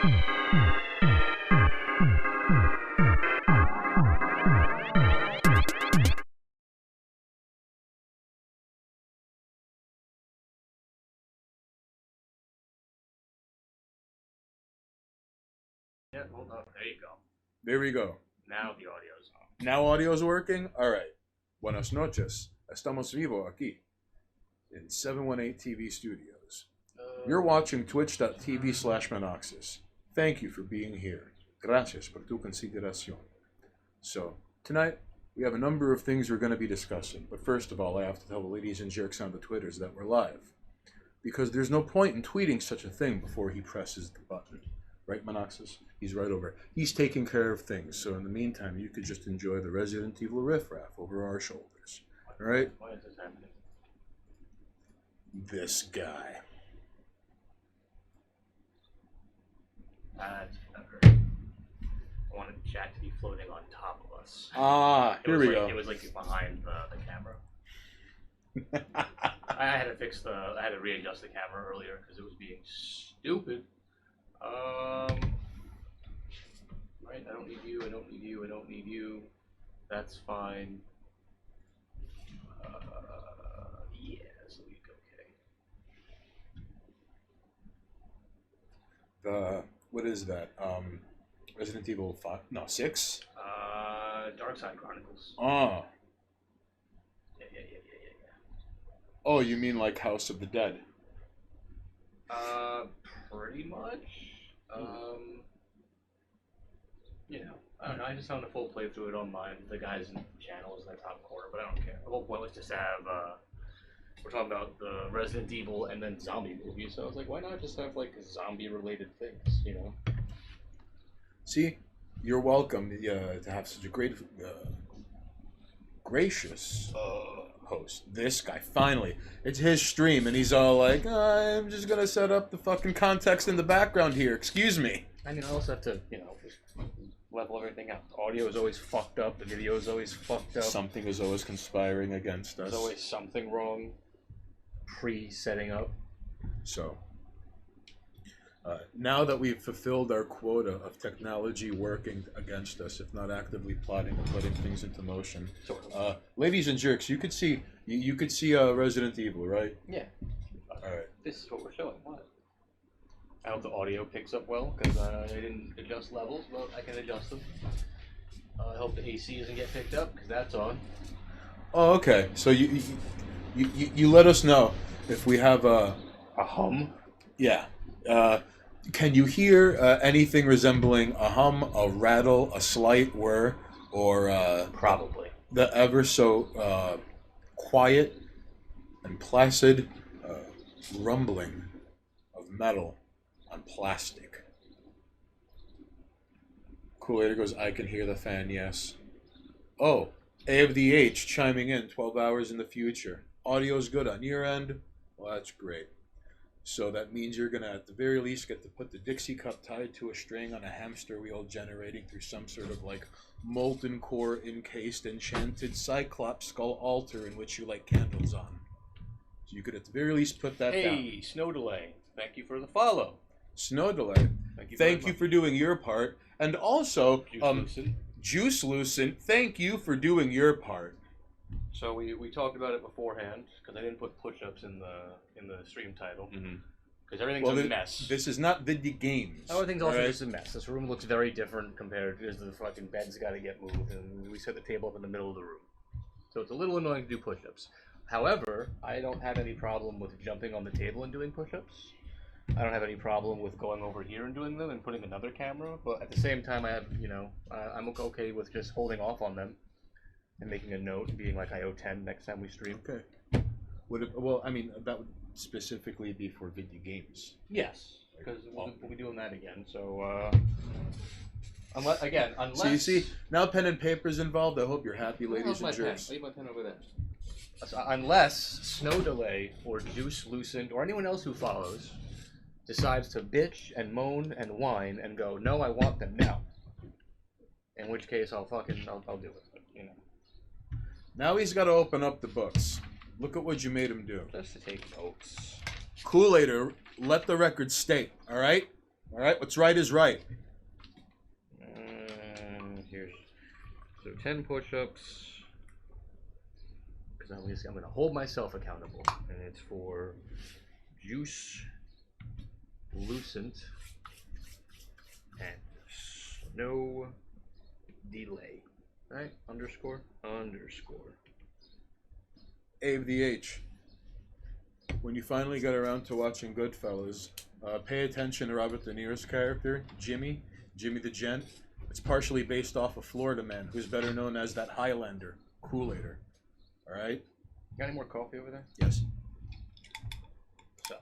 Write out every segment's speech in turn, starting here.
Yeah, well, no, there you go. There we go. Now the audio's on. Now audio's working? Alright. Buenas noches. Estamos vivo aquí in 718 TV Studios. You're watching twitch.tv/Manoxus. Thank you for being here. Gracias por tu consideración. So, tonight, we have a number of things we're going to be discussing. But first of all, I have to tell the ladies and jerks on the Twitters that we're live. Because there's no point in tweeting such a thing before he presses the button. Right, Manoxus? He's right over. He's taking care of things. So in the meantime, you could just enjoy the Resident Evil riffraff over our shoulders. All right? Why is this happening? This guy. That's better. I wanted the chat to be floating on top of us. Ah, here we go. It was like behind the camera. I had to fix I had to readjust the camera earlier because it was being stupid. Right, I don't need you, I don't need you, I don't need you. That's fine. Yeah, this will be okay. What is that? Resident Evil 5? No, 6? Dark Side Chronicles. Oh. Yeah. Oh, you mean like House of the Dead? Pretty much. You know, I don't know. I just found a full playthrough it online. The guys in the channel is in the top corner, but I don't care. The whole point was just to have. We're talking about the Resident Evil and then zombie movies, so I was like, why not just have like zombie-related things? You know. See, you're welcome to have such a great, gracious host. This guy, finally. It's his stream, and he's all like, I'm just gonna set up the fucking context in the background here. Excuse me. I mean, I also have to, just level everything out. The audio is always fucked up. The video is always fucked up. Something is always conspiring against us. There's always something wrong pre-setting up. So, now that we've fulfilled our quota of technology working against us, if not actively plotting and putting things into motion, ladies and jerks, you could see Resident Evil, right? Yeah. All right. This is what we're showing. What? I hope the audio picks up well because I didn't adjust levels, but I can adjust them. I hope the AC doesn't get picked up because that's on. Oh, okay. So you let us know if we have a hum. Yeah. Can you hear anything resembling a hum, a rattle, a slight whir, or probably the ever so quiet and placid rumbling of metal on plastic? Kool-Aid goes, I can hear the fan, yes. Oh, A of the H chiming in 12 hours in the future. Audio's good on your end? Well, that's great. So that means you're going to, at the very least, get to put the Dixie cup tied to a string on a hamster wheel generating through some sort of, like, molten core encased enchanted cyclops skull altar in which you light candles on. So you could, at the very least, put that down. Hey, Snow Delay, thank you for the follow. Snow Delay, thank you for doing your part. And also, Juice Lucent, thank you for doing your part. So we talked about it beforehand because I didn't put push-ups in the stream title because everything's a mess. This is not video games. Everything's also just a mess. This room looks very different compared to the fucking bed's got to get moved, and we set the table up in the middle of the room. So it's a little annoying to do push-ups. However, I don't have any problem with jumping on the table and doing push-ups. I don't have any problem with going over here and doing them and putting another camera, but at the same time, I have, I'm okay with just holding off on them and making a note and being like, I owe 10 next time we stream. Okay. That would specifically be for video games. Yes, because we'll be doing that again, so, unless... So you see, now pen and paper's involved. I hope you're happy, ladies and jerks. Leave my pen over there. So, unless Snow Delay or Juice Lucent or anyone else who follows decides to bitch and moan and whine and go, no, I want them now. In which case, I'll do it. Now he's got to open up the books. Look at what you made him do. Just to take notes. Kool-Aid, let the record state, all right? All right, what's right is right. Here's so 10 push-ups. Because I'm going to hold myself accountable, and it's for juice, lucent, and no delay. Right? Underscore. AVH. When you finally get around to watching Goodfellas, pay attention to Robert De Niro's character, Jimmy the Gent. It's partially based off a Florida man who's better known as that Highlander, Kool-Aider. All right? Got any more coffee over there? Yes. So,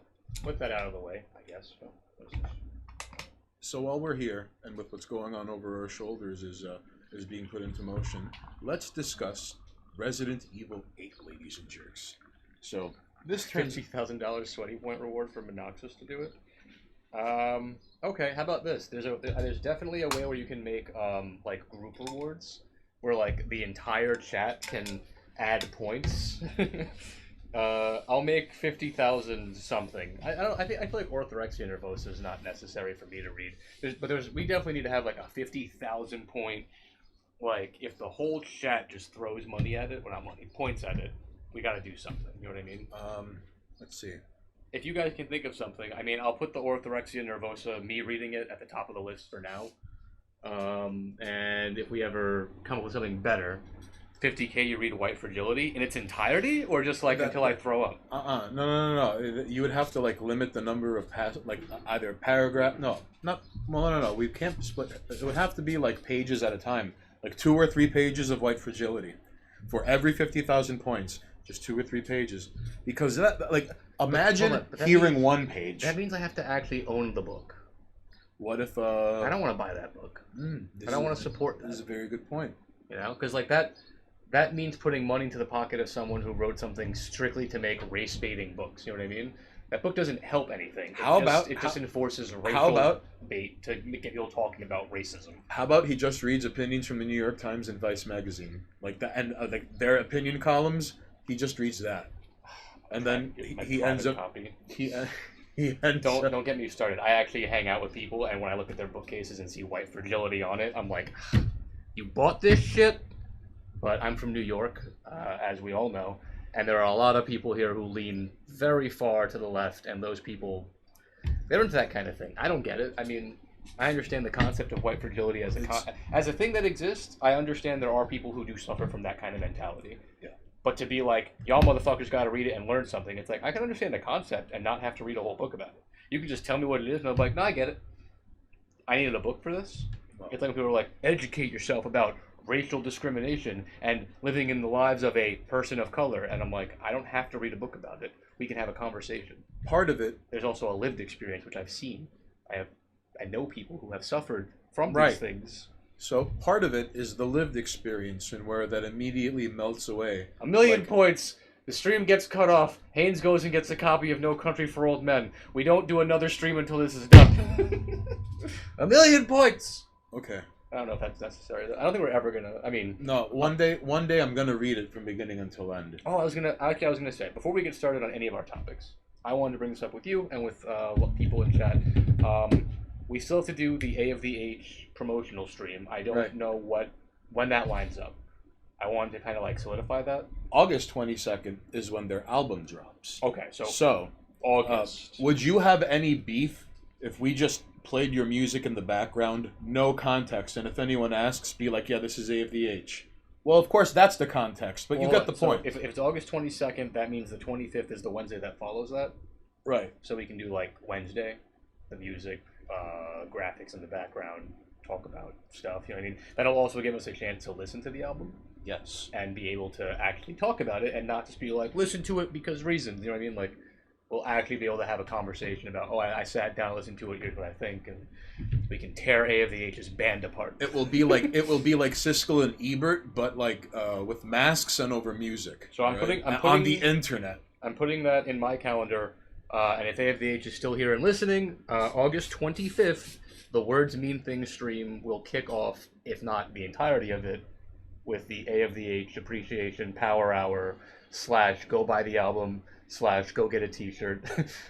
with that out of the way, I guess. So while we're here, and with what's going on over our shoulders is being put into motion, let's discuss Resident Evil 8, ladies and jerks. So this turns $50,000 sweaty point reward for Monoxus to do it. Okay, how about this? There's definitely a way where you can make like group rewards, where like the entire chat can add points. I'll make 50,000 something. I feel like orthorexia nervosa is not necessary for me to read. We definitely need to have like a 50,000 point. Like if the whole chat just throws money at it, well not money, points at it, we got to do something. You know what I mean? Let's see. If you guys can think of something, I mean, I'll put the orthorexia nervosa, me reading it, at the top of the list for now. And if we ever come up with something better, 50K you read White Fragility in its entirety, or just like until I throw up? No. You would have to like limit the number of either paragraph. No. We can't split. It would have to be like pages at a time, like 2 or 3 pages of White Fragility, for every 50,000 points. Just 2 or 3 pages, because that like imagine hearing 1 page. That means I have to actually own the book. What if I don't want to buy that book. I don't want to support that. This is a very good point. You know, because like that means putting money into the pocket of someone who wrote something strictly to make race baiting books. You know what I mean? That book doesn't help anything. It just enforces racial bait to get people talking about racism. How about he just reads opinions from the New York Times and Vice magazine, like that, and like their opinion columns. He just reads that, and then he ends up. Copy. He ends up. Don't get me started. I actually hang out with people, and when I look at their bookcases and see White Fragility on it, I'm like, "You bought this shit?" But I'm from New York, as we all know, and there are a lot of people here who lean very far to the left, and those people, they're into that kind of thing. I don't get it. I mean, I understand the concept of White Fragility as a thing that exists. I understand there are people who do suffer from that kind of mentality. Yeah. But to be like, y'all motherfuckers got to read it and learn something, it's like, I can understand the concept and not have to read a whole book about it. You can just tell me what it is, and I'm like, no, I get it. I needed a book for this. Well, it's like when people are like, educate yourself about racial discrimination and living in the lives of a person of color. And I'm like, I don't have to read a book about it. We can have a conversation. Part of it. There's also a lived experience, which I've seen. I know people who have suffered from these things. So part of it is the lived experience, and where that immediately melts away. 1,000,000 points. The stream gets cut off. Haynes goes and gets a copy of No Country for Old Men. We don't do another stream until this is done. 1,000,000 points. Okay. I don't know if that's necessary. I don't think we're ever gonna. I mean, no. One day I'm gonna read it from beginning until end. Oh, I was gonna say, before we get started on any of our topics, I wanted to bring this up with you and with people in chat. We still have to do the A of the H promotional stream. I don't know when that lines up. I wanted to kind of like solidify that. August 22nd is when their album drops. Okay, so August. Would you have any beef if we just played your music in the background, no context, and if anyone asks, be like, yeah, this is A of the H? Well, of course, that's the context, but you get the point. If it's August 22nd, that means the 25th is the Wednesday that follows that. Right. So we can do like Wednesday, the music, graphics in the background, talk about stuff. You know what I mean? That'll also give us a chance to listen to the album. Yes. And be able to actually talk about it and not just be like, listen to it because reasons. You know what I mean? Like, we'll actually be able to have a conversation about, I sat down, listened to it, here's what I think, and we can tear A of the H's band apart. It will be like Siskel and Ebert, but like with masks and over music. So I'm putting on the internet. I'm putting that in my calendar. And if A of the H is still here and listening, August 25th, the Words Mean Things stream will kick off, if not the entirety of it, with the A of the H appreciation power hour / go buy the album / go get a T-shirt,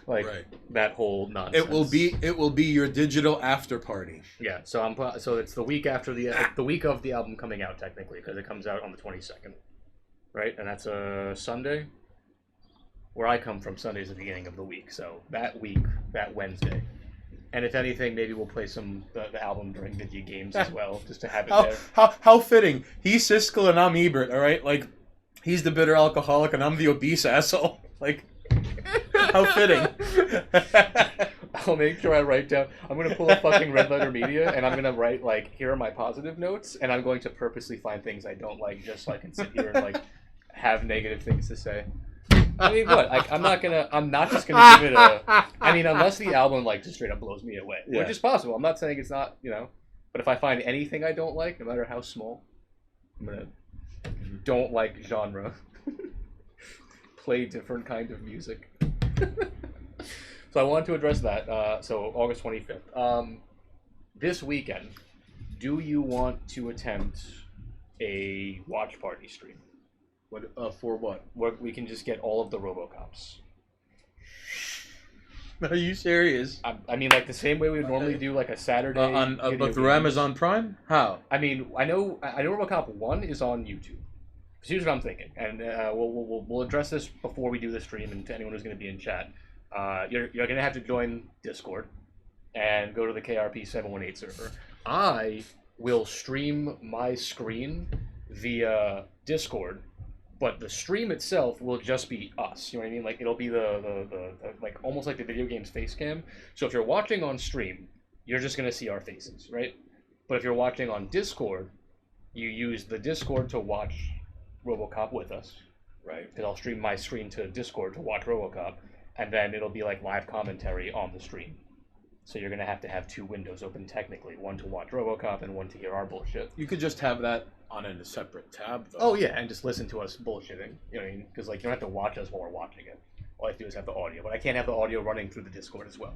like Right. that whole nonsense. It will be your digital after party. Yeah, so it's the week after the week of the album coming out technically, because it comes out on the 22nd, right? And that's a Sunday. Where I come from, Sunday's the beginning of the week, so that week, that Wednesday. And if anything, maybe we'll play the album during video games as well, just to have it there. How fitting. He's Siskel and I'm Ebert, all right? Like, he's the bitter alcoholic and I'm the obese asshole. Like, how fitting. I'll make sure I write down. I'm going to pull a fucking Red Letter Media, and I'm going to write, like, here are my positive notes, and I'm going to purposely find things I don't like just so I can sit here and, like, have negative things to say. I mean, what? Like, I'm not just gonna give it a. I mean, unless the album like just straight up blows me away, which is possible. I'm not saying it's not, But if I find anything I don't like, no matter how small, I'm gonna don't like genre. Play different kind of music. So I wanted to address that. So August 25th. This weekend, do you want to attempt a watch party stream? For what? Where we can just get all of the RoboCops. Are you serious? I mean, like the same way we would normally do, like a Saturday. But through Amazon Prime? How? I mean, I know RoboCop 1 is on YouTube. So here's what I'm thinking, and we'll address this before we do the stream, and to anyone who's going to be in chat, you're going to have to join Discord and go to the KRP 718 server. I will stream my screen via Discord. But the stream itself will just be us. You know what I mean? Like, it'll be the like almost like the video game's face cam. So if you're watching on stream, you're just gonna see our faces, right? But if you're watching on Discord, you use the Discord to watch RoboCop with us, right? Because I'll stream my screen to Discord to watch RoboCop, and then it'll be like live commentary on the stream. So you're gonna have to have two windows open technically, one to watch RoboCop and one to hear our bullshit. You could just have that on a separate tab, though. Oh yeah, and just listen to us bullshitting. You know what I mean? Because like you don't have to watch us while we're watching it. All I have to do is have the audio, but I can't have the audio running through the Discord as well.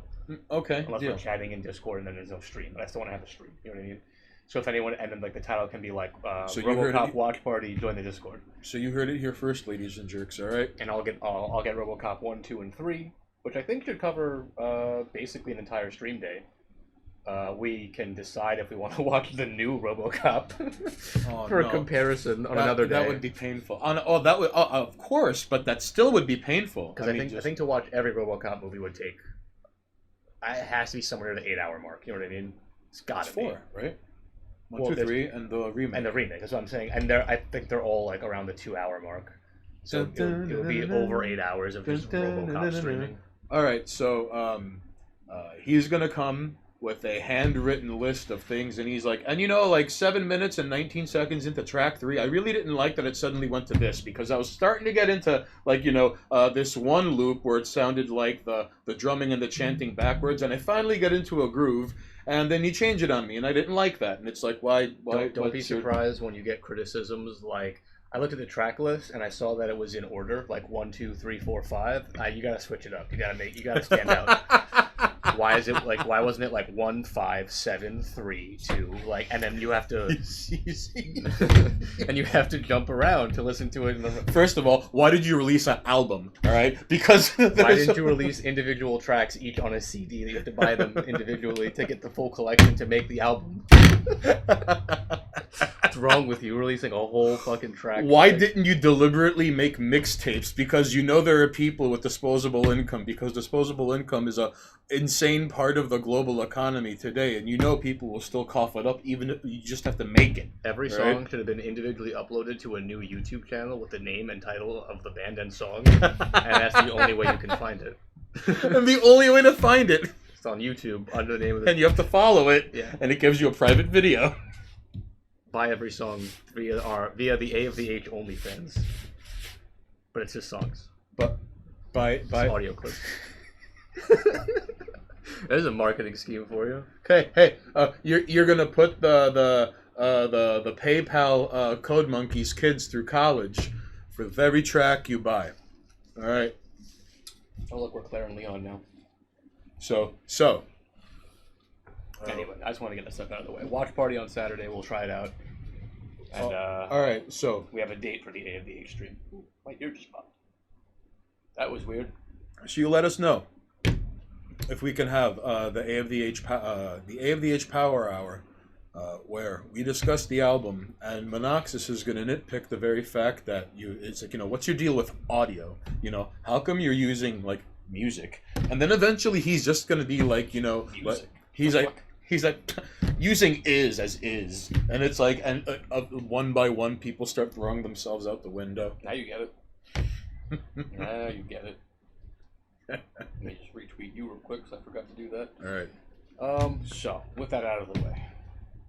Okay. Unless we're chatting in Discord and then there's no stream, but I still want to have a stream. You know what I mean? So if anyone, and then like the title can be like RoboCop Watch Party, join the Discord. So you heard it here first, ladies and jerks. All right. And I'll get RoboCop 1, 2, and 3, which I think should cover basically an entire stream day. We can decide if we want to watch the new RoboCop for a comparison on another day. That would be painful. Of course, but that still would be painful. Because I think to watch every RoboCop movie would take. It has to be somewhere near the 8-hour mark. You know what I mean? It's gotta be 4, right? 1, 2, 3, and the remake. And the remake. That's what I'm saying. And I think they're all like around the 2-hour mark. So it'll be over 8 hours of just RoboCop streaming. All right, so he's gonna come with a handwritten list of things, and he's like, and like 7 minutes and 19 seconds into track 3, I really didn't like that it suddenly went to this, because I was starting to get into, like, this one loop where it sounded like the drumming and the chanting backwards, and I finally got into a groove, and then you change it on me, and I didn't like that, and it's like, why don't be surprised when you get criticisms like, I looked at the track list and I saw that it was in order, like 1, 2, 3, 4, 5. You gotta switch it up. You gotta stand out. Why wasn't it like 1, 5, 7, 3, 2? Like, and then you have to, and you have to jump around to listen to it. First of all, why did you release an album? All right, because why didn't you release individual tracks each on a CD? You have to buy them individually to get the full collection to make the album. What's wrong with you releasing a whole fucking track? Why didn't you deliberately make mixtapes? Because there are people with disposable income, because disposable income is a insane part of the global economy today, and people will still cough it up, even if you just have to make it. Every song should have been individually uploaded to a new YouTube channel with the name and title of the band and song, and that's the only way you can find it. And the only way to find it. It's on YouTube under the name of the... And you have to follow it, yeah. And it gives you a private video. Buy every song via the A of the H OnlyFans. But it's just songs. But by audio clips. There's a marketing scheme for you. Hey, you're gonna put the PayPal Code Monkeys kids through college for every track you buy. All right. Oh look, we're Claire and Leon now. So. Anyway, I just want to get this stuff out of the way. Watch party on Saturday. We'll try it out. And all right, so we have a date for the AFDH stream. Ooh, my ear just popped. That was weird. you let us know if we can have the AFDH Power Hour, where we discuss the album, and Monoxis is going to nitpick the very fact that it's like, what's your deal with audio? How come you're using like music? And then eventually he's just going to be like, Music. he's like using is as is, and it's like, and one by one people start throwing themselves out the window. Now you get it. Now you get it. Let me just retweet you real quick because I forgot to do that. All right. So with that out of the way,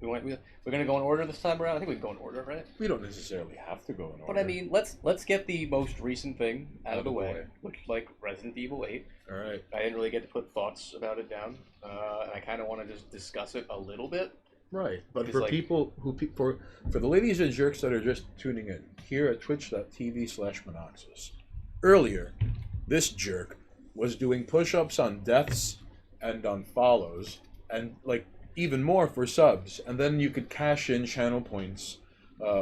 we're gonna go in order this time around. I think we can go in order, right? We don't necessarily have to go in order. But I mean, let's get the most recent thing out of the way, which like Resident Evil 8. All right. I didn't really get to put thoughts about it down, and I kind of want to just discuss it a little bit. Right, but Because, for like- people for the ladies and jerks that are just tuning in here at twitch.tv/Monoxis, earlier, this jerk was doing push-ups on deaths and on follows, and like even more for subs, and then you could cash in channel points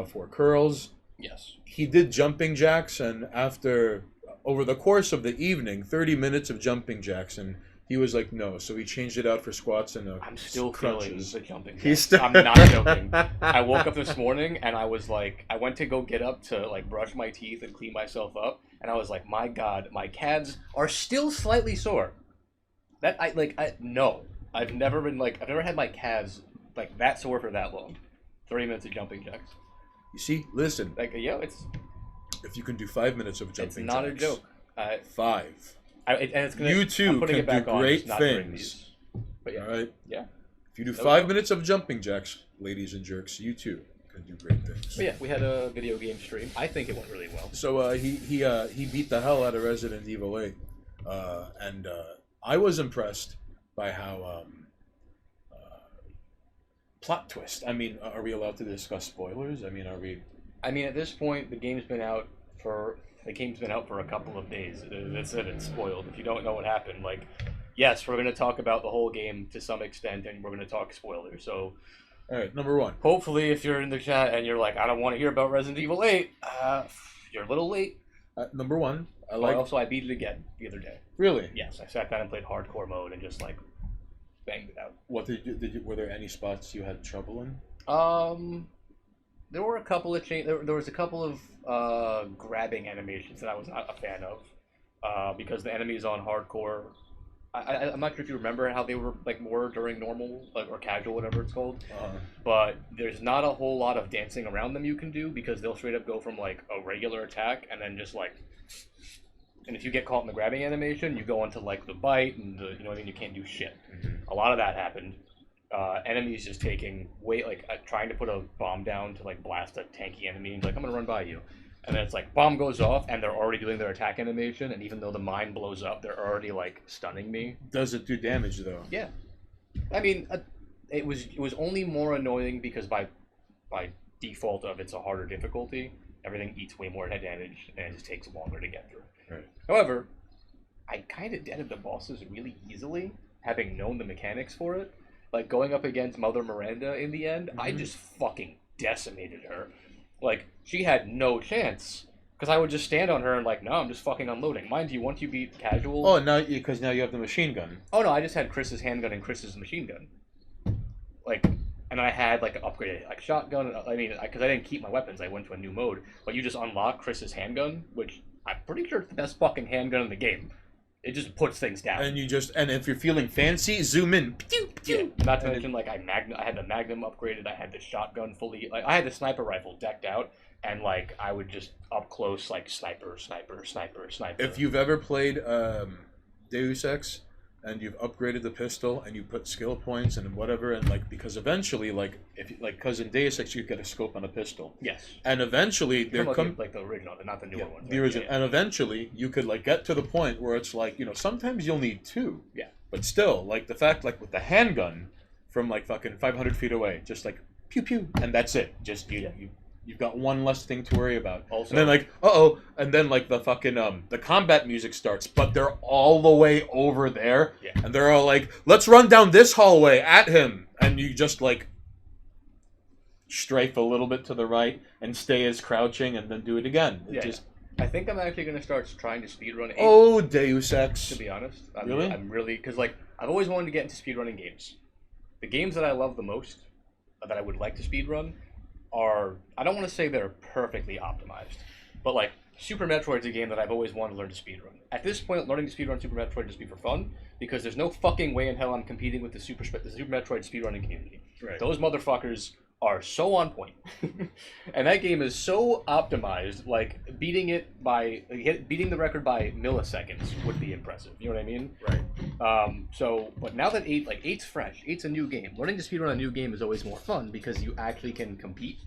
for curls. Yes. He did jumping jacks, and after over the course of the evening, 30 minutes of jumping jacks, and he was like, no, so he changed it out for squats and I'm still crunches. feeling the jumping. He's jacks. I'm not joking. I woke up this morning and I was like, I went to go get up to like brush my teeth and clean myself up, and I was like, my God, my calves are still slightly sore. I've never had my calves like that sore for that long. 30 minutes of jumping jacks. You see, listen, Like, it's if you can do 5 minutes of jumping not jacks, a joke. 5. And it's gonna, You I'm too putting can it back do on, great just not during things. these. But yeah, All right. yeah. If you do That 5 was- minutes of jumping jacks, ladies and jerks, you too can do great things. But yeah, we had a video game stream. I think it went really well. So he beat the hell out of Resident Evil 8, and I was impressed by how plot twist. I mean, are we allowed to discuss spoilers? I mean, are we? I mean, at this point, the game's been out for a couple of days. That's it. It's spoiled. If you don't know what happened, like, yes, we're gonna talk about the whole game to some extent, and we're gonna talk spoilers. So, All right, number one. hopefully, if you're in the chat and you're like, I don't want to hear about Resident Evil 8, you're a little late. Number one. Also, I beat it again the other day. Really? Yes, I sat down and played hardcore mode and just like banged it out. What were there any spots you had trouble in? There were a couple of there was a couple of grabbing animations that I was not a fan of, because the enemies on hardcore. I'm not sure if you remember how they were like more during normal or casual, whatever it's called. But there's not a whole lot of dancing around them you can do, because they'll straight up go from like a regular attack and then just like. And if you get caught in the grabbing animation, you go into like the bite and the, you know what I mean, you can't do shit. A lot of that happened. Enemies just taking trying to put a bomb down to like blast a tanky enemy, and like, I'm gonna run by you, and then it's like bomb goes off and they're already doing their attack animation, and even though the mine blows up, they're already like stunning me. Does it do damage though? Yeah, I mean, it was only more annoying because by default of it's a harder difficulty, everything eats way more head damage and it just takes longer to get through. Right. However, I kind of deaded the bosses really easily, having known the mechanics for it. Like, going up against Mother Miranda in the end, I just fucking decimated her. Like, she had no chance. Because I would just stand on her and like, no, I'm just fucking unloading. Mind you, once you beat casual... Oh, because now you have the machine gun. Oh, no, I just had Chris's handgun and Chris's machine gun. Like, and I had, like, an upgraded, like, shotgun. I mean, because I didn't keep my weapons, I went to a new mode. But you just unlock Chris's handgun, which I'm pretty sure it's the best fucking handgun in the game. It just puts things down. And if you're feeling fancy, zoom in. Yeah, not to mention, like, I had the Magnum upgraded, I had the shotgun fully, like, I had the sniper rifle decked out, and, like, I would just up close, like, sniper. If you've ever played Deus Ex, and you've upgraded the pistol, and you put skill points and whatever, and, like, because eventually, because in Deus Ex you get a scope on a pistol. Yes. And eventually, like the original, not the newer ones. The original. And eventually, you could, like, get to the point where it's like, sometimes you'll need two. Yeah. But still, like, the fact, like, with the handgun from, like, fucking 500 feet away, just, like, pew pew, and that's it. Just, you've got one less thing to worry about. Also, and then, like, uh-oh, and then, like, the fucking, the combat music starts, but they're all the way over there, and they're all like, let's run down this hallway at him, and you just, like, strafe a little bit to the right and stay as crouching and then do it again. I think I'm actually going to start trying to speedrun 8. Oh, Deus Ex. To be honest. Really? I'm really... Because, like, I've always wanted to get into speedrunning games. The games that I love the most, that I would like to speedrun, are... I don't want to say they're perfectly optimized, but, like, Super Metroid's a game that I've always wanted to learn to speedrun. At this point, learning to speedrun Super Metroid just be for fun, because there's no fucking way in hell I'm competing with the Super Metroid speedrunning community. Right. Those motherfuckers are so on point. And that game is so optimized, like, beating the record by milliseconds would be impressive. You know what I mean? Right. But now that 8's fresh, 8's a new game. Learning to speedrun a new game is always more fun because you actually can compete.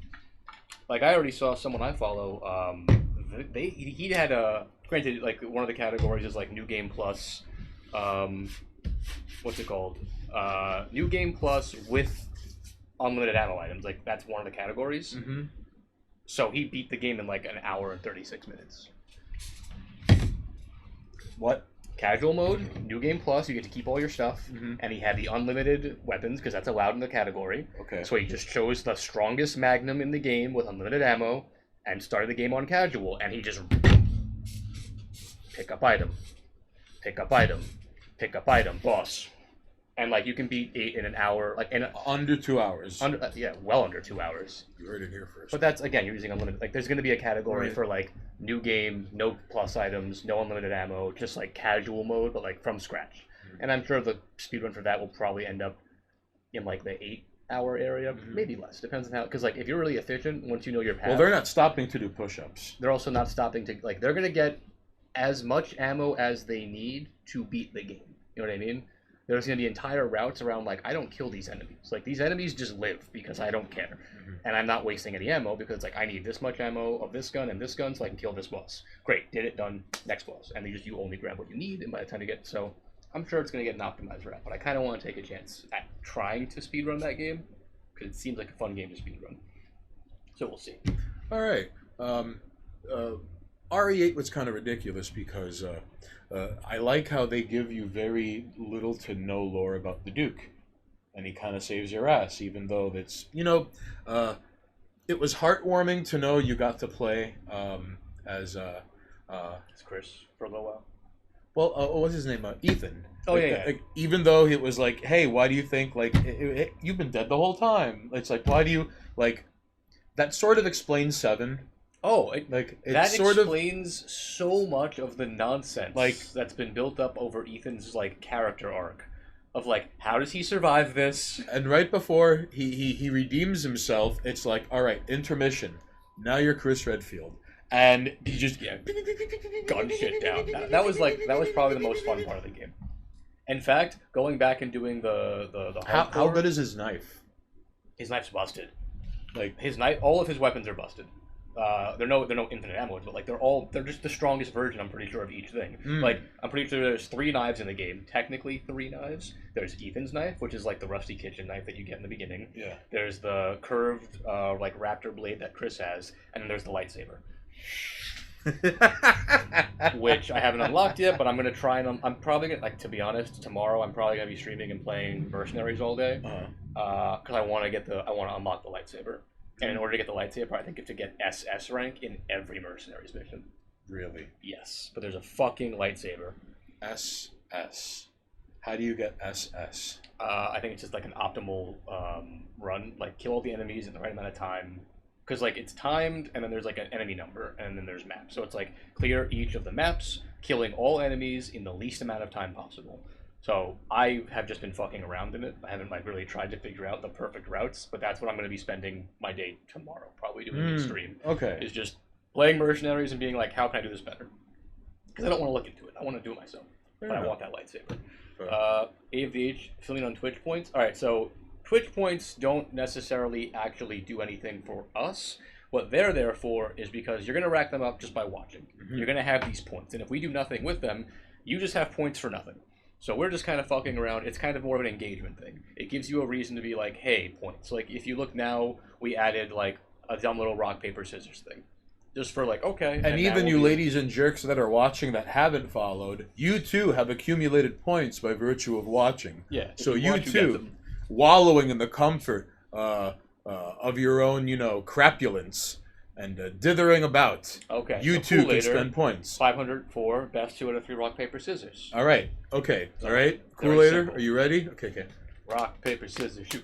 Like, I already saw someone I follow, he had granted, like, one of the categories is, like, New Game Plus, what's it called? New Game Plus with unlimited ammo items. Like, that's one of the categories. Mm-hmm. So he beat the game in, like, an hour and 36 minutes. What? Casual mode, New Game Plus, you get to keep all your stuff, Mm-hmm. and he had the unlimited weapons, because that's allowed in the category. Okay. So he just chose the strongest Magnum in the game with unlimited ammo, and started the game on casual, and he just pick up item, pick up item, pick up item, boss. And, like, you can beat 8 in an hour, like, in under 2 hours. Well under 2 hours. You heard it here first. But that's, again, you're using unlimited. Like, there's going to be a category Right. for, like, new game, no plus items, no unlimited ammo, just, like, casual mode, but, like, from scratch. Mm-hmm. And I'm sure the speedrun for that will probably end up in, like, the 8-hour area, Mm-hmm. maybe less. Depends on how, because, like, if you're really efficient, once you know your path. Well, they're not stopping to do push-ups. They're also not stopping to, like, they're going to get as much ammo as they need to beat the game. You know what I mean? There's going to be entire routes around, like, I don't kill these enemies. Like, these enemies just live because I don't care. Mm-hmm. And I'm not wasting any ammo because, like, I need this much ammo of this gun and this gun so I can kill this boss. Great, did it, done, next boss. And you only grab what you need, and by the time you get... So, I'm sure it's going to get an optimized route, but I kind of want to take a chance at trying to speedrun that game because it seems like a fun game to speedrun. So, we'll see. All right. RE8 was kind of ridiculous because I like how they give you very little to no lore about the Duke. And he kind of saves your ass, even though it's, it was heartwarming to know you got to play as... It's Chris for a little while. Well, what's his name? Ethan. Oh, yeah. Like, even though it was like, hey, why do you think, like, you've been dead the whole time? It's like, why do you, like, that sort of explains 7. Oh, Like, it that sort explains so much of the nonsense Like- that's been built up over Ethan's, like, character arc. Of, like, how does he survive this? And right before he redeems himself, it's like, all right, intermission. Now you're Chris Redfield. And he just... Yeah. Gun shit down. That was probably the most fun part of the game. In fact, going back and doing the How hardcore, good is his knife? his knife's busted. Like, His knife, all of his weapons are busted. They're no infinite ammo, but like they're just the strongest version. I'm pretty sure of each thing. Like I'm pretty sure there's 3 knives in the game. Technically 3 knives. There's Ethan's knife, which is like the rusty kitchen knife that you get in the beginning. yeah. There's the curved like raptor blade that Chris has, and then there's the lightsaber, which I haven't unlocked yet. But I'm gonna try and I'm probably gonna, like, to be honest, tomorrow I'm probably gonna be streaming and playing Mercenaries all day because I want to unlock the lightsaber. And in order to get the lightsaber, I think you have to get SS rank in every Mercenaries mission. Really? Yes, but there's a fucking lightsaber. SS. How do you get SS? I think it's just like an optimal run. Like, kill all the enemies in the right amount of time. Because, like, it's timed, and then there's, like, an enemy number, and then there's maps. So it's, like, clear each of the maps, killing all enemies in the least amount of time possible. So I have just been fucking around in it. I haven't, like, really tried to figure out the perfect routes, but that's what I'm going to be spending my day tomorrow, probably doing in stream. Okay. Is just playing Mercenaries and being like, how can I do this better? Because I don't want to look into it. I want to do it myself. Fair but enough. I want that lightsaber. Fair. A of the H, filling on Twitch points. All right, so Twitch points don't necessarily actually do anything for us. What they're there for is because you're going to rack them up just by watching. You're going to have these points. And if we do nothing with them, you just have points for nothing. So we're just kind of fucking around. It's kind of more of an engagement thing. It gives you a reason to be like, hey, points. Like, if you look now, we added, like, a dumb little rock, paper, scissors thing. Just for, like, okay. And even you ladies and jerks that are watching that haven't followed, you too have accumulated points by virtue of watching. Yeah. So if you want, get too, them. wallowing in the comfort of your own, crapulence and dithering about, Okay. you so too can Kool-Ader, spend points. 500 for best 2 out of 3 rock paper scissors. All right. Okay. So, All right. very Kool-Ader, simple. are you ready? Okay. Rock paper scissors shoot.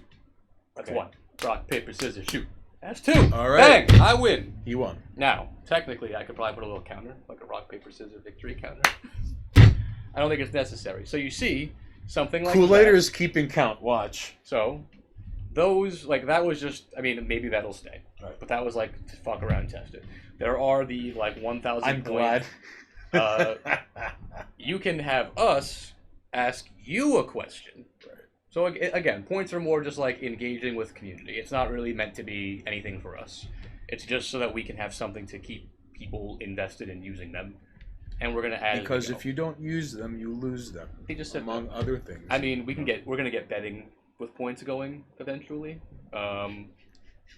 That's Okay. 1. Rock paper scissors shoot. That's 2. All right. Bang! I win. He won. Now, technically, I could probably put a little counter, like a rock paper scissors victory counter. I don't think it's necessary. So you see something like Kool-Ader that. is keeping count. Watch. So those, like, that was just, I mean, maybe that'll stay. Right. But that was like to fuck around and test it. There are the like 1,000 I'm glad. You can have us ask you a question. Right. So again, points are more just like engaging with community. It's not really meant to be anything for us. It's just so that we can have something to keep people invested in using them. And we're gonna add Because if you don't use them, you lose them. They just said among other things. I mean, we're gonna get betting with points going eventually.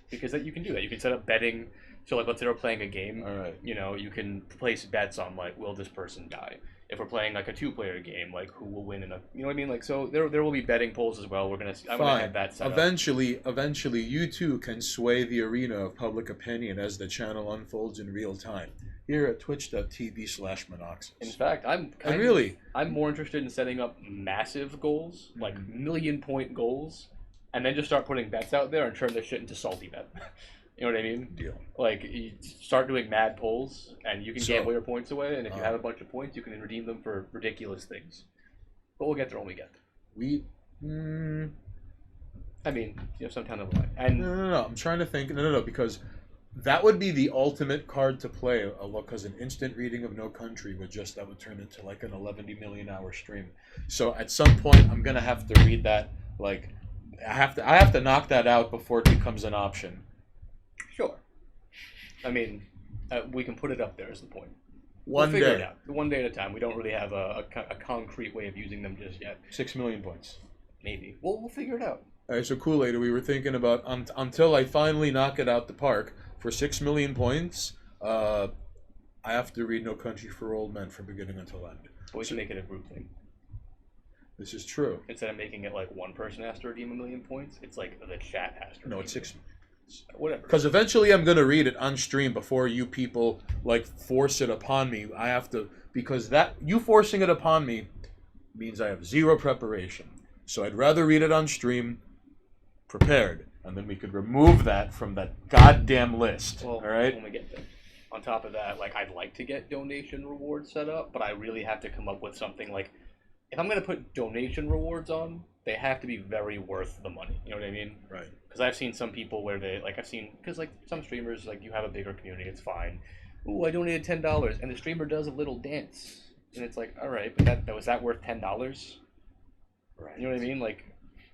Because you can do that. You can set up betting. So like, let's say we're playing a game. All right. You can place bets on like, will this person die? If we're playing like a 2-player game, like who will win in a, you know what I mean? Like, so there will be betting polls as well. I'm gonna have that set up. Eventually, you too can sway the arena of public opinion as the channel unfolds in real time. Here at twitch.tv/Monoxis. In fact, I'm more interested in setting up massive goals, like million-point goals, and then just start putting bets out there and turn this shit into salty bet. You know what I mean? Deal. Like, you start doing mad polls, and you can gamble your points away, and if you have a bunch of points, you can redeem them for ridiculous things. But we'll get there when we get there. I mean, sometime down the line. And No. I'm trying to think. No, because that would be the ultimate card to play. Because an instant reading of No Country would turn into like an 11 million hour stream. So at some point, I'm gonna have to read that. Like, I have to knock that out before it becomes an option. Sure. I mean, we can put it up there is the point. One we'll figure day. it out. One day at a time. We don't really have a concrete way of using them just yet. 6 million points. Maybe. We'll figure it out. All right, so Kool-Aid, we were thinking about until I finally knock it out the park for 6 million points. I have to read No Country for Old Men from beginning until end. But we can make it a group thing. This is true. Instead of making it like one person has to redeem 1 million points, it's like the chat has to. No, it's 6. Whatever. Because eventually I'm gonna read it on stream before you people like force it upon me. I have to, because that you forcing it upon me means I have zero preparation. So I'd rather read it on stream, prepared, and then we could remove that from that goddamn list. Well, all right. When we get there. On top of that, like, I'd like to get donation rewards set up, but I really have to come up with something like, if I'm gonna put donation rewards on, they have to be very worth the money. You know what I mean? Right. Because I've seen some people where because like some streamers, like, you have a bigger community, it's fine. Ooh, I donated $10, and the streamer does a little dance, and it's like, all right, but that was that worth $10? Right. You know what I mean? Like,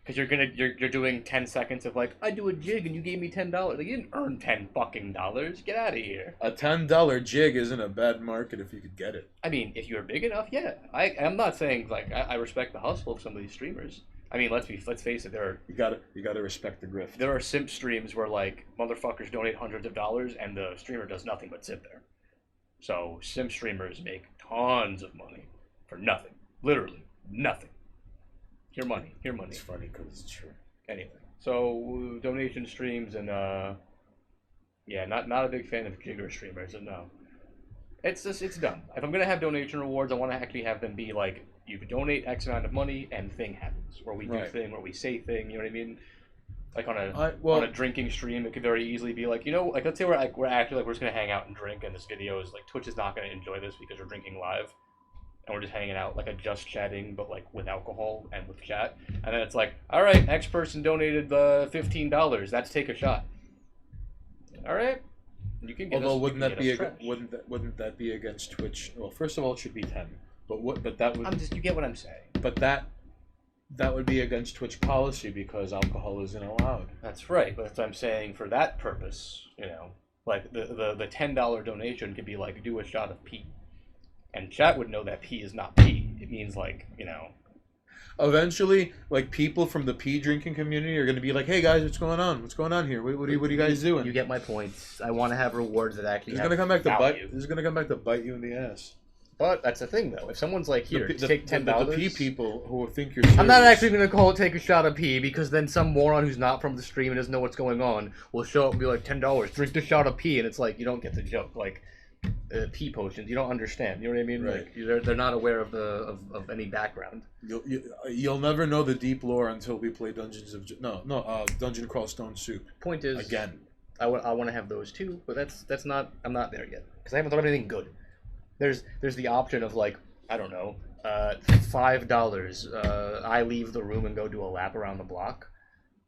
because you're doing 10 seconds of like, I do a jig and you gave me $10. Like, you didn't earn $10 Get out of here. A $10 jig isn't a bad market if you could get it. I mean, if you're big enough, yeah. I'm not saying like I respect the hustle of some of these streamers. I mean, let's face it. You gotta respect the grift. There are simp streams where like motherfuckers donate hundreds of dollars and the streamer does nothing but sit there. So simp streamers make tons of money for nothing, literally nothing. Here money. It's funny because it's true. Anyway, so donation streams and yeah, not a big fan of jigger streamers. And no, it's dumb. If I'm gonna have donation rewards, I want to actually have them be like, you could donate X amount of money and thing happens, or we do thing, or we say thing. You know what I mean? Like on a drinking stream, it could very easily be like, like let's say we're actually like we're just gonna hang out and drink, and this video is like Twitch is not gonna enjoy this because we're drinking live. And we're just hanging out, like a just chatting, but like with alcohol and with chat. And then it's like, all right, X person donated the $15. Let's take a shot. All right, you can get. Although wouldn't that be against Twitch? Well, first of all, it should be 10. But that would. You get what I'm saying. But that would be against Twitch policy because alcohol isn't allowed. That's right. But that's what I'm saying. For that purpose, like the $10 donation could be like, do a shot of pee. And chat would know that pee is not pee. It means like, Eventually, like people from the pee drinking community are going to be like, "Hey guys, what's going on? What's going on here? What are you guys doing?" You get my points. I want to have rewards that actually. This is going to come back to bite. This is going to come back to bite you in the ass. But that's the thing, though. If someone's like, here, take $10. The pee people who think you're serious. I'm not actually going to call it take a shot of pee, because then some moron who's not from the stream and doesn't know what's going on will show up and be like, $10, drink the shot of pee. And it's like, you don't get the joke. Like, pee potions, you don't understand. You know what I mean? Right. Like, they're not aware of any background. You'll never know the deep lore until we play Dungeon Crawl Stone Soup. Point is, again, I want to have those too, but that's not. I'm not there yet because I haven't thought of anything good. There's the option of like, I don't know, $5. I leave the room and go do a lap around the block.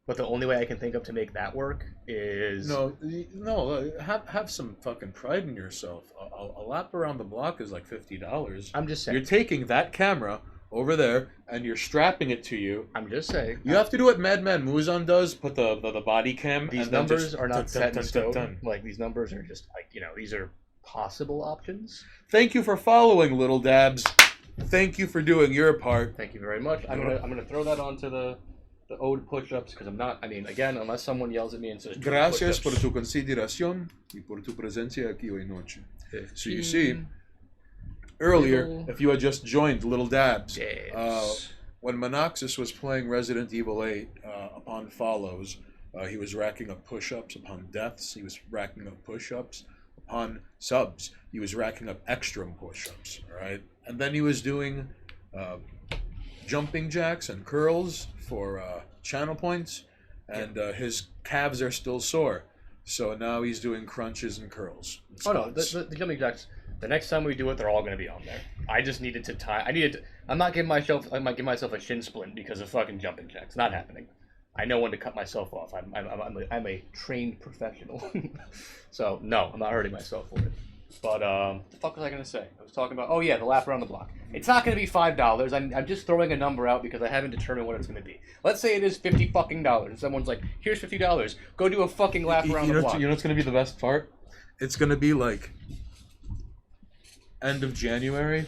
But the only way I can think of to make that work is have some fucking pride in yourself. A lap around the block is like $50. I'm just saying. You're taking that camera over there and you're strapping it to you. I'm just saying. You have to do what Madman Muzan does. Put the body cam. These and numbers just are not set in stone. Like these numbers are just like these are possible options. Thank you for following, Little Dabs. Thank you for doing your part. Thank you very much. I'm gonna throw that onto the ode push-ups because I'm not. I mean, again, unless someone yells at me and says, "Gracias por tu consideración y por tu presencia aquí hoy noche." So you see, earlier, if you had just joined Little Dabs, when Monoxus was playing Resident Evil 8 upon follows, he was racking up push-ups upon deaths. He was racking up push-ups upon subs. He was racking up extra push-ups, right? And then he was doing jumping jacks and curls for channel points, and his calves are still sore. So now he's doing crunches and curls. And oh no, the jumping jacks. The next time we do it, they're all going to be on there. I just needed to tie. I'm not giving myself. I might give myself a shin splint because of fucking jumping jacks. Not happening. I know when to cut myself off. I'm a trained professional. So no, I'm not hurting myself for it. But what the fuck was I gonna say? I was talking about the lap around the block. It's not gonna be $5. I'm just throwing a number out because I haven't determined what it's gonna be. Let's say it is $50 fucking dollars. And someone's like, here's $50. Go do a fucking lap around the block. You know what's gonna be the best part? It's gonna be like end of January,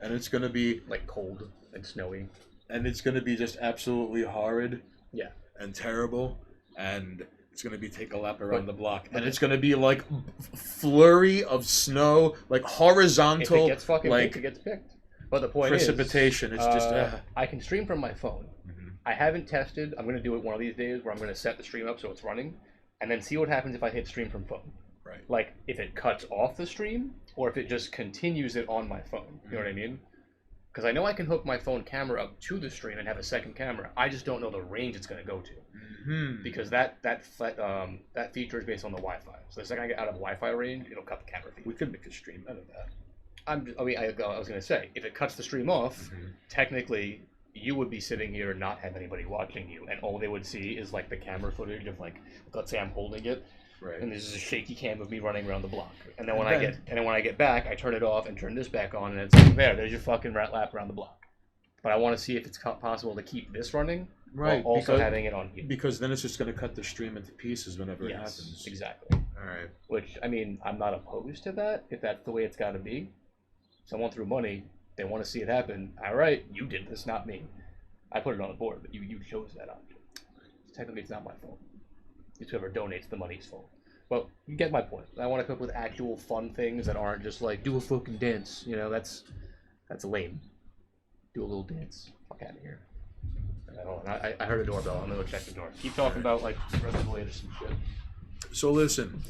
and it's gonna be like cold and snowy, and it's gonna be just absolutely horrid. Yeah. And terrible, and it's gonna be take a lap around the block, and it's gonna be like flurry of snow, like horizontal. If it gets fucking picked, it gets picked. But the point precipitation. It's just. I can stream from my phone. Mm-hmm. I haven't tested. I'm gonna do it one of these days where I'm gonna set the stream up so it's running, and then see what happens if I hit stream from phone. Right. Like if it cuts off the stream, or if it just continues it on my phone. You know what I mean? Because I know I can hook my phone camera up to the stream and have a second camera. I just don't know the range it's going to go to. Mm-hmm. Because that feature is based on the Wi-Fi. So the second I get out of Wi-Fi range, it'll cut the camera feed. We could make a stream out of that. I was going to say, if it cuts the stream off, technically you would be sitting here and not have anybody watching you, and all they would see is like the camera footage of like, let's say I'm holding it. Right. And this is a shaky cam of me running around the block. And then when I get back, I turn it off and turn this back on, and it's like, there's your fucking lap around the block. But I want to see if it's possible to keep this running, right? While also having it on here. Because then it's just going to cut the stream into pieces whenever it happens. Exactly. All right. Which, I mean, I'm not opposed to that if that's the way it's got to be. Someone threw money, they want to see it happen. All right, you did this, not me. I put it on the board, but you chose that option. Technically, it's not my fault. It's whoever donates the money's fault. Well, you get my point. I want to cook with actual fun things that aren't just like, do a fucking dance. You know, that's lame. Do a little dance. Fuck out of here. I heard a doorbell. I'm going to go check the door. Keep talking about, like, Resident Evil 8 or some shit. So listen,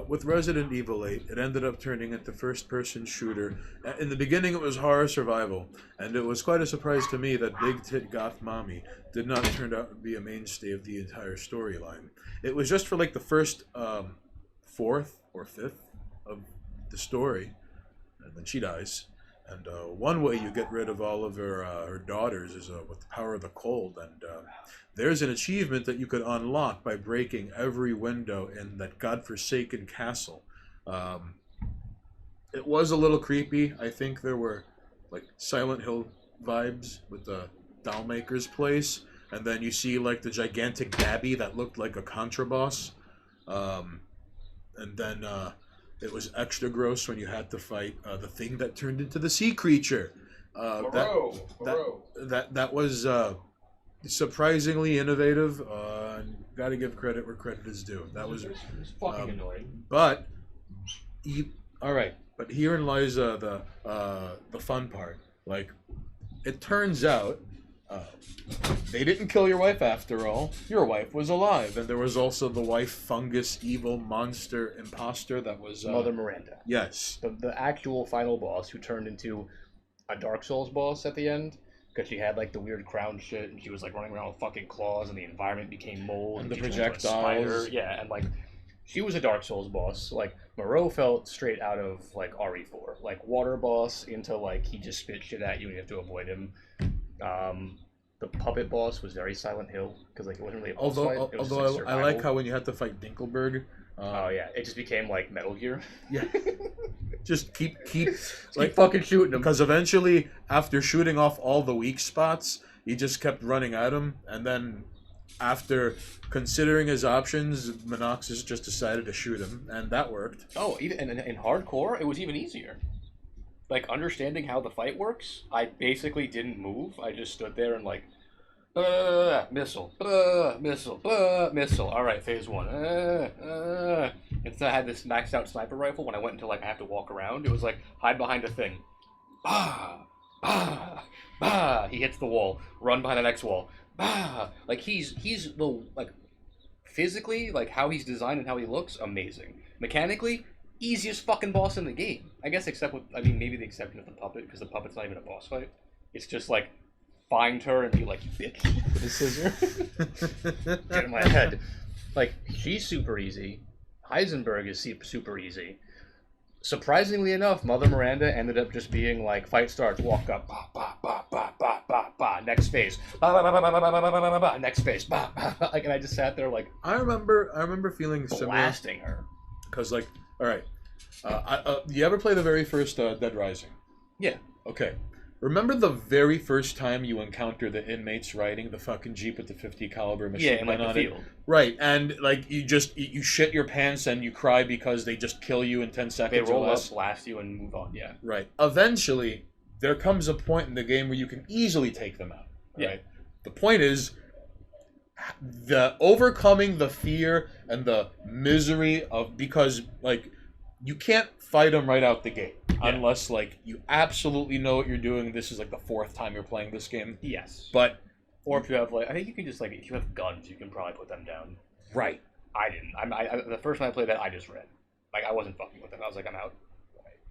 with Resident Evil 8, it ended up turning into first-person shooter. In the beginning, it was horror survival, and it was quite a surprise to me that Big Tit Goth Mommy did not turn out to be a mainstay of the entire storyline. It was just for like the first fourth or fifth of the story, and then she dies. And one way you get rid of all of her daughters is with the power of the cold. And there's an achievement that you could unlock by breaking every window in that godforsaken castle. It was a little creepy. I think there were like Silent Hill vibes with the dollmaker's place. And then you see like the gigantic babby that looked like a Contra boss. And then it was extra gross when you had to fight the thing that turned into the sea creature. That was surprisingly innovative. Got to give credit where credit is due. That was fucking annoying. But all right, but herein lies the fun part. Like, it turns out they didn't kill your wife after all. Your wife was alive, and there was also the wife fungus, evil monster, imposter that was Mother Miranda. Yes, The actual final boss who turned into a Dark Souls boss at the end. Because she had like the weird crown shit, and she was like running around with fucking claws, and the environment became mold, and the she turned into a projectiles. spider. Yeah, and like she was a Dark Souls boss. Like Moreau felt straight out of like RE4, like water boss into like he just spit shit at you and you have to avoid him. The puppet boss was very Silent Hill because like it wasn't really a boss fight. It was just, Although like, I like survival. how when you had to fight Dinkelberg. Oh yeah, it just became like Metal Gear. Yeah. Just keep Like fucking shooting them. because eventually, after shooting off all the weak spots, he just kept running at him, and then after considering his options, Monoxis just decided to shoot him, and that worked. Oh, even in hardcore, it was even easier. Like understanding how the fight works, I basically didn't move. I just stood there and like, missile, missile, missile. All right, phase one. Instead, I had this maxed out sniper rifle. When I went into like I have to walk around, it was like hide behind a thing. Bah, bah, bah. He hits the wall. Run behind the next wall. Bah. Like he's the like physically like how he's designed and how he looks amazing. Mechanically, easiest fucking boss in the game. I guess except with I mean maybe the exception of the puppet because the puppet's not even a boss fight. It's just like find her and be like, you bitch, with a scissor. Get in my head. Like, she's super easy. Heisenberg is super easy. Surprisingly enough, Mother Miranda ended up just being like, fight starts, walk up, bah, bah, bah, bah, bah, bah, bah, next phase, bah, bah, bah, bah, bah, bah, bah, bah, bah, bah, next phase, bah, bah, bah. Like, and I just sat there like, I remember feeling similar blasting her. because, like, all right, you ever play the very first Dead Rising? Yeah. Okay. Remember the very first time you encounter the inmates riding the fucking Jeep with the 50 caliber machine Yeah, in like gun the on field. it? Right, and like you shit your pants and you cry because they just kill you in 10 They seconds roll or up, less. blast you, and move on. Yeah. Right. Eventually, there comes a point in the game where you can easily take them out. Right. Yeah. The point is the overcoming the fear and the misery of because like you can't fight them right out the gate. Yeah. Unless, like, you absolutely know what you're doing. This is, like, the 4th time you're playing this game. Yes. But... Or if you have, like... I think you can just, like... If you have guns, you can probably put them down. Right. I didn't. The first time I played that, I just ran. Like, I wasn't fucking with them. I was like, I'm out.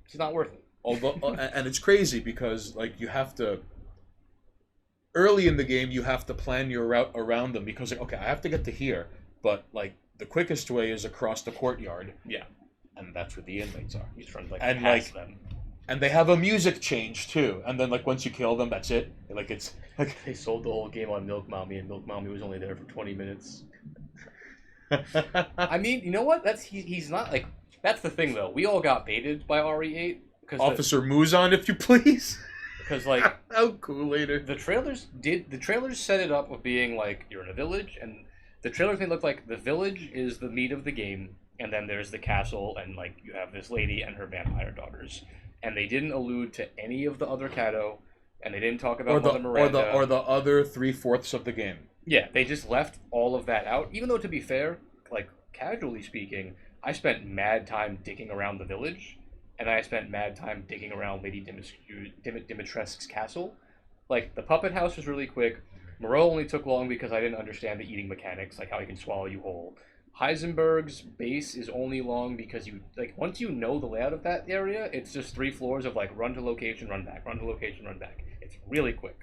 It's not worth it. Although, and it's crazy because, like, you have to... Early in the game, you have to plan your route around them because, like, okay, I have to get to here. But, like, the quickest way is across the courtyard. Yeah. And that's where the inmates are. He's trying to, like, And, pass like, them. And they have a music change, too. And then, like, once you kill them, that's it. Like, it's... like They sold the whole game on Milk Mommy, and Milk Mommy was only there for 20 minutes. I mean, you know what? He's not, like... That's the thing, though. We all got baited by RE8. Officer Muzan, if you please. Because, like... How cool later. The trailers set it up of being, like, you're in a village, and the trailers made it look like the village is the meat of the game, and then there's the castle, and, like, you have this lady and her vampire daughters. And they didn't allude to any of the other Kato, and they didn't talk about Mother Miranda. Or the other 3/4 of the game. Yeah, they just left all of that out. Even though, to be fair, like, casually speaking, I spent mad time digging around the village, and I spent mad time digging around Lady Dimitrescu's castle. Like, the puppet house was really quick. Moreau only took long because I didn't understand the eating mechanics, like how he can swallow you whole. Heisenberg's base is only long because you, like, once you know the layout of that area, it's just 3 floors of, like, run to location, run back, run to location, run back. It's really quick.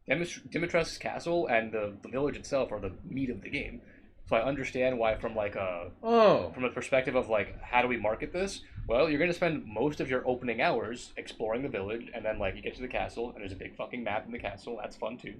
Dimitrescu's castle and the village itself are the meat of the game. So I understand why from, like, from a perspective of, like, how do we market this? Well, you're going to spend most of your opening hours exploring the village, and then, like, you get to the castle, and there's a big fucking map in the castle. That's fun, too.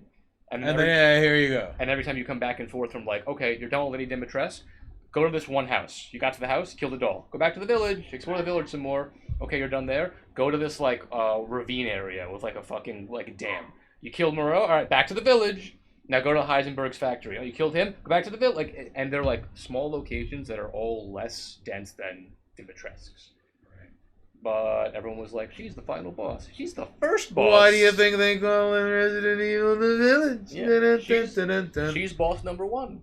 And then here you go. And every time you come back and forth from, like, okay, you're done with Lady Dimitrescu, go to this one house. You got to the house, kill the doll. Go back to the village, explore the village some more. Okay, you're done there. Go to this, like, ravine area with, like, a fucking, like, dam. You killed Moreau, all right, back to the village. Now go to Heisenberg's factory. Oh, you killed him? Go back to the village. Like, and they're, like, small locations that are all less dense than Dimitrescu's. Right. But everyone was like, she's the final boss. She's the first boss. Why do you think they call him Resident Evil the Village? Yeah, she's boss number 1.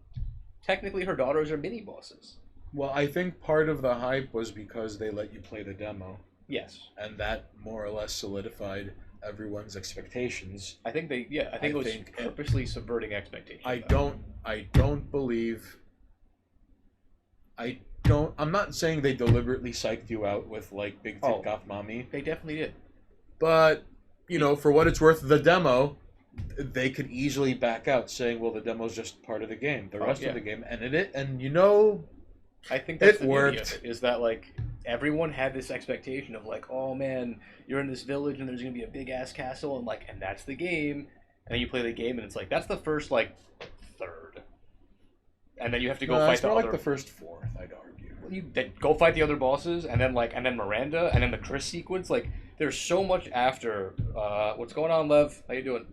Technically, her daughters are mini bosses. Well, I think part of the hype was because they let you play the demo, Yes. and that more or less solidified everyone's expectations. I think it was purposely subverting expectations. I'm not saying they deliberately psyched you out with, like, Big Tit Goth Mommy. They definitely did. But, for what it's worth, the demo, they could easily back out saying, well, the demo's just part of the game, the rest of the game. And I think that's it worked. Is that, like, everyone had this expectation of, like, oh man, you're in this village and there's gonna be a big ass castle and that's the game. And then you play the game and it's like that's the first third, and then you have to go fight the other. Like the first fourth, I'd argue. You then go fight the other bosses and then Miranda and then the Chris sequence. Like there's so much after. What's going on, Lev? How you doing?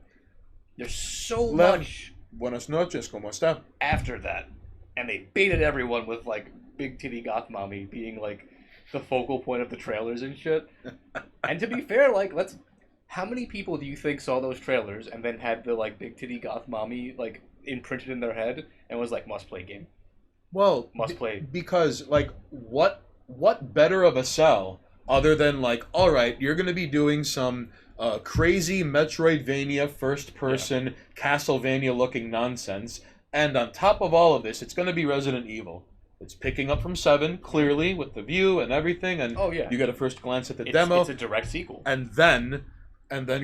There's so much. Buenas noches, ¿cómo está? After that, and they baited everyone with like Big Titty Goth Mommy being like the focal point of the trailers and shit. And to be fair, like how many people do you think saw those trailers and then had the like Big Titty Goth Mommy like imprinted in their head and was like must play game? Well, must play because like what better of a sell other than like, all right, you're going to be doing some crazy Metroidvania first person Castlevania looking nonsense, and on top of all of this, it's going to be Resident Evil. It's picking up from 7, clearly, with the view and everything, and you get a first glance at the demo. It's a direct sequel. And then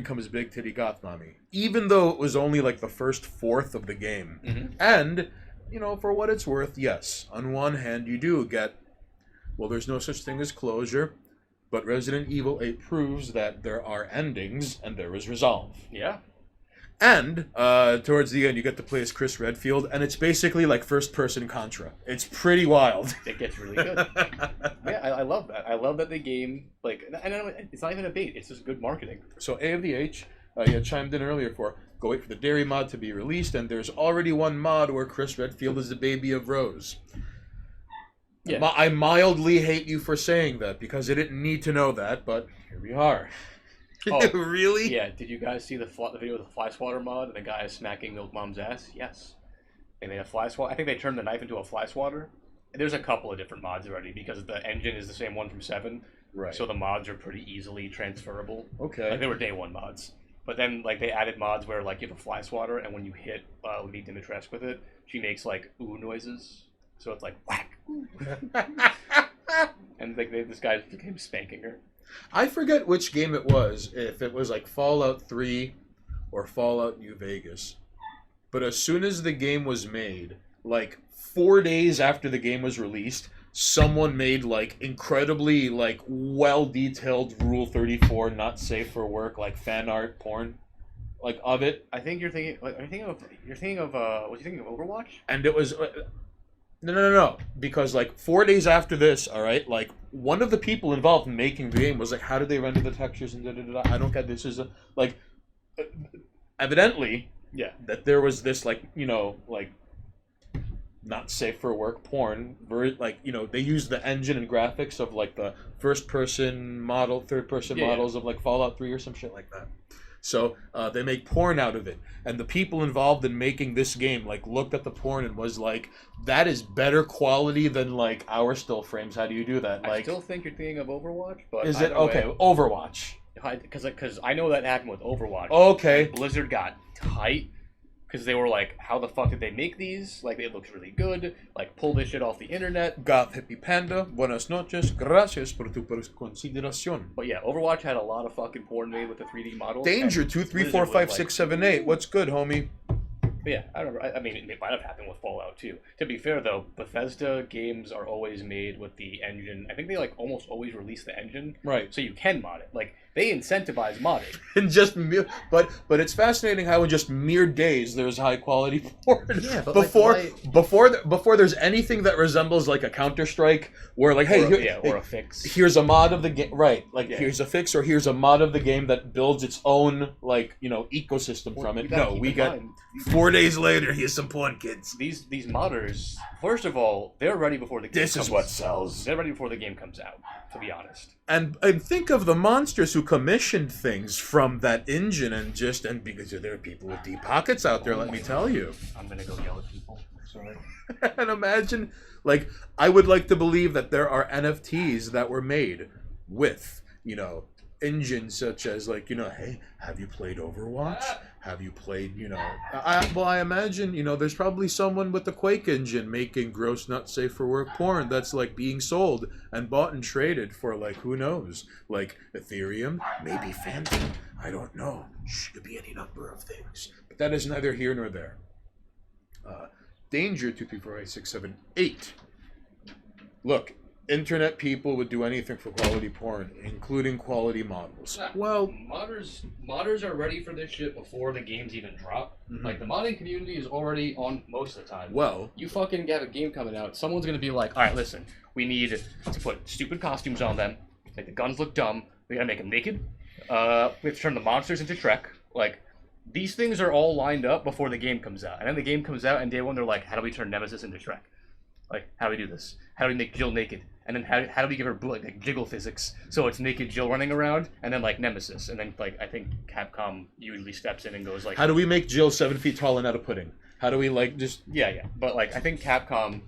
comes Big Titty Goth Mommy. Even though it was only like the first fourth of the game. Mm-hmm. And, for what it's worth, yes, on one hand you do get, well, there's no such thing as closure, but Resident Evil 8 proves that there are endings and there is resolve. Yeah. And towards the end, you get to play as Chris Redfield, and it's basically like first-person Contra. It's pretty wild. It gets really good. Yeah, I love that. I love that the game, like, and it's not even a bait. It's just good marketing. So A of the H, you had chimed in earlier for go wait for the Dairy mod to be released, and there's already one mod where Chris Redfield is the baby of Rose. Yeah. I mildly hate you for saying that because I didn't need to know that, but here we are. Oh, really? Yeah. Did you guys see the video with the fly swatter mod and the guy is smacking Milk Mom's ass? Yes. They made a fly swatter. I think they turned the knife into a fly swatter. There's a couple of different mods already because the engine is the same one from 7. Right. So the mods are pretty easily transferable. Okay. Like they were day 1 mods. But then like they added mods where like you have a fly swatter and when you hit Lady Dimitrescu with it, she makes like ooh noises. So it's like whack. And like this guy became spanking her. I forget which game it was, if it was like Fallout 3 or Fallout New Vegas. But as soon as the game was made, like 4 days after the game was released, someone made like incredibly like well-detailed Rule 34 not safe for work like fan art porn like of it. I think you're thinking was you thinking of Overwatch? And it was No. Because, like, 4 days after this, all right, like, one of the people involved in making the game was like, how did they render the textures and da-da-da-da? I don't get this. Evidently, that there was this, like, like, not safe for work porn, like, they used the engine and graphics of, like, the first-person model, third-person models of, like, Fallout 3 or some shit like that. So they make porn out of it, and the people involved in making this game like looked at the porn and was like, "That is better quality than like our still frames. How do you do that?" Like, I still think you're thinking of Overwatch, but is it okay? Overwatch, because I know that happened with Overwatch. Okay, Blizzard got tight because they were like, "How the fuck did they make these? Like, it looks really good. Like, pull this shit off the internet." Goth Hippie Panda, buenas noches, gracias por tu consideración. But yeah, Overwatch had a lot of fucking porn made with the 3D models. Danger 2, 3, 4, 5, 6, 7, 8. What's good, homie? But yeah, I don't know. I mean, it might have happened with Fallout too. To be fair though, Bethesda games are always made with the engine. I think they like almost always release the engine, right? So you can mod it. Like they incentivize modding. And just but it's fascinating how in just mere days there's high quality porn. Yeah, but before there's anything that resembles like a Counter-Strike where like or a fix. Here's a mod of the game, right? Like here's a fix or here's a mod of the game that builds its own like ecosystem from it. No, we got 4 days later. Here's some porn, kids. These modders, first of all, they're ready before the game. This is what sells. They're ready before the game comes out. To be honest. And think of the monsters who commissioned things from that engine and because there are people with deep pockets out there, let me tell you. I'm gonna go yell at people. Sorry. And imagine, like, I would like to believe that there are NFTs that were made with, engines such as, like, hey, have you played Overwatch? Have you played, I imagine, there's probably someone with the Quake engine making gross, not safe for work porn that's, like, being sold and bought and traded for, like, who knows? Like, Ethereum, maybe Phantom, I don't know. Could be any number of things. But that is neither here nor there. Danger 2348678. Look, internet people would do anything for quality porn, including quality models. Well, modders are ready for this shit before the games even drop. Mhm. Like, the modding community is already on most of the time. well, You fucking have a game coming out, someone's gonna be like, alright, listen, we need to put stupid costumes on them, make the guns look dumb, we gotta make them naked, we have to turn the monsters into Shrek. Like, these things are all lined up before the game comes out. And then the game comes out, and day one they're like, how do we turn Nemesis into Shrek? Like, how do we do this? How do we make Jill naked? And then how do we give her like jiggle physics so it's naked Jill running around, and then like Nemesis, and then like I think Capcom usually steps in and goes like, how do we make Jill 7 feet tall and out of pudding? How do we, like, just... yeah, but like I think Capcom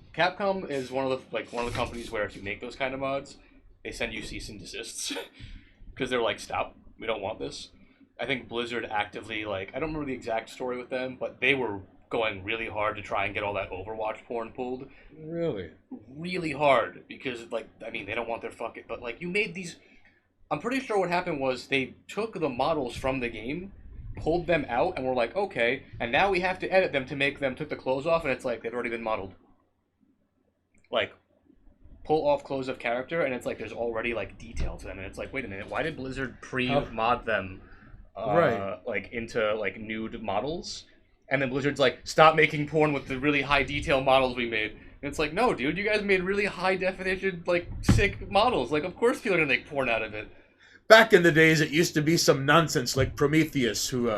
is one of the companies where if you make those kind of mods, they send you cease and desists because they're like, stop, we don't want this. I think Blizzard actively, like, I don't remember the exact story with them, but they were going really hard to try and get all that Overwatch porn pulled. Really? Really hard, because, like, I mean, they don't want their fucking... But, like, you made these... I'm pretty sure what happened was they took the models from the game, pulled them out, and were like, okay, and now we have to edit them to make them took the clothes off, and it's like, they've already been modeled. Like, pull off clothes of character, and it's like, there's already, like, detail to them, and it's like, wait a minute, why did Blizzard pre-mod them, like, into, like, nude models? And then Blizzard's like, stop making porn with the really high detail models we made. And it's like, no, dude, you guys made really high definition, like, sick models. Like, of course people are gonna make porn out of it. Back in the days, it used to be some nonsense like Prometheus, who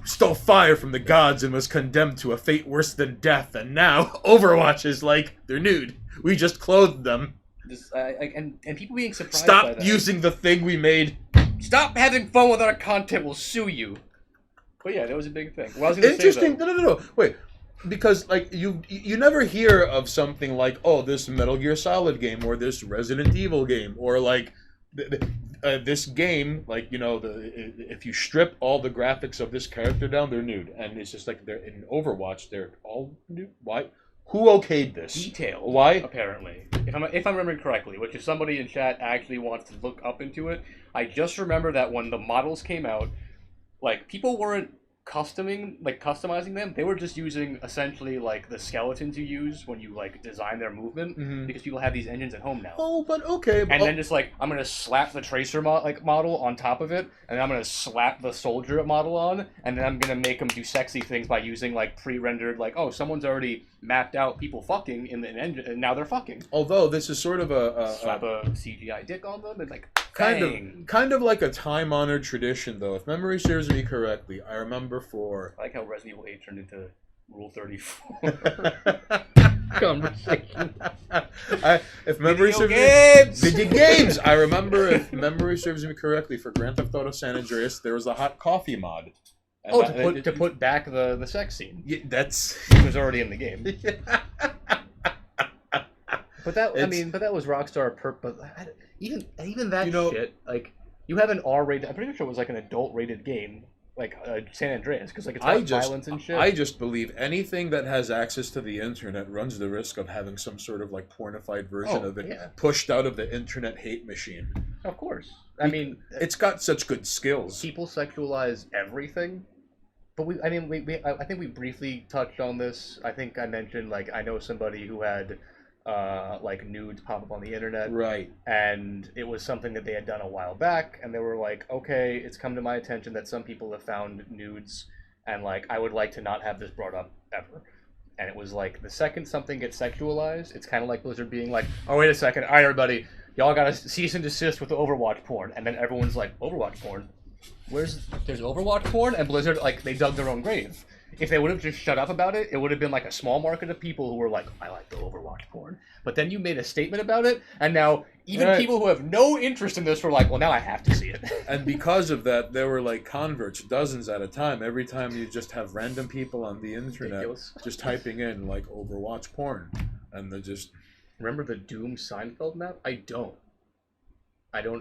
stole fire from the gods and was condemned to a fate worse than death. And now, Overwatch is like, they're nude. We just clothed them. And people being surprised Stop by that. using the thing we made. Stop having fun with our content, we'll sue you. But yeah, that was a big thing. Well, I was gonna Interesting. Say, No. Wait. Because, like, you never hear of something like, oh, this Metal Gear Solid game, or this Resident Evil game, or, like, this game, like, if you strip all the graphics of this character down, they're nude. And it's just like, they're in Overwatch, they're all nude. Why? Who okayed this? Detail. Why? Apparently. If I'm remembering correctly, which if somebody in chat actually wants to look up into it, I just remember that when the models came out, like, people weren't customizing them. They were just using essentially like the skeletons you use when you like design their movement, because people have these engines at home now. Oh, but okay. And then just like, I'm gonna slap the tracer model on top of it, and then I'm gonna slap the soldier model on, and then I'm gonna make them do sexy things by using like pre-rendered, like, oh, someone's already mapped out people fucking in the engine, and now they're fucking. Although this is sort of slap a CGI dick on them and like kind of like a time-honored tradition, though. If memory serves me correctly, I remember I like how Resident Evil 8 turned into Rule 34 conversation. If memory serves games! me, video games. I remember, if memory serves me correctly, for Grand Theft Auto San Andreas, there was a hot coffee mod. And to put back the sex scene. Yeah, that's It was already in the game. But that was Rockstar. But even that shit, like, you have an R-rated. I'm pretty sure it was like an adult-rated game, like San Andreas, because like it's got violence and shit. I just believe anything that has access to the internet runs the risk of having some sort of like pornified version of it pushed out of the internet hate machine. Of course, I mean, it's got such good skills. People sexualize everything. But I think we briefly touched on this. I think I mentioned, like, I know somebody who had like nudes pop up on the internet, right? And it was something that they had done a while back, and they were like, okay, it's come to my attention that some people have found nudes, and like, I would like to not have this brought up ever. And it was like, the second something gets sexualized, it's kind of like Blizzard being like, oh, wait a second, all right, everybody, y'all gotta cease and desist with the Overwatch porn. And then everyone's like, Overwatch porn? There's Overwatch porn? And Blizzard, like, they dug their own grave. if they would have just shut up about it, it would have been like a small market of people who were like, I like the Overwatch porn. But then you made a statement about it, and now even people who have no interest in this were like, well, now I have to see it. And because of that, there were like converts, dozens at a time. Every time you just have random people on the internet Ridiculous. just typing in like Overwatch porn, and they're just. Remember the Doom Seinfeld map? I don't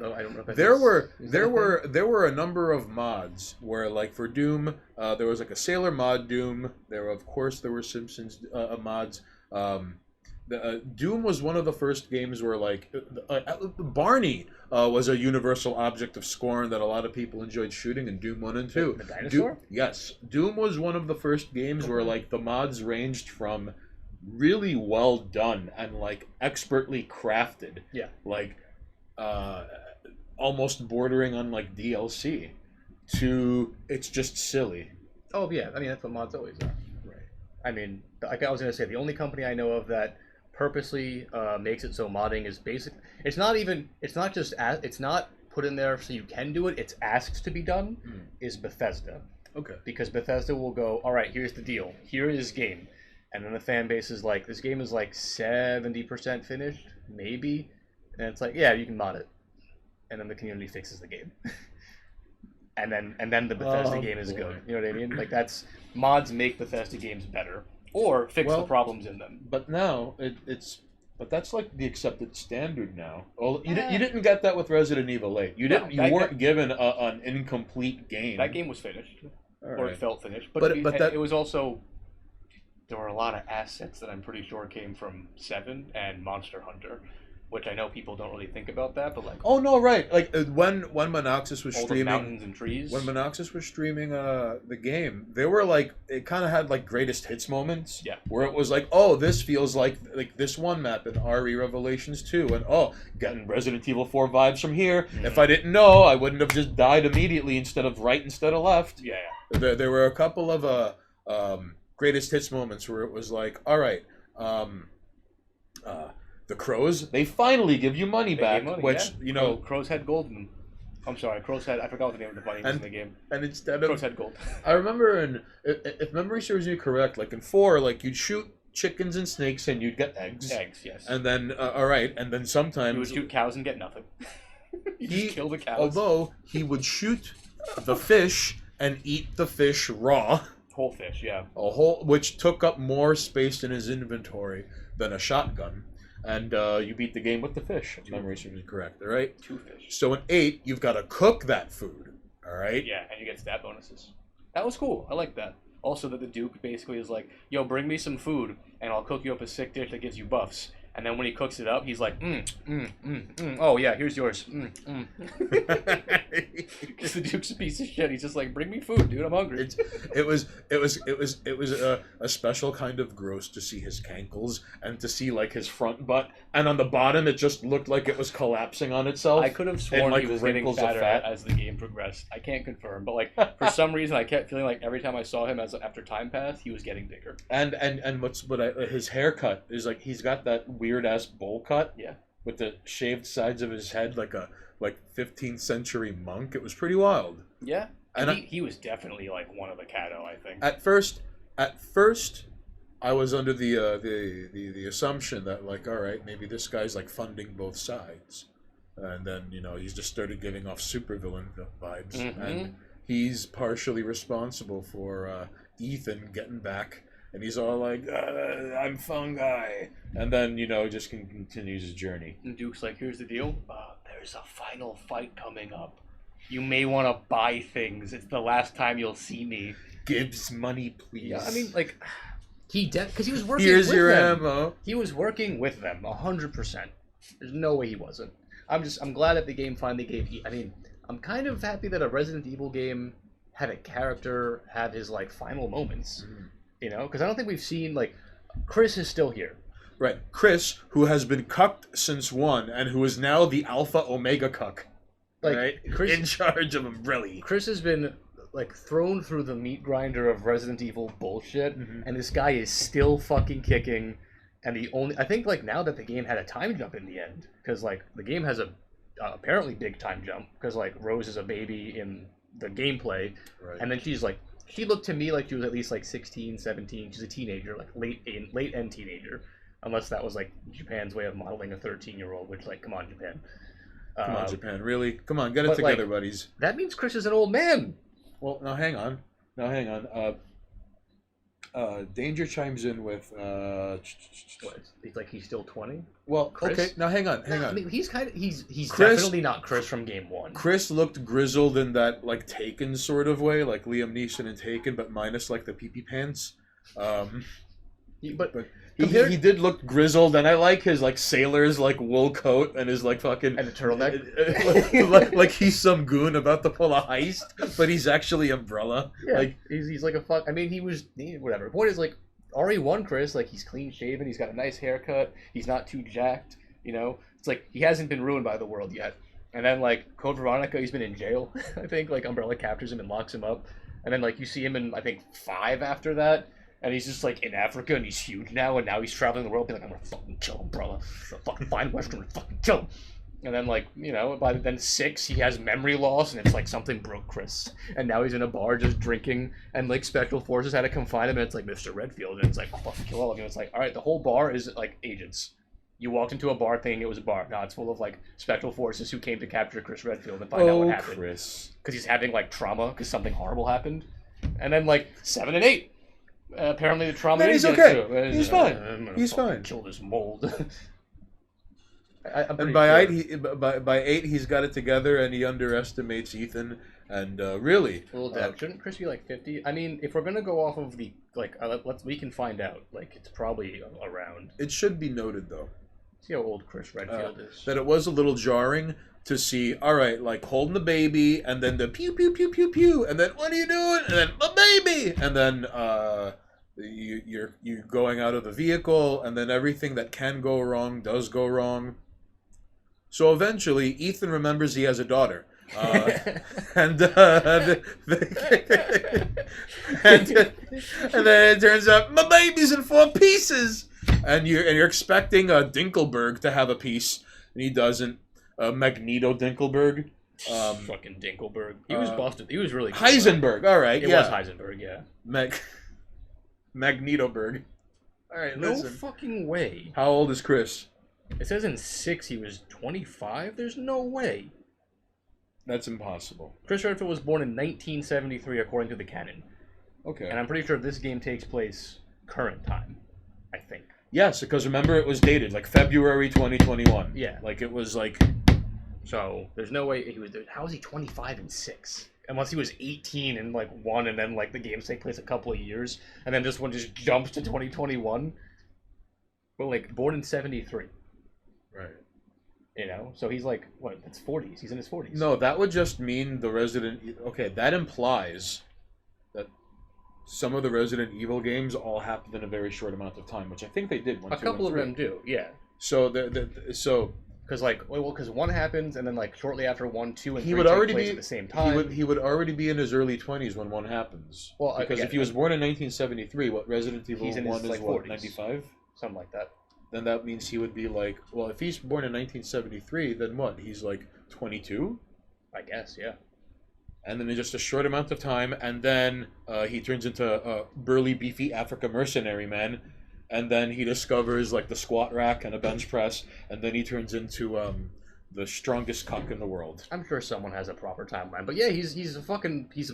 know. I don't know if There were a number of mods where, like, for Doom, there was like a Sailor mod Doom. There were Simpsons mods. Doom was one of the first games where, like, Barney was a universal object of scorn that a lot of people enjoyed shooting in Doom 1 and 2. The dinosaur? Yes. Doom was one of the first games where, like, the mods ranged from really well done and, like, expertly crafted. Yeah. Like, almost bordering on, like, DLC to it's just silly. Oh, yeah. I mean, that's what mods always are. Right. I mean, like I was going to say, the only company I know of that purposely makes it so modding is basic. It's not put in there so you can do it. It's asked to be done. Is Bethesda. Okay. Because Bethesda will go, all right, here's the deal. Here is game. And then the fan base is like, this game is like 70% finished, maybe. And it's like, yeah, you can mod it. And then the community fixes the game. and then the Bethesda game is good. You know what I mean? Like, that's mods make Bethesda games better. Or fix the problems in them. But now but that's like the accepted standard now. Well, you didn't get that with Resident Evil 8. You weren't given an incomplete game. That game was finished, or it felt finished. But that it was also, there were a lot of assets that I'm pretty sure came from 7 and Monster Hunter, which I know people don't really think about that, but like. Oh no! Right, like when Monoxys was all streaming those mountains and trees. When Monoxys was streaming the game, they were like, it kind of had like greatest hits moments. Yeah. Where it was like, oh, this feels like this one map in RE Revelations 2, and oh, getting Resident Evil 4 vibes from here. Mm-hmm. If I didn't know, I wouldn't have just died immediately instead of left. Yeah. There were a couple of greatest hits moments where it was like, all right, the Crows, they finally give you money back, Crows had gold in them. I'm sorry, Crows had, I forgot the name of the bunny in the game. And instead of... Crows had gold. I remember, if memory serves me correct, like in 4, like you'd shoot chickens and snakes and you'd get eggs. Eggs, yes. And then, and then sometimes... You would shoot cows and get nothing. You just kill the cows. Although, he would shoot the fish and eat the fish raw. Whole fish, yeah. Which took up more space in his inventory than a shotgun. And you beat the game with the fish, if memory serves me correct, all right? 2 fish. So in 8, you've got to cook that food, all right? Yeah, and you get stat bonuses. That was cool. I like that. Also, that the Duke basically is like, yo, bring me some food, and I'll cook you up a sick dish that gives you buffs. And then when he cooks it up, he's like, oh yeah, here's yours. Because the Duke's a piece of shit. He's just like, bring me food, dude. I'm hungry. It was a special kind of gross to see his cankles and to see like his front butt, and on the bottom it just looked like it was collapsing on itself. I could have sworn like he was getting fatter fat. as the game progressed. I can't confirm, but like for some reason I kept feeling like every time I saw him after time passed, he was getting bigger. And his haircut is like, he's got that weird ass bowl cut. Yeah. With the shaved sides of his head like 15th century monk. It was pretty wild. Yeah. And he was definitely like one of the Cato, I think. At first I was under the assumption that like, all right, maybe this guy's like funding both sides. And then, he's just started giving off supervillain vibes. Mm-hmm. And he's partially responsible for Ethan getting back. And he's all like, I'm fungi. And then, just continues his journey. And Duke's like, here's the deal. There's a final fight coming up. You may want to buy things. It's the last time you'll see me. Gives money, please. Yeah, I mean, like, because he was working Here's with your them. ammo. He was working with them, 100%. There's no way he wasn't. I'm glad that the game finally gave... I'm kind of happy that a Resident Evil game had a character have his, like, final moments. Mm-hmm. Because I don't think we've seen, like, Chris is still here. Right. Chris, who has been cucked since 1, and who is now the Alpha Omega cuck. Like, right? Chris, in charge of Umbrella. Chris has been, like, thrown through the meat grinder of Resident Evil bullshit, and this guy is still fucking kicking. And I think, like, now that the game had a time jump in the end, because, like, the game has a apparently big time jump, because, like, Rose is a baby in the gameplay, right. And then she's, like, she looked to me like she was at least like 16, 17. She's a teenager, like late end teenager, unless that was like Japan's way of modeling a 13-year-old. Which, like, come on, Japan. Come on, Japan, really? Come on, get it together, buddies. That means Chris is an old man. Well, now hang on. Danger chimes in with. What? It's like he's still 20. Well, Chris? okay. Now hang on. I mean, he's Chris, definitely not Chris from Game 1. Chris looked grizzled in that like Taken sort of way, like Liam Neeson in Taken, but minus like the pee-pee pants. But he did look grizzled, and I like his like sailor's like wool coat and his like fucking and a turtleneck, like he's some goon about to pull a heist, but he's actually Umbrella. Yeah, like he's like a fuck. I mean, whatever. The point is, like, RE1 Chris, like, he's clean shaven, he's got a nice haircut, he's not too jacked. You know, it's like he hasn't been ruined by the world yet. And then like Code Veronica, he's been in jail. I think like Umbrella captures him and locks him up. And then like you see him in I think 5 after that. And he's just, like, in Africa, and he's huge now, and now he's traveling the world, being like, I'm gonna fucking kill him, brother. I'm gonna fucking find Western and fucking kill him. And then, like, you know, by then 6, he has memory loss, and it's like something broke Chris. And now he's in a bar just drinking, and, like, Special Forces had to come find him, and it's like, Mr. Redfield, and it's like, I'll fucking kill all of you. And it's like, alright, the whole bar is, like, agents. You walked into a bar thinking it was a bar. No, it's full of, like, Special Forces who came to capture Chris Redfield and find out what happened. Chris. Because he's having, like, trauma, because something horrible happened. And then, like, 7 and 8. Apparently the trauma. Man, he's okay. He's fine. He's fine. Kill this mold. And by sure. by 8, he's got it together, and he underestimates Ethan. And really, shouldn't Chris be like 50? I mean, if we're gonna go off of the like, we can find out. Like, it's probably around. It should be noted though. See how old Chris Redfield is. That it was a little jarring to see, all right, like holding the baby, and then the pew pew pew pew pew, and then what are you doing? And then my baby, and then you're going out of the vehicle, and then everything that can go wrong does go wrong. So eventually, Ethan remembers he has a daughter, and then it turns out my baby's in 4 pieces, and you're expecting Dinkelberg to have a piece, and he doesn't. Magneto Dinkelberg. Fucking Dinkelberg. He was busted. He was really good. Heisenberg. All right. It was Heisenberg, yeah. Magnetoberg. All right, listen. No fucking way. How old is Chris? It says in 6 he was 25. There's no way. That's impossible. Chris Redfield was born in 1973 according to the canon. Okay. And I'm pretty sure this game takes place current time, I think. Yes, because remember it was dated like February 2021. Yeah. Like it was like. So there's no way he was. How is he 25 in 6? Unless he was 18 in like 1, and then like the games take place a couple of years, and then this one just jumps to 2021. But like born in 73. Right. You know, so he's like what? That's 40s. He's in his 40s. No, that would just mean the Resident. Okay, that implies that some of the Resident Evil games all happened in a very short amount of time, which I think they did. A couple of them do, yeah. So because because 1 happens, and then like shortly after 1, 2, and 3 he would take already place be at the same time. He would already be in his early 20s when 1 happens. Well, because if he was born in 1973, what Resident Evil 1 is like what 40s. 95? Something like that. Then that means he would be like, well, if he's born in 1973, then what? He's like 22? I guess, yeah. And then in just a short amount of time, and then he turns into a burly, beefy Africa mercenary man, and then he discovers like the squat rack and a bench press, and then he turns into the strongest cock in the world. I'm sure someone has a proper timeline, but yeah, he's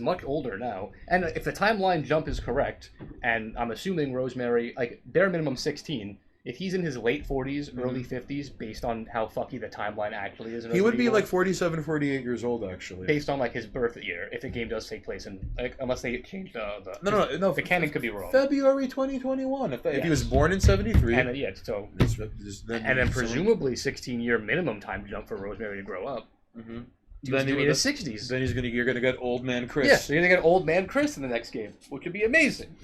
much older now. And if the timeline jump is correct, and I'm assuming Rosemary, like bare minimum 16. If he's in his late 40s, early 50s, based on how fucky the timeline actually is, he would be like 47, 48 years old, actually. Based on like his birth year, if the game does take place in, like, unless they change the no, the canon could be wrong. February 2021. If he was born in 73, and then presumably 16-year minimum time jump for Rosemary to grow up. Mm-hmm. Then in his 60s. Then you're gonna get old man Chris. Yeah, so you're gonna get old man Chris in the next game, which would be amazing.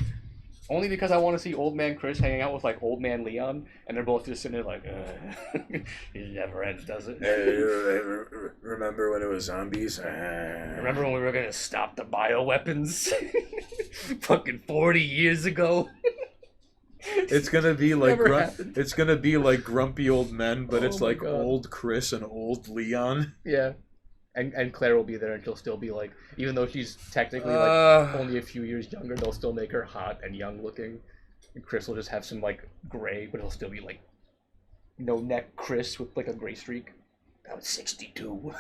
Only because I want to see old man Chris hanging out with like old man Leon, and they're both just sitting there like, it never ends, does it? Remember when it was zombies? Remember when we were gonna stop the bioweapons? Fucking 40 years ago. It's gonna be like it's gonna be like grumpy old men, but it's like old Chris and old Leon. Yeah. And Claire will be there, and she'll still be like, even though she's technically only a few years younger, they'll still make her hot and young looking. And Chris will just have some like gray, but he'll still be like no neck Chris with like a gray streak. That was 62.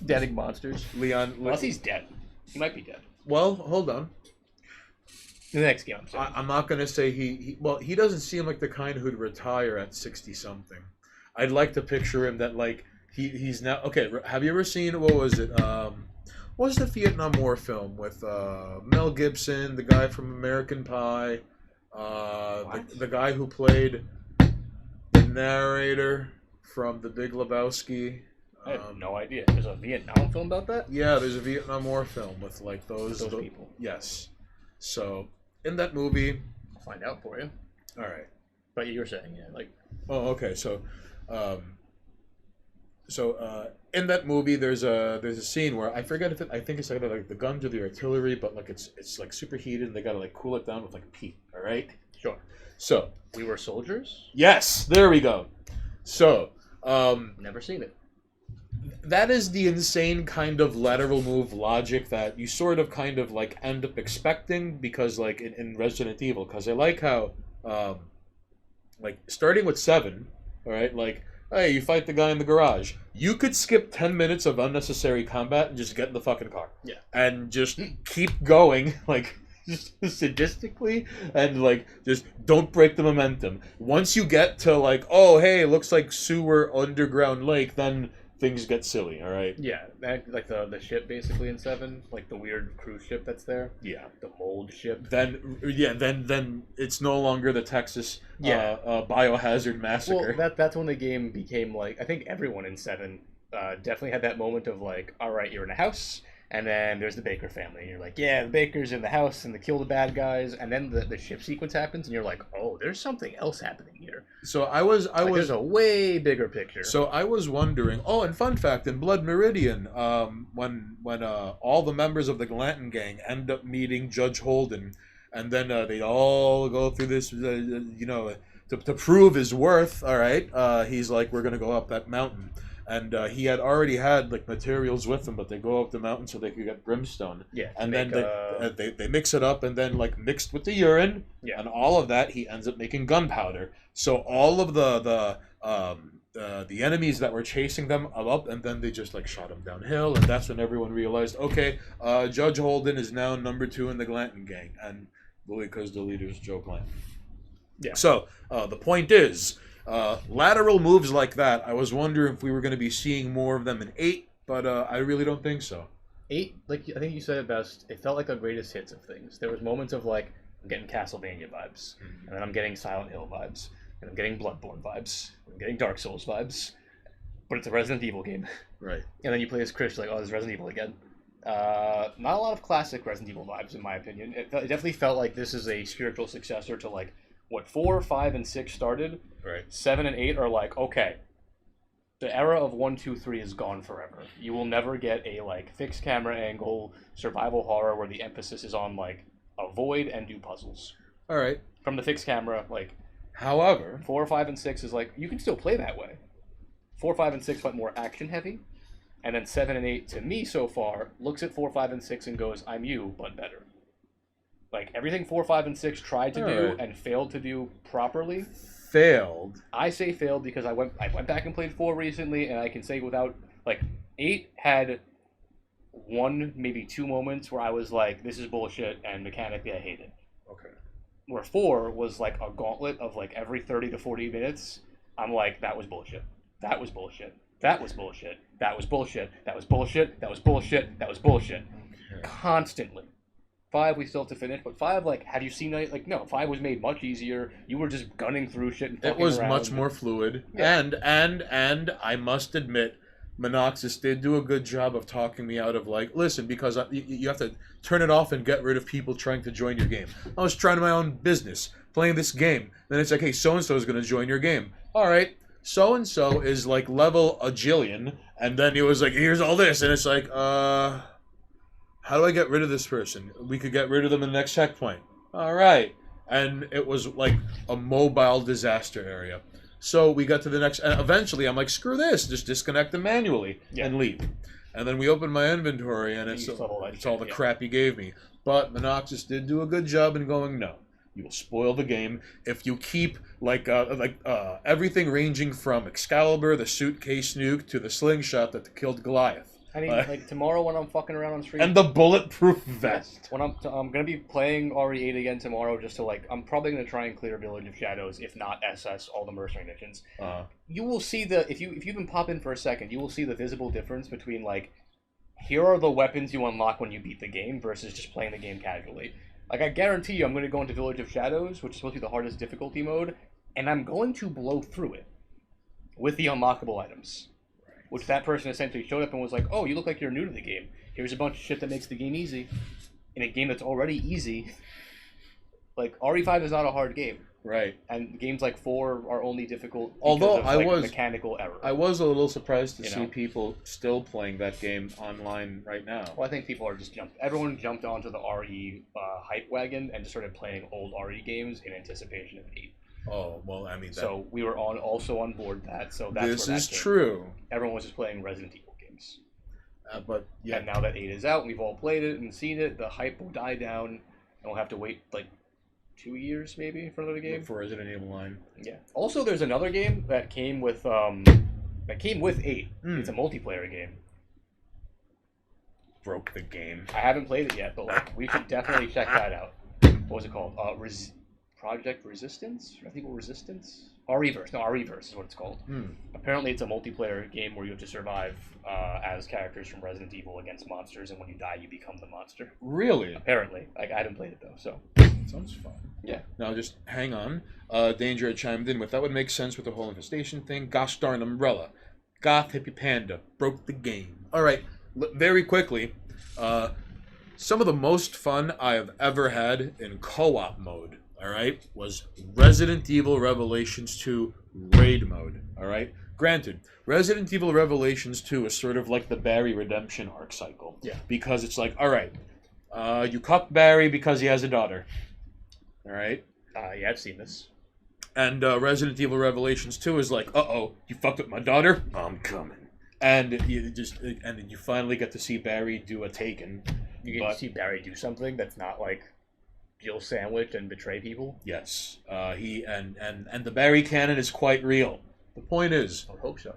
Deading monsters. Leon. Unless he's dead. He might be dead. Well, hold on. The next game, I'm saying. I'm not gonna say he doesn't seem like the kind who'd retire at 60 something. I'd like to picture him that like he's now okay. Have you ever seen what was it? What was the Vietnam War film with Mel Gibson, the guy from American Pie, the guy who played the narrator from The Big Lebowski? I have no idea. There's a Vietnam film about that? Yeah, there's a Vietnam War film with like those people. Yes. So in that movie, I'll find out for you. All right. But you were saying, yeah, like. Oh, okay. So, in that movie, there's a scene where I forget if I think it's like the guns or the artillery, but like it's like superheated and they gotta like cool it down with like peat. All right. Sure. So we were soldiers. Yes, there we go. So, never seen it. That is the insane kind of lateral move logic that you sort of kind of like end up expecting because like in Resident Evil, because I like how like starting with 7, all right, like hey, you fight the guy in the garage, you could skip 10 minutes of unnecessary combat and just get in the fucking car, yeah, and just keep going like just sadistically, and like just don't break the momentum. Once you get to like, oh hey, looks like sewer underground lake, then things get silly, all right? Yeah, like the ship basically in 7, like the weird cruise ship that's there. Yeah, the mold ship. Then it's no longer the Texas biohazard massacre. Well, that's when the game became like, I think everyone in 7 definitely had that moment of like, all right, you're in a house, and then there's the Baker family. And you're like, yeah, the Baker's in the house, and they kill the bad guys, and then the ship sequence happens, and you're like, oh, there's something else happening here. So I was there's a way bigger picture. So I was wondering. Oh, and fun fact: in Blood Meridian, when all the members of the Glanton gang end up meeting Judge Holden, and then they all go through this, to prove his worth. All right, he's like, we're gonna go up that mountain. And he had already had like materials with him, but they go up the mountain so they could get brimstone. Yeah, and then they mix it up, and then like mixed with the urine, and all of that, he ends up making gunpowder. So all of the enemies that were chasing them up, and then they just like shot him downhill, and that's when everyone realized, okay, Judge Holden is now number 2 in the Glanton gang, and because the leader is Joe Glanton. Yeah. So the point is. Lateral moves like that, I was wondering if we were going to be seeing more of them in 8, but I really don't think so. 8, like I think you said it best, it felt like a greatest hits of things. There was moments of like, I'm getting Castlevania vibes, and then I'm getting Silent Hill vibes, and I'm getting Bloodborne vibes, I'm getting Dark Souls vibes, but it's a Resident Evil game. Right. And then you play as Chris, you're like, oh, there's Resident Evil again. Not a lot of classic Resident Evil vibes, in my opinion. It definitely felt like this is a spiritual successor to like, what 4, 5, and 6 started. Right. 7 and 8 are like, okay, the era of 1, 2, 3 is gone forever. You will never get a like fixed camera angle survival horror where the emphasis is on like avoid and do puzzles. All right. From the fixed camera, like. However, 4, 5, and 6 is like you can still play that way. 4, 5, and 6 went more action heavy, and then 7 and 8 to me so far looks at 4, 5, and 6 and goes, I'm you, but better. Like, everything 4, 5, and 6 tried to do and failed to do properly. Failed? I say failed because I went back and played 4 recently, and I can say without... Like, 8 had 1, maybe 2 moments where I was like, this is bullshit, and mechanically I hate it. Okay. Where 4 was like a gauntlet of like every 30 to 40 minutes, I'm like, that was bullshit. That was bullshit. That was bullshit. That was bullshit. That was bullshit. That was bullshit. That was bullshit. Okay. Constantly. 5 we still have to finish, but 5, like, have you seen it? Like, no, 5 was made much easier. You were just gunning through shit and fucking It was around. much more fluid. Yeah. And I must admit, Monoxis did do a good job of talking me out of like, listen, because you have to turn it off and get rid of people trying to join your game. I was trying my own business, playing this game. Then it's like, hey, so-and-so is going to join your game. All right, so-and-so is like level a jillion. And then he was like, here's all this. And it's like, how do I get rid of this person? We could get rid of them in the next checkpoint. All right. And it was like a mobile disaster area. So we got to the next, and eventually I'm like, screw this, just disconnect them manually and leave. And then we opened my inventory, and it's all the crap he gave me. But Monoxus did do a good job in going, no, you will spoil the game if you keep everything ranging from Excalibur, the suitcase nuke, to the slingshot that killed Goliath. I mean, like tomorrow when I'm fucking around on stream, and the bulletproof vest. When I'm gonna be playing RE8 again tomorrow, just to I'm probably gonna try and clear Village of Shadows, if not SS, all the mercenary missions. You will see if you even pop in for a second, you will see the visible difference between here are the weapons you unlock when you beat the game versus just playing the game casually. Like, I guarantee you, I'm gonna go into Village of Shadows, which is supposed to be the hardest difficulty mode, and I'm going to blow through it with the unlockable items. Which that person essentially showed up and was like, oh, you look like you're new to the game. Here's a bunch of shit that makes the game easy. In a game that's already easy. Like, RE5 is not a hard game. Right. And games like 4 are only difficult because although of mechanical error. I was a little surprised to see people still playing that game online right now. Well, I think people are just everyone jumped onto the RE hype wagon and just started playing old RE games in anticipation of 8. Oh, well, I mean... So we were also on board that, so that's this is true. Everyone was just playing Resident Evil games. But, yeah. And now that 8 is out, we've all played it and seen it, the hype will die down, and we'll have to wait, 2 years, maybe, for another game? For Resident Evil 9. Yeah. Also, there's another game that came with 8. It's a multiplayer game. Broke the game. I haven't played it yet, but, we should definitely check that out. What was it called? Project Resistance? I think Resistance? REverse. No, REverse is what it's called. Apparently it's a multiplayer game where you have to survive as characters from Resident Evil against monsters, and when you die, you become the monster. Really? Apparently. I haven't played it, though, so... Sounds fun. Yeah. Now, just hang on. Danger had chimed in with, that would make sense with the whole infestation thing. Gosh darn Umbrella. Goth Hippie Panda. Broke the game. Alright, very quickly. Some of the most fun I have ever had in co-op mode, alright, was Resident Evil Revelations 2 Raid mode, alright? Granted, Resident Evil Revelations 2 is sort of like the Barry redemption arc cycle. Yeah. Because it's like, alright, you cuck Barry because he has a daughter. Alright? Yeah, I've seen this. And Resident Evil Revelations 2 is like, uh-oh, you fucked up my daughter? I'm coming. And you finally get to see Barry do a Taken. You get to see Barry do something that's not Jill sandwich and betray people? Yes. And the Barry canon is quite real. The point is... I hope so.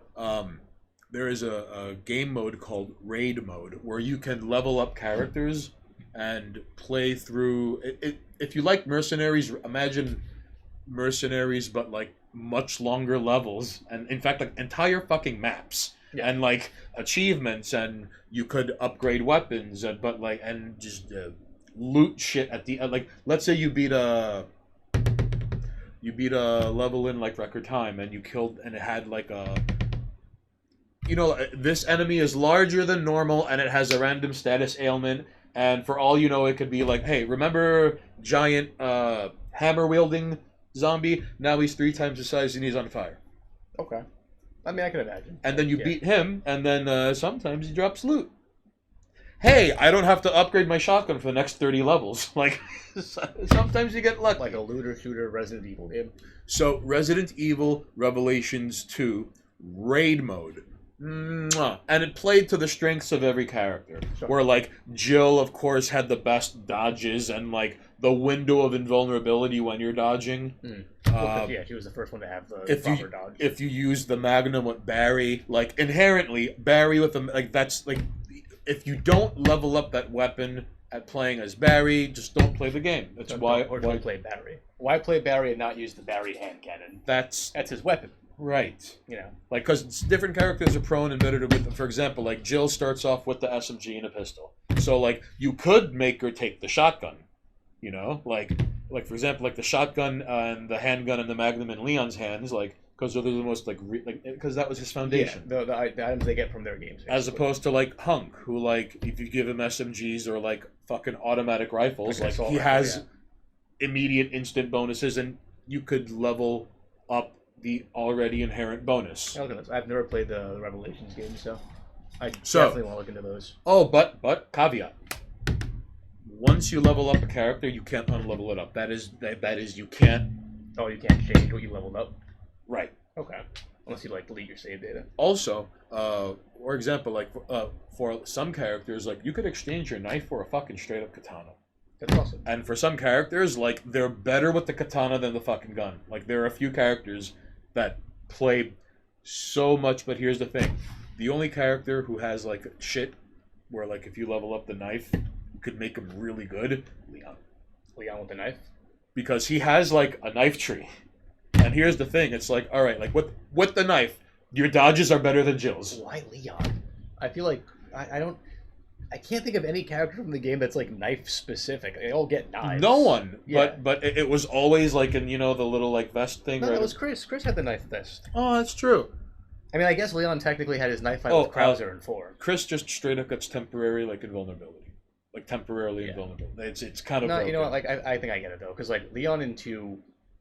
There is a game mode called Raid mode where you can level up characters and play through... If you like Mercenaries, imagine Mercenaries but much longer levels. And in fact, entire fucking maps. Yeah. And achievements, and you could upgrade weapons, and just... loot shit at the let's say you beat a level in record time, and you killed, and it had this enemy is larger than normal and it has a random status ailment, and for all you know it could be hey, remember giant hammer wielding zombie? Now he's 3 times the size and he's on fire. Okay. I mean, I can imagine. And then you beat him, and then sometimes he drops loot. Hey, I don't have to upgrade my shotgun for the next 30 levels. Sometimes you get lucky. Like a looter-shooter Resident Evil game. So, Resident Evil Revelations 2 Raid mode. Mwah. And it played to the strengths of every character. Sure. Where, Jill, of course, had the best dodges and, the window of invulnerability when you're dodging. Yeah, she was the first one to have the proper dodge. If you use the Magnum with Barry, inherently, Barry with the... that's, if you don't level up that weapon at playing as Barry, just don't play the game. That's why play Barry. Why play Barry and not use the Barry hand cannon? That's his weapon. Right. Because different characters are prone and better with them. For example, Jill starts off with the SMG and a pistol. So, you could make her take the shotgun. For example, the shotgun and the handgun and the Magnum in Leon's hands, because they're the most because that was his foundation. Yeah, the items they get from their games. Basically. As opposed to Hunk, who if you give him SMGs or fucking automatic rifles, he has immediate instant bonuses, and you could level up the already inherent bonus. I've never played the Revelations games, so I definitely want to look into those. Oh, but caveat. Once you level up a character, you can't unlevel it up. That is you can't. Oh, you can't change what you leveled up. Right. Okay. Unless you like delete your save data. Also, for example, like for some characters, like you could exchange your knife for a fucking straight up katana. That's awesome. And for some characters, like they're better with the katana than the fucking gun. Like there are a few characters that play so much, but here's the thing: the only character who has like shit where like if you level up the knife, you could make him really good. Leon. Leon with the knife. Because he has like a knife tree. And here's the thing: it's like, all right, like with the knife, your dodges are better than Jill's. Why Leon? I feel like I can't think of any character from the game that's like knife specific. They all get knives. No one, Yeah. but it was always like in the little like vest thing. No, right? that was Chris. Chris had the knife vest. Oh, that's true. I mean, I guess Leon technically had his knife fight Oh, with Krauser in 4. Chris just straight up gets temporary like invulnerability, like temporarily invulnerable. It's kind of No, broken. you know what? Like I think I get it though, because like Leon in 2,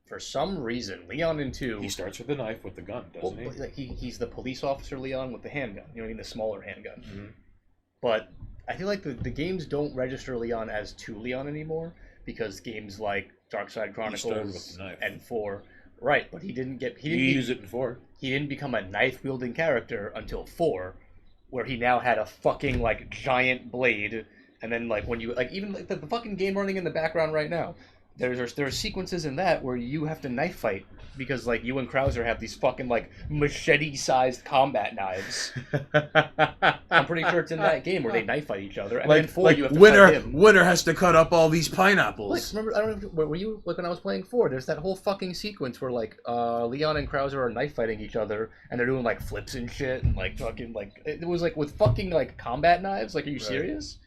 for some reason, Leon in 2. He starts with the knife with the gun, doesn't he? Like he's the police officer Leon with the handgun. You know what I mean? The smaller handgun. Mm-hmm. But I feel like the games don't register Leon as 2 Leon anymore because games like Darkside Chronicles with the knife. and 4, right? But he didn't use it in 4. He didn't become a knife wielding character until 4, where he now had a fucking like giant blade. And then like when you like even like the fucking game running in the background right now, there's sequences in that where you have to knife fight because like you and Krauser have these fucking like machete-sized combat knives. I'm pretty sure it's in that game where they knife fight each other. And then 4, you have to fight him. winner has to cut up all these pineapples. Like, remember? I don't know. Were you like when I was playing 4? There's that whole fucking sequence where like Leon and Krauser are knife fighting each other, and they're doing like flips and shit, and like fucking like it was like with fucking like combat knives. Like, are you serious?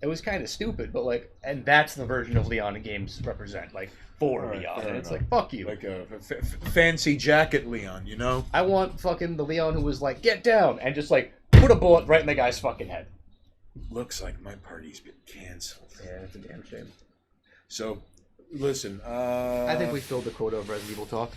It was kind of stupid, but like, and that's the version of Leon games represent, like, for Leon. And it's like, fuck you. Like a fancy jacket Leon, you know? I want fucking the Leon who was like, get down, and just like, put a bullet right in the guy's fucking head. Looks like my party's been canceled. Yeah, it's a damn shame. So, listen, I think we filled the quota of Resident Evil talk.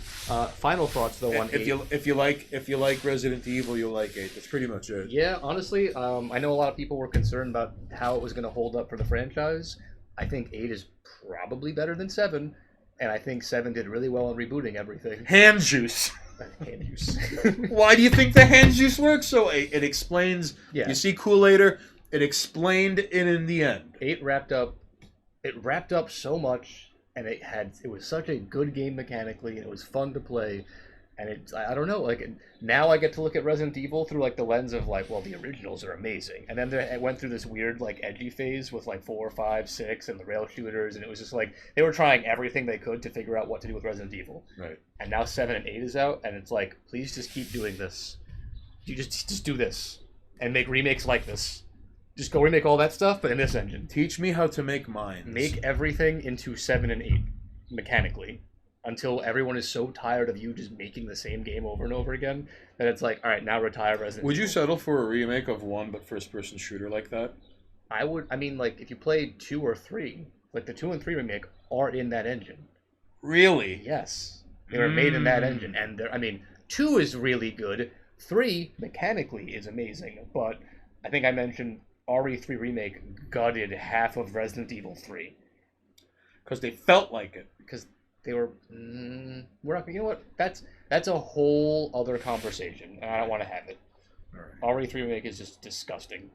Final thoughts though on 8. If you like Resident Evil, you'll like 8. That's pretty much it. Yeah, honestly, I know a lot of people were concerned about how it was going to hold up for the franchise. I think 8 is probably better than 7, and I think 7 did really well in rebooting everything. Hand juice. Hand juice. Why do you think the hand juice works? So it explains. Yeah. You see Kool-Aid. It explained it in the end. 8 wrapped up. It wrapped up so much. And it was such a good game mechanically, and it was fun to play, and I don't know, like now I get to look at Resident Evil through like the lens of like, well, the originals are amazing, and then it went through this weird like edgy phase with like 4, 5, 6, and the rail shooters, and it was just like they were trying everything they could to figure out what to do with Resident Evil. Right. And now 7 and 8 is out, and it's like, please just keep doing this. You just do this and make remakes like this. Just go remake all that stuff, but in this engine. Teach me how to make mines. Make everything into 7 and 8, mechanically, until everyone is so tired of you just making the same game over and over again that it's like, all right, now retire Resident Evil. Would you settle for a remake of 1 but first-person shooter like that? I would. I mean, like, if you play 2 or 3, like the 2 and 3 remake are in that engine. Really? Yes. They were made in that engine. And, I mean, 2 is really good. 3, mechanically, is amazing. But I think I mentioned RE3 Remake gutted half of Resident Evil 3. Because they felt like it. Because they were... we're not... You know what? That's a whole other conversation, and I don't want to have it. All right. RE3 Remake is just disgusting.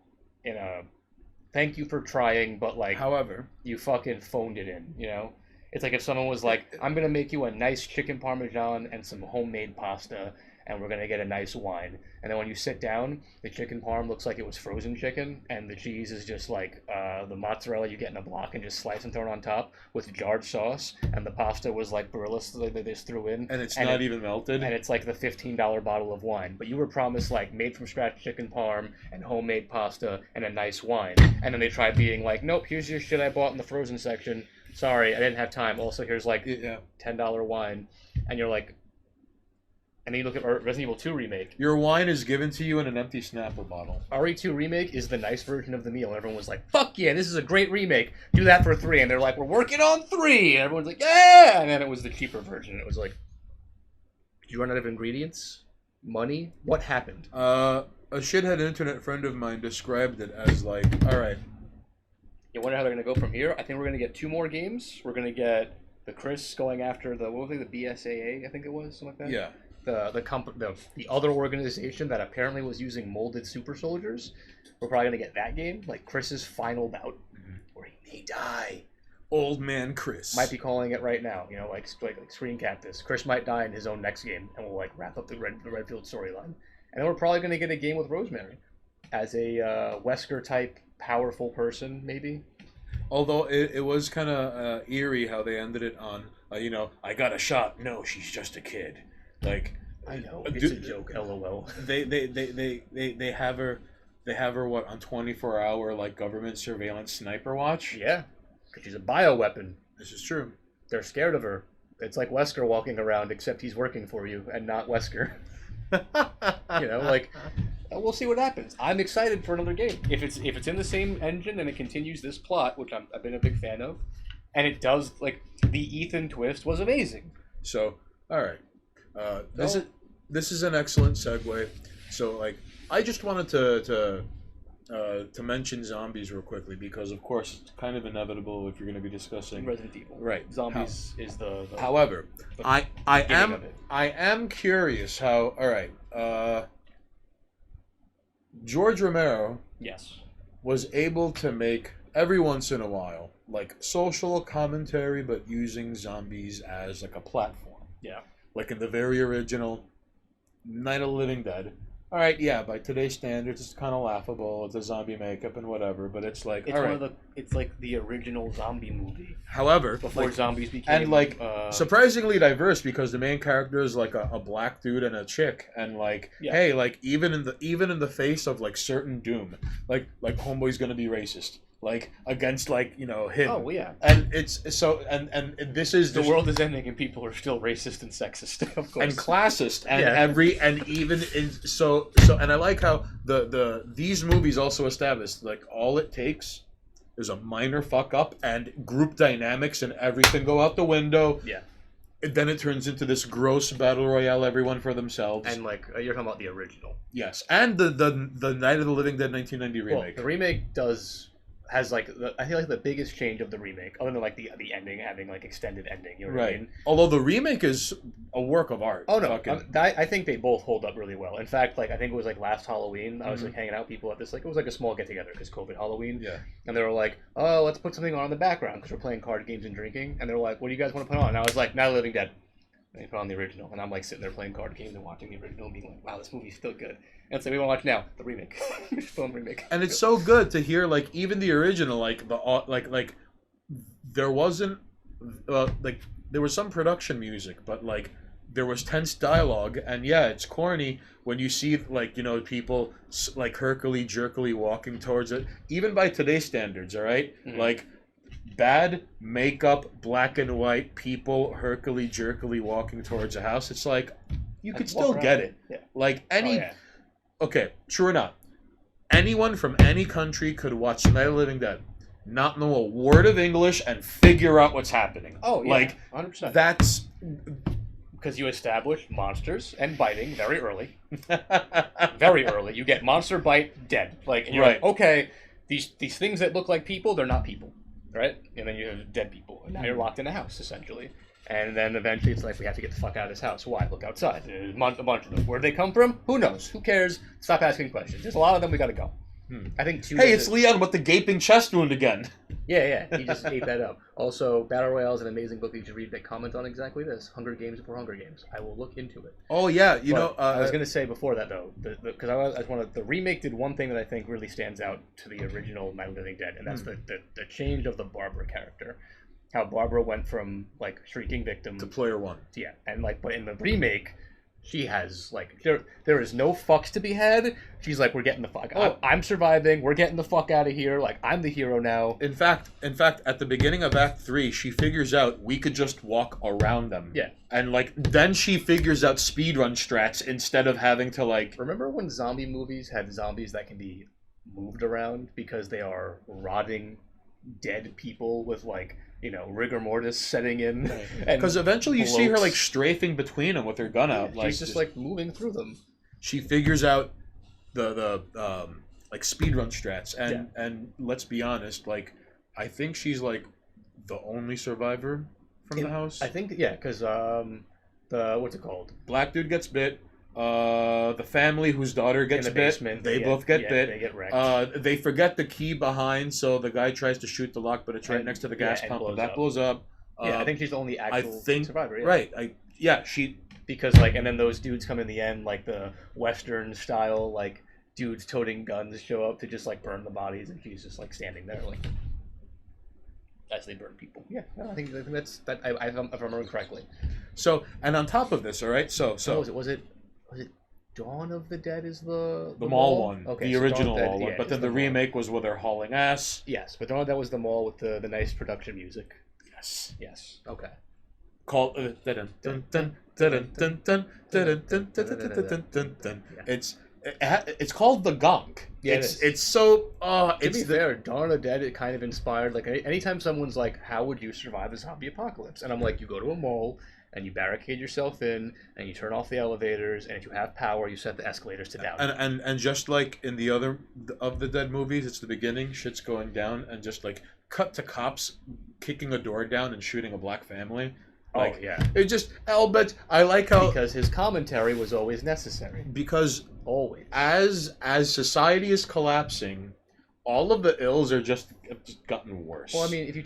Thank you for trying, but, like... However... You fucking phoned it in, you know? It's like if someone was like, I'm going to make you a nice chicken parmesan and some homemade pasta, and we're going to get a nice wine. And then when you sit down, the chicken parm looks like it was frozen chicken, and the cheese is just like the mozzarella you get in a block and just slice and throw it on top with jarred sauce, and the pasta was like burlesque that they just threw in. And it's not even melted. And it's like the $15 bottle of wine. But you were promised like made from scratch chicken parm and homemade pasta and a nice wine. And then they tried being like, nope, here's your shit I bought in the frozen section. Sorry, I didn't have time. Also, here's like $10 wine. And you're like... And then you look at Resident Evil 2 Remake. Your wine is given to you in an empty Snapple bottle. RE2 Remake is the nice version of the meal. And everyone was like, fuck yeah, this is a great remake. Do that for 3. And they're like, we're working on 3. And everyone's like, yeah! And then it was the cheaper version. It was like, did you run out of ingredients? Money? What happened? A shithead internet friend of mine described it as like, alright. You wonder how they're going to go from here? I think we're going to get 2 more games. We're going to get the Chris going after the, what was it, the BSAA, I think it was, something like that? Yeah. the other organization that apparently was using molded super soldiers, we're probably gonna get that game, like Chris's final bout, where he may die. Old man Chris Might be calling it right now, like screen cap this. Chris might die in his own next game, and we'll like wrap up the Redfield storyline, and then we're probably gonna get a game with Rosemary as a Wesker type powerful person, maybe. Although it was kind of eerie how they ended it on, I got a shot. No, she's just a kid. Like, I know it's a joke. LOL. They have her. They have her what on 24-hour like government surveillance sniper watch. Yeah, because she's a bioweapon. This is true. They're scared of her. It's like Wesker walking around, except he's working for you and not Wesker. We'll see what happens. I'm excited for another game. If it's in the same engine and it continues this plot, which I've been a big fan of, and it does, like, the Ethan twist was amazing. So, all right, this is an excellent segue. So, like, I just wanted to mention zombies real quickly because, of course, it's kind of inevitable if you're going to be discussing Resident Evil. Right. Zombies is the However, the I am curious how. All right. George Romero yes was able to make every once in a while like social commentary, but using zombies as like a platform. Yeah. Like in the very original Night of the Living Dead. All right, yeah, by today's standards, it's kind of laughable. It's a zombie makeup and whatever, but it's like it's like the original zombie movie. However, before like, zombies became surprisingly diverse because the main character is like a black dude and a chick, and like hey, like even in the face of like certain doom, like homeboy's gonna be racist. Like against him. Oh yeah. And it's so and this is the world is ending and people are still racist and sexist, of course. And classist and and I like how these movies also established like all it takes is a minor fuck up and group dynamics and everything go out the window. Yeah. And then it turns into this gross battle royale, everyone for themselves. And like you're talking about the original. Yes, and the Night of the Living Dead 1990 remake. Well, the remake has like I feel like the biggest change of the remake, other than like the ending having like extended ending. You know what I mean? Although the remake is a work of art. Oh no, I think they both hold up really well. In fact, like I think it was like last Halloween, I was like hanging out with people at this it was like a small get together because COVID Halloween. Yeah. And they were like, oh, let's put something on in the background because we're playing card games and drinking. And they were like, what do you guys want to put on? And I was like, Night of the Living Dead. And they put on the original, and I'm like sitting there playing card games and watching the original, and being like, "Wow, this movie's still good." And so we want to watch now the remake, film remake. And it's so good to hear, like even the original, like there wasn't, there was some production music, but like there was tense dialogue, and yeah, it's corny when you see people like herkily jerkily walking towards it, even by today's standards. All right, like. Bad makeup, black and white people herkily jerkily walking towards a house. It's like you could still get it. Yeah. Like okay, true or not, anyone from any country could watch Night of the Living Dead, not know a word of English, and figure out what's happening. Oh yeah, like 100%. That's because you establish monsters and biting very early. Very early, you get monster bite dead. Like and you're like, okay, these things that look like people, they're not people. Right? And then you have dead people. And now you're locked in a house, essentially. And then eventually it's like, we have to get the fuck out of this house. Why? Look outside. There's a bunch of them. Where'd they come from? Who knows? Who cares? Stop asking questions. There's a lot of them. We gotta go. I think two. Hey, it's Leon with the gaping chest wound again. Yeah. He just ate that up. Also, Battle Royale is an amazing book that you should read that comments on exactly this. Hunger Games before Hunger Games. I will look into it. Oh, yeah. I was going to say before that, though, because the remake did one thing that I think really stands out to the original Night of the Living Dead, and that's the change of the Barbara character. How Barbara went from, like, shrieking victim to player one. Yeah, and, like, but in the remake, she has, like, there is no fucks to be had. She's like, we're getting the fuck out. I'm surviving. We're getting the fuck out of here. Like, I'm the hero now. In fact, at the beginning of Act 3, she figures out we could just walk around them. Yeah. And, like, then she figures out speedrun strats instead of having to, like... Remember when zombie movies had zombies that can be moved around because they are rotting dead people with, like... rigor mortis setting in. Because eventually you see her, like, strafing between them with her gun out. She's just, like, moving through them. She figures out the like, speedrun strats. And let's be honest, like, I think she's, like, the only survivor from the house. I think, yeah, because the the what's it called? Black dude gets bit. The family whose daughter gets In the bit. basement, They both get bit. They get wrecked. They forget the key behind, so the guy tries to shoot the lock, but it's right And- next to the yeah, gas and pump, blows and that up. blows up. Yeah, I think she's the only actual survivor. Yeah. Right. She. Because like, and then those dudes come in the end, like the Western style, like dudes toting guns show up to just like burn the bodies, and she's just like standing there, like as they burn people. Yeah, no, I think that's that. If I remember correctly. So, and on top of this, all right. So Was it Dawn of the Dead is the mall one, okay, the so original Dawn of the mall Dead, one, yeah, but then is the mall. remake was where they're hauling ass. Yes, but Dawn of the Dead was the mall with the nice production music. Yes. Yes. Okay. Called it's called the Gonk. Yeah, it's so To it's be fair, Dawn of the Dead, it kind of inspired, like, anytime someone's like, how would you survive a zombie apocalypse? And I'm like, you go to a mall, and you barricade yourself in, and you turn off the elevators, and if you have power, you set the escalators to down. and just like in the other of the Dead movies, it's the beginning, shit's going down, and just like cut to cops kicking a door down and shooting a black family. Like, oh, yeah. It just, Albert, I like how... Because his commentary was always necessary. Because Always. as society is collapsing, all of the ills are just gotten worse. Well, I mean, if you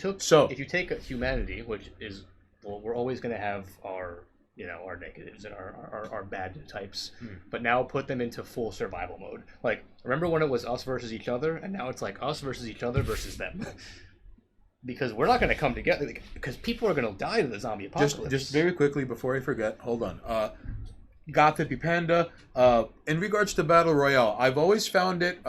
take humanity, which is, well, we're always going to have our, our negatives and our bad types, but now put them into full survival mode. Like, remember when it was us versus each other, and now it's like us versus each other versus them. Because we're not going to come together, because people are going to die to the zombie apocalypse. Just very quickly before I forget, hold on. Goth Panda, in regards to Battle Royale, I've always found it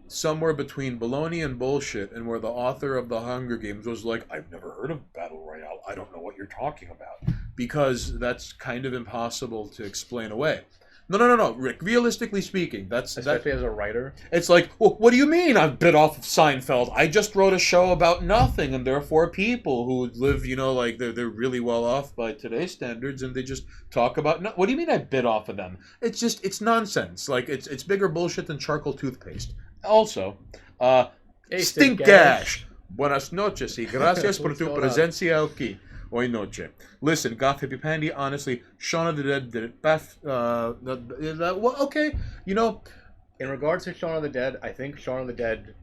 somewhere between baloney and bullshit, and where the author of the Hunger Games was like, I've never heard of Battle Royale, I don't know what you're talking about. Because that's kind of impossible to explain away. No, Rick. Realistically speaking, especially as a writer. It's like, well, what do you mean I've bit off of Seinfeld? I just wrote a show about nothing, and there are 4 people who live, like they're really well off by today's standards, and they just talk about. No, what do you mean I bit off of them? It's nonsense. Like it's bigger bullshit than charcoal toothpaste. Also, Hey, Stink Gash. Buenas noches y gracias por tu presencia aquí. Hoy noche. Listen, Goth Hippie Pandy, honestly, Shaun of the Dead did it best. Well, okay, In regards to Shaun of the Dead, I think Shaun of the Dead,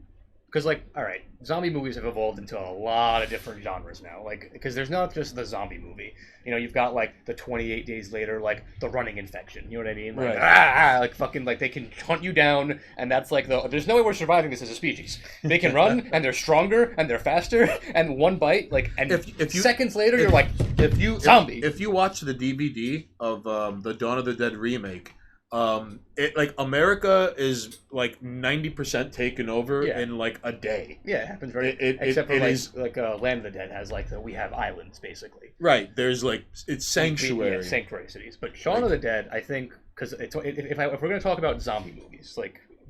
because alright, zombie movies have evolved into a lot of different genres now. Because there's not just the zombie movie. You've got the 28 Days Later, the running infection. You know what I mean? Right. They can hunt you down, and that's there's no way we're surviving this as a species. They can run, and they're stronger, and they're faster, and one bite, and if you, seconds later, you're zombie. If you watch the DVD of the Dawn of the Dead remake, America is 90% taken over in a day. Yeah, it happens except for Land of the Dead has we have islands basically. Right, there's it's sanctuary. Yeah, sanctuary cities. But Shaun of the Dead, I think, because if we're going to talk about zombie movies,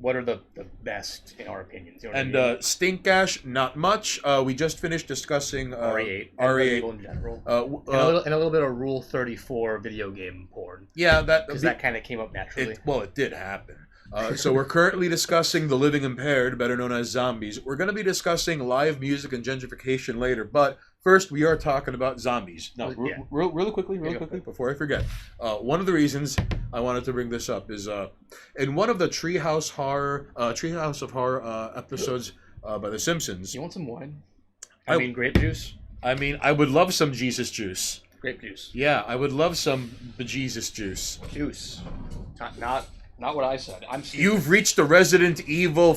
what are the best in our opinions? You know what I mean? Stink Gash, not much. We just finished discussing RE8 in general, and a little bit of Rule 34 video game porn. Yeah, because that kind of came up naturally. It did happen. So we're currently discussing The Living Impaired, better known as Zombies. We're going to be discussing live music and gentrification later, but first we are talking about zombies. Now, really quickly, before I forget, one of the reasons I wanted to bring this up is in one of the Treehouse of Horror episodes by The Simpsons. You want some wine? I mean, grape juice. I would love some Jesus juice. Grape juice. Yeah, I would love some bejesus juice. Juice. Not what I said. You've reached the Resident Evil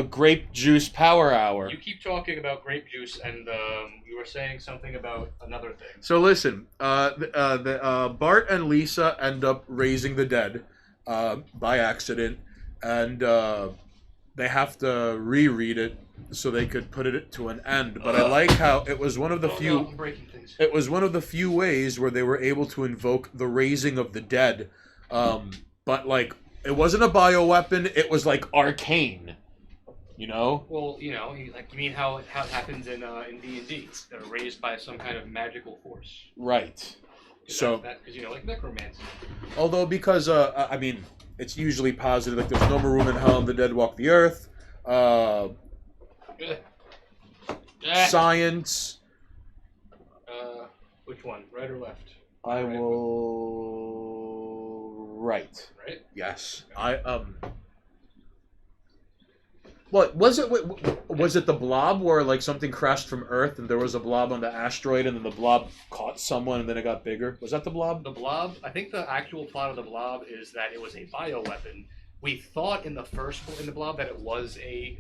grape juice power hour. You keep talking about grape juice, and you were saying something about another thing. So listen, Bart and Lisa end up raising the dead by accident, and they have to reread it so they could put it to an end. But I like how it was one of the few. No, I'm breaking things. It was one of the few ways where they were able to invoke the raising of the dead. But it wasn't a bioweapon; it was arcane, Well, you mean how it happens in D&D? They're raised by some kind of magical force. Right. So because necromancy. Although because it's usually positive. There's no more room in hell, and the dead walk the earth. Science. Which one? Right or left? I will write. Right? Yes. What was it? Was it the blob where like something crashed from Earth and there was a blob on the asteroid and then the blob caught someone and then it got bigger? Was that the blob? The Blob, I think the actual plot of the Blob is that it was a bioweapon. We thought in the Blob that it was a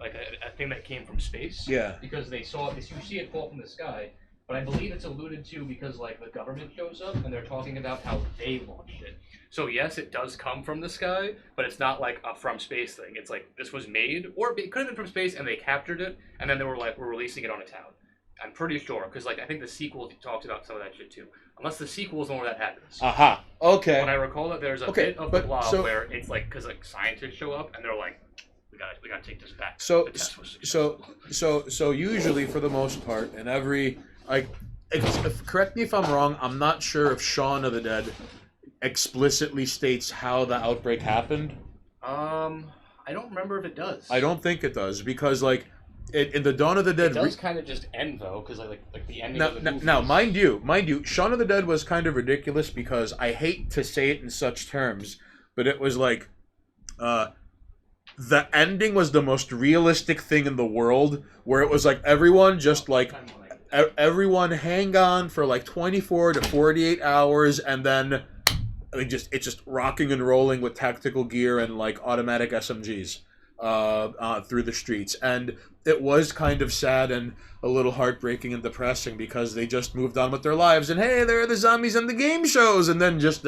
thing that came from space. Yeah. Because they saw it, you see it fall from the sky. But I believe it's alluded to because like the government shows up and they're talking about how they launched it. So yes, it does come from the sky, but it's not like a from space thing. It's like this was made, or it could have been from space and they captured it, and then they were like, we're releasing it on a town. I'm pretty sure, because like I think the sequel talked about some of that shit too. Unless the sequel is the one where that happens. Aha. Okay. But I recall that there's a bit of the Blob where it's like because like scientists show up and they're like, we gotta take this back. So usually for the most part, in every correct me if I'm wrong, I'm not sure if Shaun of the Dead explicitly states how the outbreak happened. I don't remember if it does. I don't think it does because like in the Dawn of the Dead, it does kind of just end though, because like the ending of the movie. Now, mind you, Shaun of the Dead was kind of ridiculous because I hate to say it in such terms, but it was like, the ending was the most realistic thing in the world, where it was like everyone just like. Everyone hang on for like 24 to 48 hours, and then it's just rocking and rolling with tactical gear and like automatic SMGs through the streets. And it was kind of sad and a little heartbreaking and depressing because they just moved on with their lives. And hey, there are the zombies and the game shows, and then just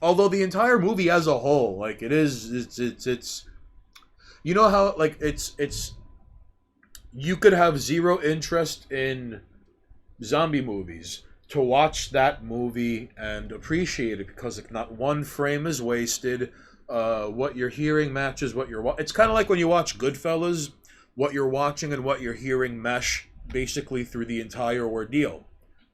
although the entire movie as a whole, like it's you know how like it's. You could have zero interest in zombie movies to watch that movie and appreciate it because not one frame is wasted. What you're hearing matches what you're watching. It's kind of like when you watch Goodfellas, what you're watching and what you're hearing mesh basically through the entire ordeal.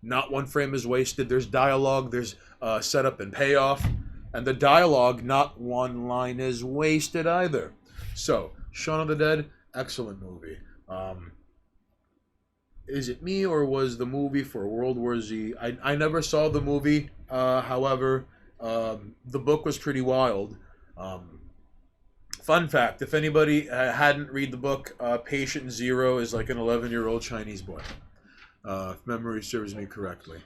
Not one frame is wasted. There's dialogue, there's setup and payoff, and the dialogue, not one line is wasted either. So, Shaun of the Dead, excellent movie. Is it me or was the movie for World War Z? I never saw the movie. However, the book was pretty wild. Fun fact: if anybody hadn't read the book, Patient Zero is like an 11-year-old Chinese boy. If memory serves me correctly.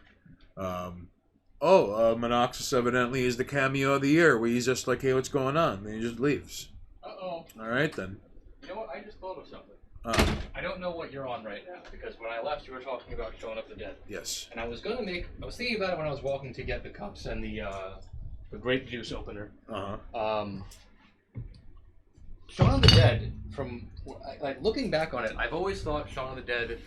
Monoxus evidently is the cameo of the year, where he's just like, "Hey, what's going on?" And he just leaves. Uh-oh. All right then. You know what? I just thought of something. I don't know what you're on right now, because when I left, you were talking about Shaun of the Dead. Yes. And I was thinking about it when I was walking to get the cups and the grape juice opener. Shaun of the Dead, from like looking back on it, I've always thought Shaun of the Dead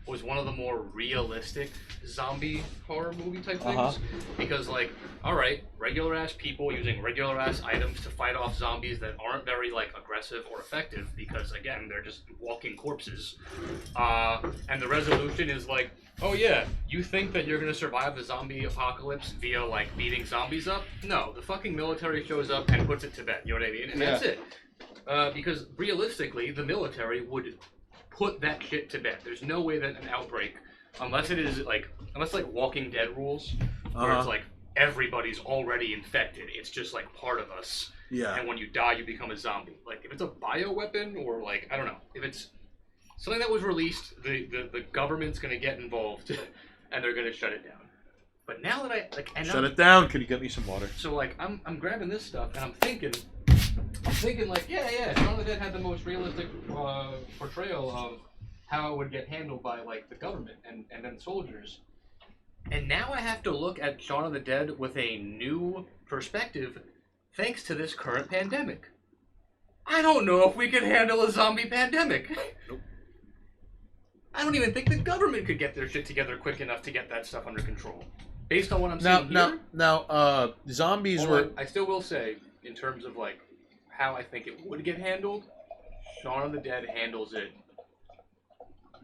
was one of the more realistic zombie horror movie type things. Because like, alright, regular ass people using regular ass items to fight off zombies that aren't very like aggressive or effective because again, they're just walking corpses. And the resolution is like, oh yeah, you think that you're gonna survive the zombie apocalypse via like beating zombies up? No, the fucking military shows up and puts it to bed, you know what I mean? And that's it. Because realistically, the military would put that shit to bed. There's no way that an outbreak, unless like Walking Dead rules, where it's like everybody's already infected. It's just like part of us. Yeah. And when you die, you become a zombie. Like if it's a bioweapon or like I don't know, if it's something that was released, the government's gonna get involved, and they're gonna shut it down. But now that shut it down. Can you get me some water? So like I'm grabbing this stuff and I'm thinking like, yeah, Shaun of the Dead had the most realistic portrayal of how it would get handled by like the government and then soldiers. And now I have to look at Shaun of the Dead with a new perspective thanks to this current pandemic. I don't know if we could handle a zombie pandemic. Nope. I don't even think the government could get their shit together quick enough to get that stuff under control. Based on what I'm seeing here. Now, zombies were... I still will say, in terms of like how I think it would get handled, Shaun of the Dead handles it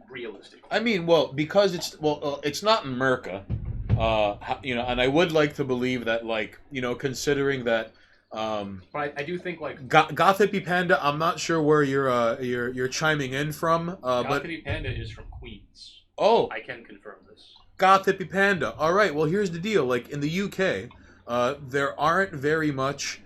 realistically. I mean, because it's not in America, and I would like to believe that, like, considering that. But I do think like Goth Hippie Panda. I'm not sure where you're chiming in from. Goth Hippie Panda is from Queens. Oh, I can confirm this. Goth hippie panda. All right, well, here's the deal. Like, in the UK, there aren't very much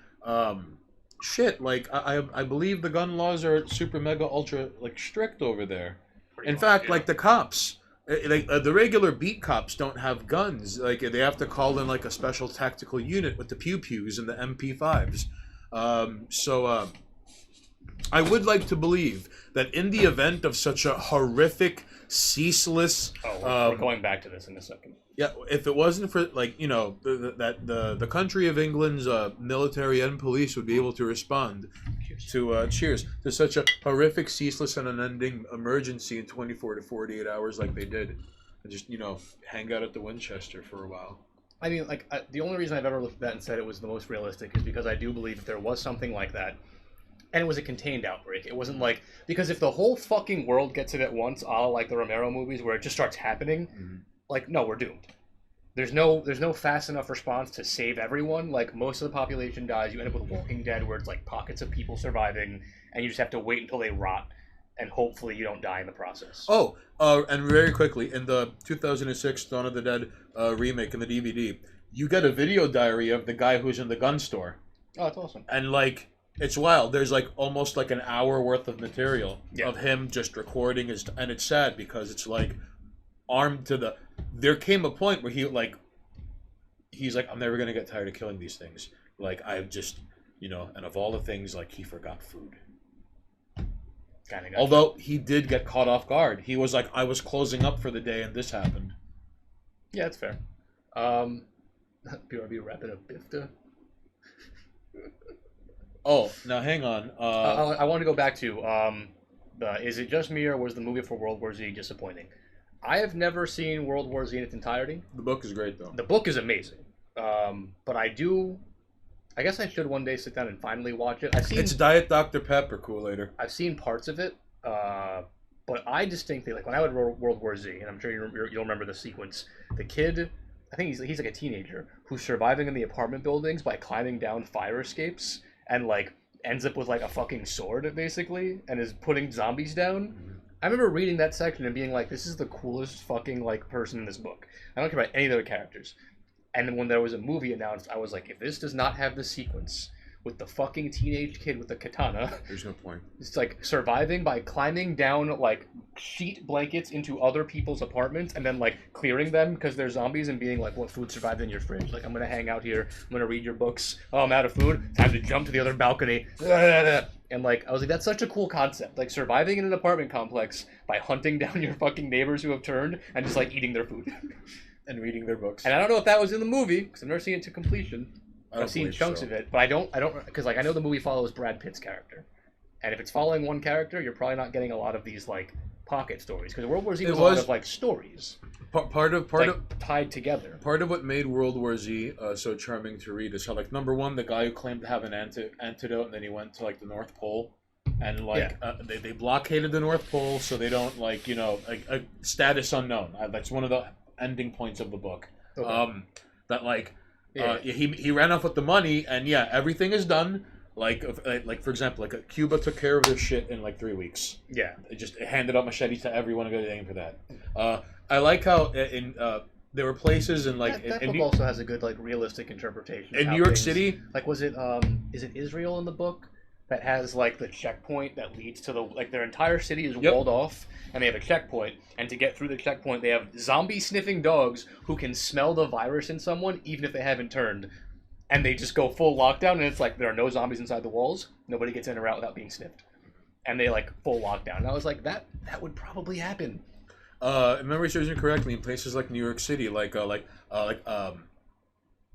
shit. Like, I believe the gun laws are super mega ultra like strict over there. In fact, like the cops, like the regular beat cops don't have guns. Like, they have to call in like a special tactical unit with the pew pews and the MP5s. I would like to believe that in the event of such a horrific, ceaseless. We're going back to this in a second. Yeah, if it wasn't for, like, you know, the country of England's military and police would be able to respond to such a horrific, ceaseless, and unending emergency in 24 to 48 hours like they did, and just, you know, hang out at the Winchester for a while. I mean, like, the only reason I've ever looked at that and said it was the most realistic is because I do believe if there was something like that, and it was a contained outbreak, it wasn't like, because if the whole fucking world gets it at once, a la like the Romero movies where it just starts happening, like, no, we're doomed. There's no fast enough response to save everyone. Like, most of the population dies. You end up with Walking Dead, where it's like pockets of people surviving, and you just have to wait until they rot, and hopefully you don't die in the process. Oh, and very quickly, in the 2006 Dawn of the Dead remake in the DVD, you get a video diary of the guy who's in the gun store. Oh, that's awesome. And, like, it's wild. There's, like, almost like an hour worth of material of him just recording his... And it's sad because it's, like, armed to the... There came a point where he's like, I'm never going to get tired of killing these things. Like, I've just, you know, and of all the things, like, he forgot food. Although he did get caught off guard. He was like, I was closing up for the day and this happened. Yeah, that's fair. BRB wrapping up Bifta. Oh, now hang on. I want to go back to, is it just me or was the movie for World War Z disappointing? I have never seen World War Z in its entirety. The book is great, though. The book is amazing. But I guess I should one day sit down and finally watch it. It's Diet Dr. Pepper Kool-Aider. I've seen parts of it, but I distinctly, like, when I would World War Z, and I'm sure you'll remember the sequence, the kid, I think he's like a teenager, who's surviving in the apartment buildings by climbing down fire escapes, and, like, ends up with, like, a fucking sword, basically, and is putting zombies down. Mm-hmm. I remember reading that section and being like, this is the coolest fucking, like, person in this book. I don't care about any of the other characters. And then when there was a movie announced, I was like, if this does not have the sequence with the fucking teenage kid with the katana... There's no point. It's like surviving by climbing down, like, sheet blankets into other people's apartments and then, like, clearing them because they're zombies and being like, what food survived in your fridge? Like, I'm going to hang out here. I'm going to read your books. Oh, I'm out of food. Time to jump to the other balcony. And, like, I was like, that's such a cool concept. Like, surviving in an apartment complex by hunting down your fucking neighbors who have turned and just, like, eating their food. And reading their books. And I don't know if that was in the movie, because I've never seen it to completion. I've seen chunks of it, but I don't, because, like, I know the movie follows Brad Pitt's character. And if it's following one character, you're probably not getting a lot of these, like, pocket stories. Because World War Z was a lot of, like, stories. Part of tied together. Part of what made World War Z so charming to read is how, like, number one, the guy who claimed to have an antidote, and then he went to, like, the North Pole. And, like, they blockaded the North Pole so they don't, like, you know, a status unknown. That's one of the ending points of the book. Okay. That, like, he ran off with the money, and everything is done. Like for example, like, Cuba took care of their shit in like 3 weeks. Yeah, it just handed out machetes to everyone and got aim for that. I like how there were places in, like, that book also has a good, like, realistic interpretation in New York City. Like, was it is it Israel in the book that has, like, the checkpoint that leads to the, like, their entire city is walled off, and they have a checkpoint, and to get through the checkpoint they have zombie sniffing dogs who can smell the virus in someone even if they haven't turned, and they just go full lockdown, and it's like there are no zombies inside the walls, nobody gets in or out without being sniffed, and they, like, full lockdown. And I was like, that would probably happen. If memory serves me correctly, in places like New York City,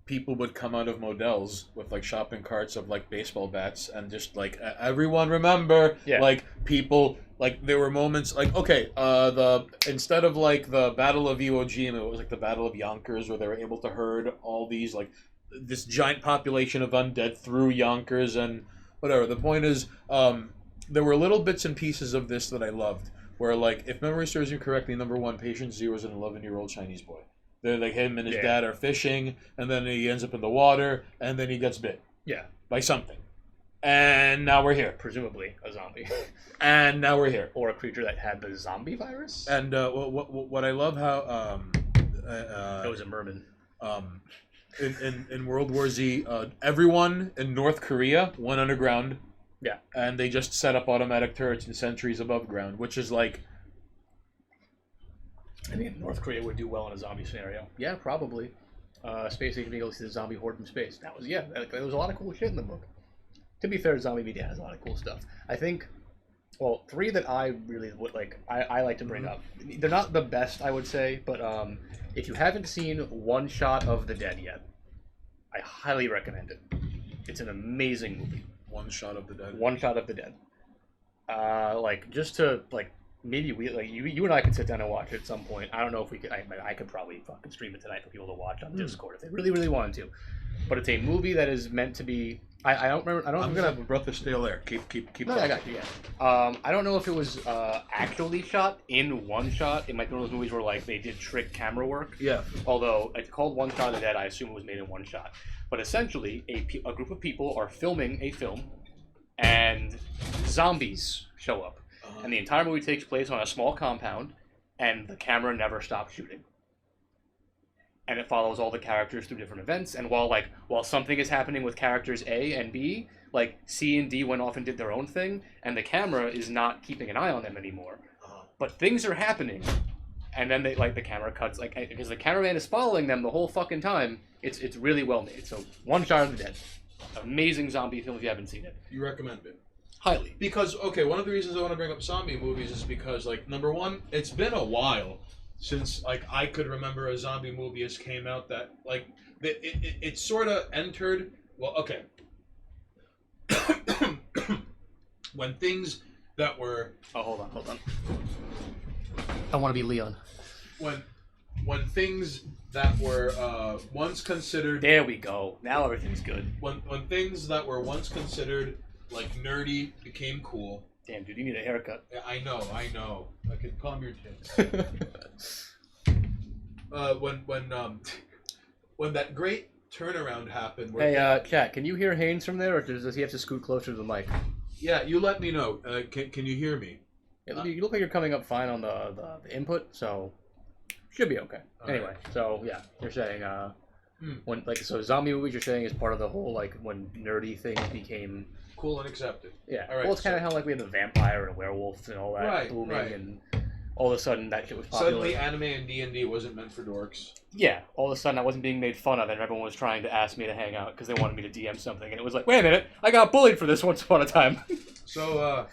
people would come out of models with, like, shopping carts of, like, baseball bats, and just, like, everyone remember, like, people, like, there were moments, like, okay, instead of, like, the Battle of Iwo Jima, it was, like, the Battle of Yonkers, where they were able to herd all these, like, this giant population of undead through Yonkers, and whatever. The point is, there were little bits and pieces of this that I loved, where, like, if memory serves me correctly, number one, Patient Zero is an 11-year-old Chinese boy. They're, like, him and his dad are fishing, and then he ends up in the water, and then he gets bit. Yeah. By something. And now we're here. Presumably a zombie. And now we're here. Or a creature that had the zombie virus. And what I love how It was a merman. In World War Z, everyone in North Korea went underground. Yeah. And they just set up automatic turrets and sentries above ground, which is like... I mean, North Korea would do well in a zombie scenario. Yeah, probably. Space Age Beagle sees a zombie horde from space. That was, yeah, there was a lot of cool shit in the book. To be fair, Zombie Media has a lot of cool stuff. I think, well, 3 that I really would like, I like to bring up. They're not the best, I would say, but if you haven't seen One Shot of the Dead yet, I highly recommend it. It's an amazing movie. One Shot of the Dead. One Shot of the Dead. Like, just to, like, maybe we, like, you and I could sit down and watch it at some point. I don't know if we could, I could probably fucking stream it tonight for people to watch on Discord if they really, really wanted to. But it's a movie that is meant to be, I don't remember, I'm gonna have a breath of stale air. Keep no, I got you, yeah. I don't know if it was actually shot in One Shot. It might be one of those movies where, like, they did trick camera work. Yeah. Although, it's called One Shot of the Dead, I assume it was made in one shot. But essentially, a group of people are filming a film, and zombies show up. And the entire movie takes place on a small compound, and the camera never stops shooting. And it follows all the characters through different events, and while something is happening with characters A and B, like C and D went off and did their own thing, and the camera is not keeping an eye on them anymore. But things are happening, and then the camera cuts, like, because the cameraman is following them the whole fucking time. It's really well made. So, One Shot of the Dead, amazing zombie film if you haven't seen it. You recommend it? Highly. Because, okay, one of the reasons I want to bring up zombie movies is because, like, number one, it's been a while since, like, I could remember a zombie movie has came out that, like, it sort of entered, well, okay. When things that were... Oh, hold on. I want to be Leon. When things that were once considered... There we go. Now everything's good. When things that were once considered... like nerdy became cool. Damn, dude, you need a haircut. I know. I could calm your tits. When that great turnaround happened. Where Hey, chat, can you hear Haynes from there, or does he have to scoot closer to the mic? Yeah, you let me know. Can you hear me? You look like you're coming up fine on the input, so should be okay. Anyway, right. So yeah, you're saying when so zombie movies, you're saying is part of the whole, like, when nerdy things became cool and accepted. Yeah. All right, well, it's kind of how, like, we had the vampire and werewolf and all that booming, right. and all of a sudden that shit was popular. Suddenly, anime and D&D wasn't meant for dorks. Yeah. All of a sudden, I wasn't being made fun of, and everyone was trying to ask me to hang out because they wanted me to DM something, and it was like, wait a minute, I got bullied for this once upon a time. So,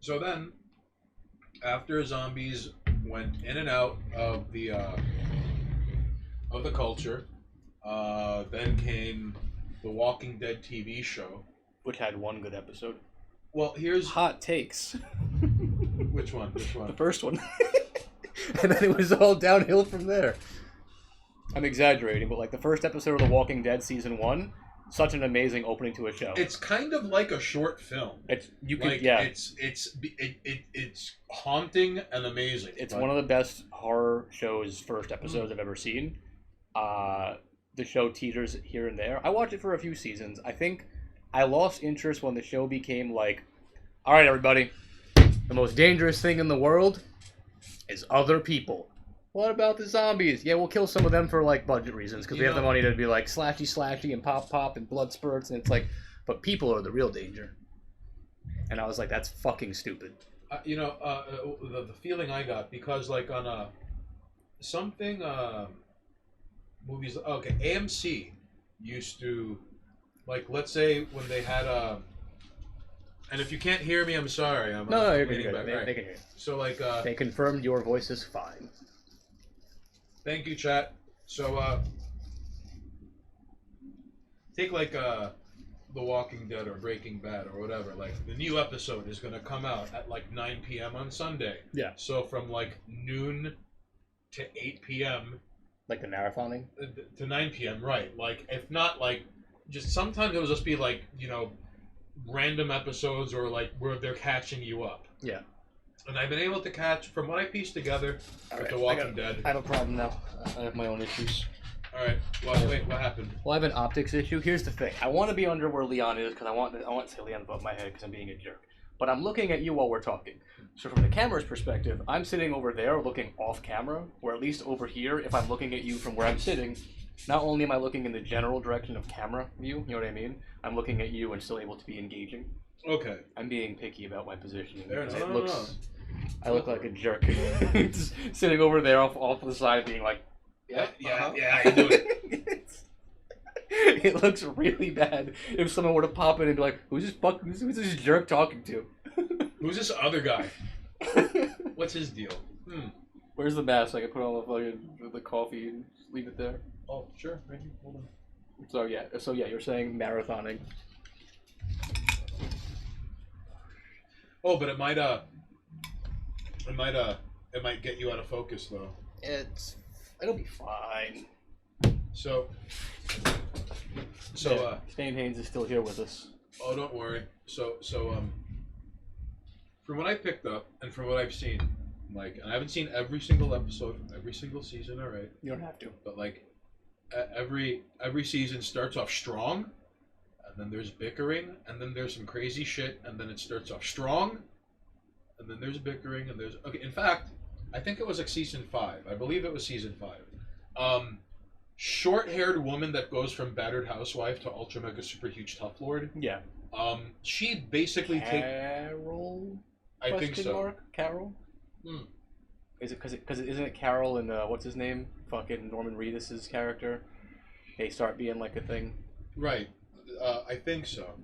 So then, after zombies went in and out of the culture, then came the Walking Dead TV show, which had one good episode. Well, here's hot takes. Which one? The first one. And then it was all downhill from there. I'm exaggerating, but, like, the first episode of The Walking Dead season 1, such an amazing opening to a show. It's kind of like a short film. It's haunting and amazing. It's one of the best horror shows first episodes I've ever seen. The show teeters here and there. I watched it for a few seasons. I think I lost interest when the show became like, all right, everybody, the most dangerous thing in the world is other people. What about the zombies? Yeah, we'll kill some of them for, like, budget reasons, because we have the money to be like slashy and pop and blood spurts, and it's like, but people are the real danger. And I was like, that's fucking stupid. The feeling I got, because, like, on movies, okay, AMC used to, like, let's say when they had and if you can't hear me, I'm sorry. No, you're good. They can hear you. So, like, they confirmed your voice is fine. Thank you, chat. So, take, like, The Walking Dead or Breaking Bad or whatever. Like, the new episode is going to come out at, like, 9 p.m. on Sunday. Yeah. So, from, like, noon to 8 p.m. Like the marathoning? To 9 p.m., right. Like, if not, like, just sometimes it'll just be, like, random episodes or, like, where they're catching you up. Yeah. And I've been able to catch, from what I pieced together, with The Walking Dead. I have a problem now. I have my own issues. Alright, well, wait, what happened? Well, I have an optics issue. Here's the thing. I want to be under where Leon is, because I want to say Leon above my head, because I'm being a jerk. but I'm looking at you while we're talking. So from the camera's perspective, I'm sitting over there looking off camera, or at least over here, if I'm looking at you from where I'm sitting, not only am I looking in the general direction of camera view, you know what I mean? I'm looking at you and still able to be engaging. Okay. I'm being picky about my positioning Fair because enough. it looks... I look like a jerk. Just sitting over there off to the side being like, Yeah, I do it. It looks really bad if someone were to pop in and be like, who's this jerk talking to? Who's this other guy? What's his deal? Where's the mask? I can put on the coffee and leave it there. Oh, sure. Right here. Hold on. So yeah, you're saying marathoning. Oh, but it might get you out of focus though. It'll be fine. So Stan Haynes is still here with us. Oh, don't worry. So from what I picked up and from what I've seen, like, and I haven't seen every single episode from every single season, all right? You don't have to. But like, every season starts off strong, and then there's bickering, and then there's some crazy shit, and then it starts off strong, and then there's bickering, and there's okay. In fact, I think it was like season 5. I believe it was season 5. Short-haired woman that goes from battered housewife to ultra mega super huge tough lord. Yeah. She basically Carol. I think so. Mark? Carol. Is it because isn't it Carol and what's his name? Fucking Norman Reedus's character. They start being like a thing. Right. I think so.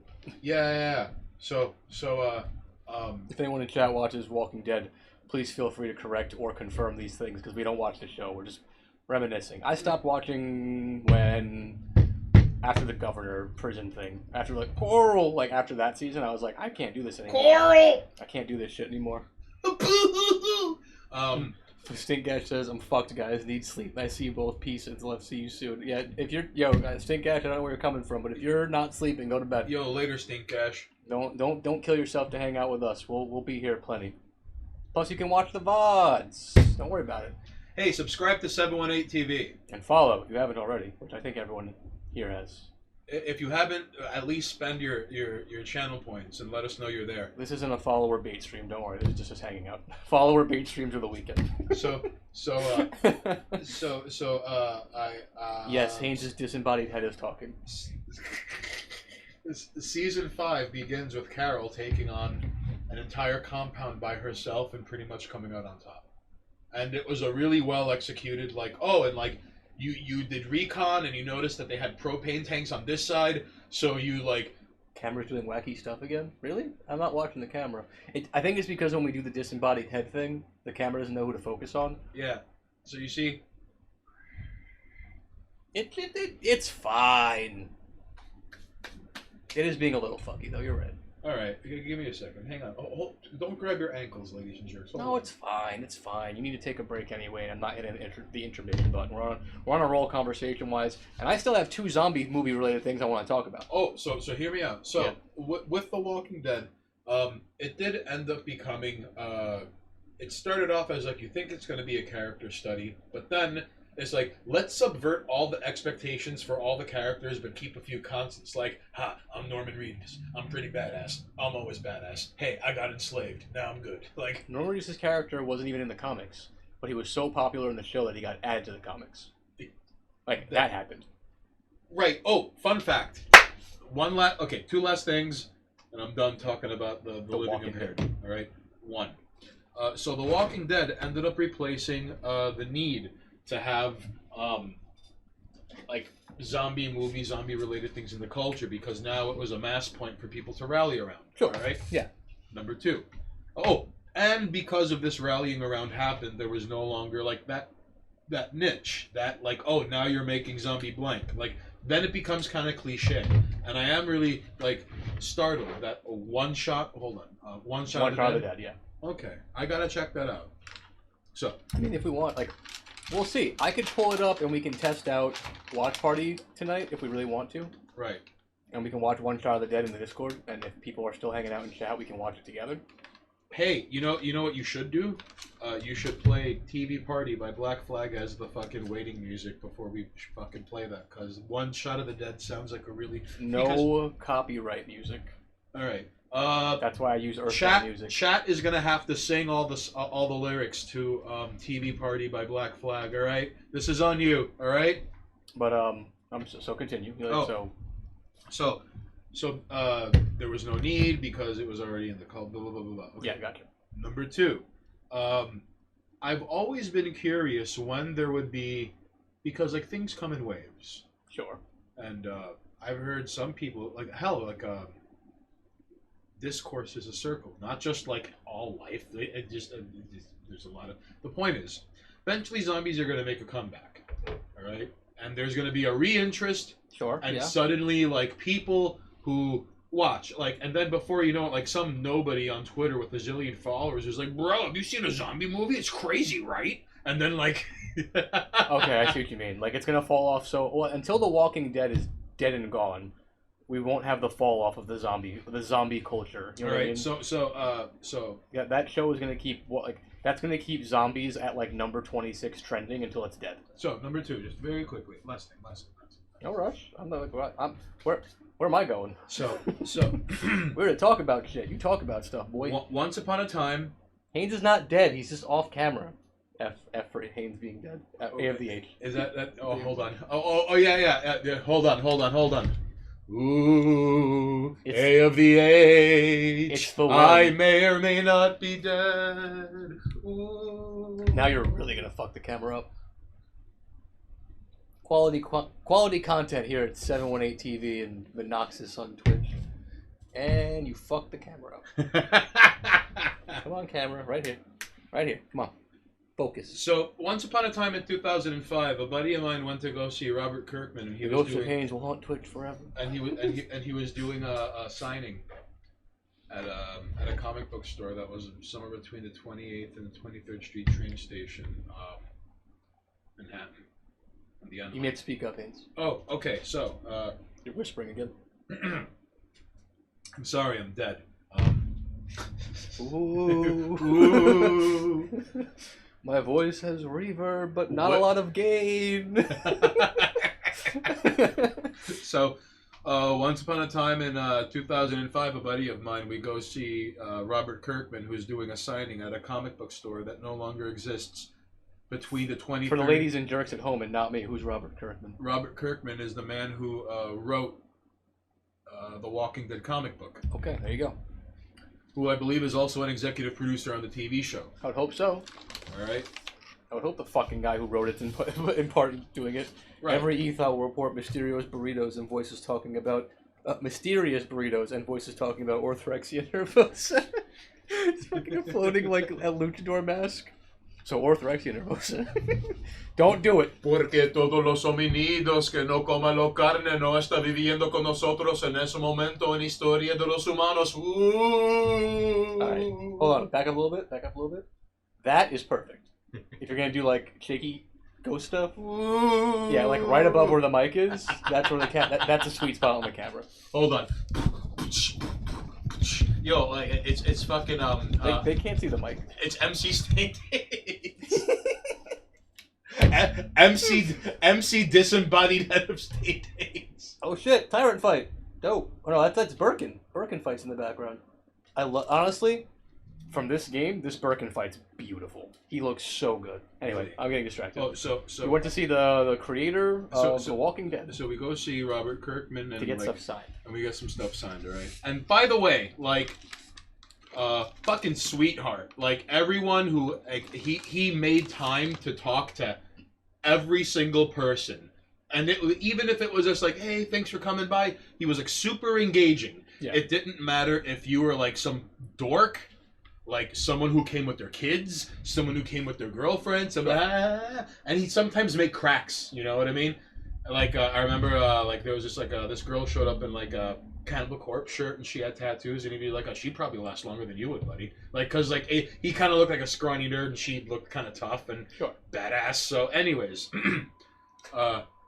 Yeah. So. If anyone in chat watches Walking Dead, please feel free to correct or confirm these things because we don't watch the show. We're just reminiscing. I stopped watching after the governor prison thing. After like Coral, like after that season, I was like, I can't do this anymore. Coral! I can't do this shit anymore. Stinkgash says, I'm fucked, guys. Need sleep. I see you both. Peace until I see you soon. Yeah, if you're Stinkgash, I don't know where you're coming from, but if you're not sleeping, go to bed. Yo, later, Stinkgash. Don't kill yourself to hang out with us. We'll be here plenty. Plus, you can watch the VODs. Don't worry about it. Hey, subscribe to 718 TV. And follow if you haven't already, which I think everyone here has. If you haven't, at least spend your channel points and let us know you're there. This isn't a follower bait stream. Don't worry. This is just us hanging out. Follower bait streams are the weekend. Yes, Haynes' disembodied head is talking. Season 5 begins with Carol taking on an entire compound by herself and pretty much coming out on top. And it was a really well executed, you did recon and you noticed that they had propane tanks on this side, so you Camera's doing wacky stuff again? Really? I'm not watching the camera. I think it's because when we do the disembodied head thing, the camera doesn't know who to focus on. Yeah. So you see... It's fine. It is being a little fucky, though. You're right. All right, give me a second. Hang on. Oh, don't grab your ankles, ladies and jerks. No, it's fine. It's fine. You need to take a break anyway, and I'm not hitting the intermission button. We're on a roll conversation-wise, and I still have 2 zombie movie-related things I want to talk about. Oh, so hear me out. So, yeah. With The Walking Dead, it did end up becoming... it started off as, you think it's going to be a character study, but then... It's let's subvert all the expectations for all the characters, but keep a few constants I'm Norman Reedus. I'm pretty badass. I'm always badass. Hey, I got enslaved. Now I'm good. Norman Reedus' character wasn't even in the comics, but he was so popular in the show that he got added to the comics. That happened. Right. Oh, fun fact. 2 last things, and I'm done talking about the living impaired. All right. 1. So The Walking Dead ended up replacing the need to have zombie related things in the culture, because now it was a mass point for people to rally around. Sure. All right? Yeah. Number 2. Oh, and because of this rallying around happened, there was no longer that niche, now you're making zombie blank. Then it becomes kind of cliche. And I am really startled that one shot of the dead. Yeah. Okay. I got to check that out. So, I mean, if we want we'll see. I could pull it up and we can test out Watch Party tonight if we really want to. Right. And we can watch One Shot of the Dead in the Discord, and if people are still hanging out in chat, we can watch it together. Hey, you know what you should do? You should play TV Party by Black Flag as the fucking waiting music before we fucking play that, because One Shot of the Dead sounds like a really... No copyright music. Alright. That's why I use Earth Chat music. Chat is gonna have to sing all the lyrics to "TV Party" by Black Flag. All right, this is on you. All right. But so continue. So there was no need because it was already in the call. Blah blah blah blah blah. Okay. Yeah, gotcha. Number 2, I've always been curious when there would be, because like things come in waves. Sure. And I've heard some people discourse is a circle, not just like all life. There's a lot of. The point is, eventually zombies are going to make a comeback, all right? And there's going to be a reinterest. Sure. And yeah. suddenly, like people who watch, like, and then before you know it, like some nobody on Twitter with a zillion followers is like, "Bro, have you seen a zombie movie? It's crazy, right?" And then like, okay, I see what you mean. Like it's going to fall off. So until The Walking Dead is dead and gone, we won't have the fall off of the zombie culture. You know what I mean? So yeah, that show is gonna keep that's gonna keep zombies at like number 26 trending until it's dead. So number 2, just very quickly, last thing. No rush. Where am I going? So we're to talk about shit. You talk about stuff, boy. Once upon a time, Haynes is not dead. He's just off camera. F for Haynes being dead. A of the H. Is that? Oh, hold on. Oh yeah. Hold on. Ooh, A of the H. It's the I may or may not be dead. Ooh. Now you're really gonna fuck the camera up. Quality content here at 718 TV and the Noxus on Twitch, and you fucked the camera up. Come on, camera, right here, Come on, focus. So once upon a time in 2005, a buddy of mine went to go see Robert Kirkman, and the Ghost of Haynes will haunt Twitch forever. And he was doing a signing at a comic book store that was somewhere between the 28th and the 23rd Street train station, Manhattan. You need to speak up, Haynes. Oh, okay. So you're whispering again. I'm sorry, I'm dead. Ooh. My voice has reverb, but not a lot of gain. So, once upon a time in 2005, a buddy of mine, we go see Robert Kirkman, who's doing a signing at a comic book store that no longer exists. Between the 23rd... For the ladies and jerks at home and not me, who's Robert Kirkman? Robert Kirkman is the man who wrote the Walking Dead comic book. Okay, there you go. Who I believe is also an executive producer on the TV show. I would hope so. All right. I would hope the fucking guy who wrote it's in part doing it. Right. Every Ethel will report mysterious burritos and voices talking about mysterious burritos and voices talking about orthorexia nervosa. It's fucking floating like a luchador mask. So orthorexia nervosa. Don't do it. Porque todos los hominidos que no coman la carne no está viviendo con nosotros en ese momento en historia de los humanos. All right. Hold on. Back up a little bit. That is perfect. If you're gonna do like shaky ghost stuff, yeah, like right above where the mic is. That's where that's a sweet spot on the camera. Hold on. Yo, like it's fucking They can't see the mic. It's MC State MC disembodied head of state dates. Oh shit! Tyrant fight. Dope. Oh no, that's Birkin. Birkin fights in the background. Honestly, from this game, this Birkin fight's beautiful. He looks so good. Anyway, I'm getting distracted. Oh, so we went to see the creator of The Walking Dead. So we go see Robert Kirkman and to get stuff signed. And we get some stuff signed, all right? And by the way, like, fucking sweetheart. Like, everyone who, like, he made time to talk to every single person. And even if it was just like, hey, thanks for coming by, he was, like, super engaging. Yeah. It didn't matter if you were, like, some dork, like someone who came with their kids, someone who came with their girlfriend, and he sometimes make cracks, you know what I mean? Like, I remember, like, there was just, like, this girl showed up in, like, a Cannibal Corpse shirt, and she had tattoos, and he'd be like, oh, she'd probably last longer than you would, buddy. Like, because, like, he kind of looked like a scrawny nerd, and she looked kind of tough and badass. So, anyways,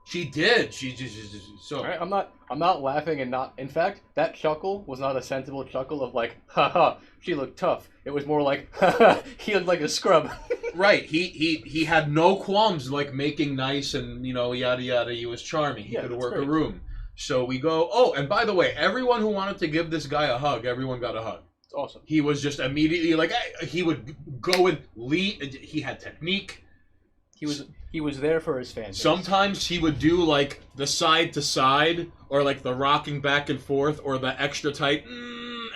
she did. She just so. All right, I'm not laughing and not. In fact, that chuckle was not a sensible chuckle of like, haha, she looked tough. It was more like, haha, he looked like a scrub. Right. He had no qualms like making nice and, you know, yada yada. He was charming. He could work a room. So we go. Oh, and by the way, everyone who wanted to give this guy a hug, everyone got a hug. It's awesome. He was just immediately like, he would go and lead. He had technique. He was there for his fans. Sometimes he would do like the side to side, or like the rocking back and forth, or the extra tight,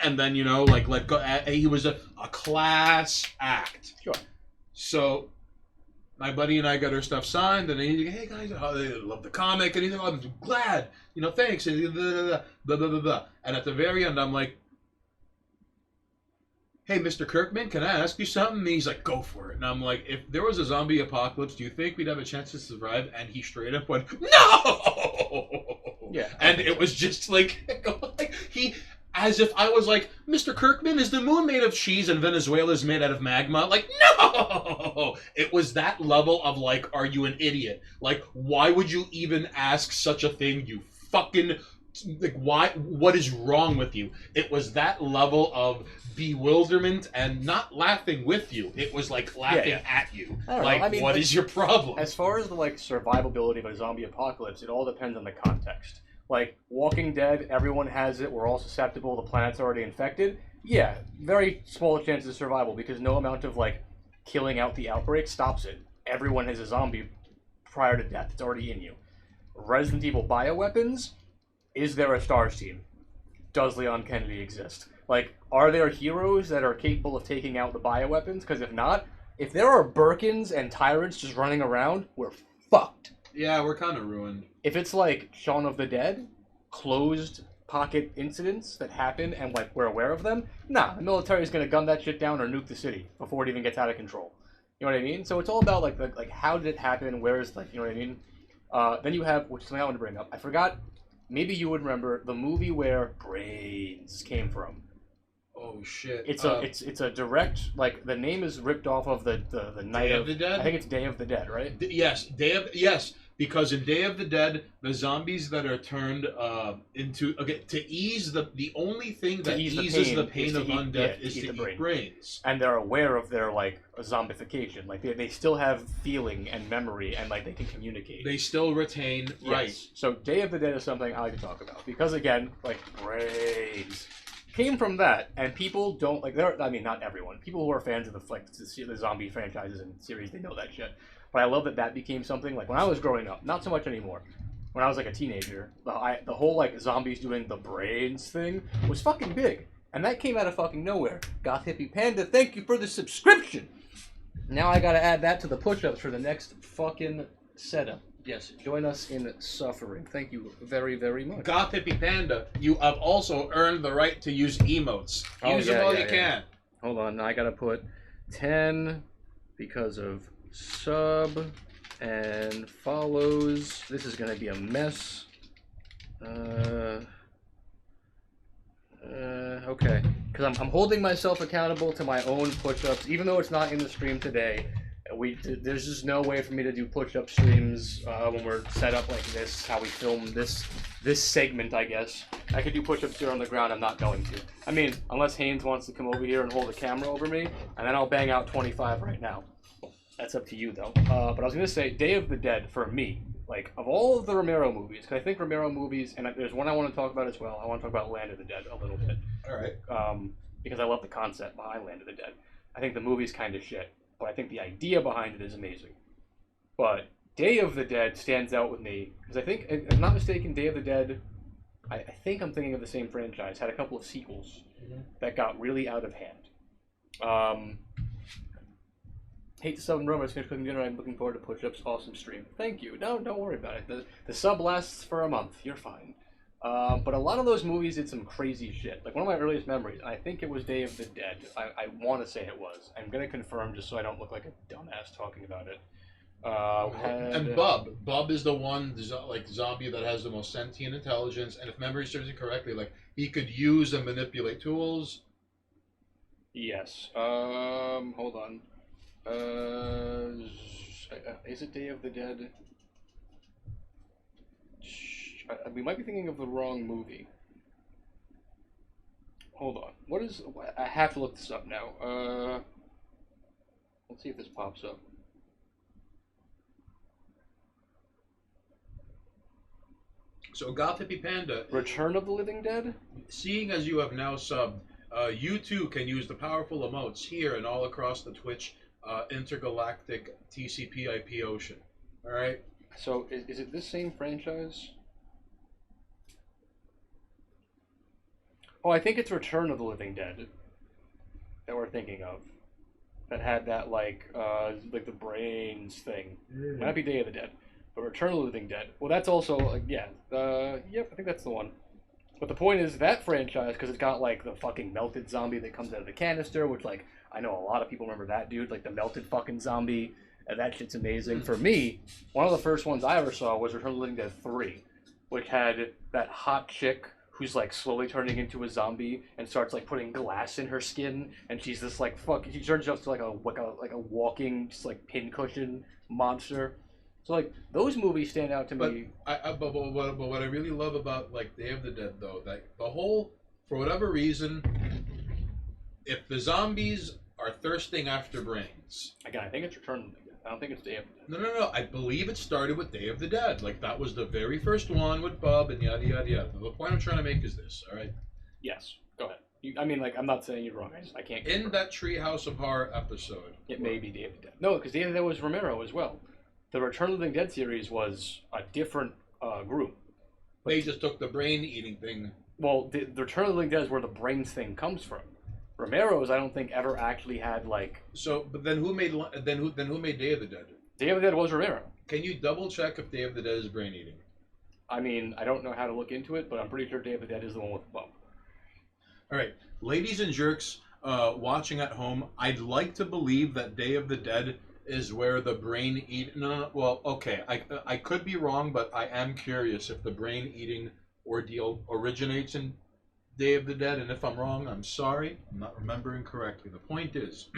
and then like let go. He was a class act. Sure. So my buddy and I got our stuff signed, and he's like, "Hey guys, they love the comic," and he's like, "I'm glad, thanks," and blah blah blah blah. And at the very end, I'm like, "Hey, Mr. Kirkman, can I ask you something?" And he's like, "Go for it." And I'm like, "If there was a zombie apocalypse, do you think we'd have a chance to survive?" And he straight up went, "No!" Yeah. And it was just like as if I was like, "Mr. Kirkman, is the moon made of cheese and Venezuela is made out of magma?" Like, no! It was that level of like, are you an idiot? Like, why would you even ask such a thing, you fucking... Like, why? What is wrong with you? It was that level of bewilderment and not laughing with you. It was like laughing at you. Like, I mean, what is your problem? As far as the like survivability of a zombie apocalypse, it all depends on the context. Like Walking Dead, everyone has it. We're all susceptible. The planet's already infected. Yeah, very small chance of survival because no amount of like killing out the outbreak stops it. Everyone has a zombie prior to death. It's already in you. Resident Evil bioweapons. Is there a STARS team? Does Leon Kennedy exist? Like, are there heroes that are capable of taking out the bioweapons? Because if not, if there are Birkins and tyrants just running around, we're fucked. Yeah, we're kind of ruined. If it's like Shaun of the Dead, closed pocket incidents that happen and like we're aware of them, nah, the military's gonna gun that shit down or nuke the city before it even gets out of control. You know what I mean? So it's all about like how did it happen? Where is you know what I mean? Then you have, which is something I want to bring up. I forgot. Maybe you would remember the movie where Brains came from. Oh shit! It's a direct, like, the name is ripped off of the Night of the Dead. I think it's Day of the Dead, right? Yes, because in Day of the Dead, the zombies that are turned into to ease the only thing that eases the pain of undeath is to eat brains. And they're aware of their like zombification. Like they still have feeling and memory and like they can communicate. They still retain right. So Day of the Dead is something I like to talk about because again, like brains came from that, and people don't like. I mean, not everyone. People who are fans of the zombie franchises and series, they know that shit. But I love that became something like when I was growing up. Not so much anymore. When I was like a teenager, the whole like zombies doing the brains thing was fucking big, and that came out of fucking nowhere. Goth Hippie Panda, thank you for the subscription. Now I gotta add that to the push-ups for the next fucking setup. Yes, join us in suffering. Thank you very, very much. Goth Hippie Panda, you have also earned the right to use emotes. Use them all you can. Hold on, I gotta put 10 because of sub and follows. This is gonna be a mess. Okay, because I'm holding myself accountable to my own push-ups, even though it's not in the stream today. There's just no way for me to do push-up streams when we're set up like this, how we film this segment, I guess. I could do push-ups here on the ground, I'm not going to. I mean, unless Haynes wants to come over here and hold the camera over me, and then I'll bang out 25 right now. That's up to you, though. But I was going to say, Day of the Dead, for me, like, of all of the Romero movies, because I think Romero movies, and there's one I want to talk about as well, I want to talk about Land of the Dead a little bit. All right. Because I love the concept behind Land of the Dead. I think the movie's kind of shit. But I think the idea behind it is amazing. But Day of the Dead stands out with me because I think, if I'm not mistaken, Day of the Dead, I think I'm thinking of the same franchise, had a couple of sequels that got really out of hand. Hate the sub and robots, finish cooking dinner. I'm looking forward to push-ups. Awesome stream. Thank you. No, don't worry about it. The sub lasts for a month. You're fine. But a lot of those movies did some crazy shit. Like, one of my earliest memories, and I think it was Day of the Dead. I want to say it was. I'm going to confirm just so I don't look like a dumbass talking about it. And Bub is the one, like, zombie that has the most sentient intelligence, and if memory serves you correctly, like, he could use and manipulate tools. Yes. Hold on. Is it Day of the Dead? We might be thinking of the wrong movie. Hold on. I have to look this up now. Let's see if this pops up. So Goth Panda, Return of the Living Dead? seeing as you have now subbed, you too can use the powerful emotes here and all across the Twitch intergalactic TCP/IP ocean. All right. So is it this same franchise? Oh, I think it's Return of the Living Dead that we're thinking of. That had that like the brains thing. Might not be Day of the Dead, but Return of the Living Dead. Well, that's also yep, I think that's the one. But the point is that franchise, because it's got like the fucking melted zombie that comes out of the canister, which like I know a lot of people remember that dude, like the melted fucking zombie. And that shit's amazing. For me, one of the first ones I ever saw was Return of the Living Dead 3, which had that hot chick who's like slowly turning into a zombie and starts like putting glass in her skin, and she's this like she turns up to like a walking just like pincushion monster. So like those movies stand out to me. But what I really love about like Day of the Dead though, that the whole, for whatever reason, if the zombies are thirsting after brains. Again, I think it's Return of the Living Dead. I don't think it's Day of the Dead. No. I believe it started with Day of the Dead. Like that was the very first one with Bub and yada yada yada. The point I'm trying to make is this. All right. Yes. Go ahead. I mean, like I'm not saying you're wrong. I can't. In that Treehouse of Horror episode, it may be Day of the Dead. No, because Day of the Dead was Romero as well. The Return of the Living Dead series was a different group. They just took the brain eating thing. Well, the Return of the Living Dead is where the brains thing comes from. Romero's, I don't think, ever actually had like. So, but then who made Day of the Dead? Day of the Dead was Romero. Can you double check if Day of the Dead is brain eating? I mean, I don't know how to look into it, but I'm pretty sure Day of the Dead is the one with the bump. All right, ladies and jerks watching at home, I'd like to believe that Day of the Dead is where the brain eat. No. Well, okay, I could be wrong, but I am curious if the brain eating ordeal originates in Day of the Dead, and if I'm wrong, I'm sorry. I'm not remembering correctly. The point is,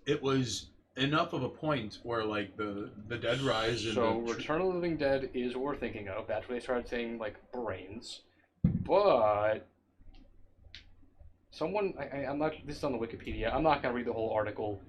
it was enough of a point where like the dead rise. So Return of the Living Dead is what we're thinking of. That's where they started saying like brains, but someone I'm not. This is on the Wikipedia. I'm not gonna read the whole article.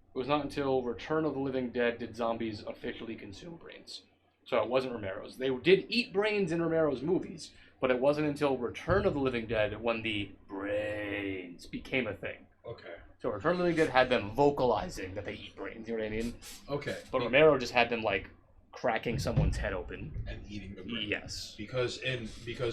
It was not until Return of the Living Dead did zombies officially consume brains. So it wasn't Romero's. They did eat brains in Romero's movies, but it wasn't until Return of the Living Dead when the brains became a thing. Okay. So Return of the Living Dead had them vocalizing that they eat brains, you know what I mean? Okay. But Romero just had them, like, cracking someone's head open. And eating the brains. Yes. Because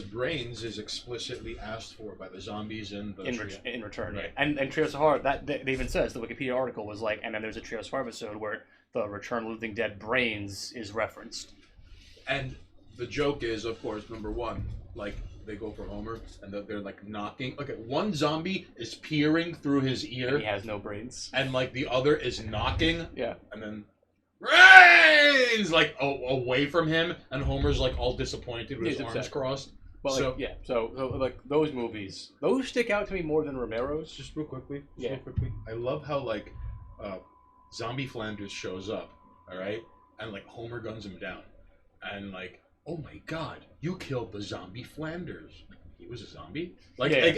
brains is explicitly asked for by the zombies in the in Return, right. Yeah. And Treehouse of Horror, that even says, the Wikipedia article was like, and then there's a Treehouse of Horror episode where the Return of the Living Dead brains is referenced. And the joke is, of course, number one, like, they go for Homer, and they're like knocking. Okay, one zombie is peering through his ear. And he has no brains. And like the other is knocking. Yeah. And then brains like away from him, and Homer's like all disappointed with his arms crossed. Well, so like, yeah. So like those movies, those stick out to me more than Romero's. Just real quickly. Yeah. I love how like Zombie Flanders shows up. All right, and like Homer guns him down, and like, oh my God, you killed the zombie Flanders. He was a zombie? Like, yeah.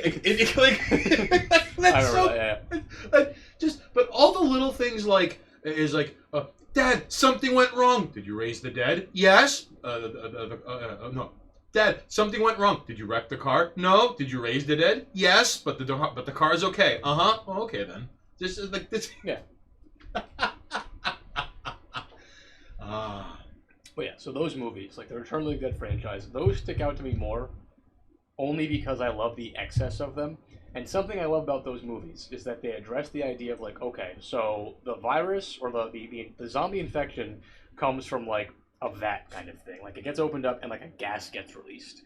That's so... Just, but all the little things like, is like, Dad, something went wrong. Did you raise the dead? Yes. No. Dad, something went wrong. Did you wreck the car? No. Did you raise the dead? Yes, but the car's okay. Uh-huh. Oh, okay then. Just like this. Yeah. But yeah, so those movies, like the Return of the Living Dead franchise, those stick out to me more only because I love the excess of them. And something I love about those movies is that they address the idea of like, okay, so the virus or the zombie infection comes from like a vat kind of thing. Like it gets opened up and like a gas gets released.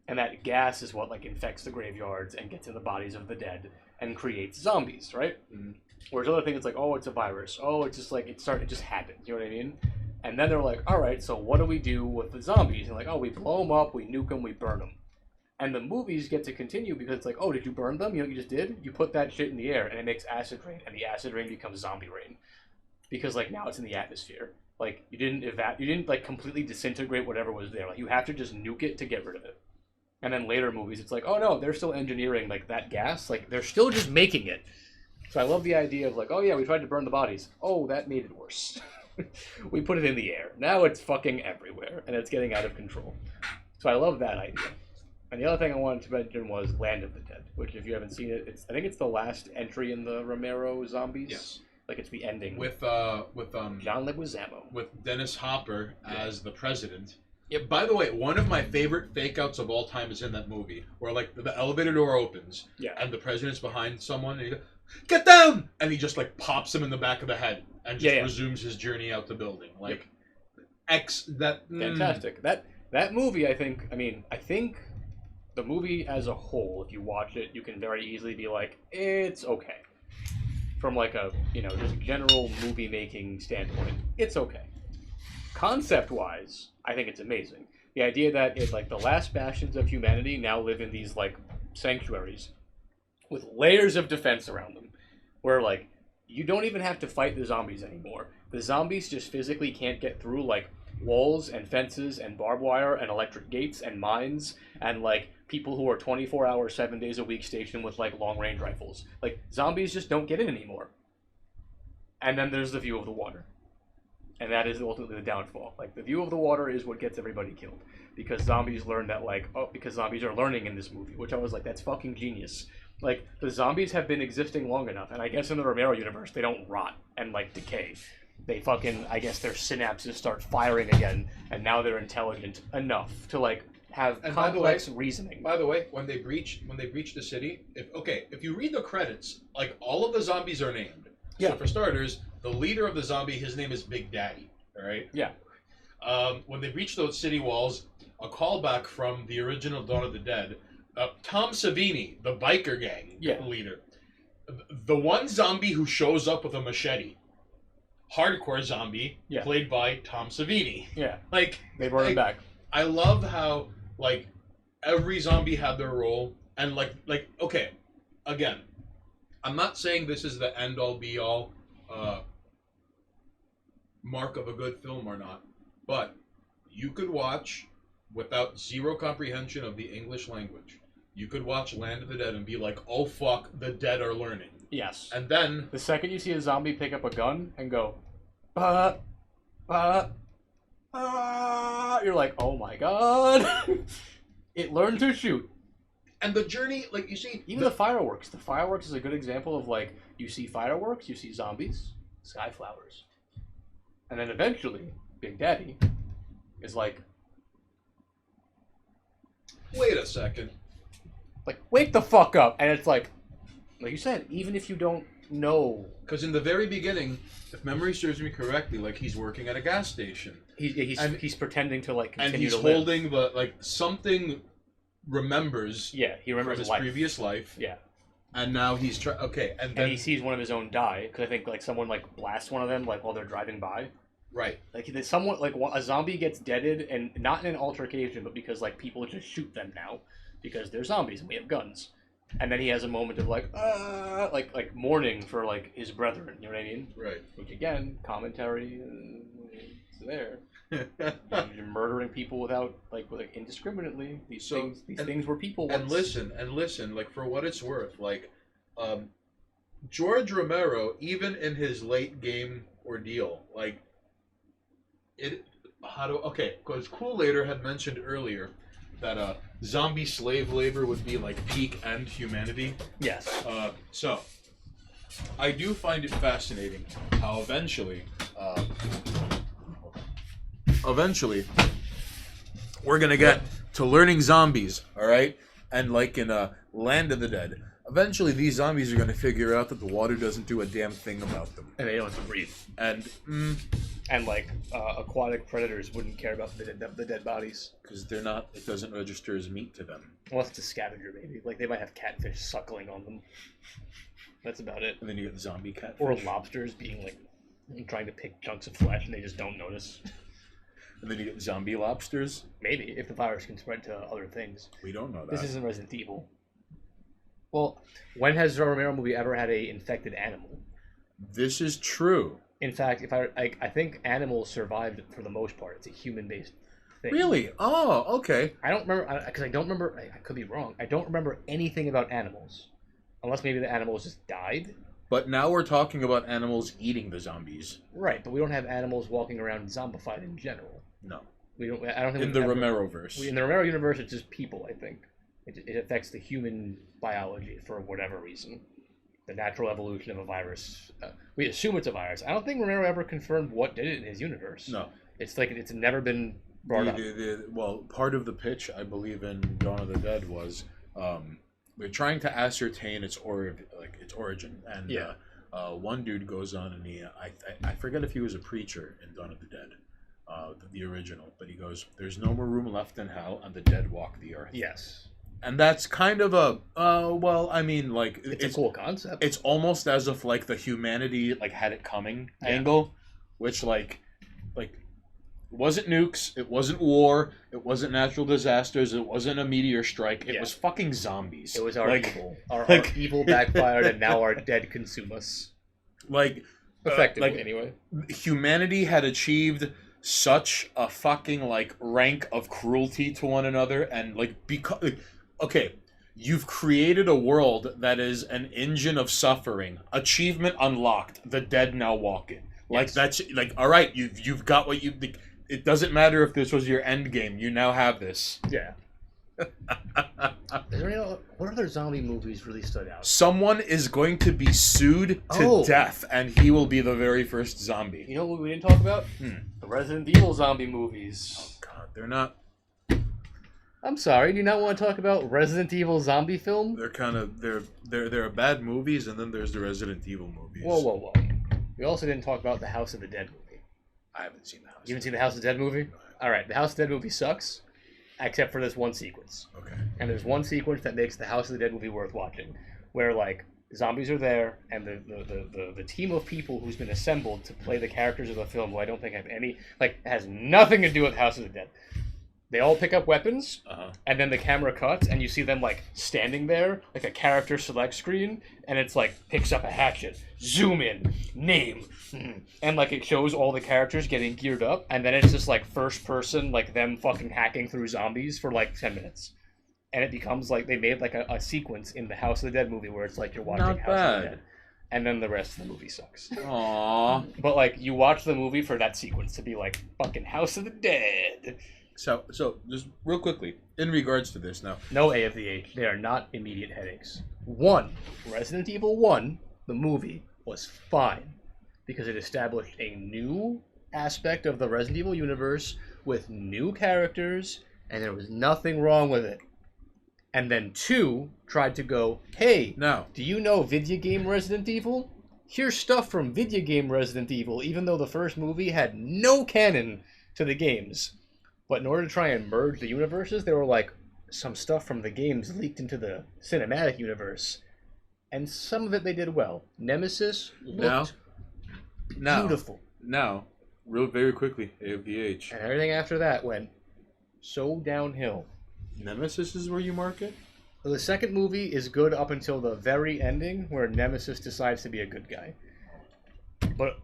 And that gas is what like infects the graveyards and gets in the bodies of the dead and creates zombies, right? Mm-hmm. Whereas other things, it's like, oh, it's a virus. Oh, it's just like, it just happens. You know what I mean? And then they're like, all right, so what do we do with the zombies? And like, oh, we blow them up, we nuke them, we burn them. And the movies get to continue because it's like, oh, did you burn them? You know what you just did? You put that shit in the air and it makes acid rain, and the acid rain becomes zombie rain. Because like now it's in the atmosphere. Like you didn't like completely disintegrate whatever was there. Like you have to just nuke it to get rid of it. And then later movies, it's like, oh no, they're still engineering like that gas. Like they're still just making it. So I love the idea of like, oh yeah, we tried to burn the bodies. Oh, that made it worse. We put it in the air. Now it's fucking everywhere, and it's getting out of control. So I love that idea. And the other thing I wanted to mention was Land of the Dead, which if you haven't seen it, I think it's the last entry in the Romero Zombies. Yes. Like it's the ending. With John Leguizamo. With Dennis Hopper as the president. Yeah. By the way, one of my favorite fake outs of all time is in that movie, where like the elevator door opens, and the president's behind someone, and he goes, "Get down!" and he just like pops him in the back of the head and just resumes his journey out the building. Like, fantastic. That movie, I think the movie as a whole, if you watch it, you can very easily be like, it's okay. From like a just general movie making standpoint, it's okay. Concept wise, I think it's amazing. The idea that it's like the last bastions of humanity now live in these like sanctuaries with layers of defense around them, where like you don't even have to fight the zombies anymore. The zombies just physically can't get through like walls and fences and barbed wire and electric gates and mines and like people who are 24 hours, 7 days a week stationed with like long range rifles. Like zombies just don't get in anymore. And then there's the view of the water. And that is ultimately the downfall. Like, the view of the water is what gets everybody killed. Because zombies learn that, like, because zombies are learning in this movie. Which I was like, that's fucking genius. Like, the zombies have been existing long enough. And I guess in the Romero universe, they don't rot and, like, decay. They fucking, I guess their synapses start firing again. And now they're intelligent enough to, like, have complex reasoning. By the way, when they breach the city, if you read the credits, like, all of the zombies are named. Yeah. So for starters, the leader of the zombie, his name is Big Daddy. All right. Yeah. When they breach those city walls, a callback from the original Dawn of the Dead, Tom Savini, the biker gang leader, the one zombie who shows up with a machete, hardcore zombie, played by Tom Savini. Yeah. Like they brought him back. I love how like every zombie had their role, and like okay, again. I'm not saying this is the end-all, be-all mark of a good film or not, but you could watch, without zero comprehension of the English language, you could watch Land of the Dead and be like, oh fuck, the dead are learning. Yes. And then... the second you see a zombie pick up a gun and go, you're like, oh my god. It learned to shoot. And the journey, like, you see... even the fireworks. The fireworks is a good example of, like, you see fireworks, you see zombies, sky flowers. And then eventually, Big Daddy is like... wait a second. Like, wake the fuck up! And it's like you said, even if you don't know... because in the very beginning, if memory serves me correctly, like, he's working at a gas station. He's pretending to, like, continue to live. And he's holding the, like, something... remembers he remembers his life. previous life, and now he's and then he sees one of his own die because I think like someone like blasts one of them like while they're driving by, right? Like there's someone like a zombie gets deaded, and not in an altercation, but because like people just shoot them now because they're zombies and we have guns, and then he has a moment of like mourning for like his brethren, you know what I mean? Right. Which again, commentary is there. You're murdering people without like indiscriminately. These things were people once. And listen, like, for what it's worth, like George Romero, even in his late game ordeal, like because Cool-Later had mentioned earlier that zombie slave labor would be like peak end humanity. Yes. So I do find it fascinating how eventually we're gonna get to learning zombies, all right? And like in Land of the Dead, eventually these zombies are gonna figure out that the water doesn't do a damn thing about them, and they don't have to breathe. And like aquatic predators wouldn't care about the dead bodies because they're not. It doesn't register as meat to them. Unless it's a scavenger, maybe. Like they might have catfish suckling on them. That's about it. And then you get zombie catfish. Or lobsters being like trying to pick chunks of flesh and they just don't notice. And then you get zombie lobsters? Maybe, if the virus can spread to other things. We don't know that. This isn't Resident Evil. Well, when has a Romero movie ever had a infected animal? This is true. In fact, I think animals survived for the most part. It's a human-based thing. Really? Oh, okay. I don't remember, because I don't remember, I could be wrong. I don't remember anything about animals. Unless maybe the animals just died. But now we're talking about animals eating the zombies. Right, but we don't have animals walking around zombified in general. No. We don't. I don't think In the Romero-verse. In the Romero universe, it's just people. I think it affects the human biology for whatever reason. The natural evolution of a virus. We assume it's a virus. I don't think Romero ever confirmed what did it in his universe. No. It's like it's never been brought up. Well, part of the pitch, I believe, in Dawn of the Dead was they're trying to ascertain its origin, and one dude goes on and I forget if he was a preacher in Dawn of the Dead, the original, but he goes, "There's no more room left in hell, and the dead walk the earth." Yes. And that's kind of a it's a cool concept. It's almost as if like the humanity like had it coming angle, which like wasn't nukes, it wasn't war, it wasn't natural disasters, it wasn't a meteor strike, it was fucking zombies. It was our evil. Our evil backfired, and now our dead consume us. Effectively, anyway. Humanity had achieved such a fucking like rank of cruelty to one another, and okay, you've created a world that is an engine of suffering. Achievement unlocked. The dead now walk it. That's all right. You've got what you. It doesn't matter if this was your end game. You now have this. Yeah. What other zombie movies really stood out? Someone is going to be sued to death, and he will be the very first zombie. You know what we didn't talk about? The Resident Evil zombie movies. Oh God, they're not. I'm sorry. Do you not want to talk about Resident Evil zombie film? They're kind of they're bad movies, and then there's the Resident Evil movies. Whoa! We also didn't talk about the House of the Dead movie. I haven't seen the House. You haven't seen the House of the Dead movie? All right, the House of the Dead movie sucks, except for this one sequence. Okay. And there's one sequence that makes the House of the Dead movie worth watching, where like zombies are there, and the team of people who's been assembled to play the characters of the film, who I don't think have any has nothing to do with House of the Dead. They all pick up weapons, and then the camera cuts, and you see them like standing there, like a character select screen, and it's like picks up a hatchet, zoom in, name, and like it shows all the characters getting geared up, and then it's just like first person, like them fucking hacking through zombies for like 10 minutes, and it becomes like they made like a sequence in the House of the Dead movie where it's like you're watching House of the Dead. And then the rest of the movie sucks. Aww. But like you watch the movie for that sequence to be like fucking House of the Dead. So just real quickly, in regards to this now. No AFVH, they are not immediate headaches. Resident Evil 1, the movie, was fine because it established a new aspect of the Resident Evil universe with new characters, and there was nothing wrong with it. And then 2 tried to go, hey, now, do you know video game Resident Evil? Here's stuff from video game Resident Evil, even though the first movie had no canon to the games. But in order to try and merge the universes, there were like some stuff from the games leaked into the cinematic universe. And some of it they did well. Nemesis looked beautiful. Now, very quickly, AFDH. And everything after that went so downhill. Nemesis is where you mark it? The second movie is good up until the very ending, where Nemesis decides to be a good guy. But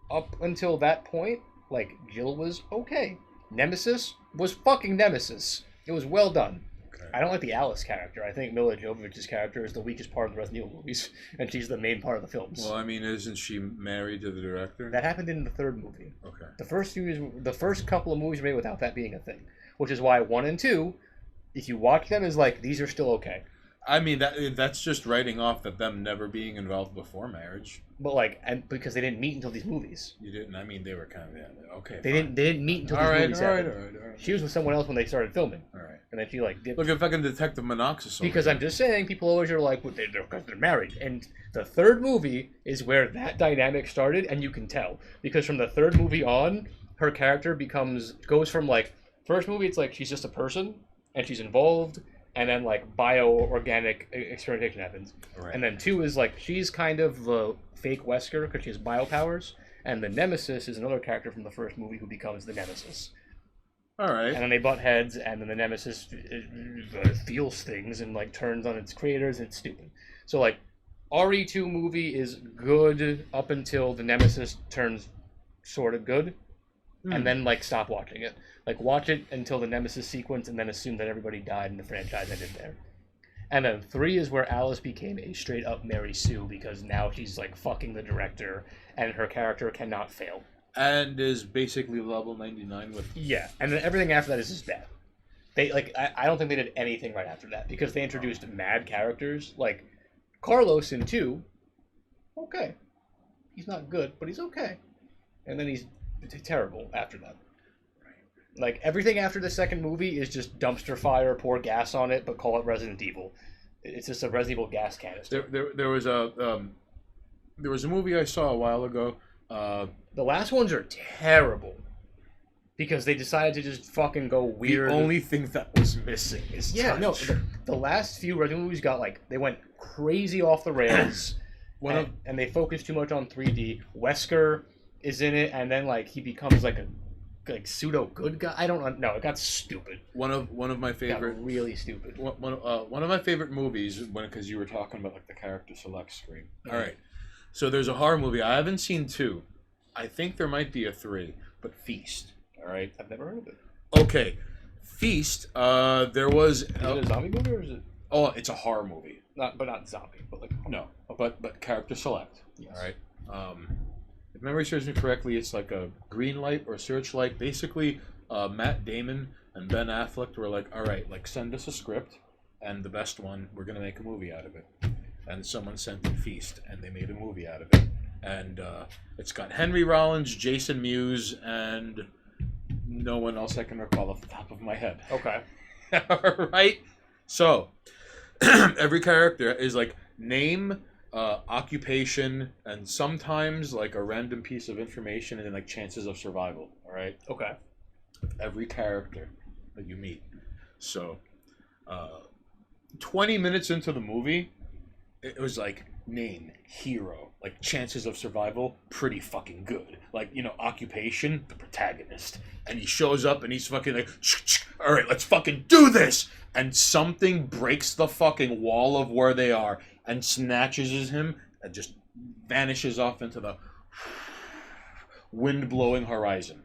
up until that point, like, Jill was okay. Nemesis was fucking Nemesis. It was well done. Okay. I don't like the Alice character. I think Mila Jovovich's character is the weakest part of the Resident Evil movies, and she's the main part of the films. Well, I mean, isn't she married to the director? That happened in the third movie. Okay. The first couple of movies were made without that being a thing, which is why 1 and 2, if you watch them, is like, these are still okay. I mean, that's just writing off that them never being involved before marriage. But like, and because they didn't meet until these movies. You didn't. I mean, they were kind of okay. They didn't meet until these movies. All right. She was with someone else when they started filming. All right. And then she like dipped. Look at fucking Detective Monoxus. Because I'm just saying, people always are like, well, they're married, and the third movie is where that dynamic started, and you can tell because from the third movie on, her character goes from like first movie, it's like she's just a person and she's involved. And then, like, bio-organic experimentation happens. Right. And then 2 is, like, she's kind of the fake Wesker because she has biopowers. And the Nemesis is another character from the first movie who becomes the Nemesis. All right. And then they butt heads, and then the Nemesis feels things and, like, turns on its creators, and it's stupid. So, like, RE2 movie is good up until the Nemesis turns sort of good. And then, like, stop watching it. Like, watch it until the Nemesis sequence and then assume that everybody died and the franchise ended there. And then 3 is where Alice became a straight up Mary Sue because now she's like fucking the director and her character cannot fail. And is basically level 99 with. Yeah, and then everything after that is just bad. They like I don't think they did anything right after that because they introduced mad characters like Carlos in 2. Okay, he's not good, but he's okay. And then he's terrible after that. Like everything after the second movie is just dumpster fire, pour gas on it, but call it Resident Evil. It's just a Resident Evil gas canister. There was a movie I saw a while ago. The last ones are terrible because they decided to just fucking go weird. The only thing that was missing is touch. The last few Resident Evil movies got like they went crazy off the rails, and they focused too much on 3D. Wesker is in it, and then like he becomes like a pseudo good guy. I don't know. It got stupid. One of my favorite, really stupid. One of my favorite movies because you were talking about like the character select screen. Mm-hmm. All right, so there's a horror movie. I haven't seen 2. I think there might be a 3, but Feast. All right, I've never heard of it. Okay, Feast. There was. Is it a zombie movie or is it? Oh, it's a horror movie. Not zombie, but like no, but character select. Yes. All right. If memory serves me correctly, it's like a green light or searchlight. Basically, Matt Damon and Ben Affleck were like, all right, like send us a script, and the best one, we're gonna make a movie out of it. And someone sent them Feast, and they made a movie out of it. And it's got Henry Rollins, Jason Mewes, and no one else I can recall off the top of my head. Okay. All right. So every character is like name, occupation, and sometimes like a random piece of information, and then like chances of survival. All right. Okay. Every character that you meet. So, 20 minutes into the movie, it was like name, hero, like chances of survival, pretty fucking good. Like, you know, occupation, the protagonist. And he shows up and he's fucking like, all right, let's fucking do this. And something breaks the fucking wall of where they are and snatches him and just vanishes off into the wind-blowing horizon.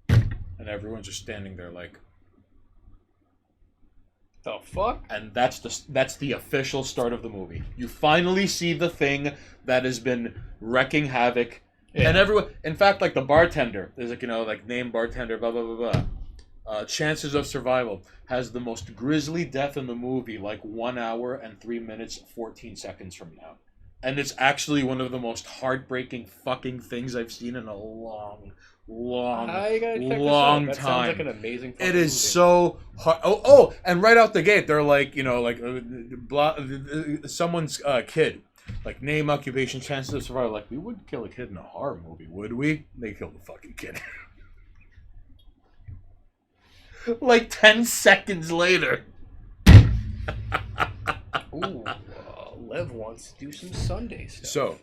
And everyone's just standing there like, the fuck? and that's the official start of the movie. You finally see the thing that has been wrecking havoc. Yeah. And everyone, in fact, like the bartender, there's like, you know, like name bartender, blah, blah, blah, blah. Chances of survival has the most grisly death in the movie, like 1 hour and 3 minutes, 14 seconds from now. And it's actually one of the most heartbreaking fucking things I've seen in a long That time. Sounds like an amazing fucking It is movie. so hard. Oh, and right out the gate, they're like, you know, like someone's kid. Like, name, occupation, chances of survival. Like, we wouldn't kill a kid in a horror movie, would we? They killed the fucking kid. Like 10 seconds later. Ooh, Lev wants to do some Sunday stuff. So,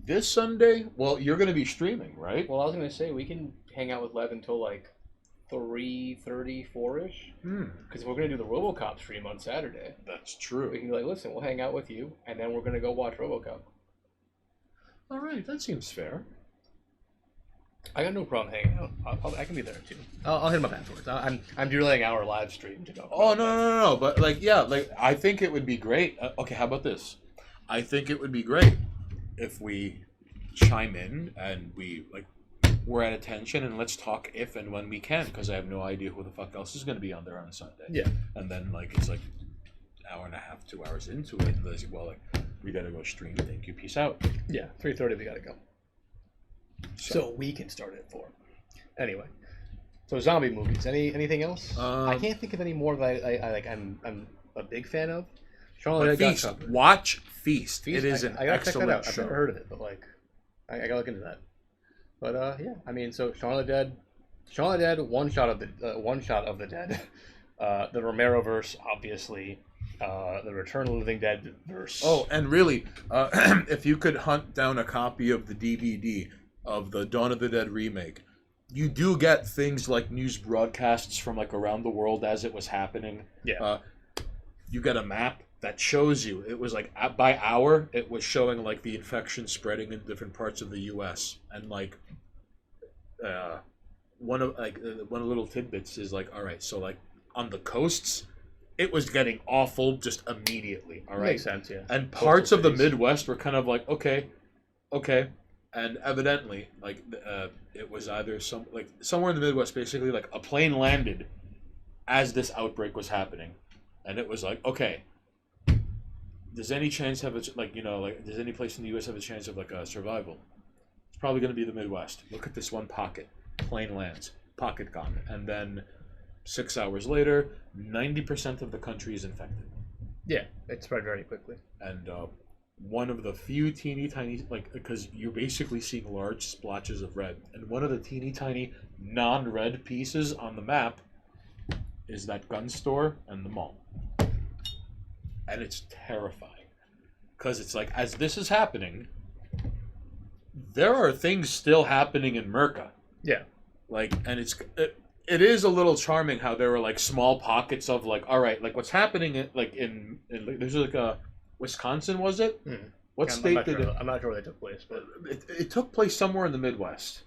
this Sunday, well, you're going to be streaming, right? Well, I was going to say, we can hang out with Lev until like 3:30, 4-ish. Because we're going to do the RoboCop stream on Saturday. That's true. We can be like, listen, we'll hang out with you, and then we're going to go watch RoboCop. All right, that seems fair. I got no problem hanging out. I can be there too. I'll hit him up afterwards. I'm delaying our live stream to go. Oh, no. But, like, yeah, like, I think it would be great. Okay, how about this? I think it would be great if we chime in and we're at attention and let's talk if and when we can, because I have no idea who the fuck else is going to be on there on a Sunday. Yeah. And then, like, it's like an hour and a half, 2 hours into it, and they're like, well, like, we got to go stream. Thank you. Peace out. Yeah, 3:30 we got to go. So we can start at 4. Anyway, so zombie movies. Anything else? I can't think of any more that I like. I'm a big fan of. Feast. Watch Feast. Feast. It is an I gotta check that excellent out. I've show. never heard of it, but like, I gotta look into that. But yeah, I mean, so Shaun of the Dead, one shot of the Dead, the Romero verse, obviously, the Return of the Living Dead verse. Oh, and really, if you could hunt down a copy of the DVD of the Dawn of the Dead remake, you do get things like news broadcasts from like around the world as it was happening. Yeah. You get a map that shows you. It was like by hour, it was showing like the infection spreading in different parts of the U.S. And like one of little tidbits is like, all right, so like on the coasts, it was getting awful just immediately. All right, Makes sense, yeah. and parts of the cities. Midwest were kind of like, okay, and evidently, like, it was either somewhere in the Midwest, basically, like a plane landed as this outbreak was happening, and it was like, okay, does any chance have does any place in the U.S. have a chance of like a survival? It's probably going to be the Midwest. Look at this one pocket. Plane lands, pocket gone, and then 6 hours later, 90% of the country is infected. Yeah, it spread very quickly. And one of the few teeny tiny, because you're basically seeing large splotches of red, and one of the teeny tiny non-red pieces on the map is that gun store and the mall. And it's terrifying, because it's like, as this is happening, there are things still happening in Merca. Yeah. And it is a little charming how there were like small pockets of like, all right, like what's happening in there's like a Wisconsin, was it? What state did it? I'm not sure where they took place, but It took place somewhere in the Midwest.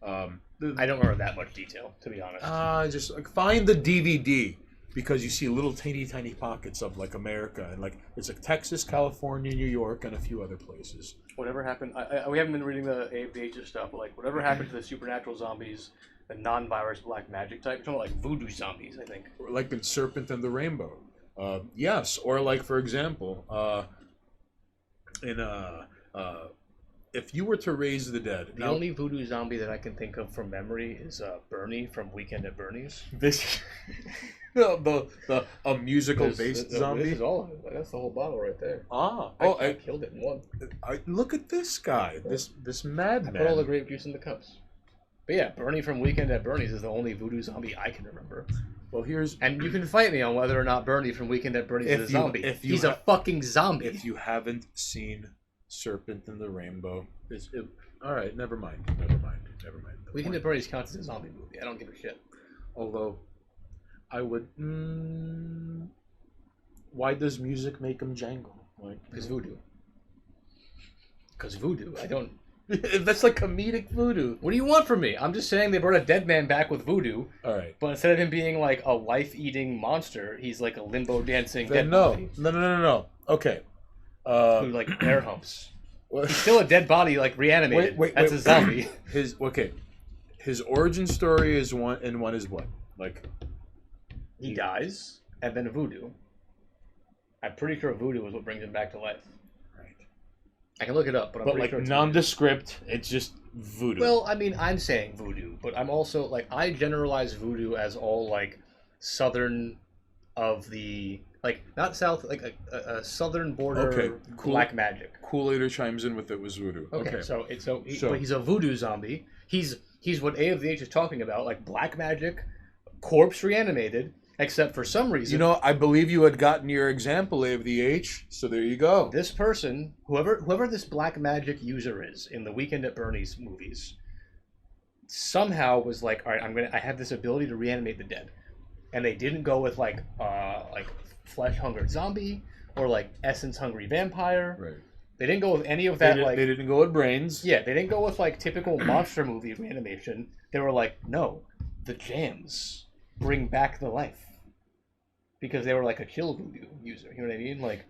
I don't remember that much detail, to be honest. Just like find the DVD, because you see little teeny tiny pockets of like America, and like it's like Texas, California, New York, and a few other places. Whatever happened, we haven't been reading the AFDH stuff, but like whatever happened to the supernatural zombies, the non-virus black magic type, talking about like voodoo zombies, I think. Or like in Serpent and the Rainbow. Yes, or like for example, if you were to raise the dead. The only voodoo zombie that I can think of from memory is Bernie from Weekend at Bernie's. This a musical based zombie. This is all of it. That's the whole bottle right there. I killed it in one. Look at this guy, this madman. I put all the grape juice in the cups. But yeah, Bernie from Weekend at Bernie's is the only voodoo zombie I can remember. Well, and you can fight me on whether or not Bernie from Weekend at Bernie's is a zombie. He's a fucking zombie. If you haven't seen Serpent and the Rainbow, all right, never mind. Weekend at Bernie's counts as a zombie movie. I don't give a shit. Although, I would. Why does music make him jangle? Because voodoo. Because voodoo. I don't. That's like comedic voodoo. What do you want from me? I'm just saying they brought a dead man back with voodoo. All right. But instead of him being like a life-eating monster, he's like a limbo dancing dead no. body. No. Okay. Who like air humps. He's still a dead body, like reanimated. Wait. That's a zombie. His origin story is one is what? Like, he dies and then voodoo. I'm pretty sure voodoo is what brings him back to life. I can look it up, but I'm pretty like sure it's nondescript, it's just voodoo. Well, I mean, I'm saying voodoo, but I'm also like I generalize voodoo as all like southern of the not south, like a southern border black magic. Kool-Aid chimes in with it was voodoo. Okay. But he's a voodoo zombie. He's what A of the H is talking about, like black magic, corpse reanimated. Except for some reason, I believe you had gotten your example A of the H, so there you go. This person, whoever this black magic user is in the Weekend at Bernie's movies, somehow was like, all right, I have this ability to reanimate the dead, and they didn't go with like flesh hungered zombie or like essence hungry vampire. Right. They didn't go with any of that. They didn't go with brains. Yeah, they didn't go with like typical monster movie reanimation. They were like, no, the jams bring back the life. Because they were like a chill voodoo user, you know what I mean? Like,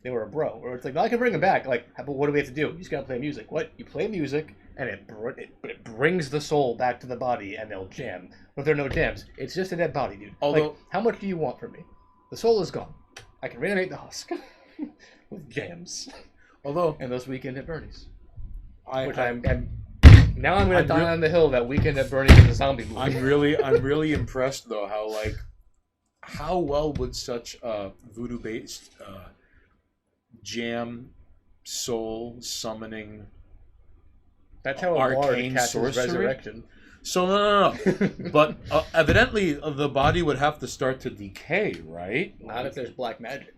they were a bro. Or it's like, no, I can bring him back. Like, but what do we have to do? You just gotta play music. What? You play music, and it brings the soul back to the body, and they'll jam. But if there are no jams, it's just a dead body, dude. Although, how much do you want from me? The soul is gone. I can reanimate the husk with jams. And those Weekend at Bernie's. Now I'm gonna die on the hill that Weekend at Bernie's is a zombie movie. I'm really impressed though how well would such voodoo-based jam, soul summoning, that's how arcane catches resurrection. So no. But evidently the body would have to start to decay, right? Not if there's black magic.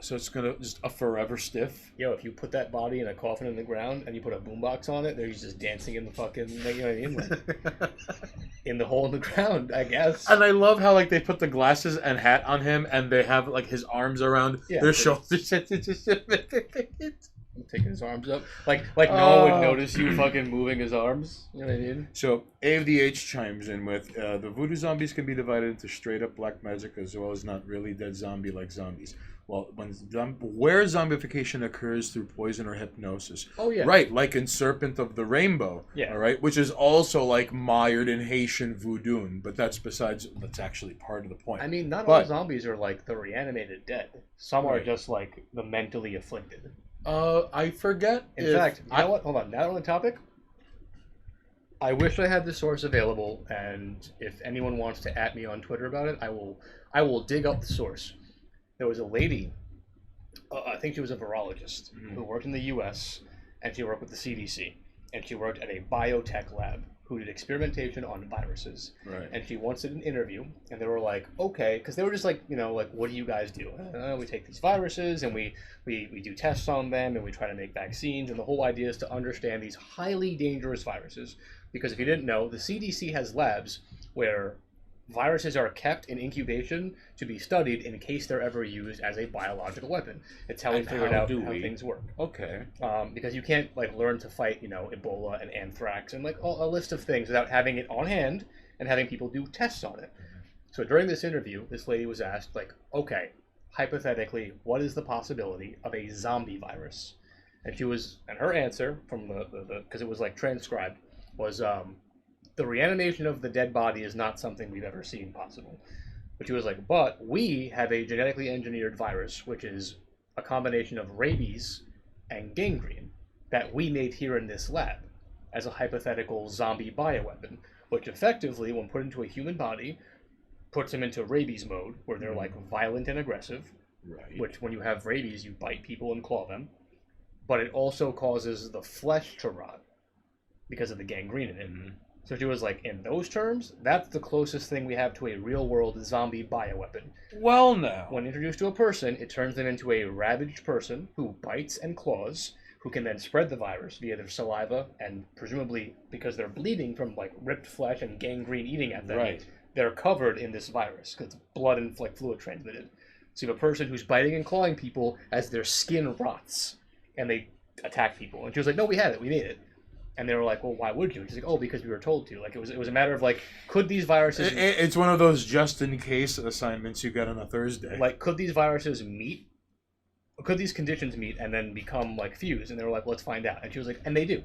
So it's gonna just a forever stiff. Yo, if you put that body in a coffin in the ground and you put a boombox on it, he's just dancing in the fucking, you know what I mean? Like, in the hole in the ground, I guess. And I love how they put the glasses and hat on him, and they have his arms around their shoulders. taking his arms up. Like no one would notice you fucking moving his arms. You know what I mean? So A of the H chimes in with the voodoo zombies can be divided into straight up black magic as well as not really dead zombie like zombies. Well, where zombification occurs through poison or hypnosis. Oh yeah. Right, like in Serpent of the Rainbow. Yeah. All right, which is also like mired in Haitian voodoo, but that's actually part of the point. I mean, not all zombies are like the reanimated dead. Some are just like the mentally afflicted. I forget. In fact, you know what? Hold on. Now on the topic. I wish I had the source available, and if anyone wants to at me on Twitter about it, I will dig up the source. There was a lady, I think she was a virologist, who worked in the U.S., and she worked with the CDC, and she worked at a biotech lab who did experimentation on viruses. Right. And she once did an interview, and they were like, okay, because they were just like, like, what do you guys do? We take these viruses, and we do tests on them, and we try to make vaccines, and the whole idea is to understand these highly dangerous viruses. Because if you didn't know, the CDC has labs where viruses are kept in incubation to be studied in case they're ever used as a biological weapon. It's how we figured out how things work. Okay. Because you can't like learn to fight, Ebola and anthrax and like a list of things without having it on hand and having people do tests on it. So during this interview, this lady was asked, like, okay, hypothetically, what is the possibility of a zombie virus? And her answer from because it was like transcribed, was the reanimation of the dead body is not something we've ever seen possible. But she was like, but we have a genetically engineered virus, which is a combination of rabies and gangrene that we made here in this lab as a hypothetical zombie bioweapon, which effectively, when put into a human body, puts them into rabies mode, where they're like violent and aggressive, right. Which when you have rabies, you bite people and claw them. But it also causes the flesh to rot because of the gangrene in it. So she was like, in those terms, that's the closest thing we have to a real-world zombie bioweapon. Well, now. When introduced to a person, it turns them into a ravaged person who bites and claws, who can then spread the virus via their saliva, and presumably, because they're bleeding from like ripped flesh and gangrene eating at them, right. They're covered in this virus, because it's blood and like fluid transmitted. So you have a person who's biting and clawing people as their skin rots, and they attack people. And she was like, no, we had it, we made it. And they were like, well, why would you? She's like, oh, because we were told to. Like, it was a matter of, like, could these viruses... It's one of those just-in-case assignments you get on a Thursday. Like, could these viruses meet? Could these conditions meet and then become, like, fused? And they were like, let's find out. And she was like, and they do.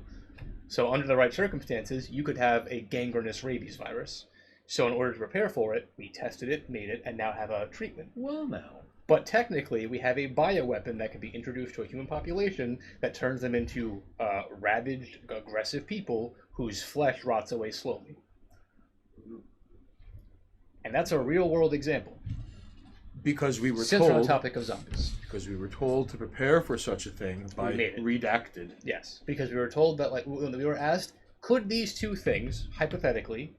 So under the right circumstances, you could have a gangrenous rabies virus. So in order to prepare for it, we tested it, made it, and now have a treatment. Well, now. But technically, we have a bioweapon that can be introduced to a human population that turns them into ravaged, aggressive people whose flesh rots away slowly. And that's a real-world example. Because we were Since told... we're on the topic of zombies. Because we were told to prepare for such a thing by redacted. Yes, because we were told that, like, we were asked, could these two things, hypothetically...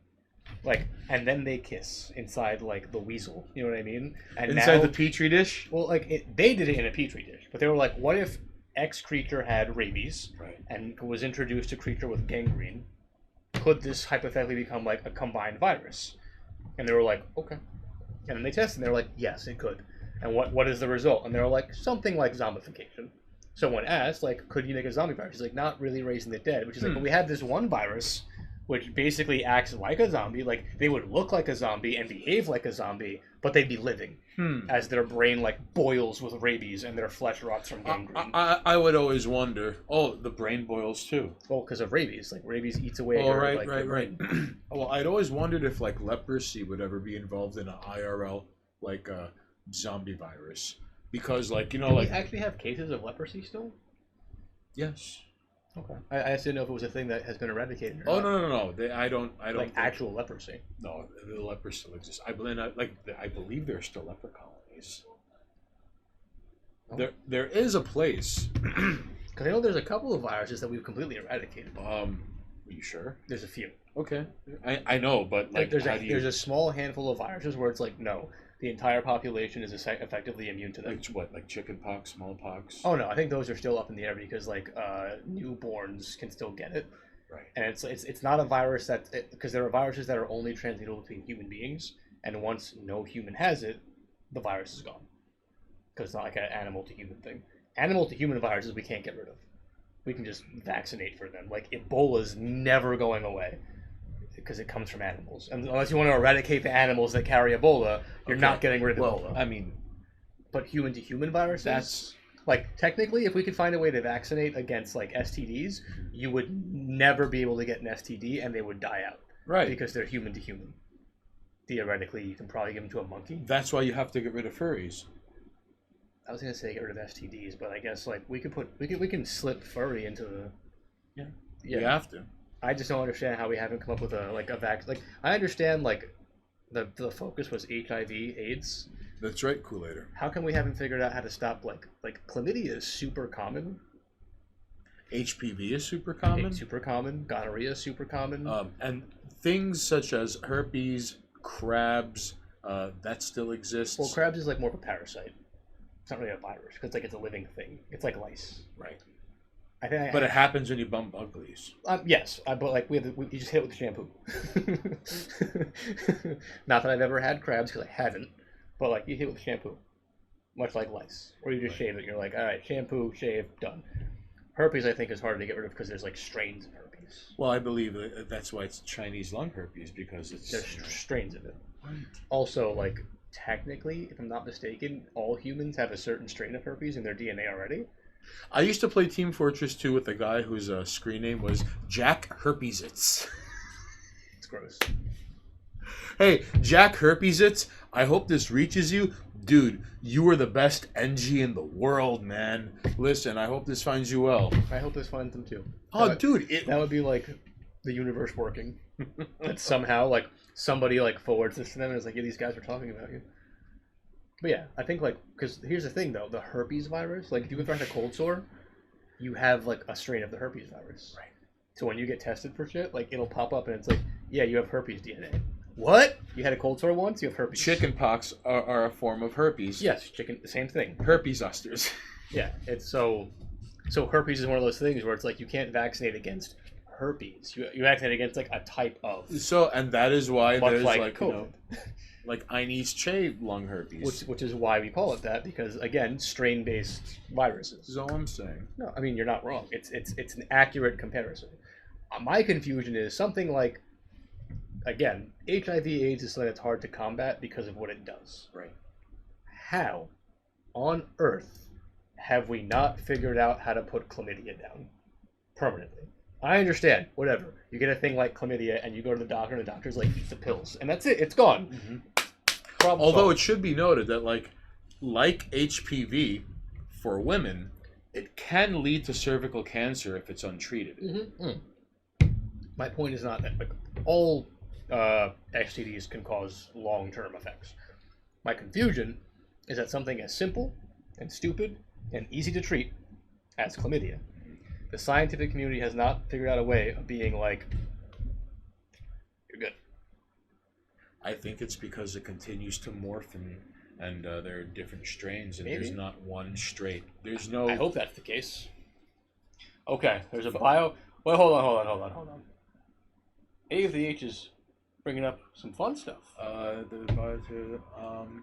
Like, and then they kiss inside, like, the weasel. You know what I mean? And inside the petri dish? Well, like, they did it in a petri dish. But they were like, what if X creature had rabies and was introduced to a creature with gangrene? Could this hypothetically become, like, a combined virus? And they were like, okay. And then they tested, and they were like, yes, it could. And what is the result? And they were like, something like zombification. So when asked, like, could you make a zombie virus? He's like, not really raising the dead. Which is like, but we had this one virus... which basically acts like a zombie. Like, they would look like a zombie and behave like a zombie, but they'd be living as their brain, like, boils with rabies and their flesh rots from gangrene. I would always wonder, the brain boils too. Well, because of rabies. Like, rabies eats away right. Well, I'd always wondered if, like, leprosy would ever be involved in an IRL, like, zombie virus. Because, like, Do we actually have cases of leprosy still? Yes. Okay. I just didn't know if it was a thing that has been eradicated. Or not. No. I don't. Like actual leprosy. No, the lepers still exist. I believe there are still leper colonies. Oh. There is a place. Because I know there's a couple of viruses that we've completely eradicated. Are you sure? There's a few. Okay. I know, but like there's a small handful of viruses where it's like no. The entire population is effectively immune to them. Like what? Like chickenpox, smallpox? Oh no, I think those are still up in the air because like newborns can still get it. Right. And it's not a virus because there are viruses that are only transmittable between human beings, and once no human has it, the virus is gone. Because it's not like an animal to human thing. Animal to human viruses we can't get rid of. We can just vaccinate for them. Like Ebola's never going away because it comes from animals. And unless you want to eradicate the animals that carry Ebola, you're not getting rid of Ebola. I mean, but human to human viruses. that's like technically, if we could find a way to vaccinate against like STDs, you would never be able to get an STD, and they would die out. right. Because they're human to human. Theoretically, you can probably give them to a monkey. That's why you have to get rid of furries. I was gonna say get rid of STDs, but I guess like we can slip furry into the. Yeah. Yeah. You have to. I just don't understand how we haven't come up with a vaccine. Like I understand like the focus was HIV/AIDS. That's right, Kool-Aider. How come we haven't figured out how to stop like chlamydia is super common. HPV is super common. It's super common. Gonorrhea is super common. And things such as herpes, crabs, that still exists. Well, crabs is like more of a parasite. It's not really a virus because like it's a living thing. It's like lice. Right. I think. But it happens when you bump uglies. Yes, but like you just hit it with shampoo. Not that I've ever had crabs because I haven't, but like you hit it with shampoo, much like lice, or you just shave it. You're like, all right, shampoo, shave, done. Herpes, I think, is harder to get rid of because there's like strains of herpes. Well, I believe that's why it's Chinese lung herpes, because it's There's strains of it. Right. Also, like technically, if I'm not mistaken, all humans have a certain strain of herpes in their DNA already. I used to play Team Fortress 2 with a guy whose screen name was Jack Herpesitz. It's gross. Hey, Jack Herpesitz, I hope this reaches you. Dude, you are the best NG in the world, man. Listen, I hope this finds you well. I hope this finds them too. Oh, That- dude, That would be like the universe working. That somehow like somebody like forwards this to them and is like, yeah, these guys were talking about you. But yeah, I think like because here's the thing though, the herpes virus. Like if you ever had a cold sore, you have like a strain of the herpes virus. Right. So when you get tested for shit, like it'll pop up and it's like, yeah, you have herpes DNA. What? You had a cold sore once? You have herpes. chicken pox are a form of herpes. Yes, chicken. Same thing. Herpes zosters. Yeah, it's so herpes is one of those things where it's like you can't vaccinate against herpes. You vaccinate against like a type of. So, and that is why Much there's like like, COVID. like Inez Che lung herpes. Which is why we call it that, because again, strain-based viruses. This is all I'm saying. No, I mean you're not wrong. It's an accurate comparison. My confusion is something like, again, HIV/AIDS is something that's hard to combat because of what it does. Right. How on earth have we not figured out how to put chlamydia down permanently? I understand, whatever. You get a thing like chlamydia and you go to the doctor and the doctor's like, eat the pills. And that's it, it's gone. Mm-hmm. Problem Although solved. it should be noted that like HPV for women, it can lead to cervical cancer if it's untreated. My point is not that like all STDs can cause long-term effects. My confusion is that something as simple and stupid and easy to treat as chlamydia, the scientific community has not figured out a way of being like, you're good. I think it's because it continues to morph and there are different strains, and Maybe. there's not one straight. There's no. I hope that's the case. Okay, there's a bio. Well, hold on. A of the H is bringing up some fun stuff.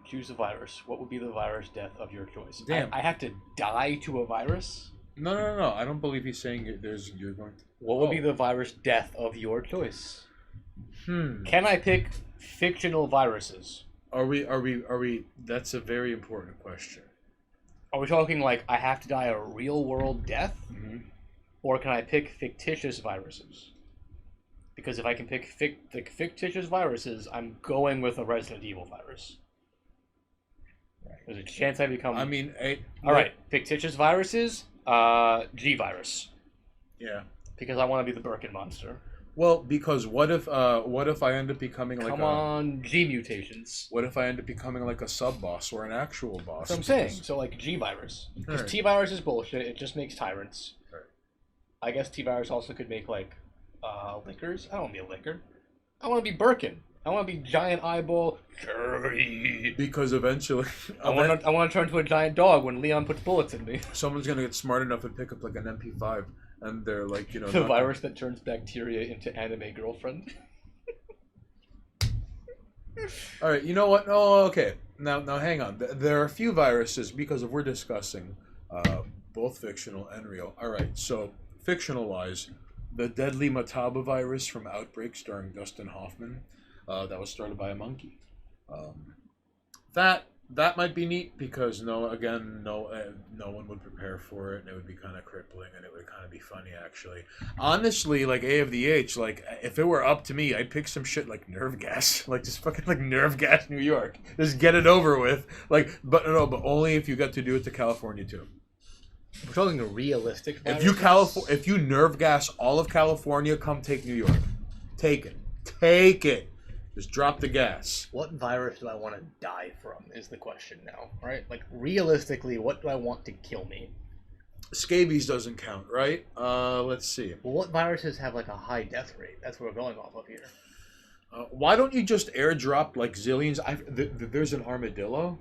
Choose a virus. What would be the virus death of your choice? Damn. I have to die to a virus? No. I don't believe he's saying you're going to. What would be the virus death of your choice? Hmm. Can I pick fictional viruses? Are we? That's a very important question. Are we talking like I have to die a real world death? Mm-hmm. Or can I pick fictitious viruses? Because if I can pick fictitious viruses, I'm going with a Resident Evil virus. There's a chance I become... I mean, All right, fictitious viruses, G virus. Yeah. Because I want to be the Birkin monster. Well, because what if I end up becoming like Come on, G mutations. What if I end up becoming like a sub boss or an actual boss? That's what I'm saying. So like G virus. Because Right. T virus is bullshit. It just makes tyrants. Right. I guess T virus also could make like liquors. I don't want to be a liquor. I want to be Birkin. I want to be giant eyeball. Because eventually, I want to turn into a giant dog when Leon puts bullets in me. someone's gonna get smart enough and pick up like an MP5, and they're like, The virus that turns bacteria into anime girlfriend. All right, you know what? Oh, okay. Now, hang on. There are a few viruses because we're discussing both fictional and real. All right, so fictional-wise, the deadly Mataba virus from Outbreak starring Dustin Hoffman, that was started by a monkey. That might be neat because no one would prepare for it, and it would be kind of crippling, and it would kind of be funny actually. Honestly, like A of the H, like if it were up to me, I'd pick some shit like nerve gas, like just fucking like nerve gas New York, just get it over with. Like, but only if you got to do it to California too. We're talking a realistic. If you nerve gas all of California, come take New York. Take it. Just drop the gas. What virus do I want to die from is the question now, right? Like, realistically, what do I want to kill me? Scabies doesn't count, right? Let's see. Well, what viruses have, like, a high death rate? That's what we're going off of here. Why don't you just airdrop, like, zillions? There's an armadillo.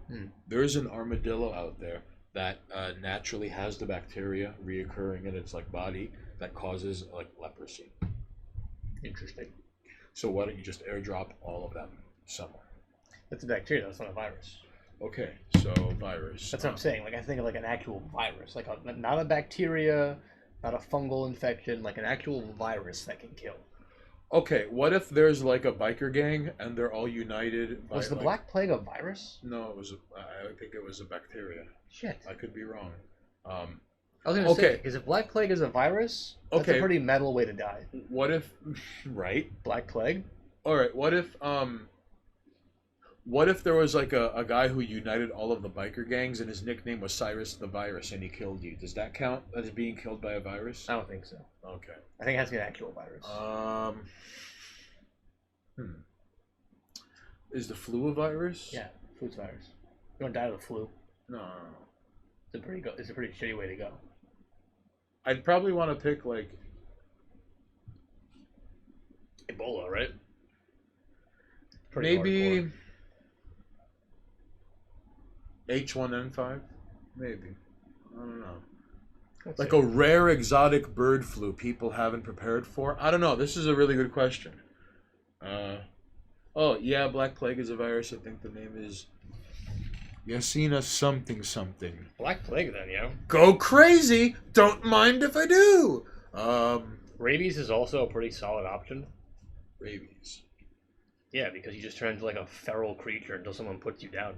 There's an armadillo out there that naturally has the bacteria reoccurring in its, like, body that causes, like, leprosy. Interesting. So why don't you just airdrop all of them somewhere? That's a bacteria. That's not a virus. Okay, so virus. That's what I'm saying. Like, I think of like an actual virus, like not a bacteria, not a fungal infection, like an actual virus that can kill. Okay, what if there's like a biker gang and they're all united? Was the Black Plague a virus? No, it was. I think it was a bacteria. Shit. I could be wrong. I was gonna say, because if Black Plague is a virus, that's a pretty metal way to die. What if, right? Black Plague? All right. What if there was like a guy who united all of the biker gangs and his nickname was Cyrus the Virus and he killed you? Does that count as being killed by a virus? I don't think so. Okay. I think it has to be an actual virus. Is the flu a virus? Yeah, flu's a virus. You don't die of the flu. No. It's a pretty shitty way to go. I'd probably want to pick like Ebola, right? Maybe H1N5? Maybe. I don't know. Like a rare exotic bird flu people haven't prepared for? I don't know. This is a really good question. Oh, yeah, Black Plague is a virus. I think the name is Yasina something. Black Plague then, yeah. Go crazy! Don't mind if I do! Rabies is also a pretty solid option. Rabies. Yeah, because you just turn into like a feral creature until someone puts you down.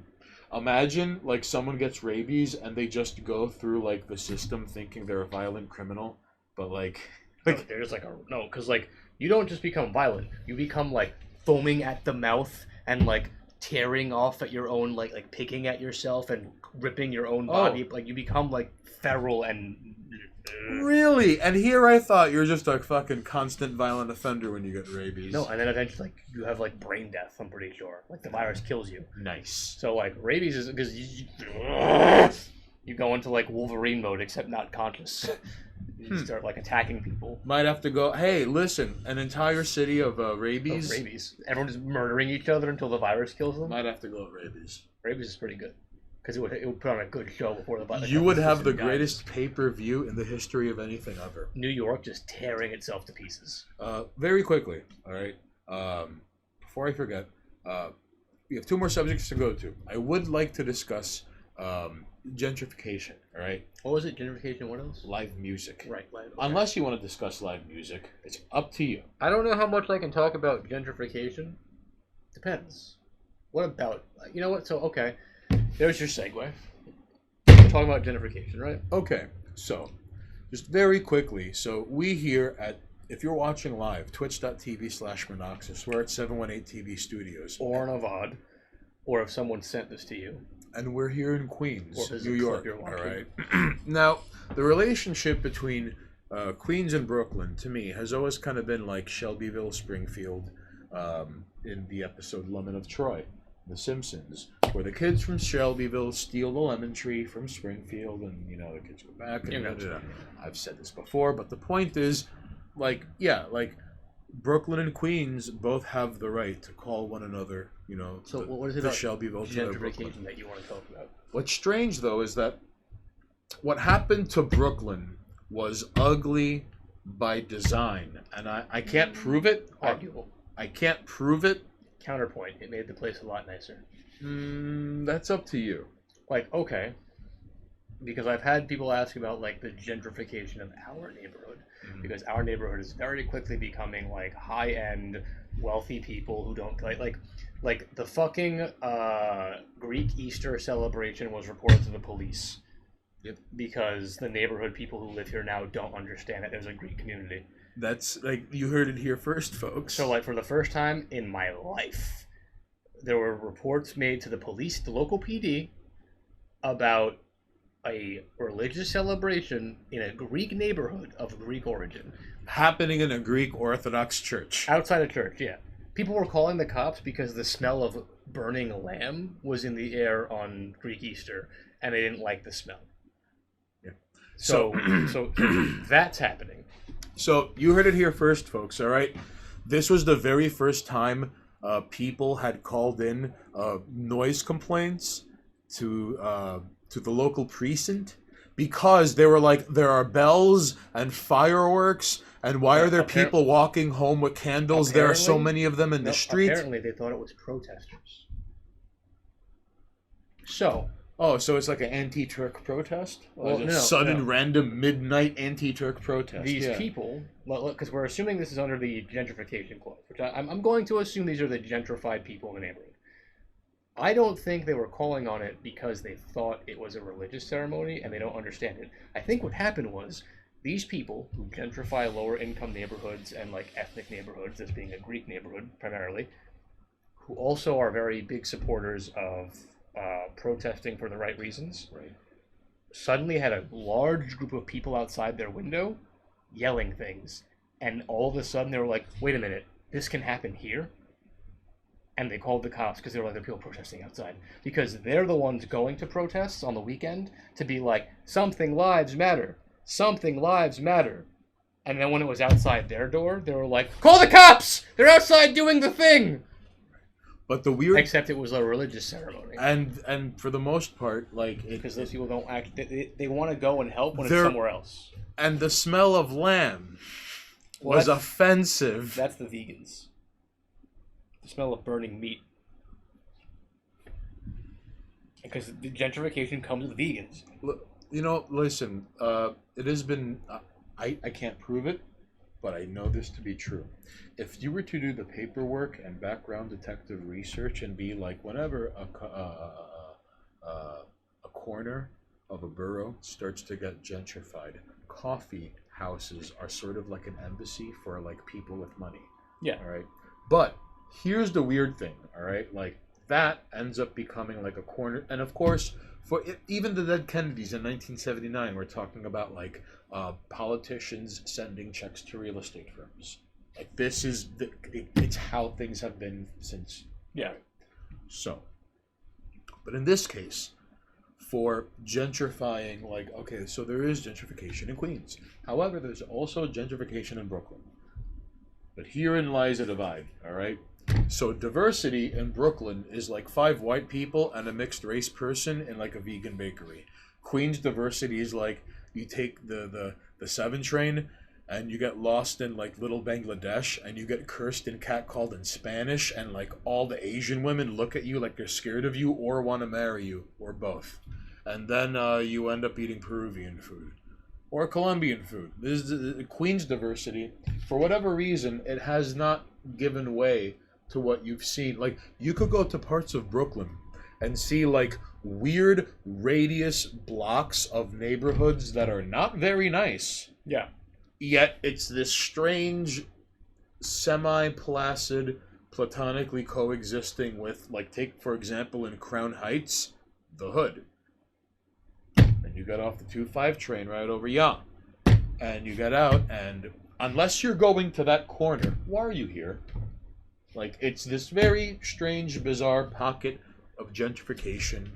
Imagine, like, someone gets rabies and they just go through, like, the system thinking they're a violent criminal, but, like... No, they're just like because, like, you don't just become violent. You become, like, foaming at the mouth and, like, tearing off at your own, like picking at yourself and ripping your own body. Like, you become, like, feral and... Really? And here I thought you were just a fucking constant violent offender when you get rabies. No, and then eventually, like, you have, like, brain death, I'm pretty sure. Like, the virus kills you. Nice. So, like, rabies is because you go into, like, Wolverine mode, except not conscious. You start, like, attacking people. Might have to go, hey, listen, an entire city of rabies. Everyone is murdering each other until the virus kills them. Might have to go with rabies. Rabies is pretty good. Because it would put on a good show before the virus. You would have the greatest pay-per-view in the history of anything ever. New York just tearing itself to pieces. Very quickly, all right? Before I forget, we have two more subjects to go to. I would like to discuss gentrification, all right? What was it? Gentrification, what else? Live music. Right, live. Okay. Unless you want to discuss live music, it's up to you. I don't know how much I can talk about gentrification. Depends. What about... You know what? So, okay. There's your segue. We're talking about gentrification, right? Okay, so just very quickly. So we here at, if you're watching live, twitch.tv/Monoxus, we're at 718 TV Studios. Or on a VOD. Or if someone sent this to you. And we're here in Queens, New York. All right. Now, the relationship between Queens and Brooklyn, to me, has always kind of been like Shelbyville, Springfield, in the episode Lemon of Troy, The Simpsons, where the kids from Shelbyville steal the lemon tree from Springfield, and, you know, the kids go back. And I've said this before, but the point is, like, yeah, like, Brooklyn and Queens both have the right to call one another, you know, so what is it the about Shelbyville gentrification that you want to talk about? What's strange, though, is that what happened to Brooklyn was ugly by design, and I can't prove it. Arguable. I can't prove it. Counterpoint, it made the place a lot nicer. That's up to you. Like, okay, because I've had people ask about like the gentrification of our neighborhood, because our neighborhood is very quickly becoming like high-end, wealthy people who don't like the fucking Greek Easter celebration was reported to the police. Yep. Because the neighborhood people who live here now don't understand that there's a Greek community. That's like you heard it here first, folks. So like for the first time in my life, there were reports made to the police, the local PD, about a religious celebration in a Greek neighborhood of Greek origin. Happening in a Greek Orthodox church. Outside a church, yeah. People were calling the cops because the smell of burning lamb was in the air on Greek Easter, and they didn't like the smell. Yeah. So that's happening. So you heard it here first, folks, all right? This was the very first time people had called in noise complaints to the local precinct because they were like, there are bells and fireworks, and why are there people walking home with candles? There are so many of them in the street. Apparently they thought it was protesters. So... Oh, so it's like an anti-Turk protest? Well, no, sudden, random, midnight anti-Turk protest. These people, because we're assuming this is under the gentrification clause, which I'm going to assume these are the gentrified people in the neighborhood. I don't think they were calling on it because they thought it was a religious ceremony and they don't understand it. I think what happened was these people who gentrify lower income neighborhoods and like ethnic neighborhoods, this being a Greek neighborhood primarily, who also are very big supporters of protesting for the right reasons, right, suddenly had a large group of people outside their window yelling things, and all of a sudden they were like, wait a minute, this can happen here? And they called the cops because they were like, there are people protesting outside, because they're the ones going to protests on the weekend to be like, something lives matter, and then when it was outside their door, they were like, call the cops, they're outside doing the thing. But the weird, except it was a religious ceremony, and for the most part, like because those people don't act, they want to go and help when it's somewhere else. And the smell of lamb was offensive. That's the vegans. The smell of burning meat, because the gentrification comes with vegans. You know, listen, it has been. I can't prove it, but I know this to be true. If you were to do the paperwork and background detective research and be like, whenever a corner of a borough starts to get gentrified, coffee houses are sort of like an embassy for like people with money. Yeah. All right. But here's the weird thing. All right. Like that ends up becoming like a corner, and of course, for even the dead Kennedys in 1979, we're talking about like politicians sending checks to real estate firms. Like this is it's how things have been since. Yeah. So, but in this case, for gentrifying, like, okay, so there is gentrification in Queens. However, there's also gentrification in Brooklyn. But herein lies a divide, all right? So diversity in Brooklyn is like 5 white people and a mixed race person in like a vegan bakery. Queens diversity is like you take the 7 train and you get lost in like little Bangladesh and you get cursed and catcalled in Spanish, and like all the Asian women look at you like they're scared of you or want to marry you or both. And then you end up eating Peruvian food or Colombian food. This is the Queens diversity. For whatever reason, it has not given way to what you've seen. Like you could go to parts of Brooklyn and see like weird radius blocks of neighborhoods that are not very nice. Yeah. Yet it's this strange, semi-placid, platonically coexisting with, like, take, for example, in Crown Heights, the Hood. And you get off the 2-5 train right over yon. And you get out, and unless you're going to that corner, why are you here? Like, it's this very strange, bizarre pocket of gentrification.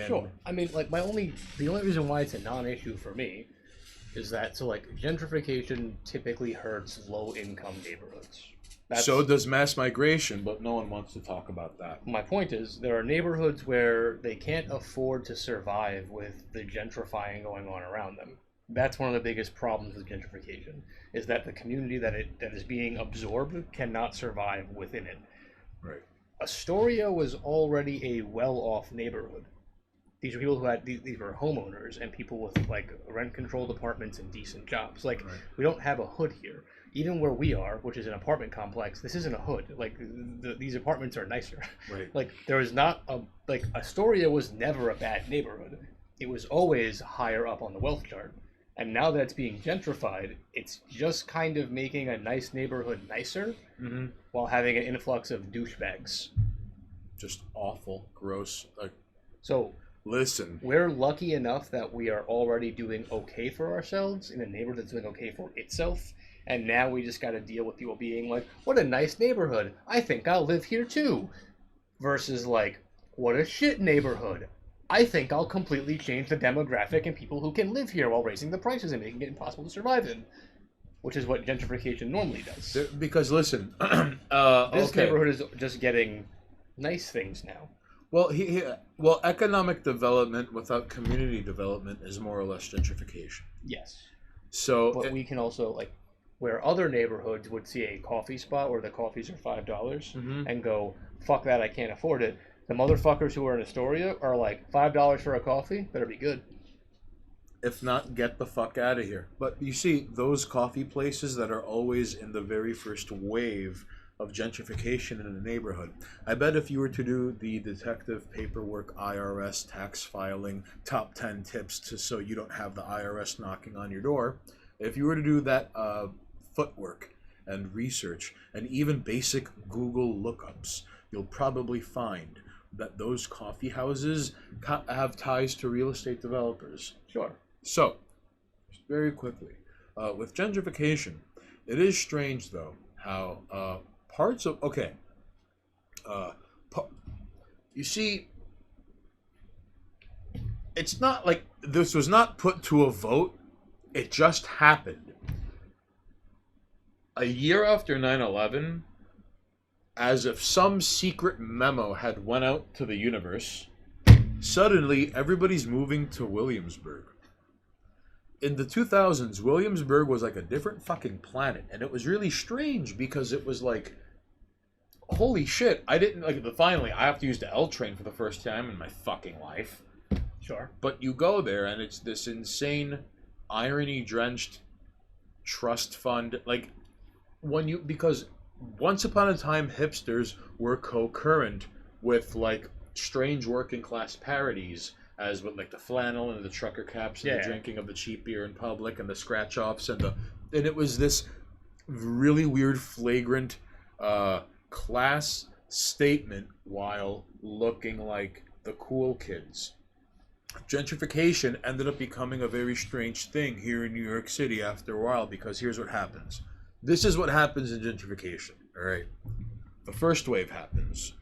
Sure. I mean, like, the only reason why it's a non-issue for me is that, so like, gentrification typically hurts low-income neighborhoods. So does mass migration, but no one wants to talk about that. My point is, there are neighborhoods where they can't afford to survive with the gentrifying going on around them. That's one of the biggest problems with gentrification, is that the community that is being absorbed cannot survive within it. Right. Astoria was already a well-off neighborhood. these were people who had these were homeowners and people with like rent-controlled apartments and decent jobs. Like we don't have a hood here. Even where we are, which is an apartment complex, this isn't a hood. Like these apartments are nicer. Right. Like there is not a like Astoria was never a bad neighborhood. It was always higher up on the wealth chart. And now that it's being gentrified, it's just kind of making a nice neighborhood nicer while having an influx of douchebags. Just awful, gross. Like, so listen, we're lucky enough that we are already doing okay for ourselves in a neighborhood that's doing okay for itself. And now we just got to deal with people being like, what a nice neighborhood. I think I'll live here too. Versus like, what a shit neighborhood. I think I'll completely change the demographic and people who can live here while raising the prices and making it impossible to survive in. Which is what gentrification normally does. because listen, This okay. neighborhood is just getting nice things now. Well, well, economic development without community development is more or less gentrification. Yes. So, But we can also, like, where other neighborhoods would see a coffee spot where the coffees are $5 and go, fuck that, I can't afford it. The motherfuckers who are in Astoria are like, $5 for a coffee? Better be good. if not, get the fuck out of here. But you see, those coffee places that are always in the very first wave of gentrification in a neighborhood. I bet if you were to do the detective paperwork, IRS tax filing, top 10 tips so you don't have the IRS knocking on your door, if you were to do that footwork and research and even basic Google lookups, you'll probably find that those coffee houses have ties to real estate developers. Sure. So, very quickly, with gentrification, it is strange though how parts of you see, it's not like this was not put to a vote. It just happened. A year after 9/11, as if some secret memo had went out to the universe, suddenly everybody's moving to Williamsburg. In the 2000s, Williamsburg was like a different fucking planet, and it was really strange because it was like, holy shit, I didn't, like, finally, I have to use the L train for the first time in my fucking life. Sure. But you go there, and it's this insane, irony-drenched trust fund, like, because once upon a time, hipsters were co-current with, like, strange working class parodies, as with, like, the flannel and the trucker caps and the drinking of the cheap beer in public and the scratch-offs and it was this really weird, flagrant class statement while looking like the cool kids. Gentrification ended up becoming a very strange thing here in New York City after a while, because here's what happens. This is what happens in gentrification, all right? The first wave happens.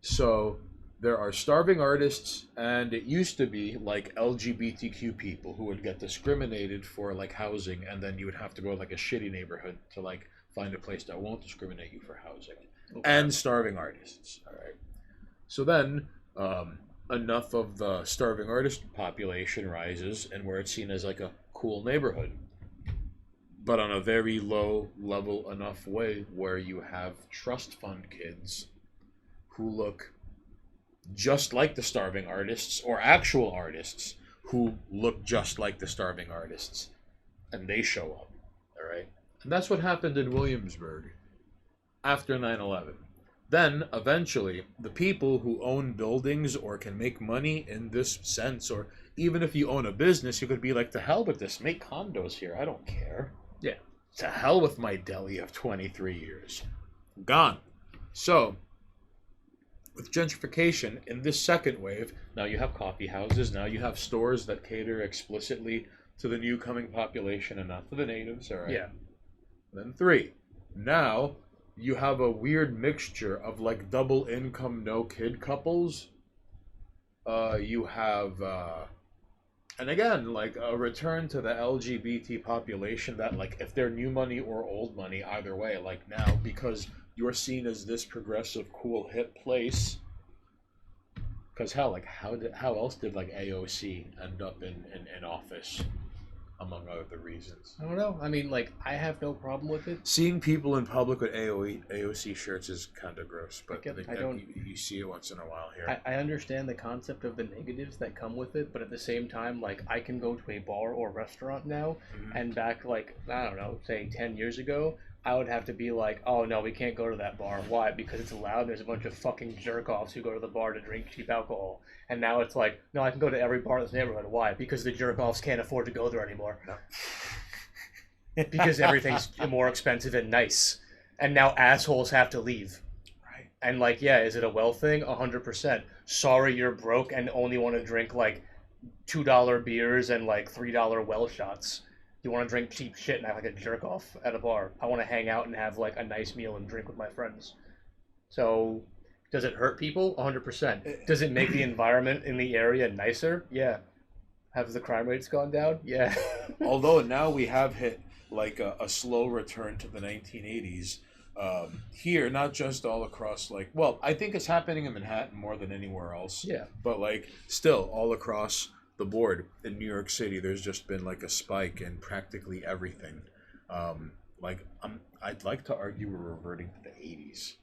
So there are starving artists, and it used to be like LGBTQ people who would get discriminated for like housing, and then you would have to go to like a shitty neighborhood to like find a place that won't discriminate you for housing. Okay. And starving artists, all right? So then enough of the starving artist population rises, and where it's seen as like a cool neighborhood, but on a very low level enough way where you have trust fund kids who look just like the starving artists, or actual artists who look just like the starving artists, and they show up, all right? And that's what happened in Williamsburg after 9/11. Then, eventually, the people who own buildings or can make money in this sense, or even if you own a business, you could be like, to hell with this, make condos here, I don't care. Yeah. To hell with my deli of 23 years. Gone. So, with gentrification in this second wave, now you have coffee houses, now you have stores that cater explicitly to the new coming population and not to the natives, all right? Yeah. Then 3. Now you have a weird mixture of like double income, no kid couples. You have, and again, like a return to the LGBT population that, like, if they're new money or old money, either way, like now, because you're seen as this progressive, cool, hip place. Because hell, like, how else did like AOC end up in office? among other reasons. I don't know. I mean, like, I have no problem with it. Seeing people in public with AOC shirts is kind of gross, but I don't. you see it once in a while here. I understand the concept of the negatives that come with it, but at the same time, like, I can go to a bar or restaurant now, and back, like, I don't know, say 10 years ago, I would have to be like, oh no, we can't go to that bar. Why? Because it's loud. There's a bunch of fucking jerk-offs who go to the bar to drink cheap alcohol. And now it's like, no, I can go to every bar in this neighborhood. Why? Because the jerk-offs can't afford to go there anymore. No. Because everything's more expensive and nice. And now assholes have to leave. Right. And like, yeah, is it a well thing? 100%. Sorry you're broke and only want to drink like $2 beers and like $3 well shots. You want to drink cheap shit and act like a jerk off at a bar. I want to hang out and have like a nice meal and drink with my friends. So, does it hurt people? 100%. Does it make the environment in the area nicer? Yeah. Have the crime rates gone down? Yeah. Although now we have hit like a slow return to the 1980s. Here, not just all across, like, well, I think it's happening in Manhattan more than anywhere else. Yeah. But like, still, all across the board in New York City, there's just been like a spike in practically everything. I'd like to argue we're reverting to the 80s.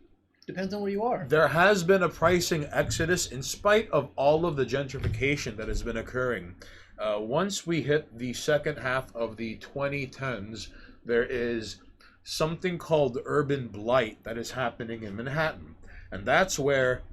Depends on where you are. There has been a pricing exodus in spite of all of the gentrification that has been occurring. Once we hit the second half of the 2010s, there is something called urban blight that is happening in Manhattan. And that's where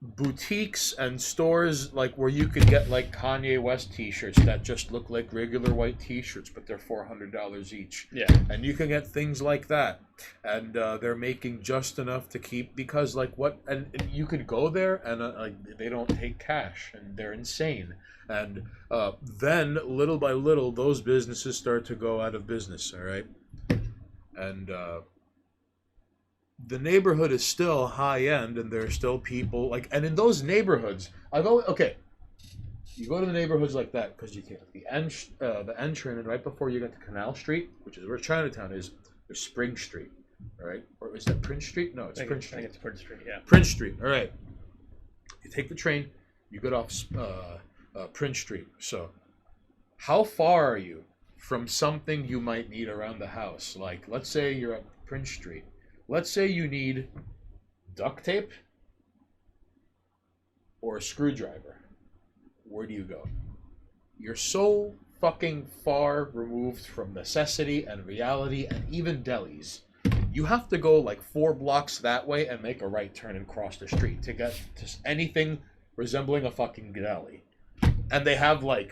boutiques and stores, like where you could get like Kanye West t-shirts that just look like regular white t-shirts, but they're $400 each. Yeah. And you can get things like that. And they're making just enough to keep, because like what, and you could go there and like they don't take cash and they're insane. And then little by little, those businesses start to go out of business. All right. And the neighborhood is still high end, and there are still people like, and in those neighborhoods, you go to the neighborhoods like that because you can. The entrance, and right before you get to Canal Street, which is where Chinatown is, there's Spring Street, all right? Or is that Prince Street? No, it's Prince Street. I think it's Prince Street, yeah. Prince Street, all right. You take the train, you get off Prince Street. So, how far are you from something you might need around the house? Like, let's say you're at Prince Street. Let's say you need duct tape or a screwdriver. Where do you go? You're so fucking far removed from necessity and reality and even delis. You have to go like 4 blocks that way and make a right turn and cross the street to get to anything resembling a fucking deli. And they have like,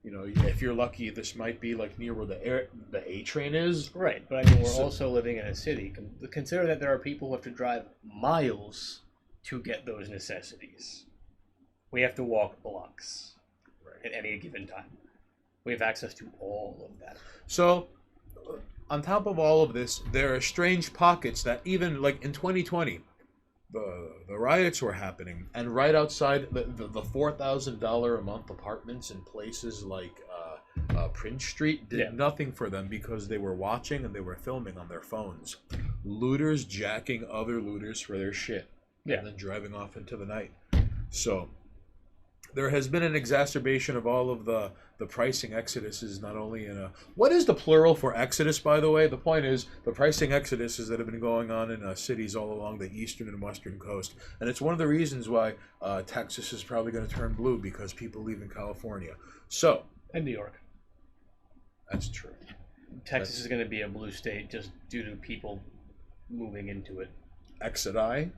you know, if you're lucky, this might be like near where the A train is. Right, but I mean, we're also living in a city. Consider that there are people who have to drive miles to get those necessities. We have to walk blocks at any given time. We have access to all of that. So, on top of all of this, there are strange pockets that even like in 2020, the riots were happening, and right outside the $4,000 a month apartments in places like Prince Street did nothing for them because they were watching and they were filming on their phones. Looters jacking other looters for their shit, and then driving off into the night. So there has been an exacerbation of all of the pricing exoduses, not only in a... What is the plural for exodus, by the way? The point is, the pricing exoduses that have been going on in cities all along the eastern and western coast. And it's one of the reasons why Texas is probably going to turn blue, because people leave in California. So... And New York. That's true. Texas is going to be a blue state just due to people moving into it. Exodi?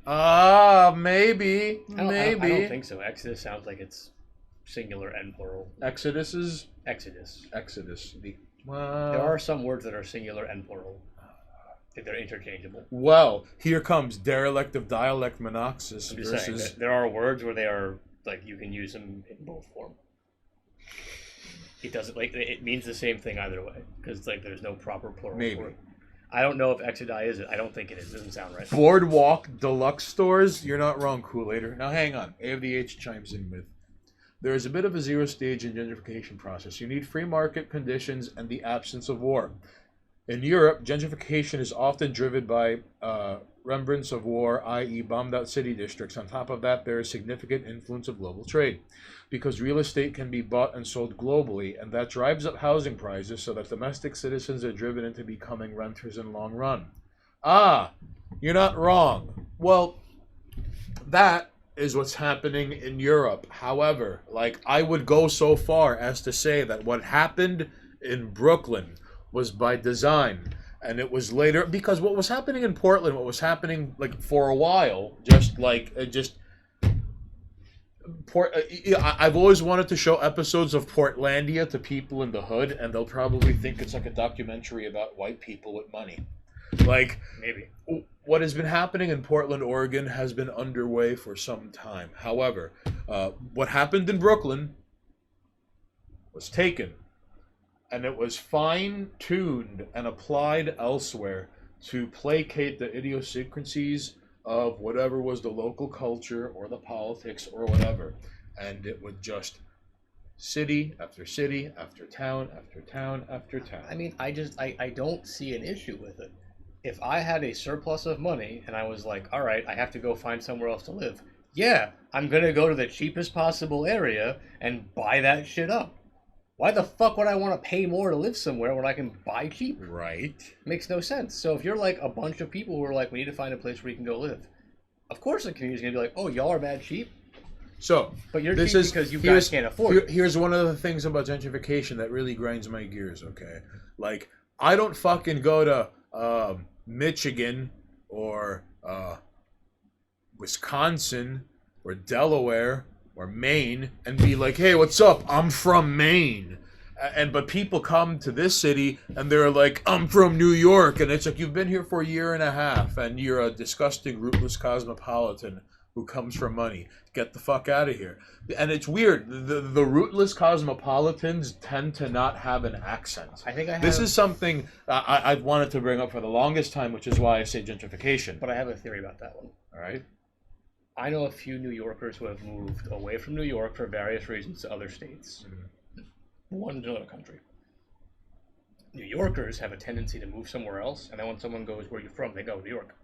Maybe. I don't think so. Exodus sounds like it's singular and plural. Exodus is? Exodus. Exodus. There are some words that are singular and plural. I think they're interchangeable. Well, here comes derelict of dialect monoxys I'm just versus... saying, there are words where they are, like, you can use them in both form. It doesn't, like, it means the same thing either way, because, like, there's no proper plural Maybe. for it. I don't know if Exodi is it. I don't think it is. It doesn't sound right. Boardwalk deluxe stores? You're not wrong, Kool-Aider. Now hang on. A of the H chimes in with, there is a bit of a zero-stage and gentrification process. You need free market conditions and the absence of war. In Europe, gentrification is often driven by remnants of war, i.e., bombed out city districts. On top of that, there is significant influence of global trade because real estate can be bought and sold globally, and that drives up housing prices so that domestic citizens are driven into becoming renters in long run. Ah, you're not wrong. Well, that is what's happening in Europe. However, like, I would go so far as to say that what happened in Brooklyn was by design, and it was later because what was happening in Portland, what was happening like for a while, I've always wanted to show episodes of Portlandia to people in the hood, and they'll probably think it's like a documentary about white people with money. Like, Maybe. what has been happening in Portland, Oregon has been underway for some time. However, what happened in Brooklyn was taken, and it was fine-tuned and applied elsewhere to placate the idiosyncrasies of whatever was the local culture or the politics or whatever. And it would just city after city after town after town after town. I mean, I don't see an issue with it. If I had a surplus of money and I was like, all right, I have to go find somewhere else to live. Yeah, I'm going to go to the cheapest possible area and buy that shit up. Why the fuck would I want to pay more to live somewhere when I can buy cheap? Right. Makes no sense. So if you're like a bunch of people who are like, we need to find a place where you can go live, of course the community's going to be like, oh, y'all are bad cheap. So, But you're this cheap is because you guys can't afford it. Here's one of the things about gentrification that really grinds my gears, okay? Like, I don't fucking go to Michigan or Wisconsin or Delaware or Maine and be like, hey, what's up? I'm from Maine. But people come to this city and they're like, I'm from New York. And it's like, you've been here for a year and a half and you're a disgusting, rootless cosmopolitan who comes for money. Get the fuck out of here. And it's weird. The rootless cosmopolitans tend to not have an accent. I think I have, This is something I've wanted to bring up for the longest time, which is why I say gentrification. but I have a theory about that one. All right? I know a few New Yorkers who have moved away from New York for various reasons to other states. One to another country. New Yorkers have a tendency to move somewhere else, and then when someone goes, where are you from? They go, New York.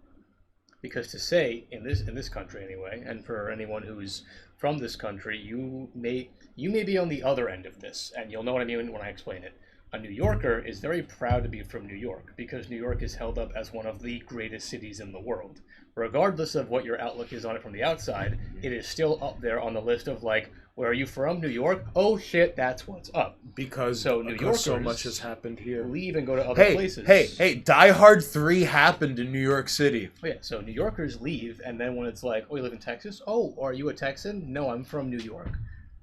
Because to say, in this country anyway, and for anyone who's from this country, you may be on the other end of this, and you'll know what I mean when I explain it. A New Yorker is very proud to be from New York, because New York is held up as one of the greatest cities in the world. Regardless of what your outlook is on it from the outside, it is still up there on the list of like, where are you from? New York? Oh shit, that's what's up. Because So New Yorkers so much has happened here. Leave and go to other places. Hey, Die Hard 3 happened in New York City. Oh, yeah, so New Yorkers leave, and then when it's like, oh, you live in Texas? Oh, are you a Texan? No, I'm from New York.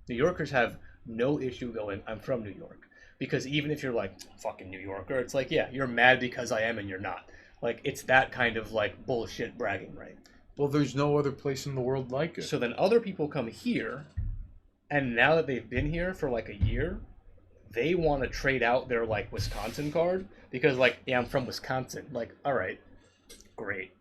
New Yorkers have no issue going, I'm from New York. Because even if you're like, fucking New Yorker, it's like, yeah, you're mad because I am and you're not. Like, it's that kind of, like, bullshit bragging, right? Well, there's no other place in the world like it. So then other people come here, and now that they've been here for, like, a year, they want to trade out their, like, Wisconsin card. Because, like, yeah, I'm from Wisconsin. Like, all right, great.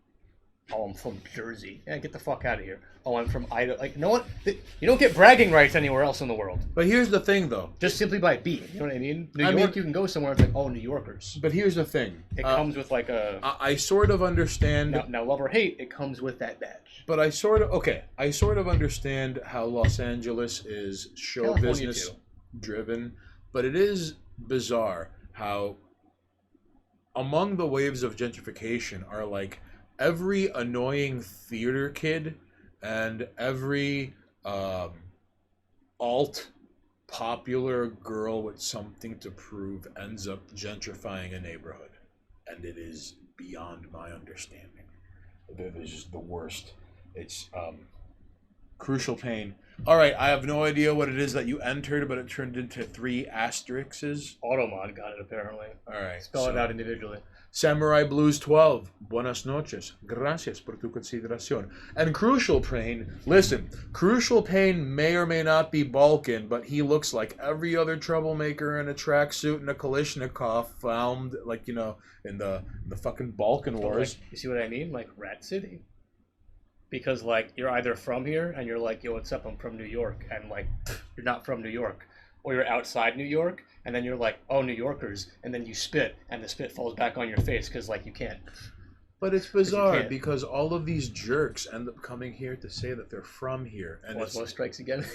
Oh, I'm from Jersey. Yeah, get the fuck out of here. Oh, I'm from Idaho. Like, no one, you don't get bragging rights anywhere else in the world. But here's the thing, though. Just simply by being. You know what I mean? New York, you can go somewhere and it's like, oh, New Yorkers. But here's the thing. It comes with like a... I sort of understand... Now, love or hate, it comes with that badge. But I sort of understand how Los Angeles is show California business too. driven. But it is bizarre how among the waves of gentrification are like every annoying theater kid and every alt popular girl with something to prove ends up gentrifying a neighborhood. And it is beyond my understanding. It is just the worst. It's Crucial Pain. All right, I have no idea what it is that you entered, but it turned into 3 asterisks. Automod got it, apparently. All right. Spell it out individually. Samurai Blues 12. Buenas noches. Gracias por tu consideración. And Crucial Pain. Listen, Crucial Pain may or may not be Balkan, but he looks like every other troublemaker in a tracksuit and a Kalashnikov found, like, you know, in the fucking Balkan Wars. Like, you see what I mean? Like Rat City. Because, like, you're either from here and you're like, yo, what's up? I'm from New York. And, like, you're not from New York. or you're outside New York, and then you're like, oh, New Yorkers, and then you spit, and the spit falls back on your face because like you can't. But it's bizarre can't. because all of these jerks end up coming here to say that they're from here, and What, it's more strikes again?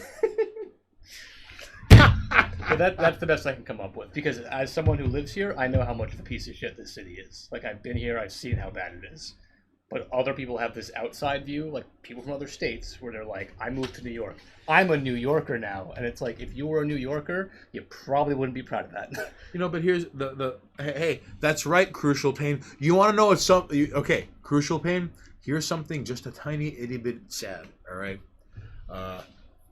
But that's the best I can come up with, because as someone who lives here, I know how much of a piece of shit this city is. Like, I've been here, I've seen how bad it is. But other people have this outside view, like people from other states, where they're like, I moved to New York. I'm a New Yorker now. And it's like, if you were a New Yorker, you probably wouldn't be proud of that. you know. But here's the hey, that's right, Crucial Pain. You want to know what's something? Okay, Crucial Pain. Here's something just a tiny itty bit sad. All right,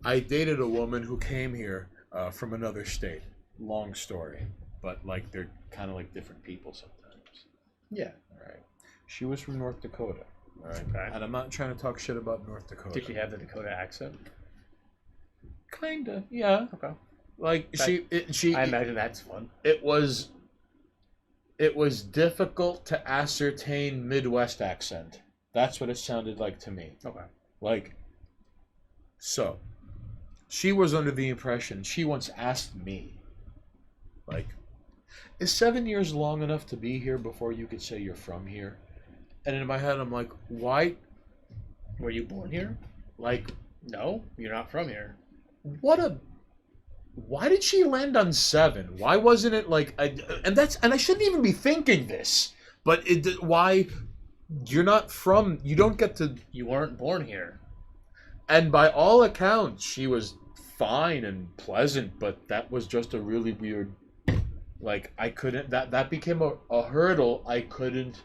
I dated a woman who came here from another state. Long story, but like they're kind of like different people sometimes. Yeah. All right. She was from North Dakota. All right. Okay. And I'm not trying to talk shit about North Dakota. Did she have the Dakota accent? Kinda, yeah. Okay. Like I imagine that's fun. It was difficult to ascertain Midwest accent. That's what it sounded like to me. Okay. Like, so, she was under the impression, she once asked me, like, is 7 years long enough to be here before you could say you're from here? And in my head, I'm like, why? Were you born here? Like, No, you're not from here. why did she land on 7? Why wasn't it like, and I shouldn't even be thinking this, but why, you don't get to, You weren't born here. and by all accounts, she was fine and pleasant, but that was just a really weird, like, I couldn't, that became a hurdle I couldn't,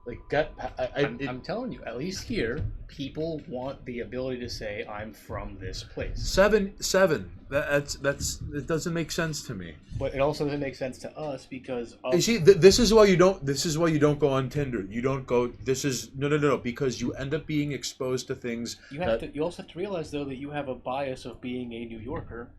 like, get, I'm telling you, at least here, people want the ability to say, I'm from this place. 7, that's, it doesn't make sense to me. But it also doesn't make sense to us because You see, this is why you don't go on Tinder. You don't go, no, because you end up being exposed to things. you also have to realize, though, that you have a bias of being a New Yorker,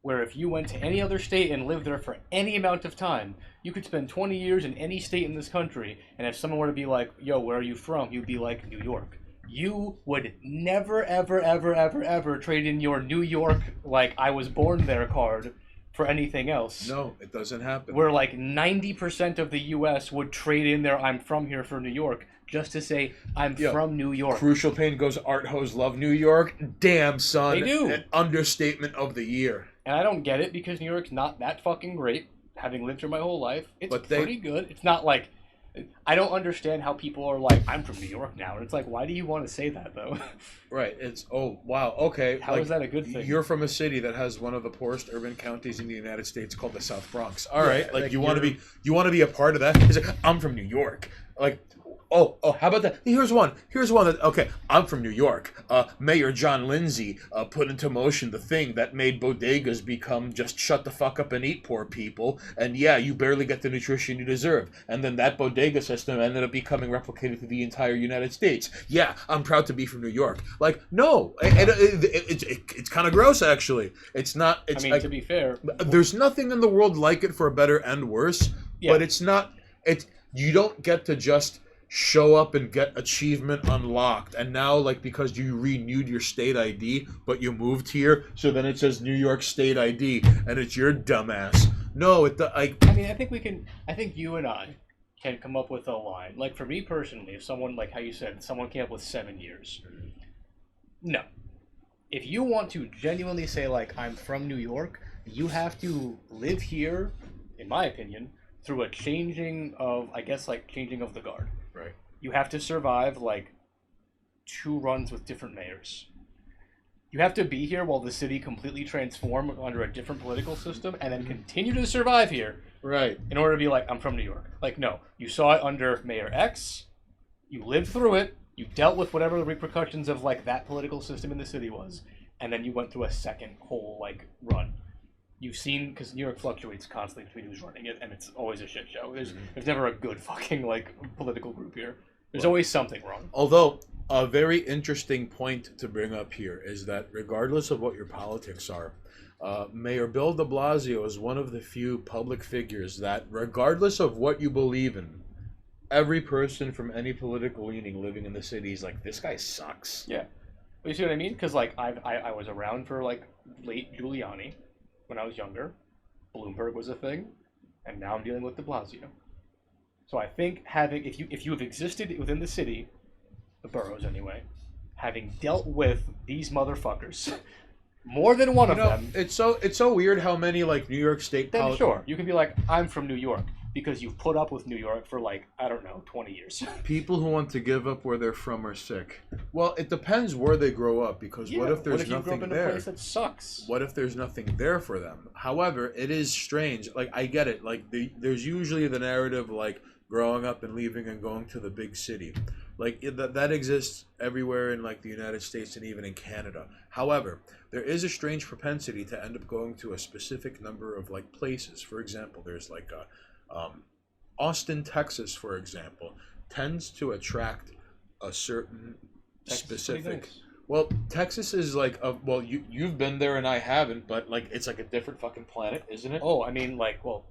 where if you went to any other state and lived there for any amount of time, you could spend 20 years in any state in this country, and if someone were to be like, yo, where are you from? You'd be like, New York. You would never, ever, ever, ever, ever trade in your New York, like, I was born there card for anything else. No, it doesn't happen. Where, like, 90% of the U.S. would trade in their I'm from here for New York, just to say, I'm from New York. Crucial Pain goes, art hoes love New York. Damn, son. They do. An understatement of the year. And I don't get it, because New York's not that fucking great, having lived here my whole life. It's pretty good. It's not like... I don't understand how people are like, I'm from New York now. And it's like, why do you want to say that, though? Right. It's, oh, wow, okay. How is that a good thing? You're from a city that has one of the poorest urban counties in the United States called the South Bronx. All right. Like, you want to be a part of that? It's like, I'm from New York. Like... Oh, how about that? Here's one that, okay, I'm from New York. Mayor John Lindsay put into motion the thing that made bodegas become just shut the fuck up and eat, poor people. And yeah, you barely get the nutrition you deserve. And then that bodega system ended up becoming replicated through the entire United States. Yeah, I'm proud to be from New York. Like, no, it's kind of gross, actually. It's not, it's, I mean, like, to be fair... there's nothing in the world like it for better and worse, but it's not, you don't get to just show up and get achievement unlocked, and now, like, because you renewed your state ID but you moved here, so then it says New York State ID and it's your dumbass. No, I mean, I think you and I can come up with a line. Like, for me personally, if someone, like how you said, someone came up with 7 years, no, if you want to genuinely say, like, I'm from New York, you have to live here, in my opinion, through a changing of the guard. Right. You have to survive, like, 2 runs with different mayors. You have to be here while the city completely transforms under a different political system, and then continue to survive here. Right. In order to be like, I'm from New York. Like, no. You saw it under Mayor X, you lived through it, you dealt with whatever the repercussions of, like, that political system in the city was, and then you went through a second whole, like, run. You've seen, because New York fluctuates constantly between who's running it, and it's always a shit show. There's never a good fucking, like, political group here. There's always something wrong. Although, a very interesting point to bring up here is that regardless of what your politics are, Mayor Bill de Blasio is one of the few public figures that, regardless of what you believe in, every person from any political leaning living in the city is like, this guy sucks. Yeah. You see what I mean? Because, like, I was around for, like, late Giuliani. when I was younger, Bloomberg was a thing, and now I'm dealing with de Blasio. So I think if you have existed within the city, the boroughs anyway, having dealt with these motherfuckers, more than one of them. It's so weird how many like New York State. Then sure, you can be like, I'm from New York because you've put up with New York for like, I don't know, 20 years. People who want to give up where they're from are sick. Well, it depends where they grow up, because what if there's nothing you grew up in there? a place that sucks? What if there's nothing there for them? However, it is strange. Like, I get it. Like, there's usually the narrative like growing up and leaving and going to the big city. Like, that exists everywhere in like the United States and even in Canada. However, there is a strange propensity to end up going to a specific number of like places. For example, there's like Austin, Texas, for example, tends to attract a certain specific. Well, Texas is like you've been there and I haven't, but like it's like a different fucking planet, isn't it? Oh, I mean, like, well,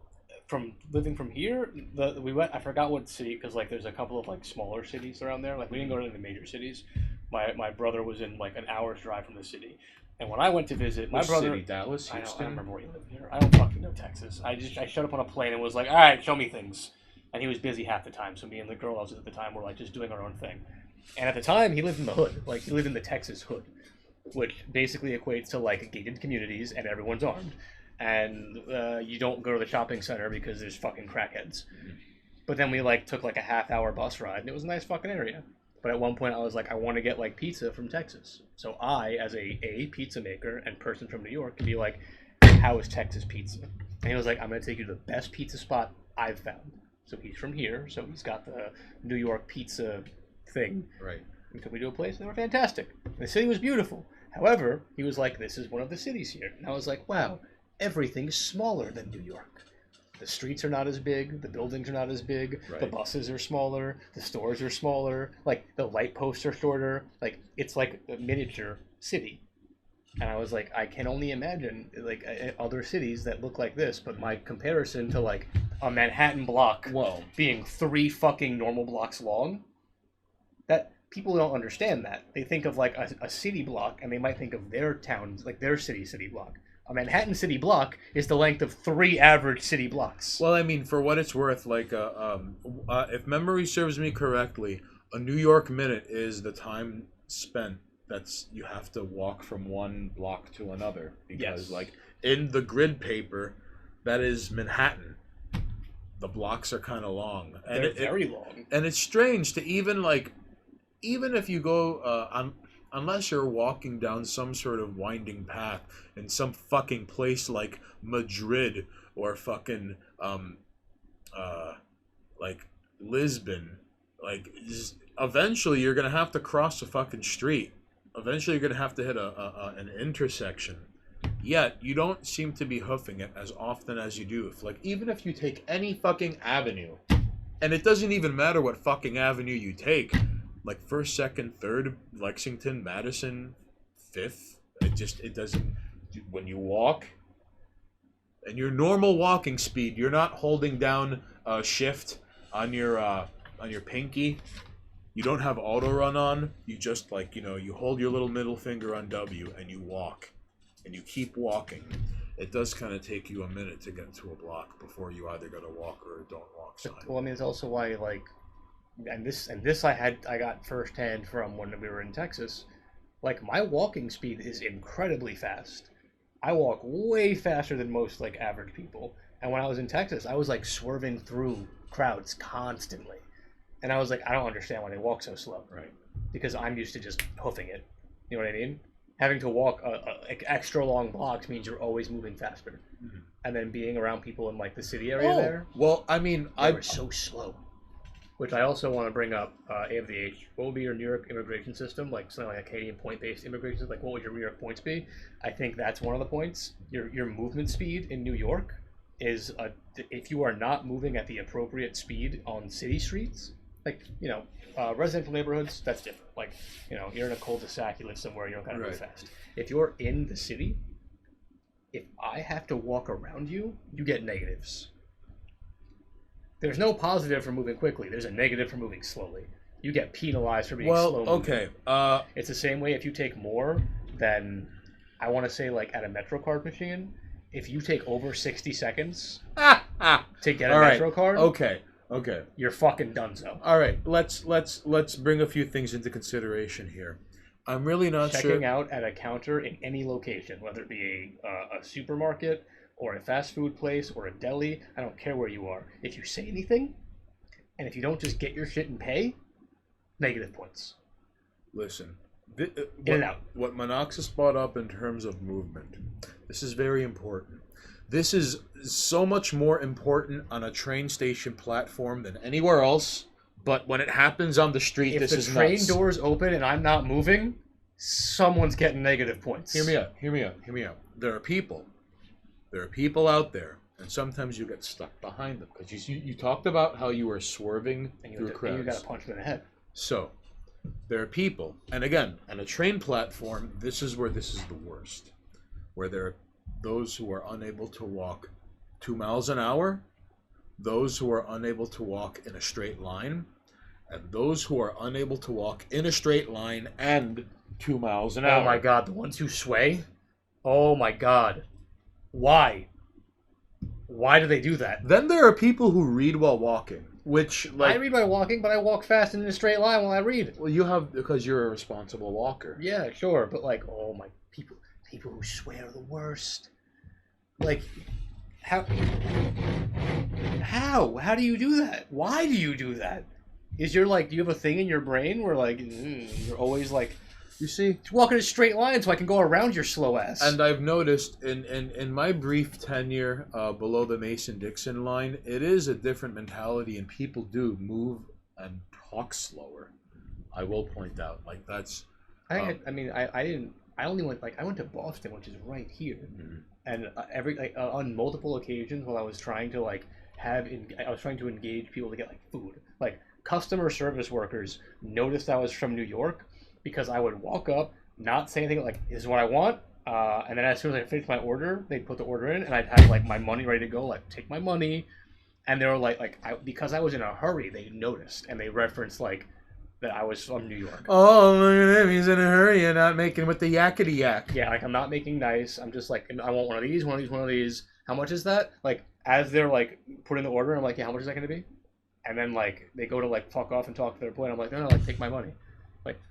from living from here, we went. I forgot what city, because like there's a couple of like smaller cities around there. Like we didn't go to any major cities. My brother was in like an hour's drive from the city, and when I went to visit my brother, city? Dallas, Houston. I don't remember where he lived here. I don't fucking know Texas. I showed up on a plane and was like, all right, show me things, and he was busy half the time. So me and the girl I was with at the time were like just doing our own thing. And at the time, he lived in the hood. Like he lived in the Texas hood, which basically equates to like gated communities and everyone's armed. And you don't go to the shopping center because there's fucking crackheads. But then we like took like a half-hour bus ride, and it was a nice fucking area. But at one point I was like, I want to get like pizza from Texas. So I, as a pizza maker and person from New York, can be like, how is Texas pizza? And he was like, I'm going to take you to the best pizza spot I've found. So he's from here, so he's got the New York pizza thing. Right. He took me to a place, and they were fantastic. The city was beautiful. However, he was like, this is one of the cities here. And I was like, wow. Everything's smaller than New York. The streets are not as big, the buildings are not as big, right. The buses are smaller, the stores are smaller, like the light posts are shorter, like it's like a miniature city. And I was like, I can only imagine like other cities that look like this, but my comparison to like a Manhattan block being 3 fucking normal blocks long, that people don't understand that. They think of like a city block, and they might think of their towns, like their city block. A Manhattan city block is the length of 3 average city blocks. Well, I mean, for what it's worth, like, if memory serves me correctly, a New York minute is the time spent you have to walk from one block to another. Because, like, in the grid paper, that is Manhattan. The blocks are kind of long. And They're very long. And it's strange to even if you go unless you're walking down some sort of winding path in some fucking place like Madrid or fucking like Lisbon, like eventually you're gonna have to cross a fucking street. Eventually you're gonna have to hit an intersection. Yet you don't seem to be hoofing it as often as you do. Even if you take any fucking avenue, and it doesn't even matter what fucking avenue you take. Like 1st, 2nd, 3rd, Lexington, Madison, 5th. It doesn't. When you walk, and your normal walking speed, you're not holding down a shift on your pinky. You don't have auto run on. You just you hold your little middle finger on W and you walk, and you keep walking. It does kind of take you a minute to get to a block before you either got to walk or don't walk sign. Well, I mean, it's also why like. And this I got firsthand from when we were in Texas. Like my walking speed is incredibly fast. I walk way faster than most like average people. And when I was in Texas, I was like swerving through crowds constantly. And I was like, I don't understand why they walk so slow. Right. Because I'm used to just hoofing it. You know what I mean? Having to walk extra long blocks means you're always moving faster. Mm-hmm. And then being around people in like the city area there. Well, I mean, they were so slow. Which I also want to bring up, A of the H. What would be your New York immigration system? Like something like a Canadian point-based immigration. Like what would your New York points be? I think that's one of the points. Your movement speed in New York is if you are not moving at the appropriate speed on city streets, like residential neighborhoods, that's different. Like you're in a cul-de-sac, you live somewhere, you don't gotta move fast. If you're in the city, if I have to walk around you, you get negatives. There's no positive for moving quickly. There's a negative for moving slowly. You get penalized for being slow. Well, okay. It's the same way if you take more than, I want to say, like at a MetroCard machine, if you take over 60 seconds to get a Metro card, Okay. you're fucking donezo. All right. Let's bring a few things into consideration here. I'm really not sure. Checking out at a counter in any location, whether it be a supermarket or a fast food place or a deli, I don't care where you are. If you say anything, and if you don't just get your shit and pay, negative points. Listen, In and out. what Monoxis brought up in terms of movement, this is very important. This is so much more important on a train station platform than anywhere else. But when it happens on the street, If this is the train nuts. doors open and I'm not moving, someone's getting negative points. Hear me out. There are people out there, and sometimes you get stuck behind them because you talked about how you were swerving And through you crowds. got to punch them in the head. So there are people, and again, on a train platform, this is where this is the worst, where there are those who are unable to walk 2 miles an hour, those who are unable to walk in a straight line, and those who are unable to walk in a straight line and 2 miles an hour. Oh my god, the ones who sway? Oh my god. Why? Why do they do that? Then there are people who read while walking, which I read by walking, but I walk fast in a straight line while I read. well, you have because you're a responsible walker. Yeah, sure, but like, oh my, people who swear are the worst. Like, how do you do that? Why do you do that? Is your do you have a thing in your brain where you're always You see, walk in a straight line so I can go around your slow ass? and I've noticed in my brief tenure below the Mason-Dixon line, it is a different mentality, and people do move and talk slower. I will point out, that's. I only went I went to Boston, which is right here, and on multiple occasions while I was trying to I was trying to engage people to get food. Customer service workers noticed I was from New York because I would walk up, not say anything this is what I want, and then as soon as I finished my order, they'd put the order in, and I'd have my money ready to go, take my money, and they were because I was in a hurry, they noticed and they referenced that I was from New York. Oh, look at him! He's in a hurry and not making with the yakety yak. Yeah, I'm not making nice. I'm just I want one of these, one of these, one of these. How much is that? As they're putting the order, I'm yeah, how much is that going to be? And then they go to fuck off and talk to their point. I'm no, take my money.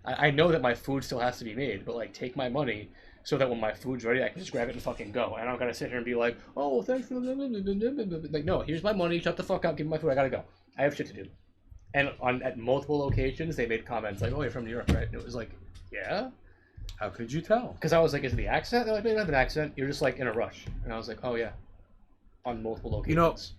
I know that my food still has to be made, but take my money so that when my food's ready, I can just grab it and fucking go. And I don't gotta sit here and be oh, thanks for the no, here's my money. Shut the fuck up. Give me my food. I gotta go. I have shit to do. And at multiple occasions, they made comments oh, you're from New York, right? And it was yeah. How could you tell? Because I was is it the accent? They're no, you don't have an accent. You're just in a rush. And I was oh yeah. On multiple occasions.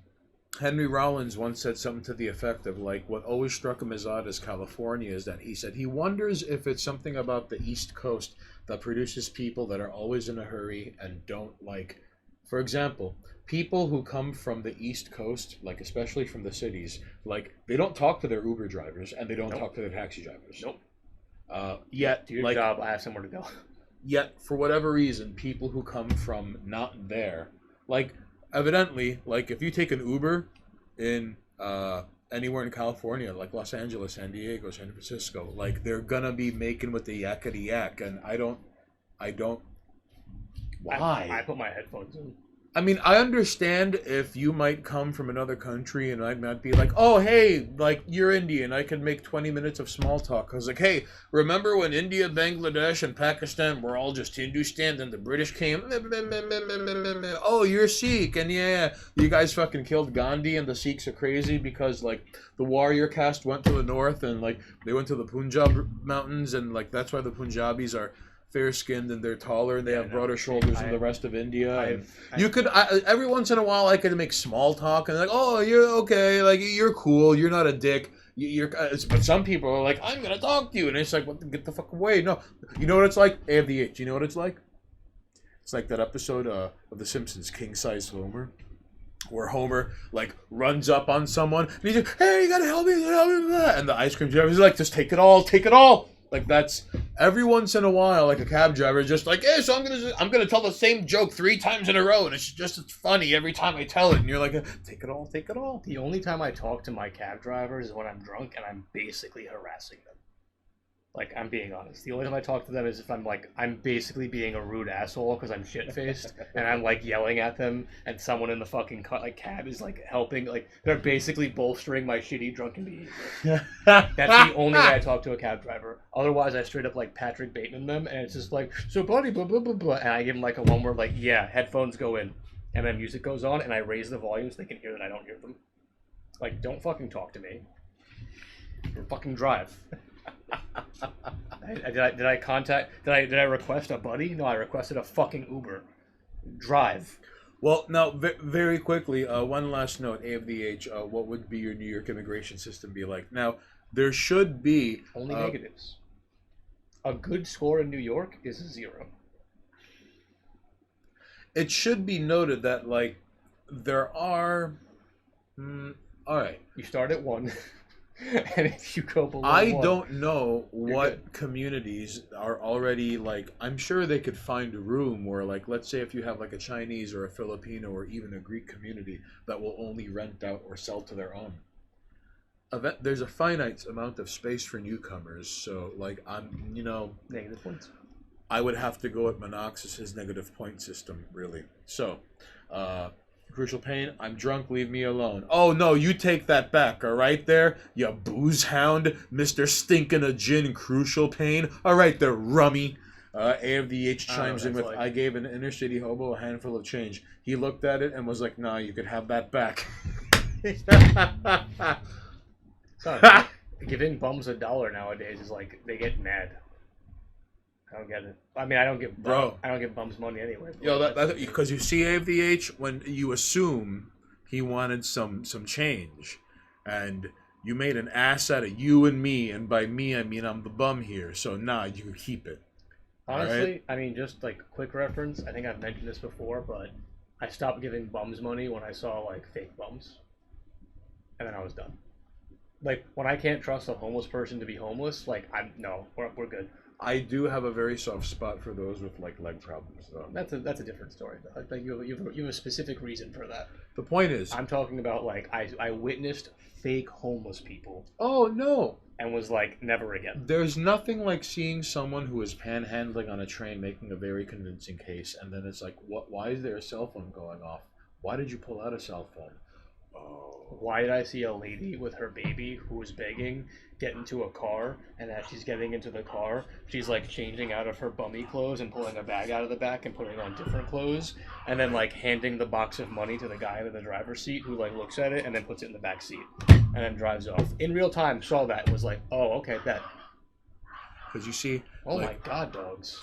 Henry Rollins once said something to the effect of what always struck him as odd as California is that he said he wonders if it's something about the East Coast that produces people that are always in a hurry and don't for example, people who come from the East Coast, especially from the cities, they don't talk to their Uber drivers and they don't talk to their taxi drivers. Nope. Yet do your job, I have somewhere to go. Yet for whatever reason, people who come from not there, evidently, if you take an Uber in anywhere in California, Los Angeles, San Diego, San Francisco, they're gonna be making with the yakety yak, and I don't. Why? I put my headphones in. I mean, I understand if you might come from another country and I might be oh, hey, you're Indian. I can make 20 minutes of small talk. I was hey, remember when India, Bangladesh, and Pakistan were all just Hindustan, and the British came? Oh, you're Sikh, and yeah, you guys fucking killed Gandhi, and the Sikhs are crazy because, the warrior caste went to the north, and, they went to the Punjab mountains, and, that's why the Punjabis are fair-skinned and they're taller and they have broader shoulders than the rest of India. Every once in a while I could make small talk and oh, you're okay, you're cool, you're not a dick. But some people are I'm gonna talk to you, and it's get the fuck away. No, you know what it's like? AFDH. You know what it's like? It's like that episode of The Simpsons, King Size Homer, where Homer runs up on someone and he's hey, you gotta help me, and the ice cream driver is just take it all. That's every once in a while, a cab driver just hey, so I'm gonna tell the same joke 3 times in a row, and it's funny every time I tell it, and you're take it all. The only time I talk to my cab drivers is when I'm drunk and I'm basically harassing them. Like, I'm being honest. The only time I talk to them is if I'm basically being a rude asshole because I'm shit-faced and I'm like yelling at them, and someone in the fucking cab is like helping. Like, they're basically bolstering my shitty drunken behavior. That's the only way I talk to a cab driver. Otherwise, I straight up like Patrick Bateman them, and it's just like, so buddy, blah blah blah blah, and I give them like a one word like, yeah, headphones go in, and then music goes on, and I raise the volume so they can hear that I don't hear them. Like, don't fucking talk to me. Or fucking drive. Did I request a buddy? No, I requested a fucking Uber. Drive. Well, now, very quickly, one last note, AFDH, what would be your New York immigration system be like? Now, there should be... Only negatives. A good score in New York is a 0. It should be noted that, like, there are... all right. You start at 1. And if you go below I 1, don't know what good. communities are already, like, I'm sure they could find a room where, like, let's say if you have like a Chinese or a Filipino or even a Greek community that will only rent out or sell to their own. There's a finite amount of space for newcomers, so like negative points. I would have to go with Monoxis's negative point system, really. So, Crucial Pain, I'm drunk, leave me alone. Oh no, you take that back, alright there? You booze hound, Mr. Stinkin' a Gin, Crucial Pain. Alright there, rummy. AFDH chimes in with, I gave an inner city hobo a handful of change. He looked at it and was like, nah, you could have that back. Sorry, giving bums $1 nowadays is like, they get mad. I don't get it. I mean, I don't give bums money anyway. Yo, that's because you see AFDH when you assume he wanted some change, and you made an ass out of you and me, and by me I mean I'm the bum here. So nah, you can keep it. Honestly, right? I mean, just like quick reference. I think I've mentioned this before, but I stopped giving bums money when I saw like fake bums, and then I was done. Like when I can't trust a homeless person to be homeless, like we're good. I do have a very soft spot for those with like leg problems, though. That's a different story. Like you have a specific reason for that. The point is, I'm talking about like I witnessed fake homeless people. Oh no! And was like, never again. There's nothing like seeing someone who is panhandling on a train making a very convincing case, and then it's like, what? Why is there a cell phone going off? Why did you pull out a cell phone? Oh. Why did I see a lady with her baby who was begging get into a car, and as she's getting into the car, she's like changing out of her bummy clothes and pulling a bag out of the back and putting on different clothes, and then like handing the box of money to the guy in the driver's seat who like looks at it and then puts it in the back seat and then drives off. In real time, saw that, was like, oh, okay, bet. Because you see, oh like, my god, dogs.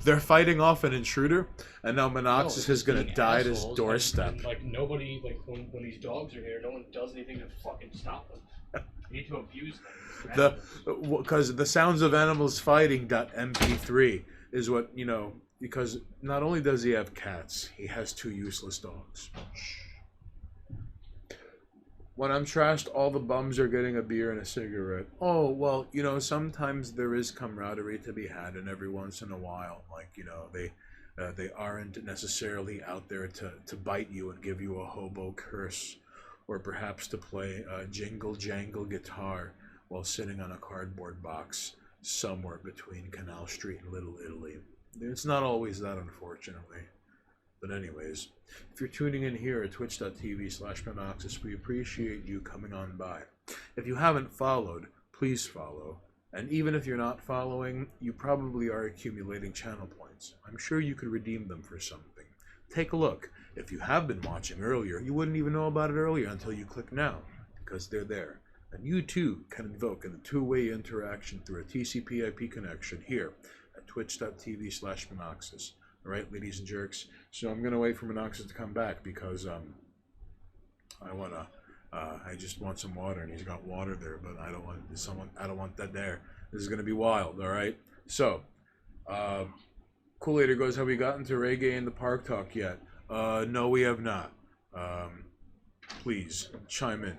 They're fighting off an intruder, and now Monoxis is going to die at his doorstep. Like nobody, like when these dogs are here, no one does anything to fucking stop them. You need to abuse them. Because the sounds of animals fighting .mp3 is what, because not only does he have cats, he has 2 useless dogs. When I'm trashed, all the bums are getting a beer and a cigarette. Oh, well, sometimes there is camaraderie to be had, and every once in a while, like, they aren't necessarily out there to bite you and give you a hobo curse, or perhaps to play a jingle jangle guitar while sitting on a cardboard box somewhere between Canal Street and Little Italy. It's not always that, unfortunately. But anyways, if you're tuning in here at twitch.tv/Monoxis, we appreciate you coming on by. If you haven't followed, please follow. And even if you're not following, you probably are accumulating channel points. I'm sure you could redeem them for something. Take a look. If you have been watching earlier, you wouldn't even know about it earlier until you click now, because they're there. And you too can invoke a two-way interaction through a TCP/IP connection here at twitch.tv/Monoxis. Alright, ladies and jerks. So I'm gonna wait for Monoxis to come back because I just want some water, and he's got water there, but I don't want that there. This is gonna be wild, alright? So Kool-Aid goes, have we gotten to reggae in the park talk yet? No, we have not. Please chime in.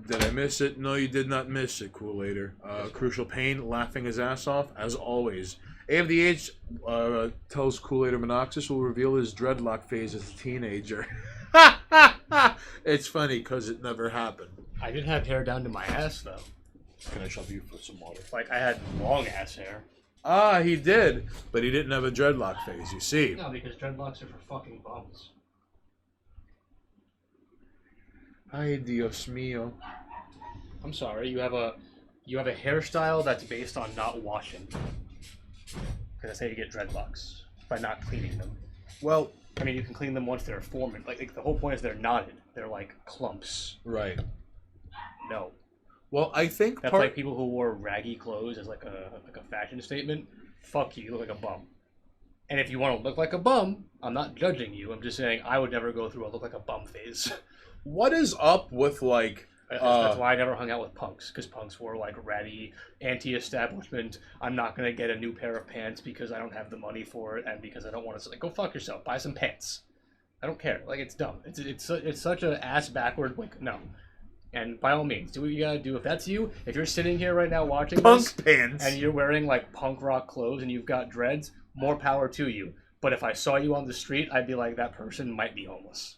Did I miss it? No, you did not miss it, Kool-Aid. Crucial Pain laughing his ass off, as always. AFDH tells Kool-Aid Monoxis will reveal his dreadlock phase as a teenager. It's funny because it never happened. I did have hair down to my ass, though. Can I shove you for some water? Like, I had long ass hair. Ah, he did, but he didn't have a dreadlock phase, you see. No, because dreadlocks are for fucking bums. Ay, Dios mío. I'm sorry, you have a hairstyle that's based on not washing. Because that's how you get dreadlocks, by not cleaning them. Well, I mean, you can clean them once they're formed. Like the whole point is they're knotted. They're like clumps. right. No. Well, I think That's like people who wore raggy clothes as like a fashion statement. Fuck you, you look like a bum. And if you want to look like a bum, I'm not judging you. I'm just saying I would never go through a look like a bum phase. what is up with like That's why I never hung out with punks, because punks were like ratty, anti-establishment. I'm not gonna get a new pair of pants because I don't have the money for it, and because I don't want to. Like, go fuck yourself. Buy some pants. I don't care. Like, it's dumb. It's such an ass backward. Like, no. And by all means, do what you gotta do. If that's you, if you're sitting here right now watching punk this, pants and you're wearing like punk rock clothes and you've got dreads, more power to you. But if I saw you on the street, I'd be like, that person might be homeless.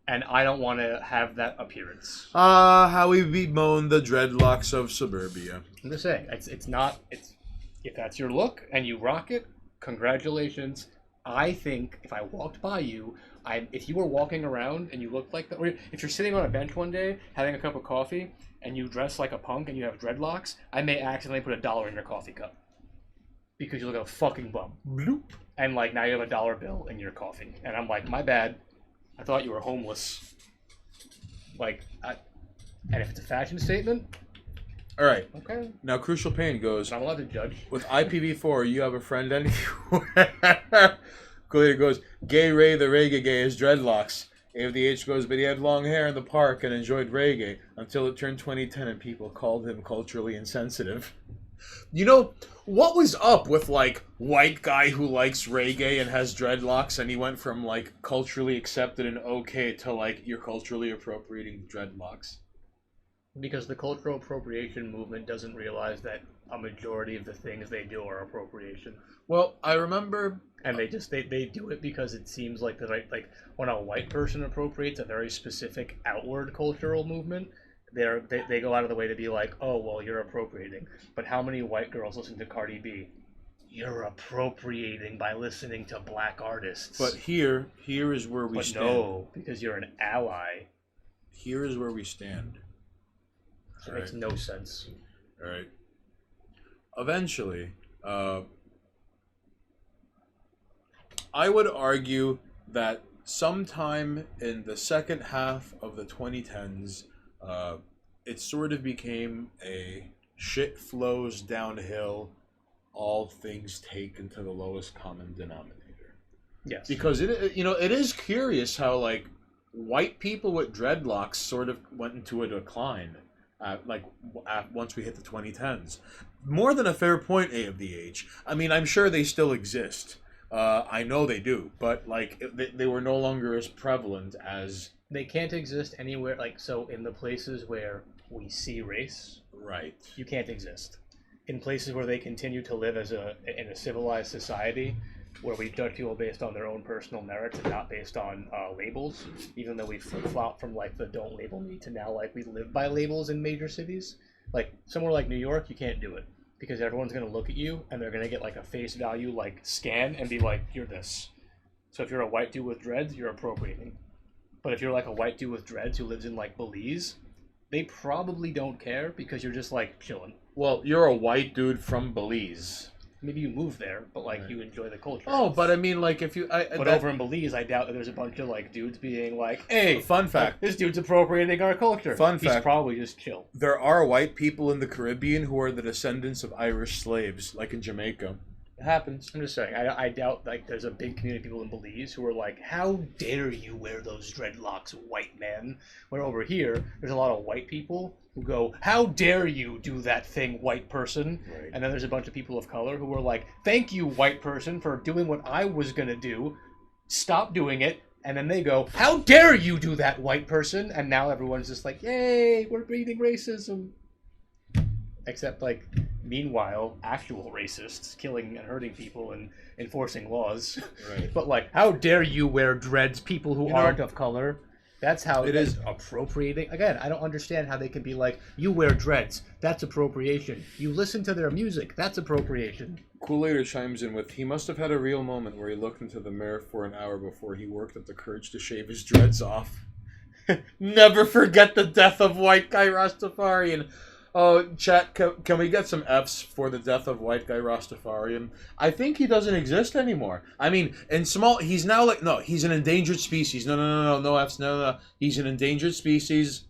And I don't want to have that appearance. how we bemoan the dreadlocks of suburbia. I'm just saying, it's if that's your look and you rock it, congratulations. I think if I walked by you, if you were walking around and you looked like that, or if you're sitting on a bench one day having a cup of coffee and you dress like a punk and you have dreadlocks, I may accidentally put $1 in your coffee cup because you look like a fucking bum. Bloop. And like now you have $1 bill in your coffee, and I'm like, my bad. I thought you were homeless. Like, and if it's a fashion statement, all right. Okay. Now, Crucial Pain goes. I'm allowed to judge. With IPv4, you have a friend anywhere. Clear goes. Gay Ray the reggae gay is dreadlocks. AFDH goes, but he had long hair in the park and enjoyed reggae until it turned 2010 and people called him culturally insensitive. You know, what was up with, like, white guy who likes reggae and has dreadlocks, and he went from, like, culturally accepted and okay to, like, you're culturally appropriating dreadlocks? Because the cultural appropriation movement doesn't realize that a majority of the things they do are appropriation. Well, I remember... And they do it because it seems like the right, like, when a white person appropriates a very specific outward cultural movement, they go out of the way to be like, oh, well, you're appropriating. But how many white girls listen to Cardi B? You're appropriating by listening to black artists. But here is where we stand. No, because you're an ally. Here is where we stand. It makes no sense. All right. Eventually, I would argue that sometime in the second half of the 2010s, it sort of became a shit flows downhill, all things taken to the lowest common denominator. Yes. Because it is curious how, like, white people with dreadlocks sort of went into a decline. Once we hit the 2010s. More than a fair point, AFDH. I mean, I'm sure they still exist. I know they do, but like they were no longer as prevalent as... They can't exist anywhere, like, so in the places where we see race, right, you can't exist. In places where they continue to live in a civilized society, where we judge people based on their own personal merits and not based on labels, even though we flip-flop from like the don't label me to now like we live by labels in major cities. Like somewhere like New York, you can't do it because everyone's going to look at you and they're going to get like a face value like scan and be like, you're this. So if you're a white dude with dreads, you're appropriating. But if you're like a white dude with dreads who lives in like Belize, they probably don't care because you're just like chilling. Well, you're a white dude from Belize. Maybe you move there, but like you enjoy the culture. Oh, but I mean, like if you, over in Belize, I doubt that there's a bunch of like dudes being like, "Hey, fun fact, this dude's appropriating our culture." Fun fact, he's probably just chill. There are white people in the Caribbean who are the descendants of Irish slaves, like in Jamaica. It happens. I'm just saying, I doubt like there's a big community of people in Belize who are like, "How dare you wear those dreadlocks, white man?" Where over here, there's a lot of white people who go, "How dare you do that thing, white person?" Right. And then there's a bunch of people of color who are like, "Thank you, white person, for doing what I was gonna do. Stop doing it." And then they go, "How dare you do that, white person?" And now everyone's just like, "Yay, we're breeding racism." Except, like, meanwhile, actual racists killing and hurting people and enforcing laws. Right. But, like, how dare you wear dreads, people who aren't of color? That's how It is. appropriating. Again, I don't understand how they can be like, you wear dreads, that's appropriation. You listen to their music, that's appropriation. Kool-Aid chimes in with, he must have had a real moment where he looked into the mirror for an hour before he worked up the courage to shave his dreads off. Never forget the death of white guy Rastafarian. Oh, chat, can we get some Fs for the death of white guy Rastafarian? I think he doesn't exist anymore. I mean, he's now like, no, he's an endangered species. No Fs, no. He's an endangered species.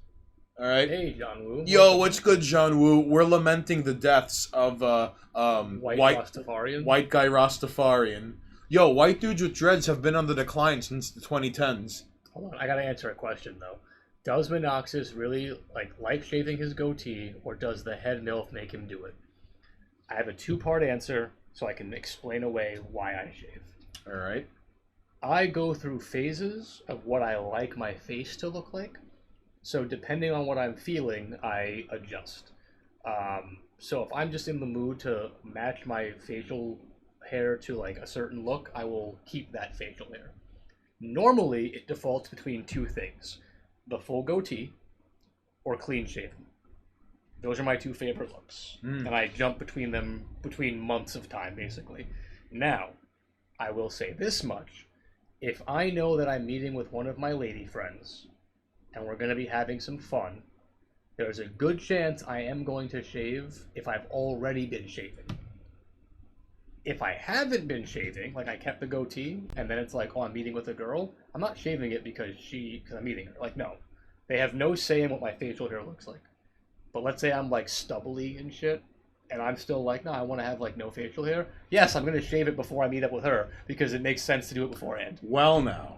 All right. Hey, John Woo. Yo, what's good, John Woo? We're lamenting the deaths of white Rastafarian. White guy Rastafarian. Yo, white dudes with dreads have been on the decline since the 2010s. Hold on, I gotta answer a question though. Does Monoxus really like shaving his goatee, or does the head MILF make him do it? I have a two-part answer, so I can explain away why I shave. All right. I go through phases of what I like my face to look like. So depending on what I'm feeling, I adjust. So if I'm just in the mood to match my facial hair to like a certain look, I will keep that facial hair. Normally, it defaults between two things. The full goatee or clean shaven. Those are my two favorite looks. And I jump between them between months of time, basically. Now, I will say this much. If I know that I'm meeting with one of my lady friends and we're going to be having some fun, there's a good chance I am going to shave if I've already been shaving. If I haven't been shaving, like I kept the goatee, and then it's like, oh, I'm meeting with a girl, I'm not shaving it because I'm meeting her. Like, no. They have no say in what my facial hair looks like. But let's say I'm like stubbly and shit, and I'm still like, no, I want to have like no facial hair. Yes, I'm going to shave it before I meet up with her, because it makes sense to do it beforehand. Well, now.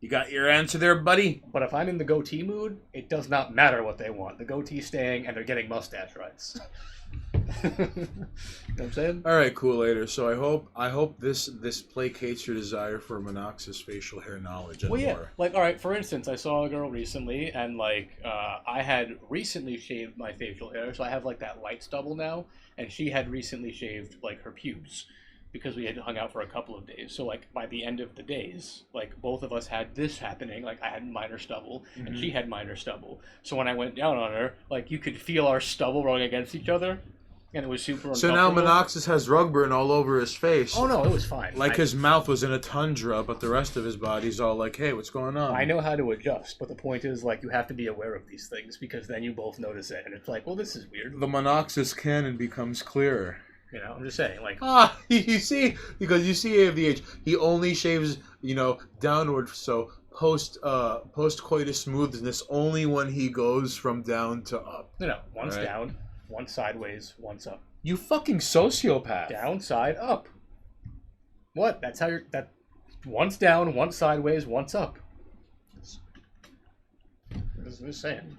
You got your answer there, buddy? But if I'm in the goatee mood, it does not matter what they want. The goatee's staying, and they're getting mustache rights. You know what I'm saying? All right, Kool-Aid. So I hope this placates your desire for Monox's facial hair knowledge and Well, yeah. more. Like, all right, for instance, I saw a girl recently, and like, I had recently shaved my facial hair, so I have like that light stubble now, and she had recently shaved like her pubes because we had hung out for a couple of days. So like by the end of the days, like both of us had this happening. Like I had minor stubble, and she had minor stubble. So when I went down on her, like you could feel our stubble rubbing against each other. And it was super So uncomfortable. now Monoxus has rug burn all over his face. Oh no, it was fine. Like his mouth was in a tundra, but the rest of his body's all like, hey, what's going on? I know how to adjust, but the point is, like, you have to be aware of these things, because then you both notice it, and it's like, well, this is weird. The Monoxus canon becomes clearer. You know, I'm just saying, like... You see? Because you see AVH, he only shaves, downward, so post-coitus smoothness only when he goes from down to up. One's down, one's sideways, one's up. You fucking sociopath. Down, side, up. What? That's how you're... One's down, one's sideways, one's up. I'm just saying.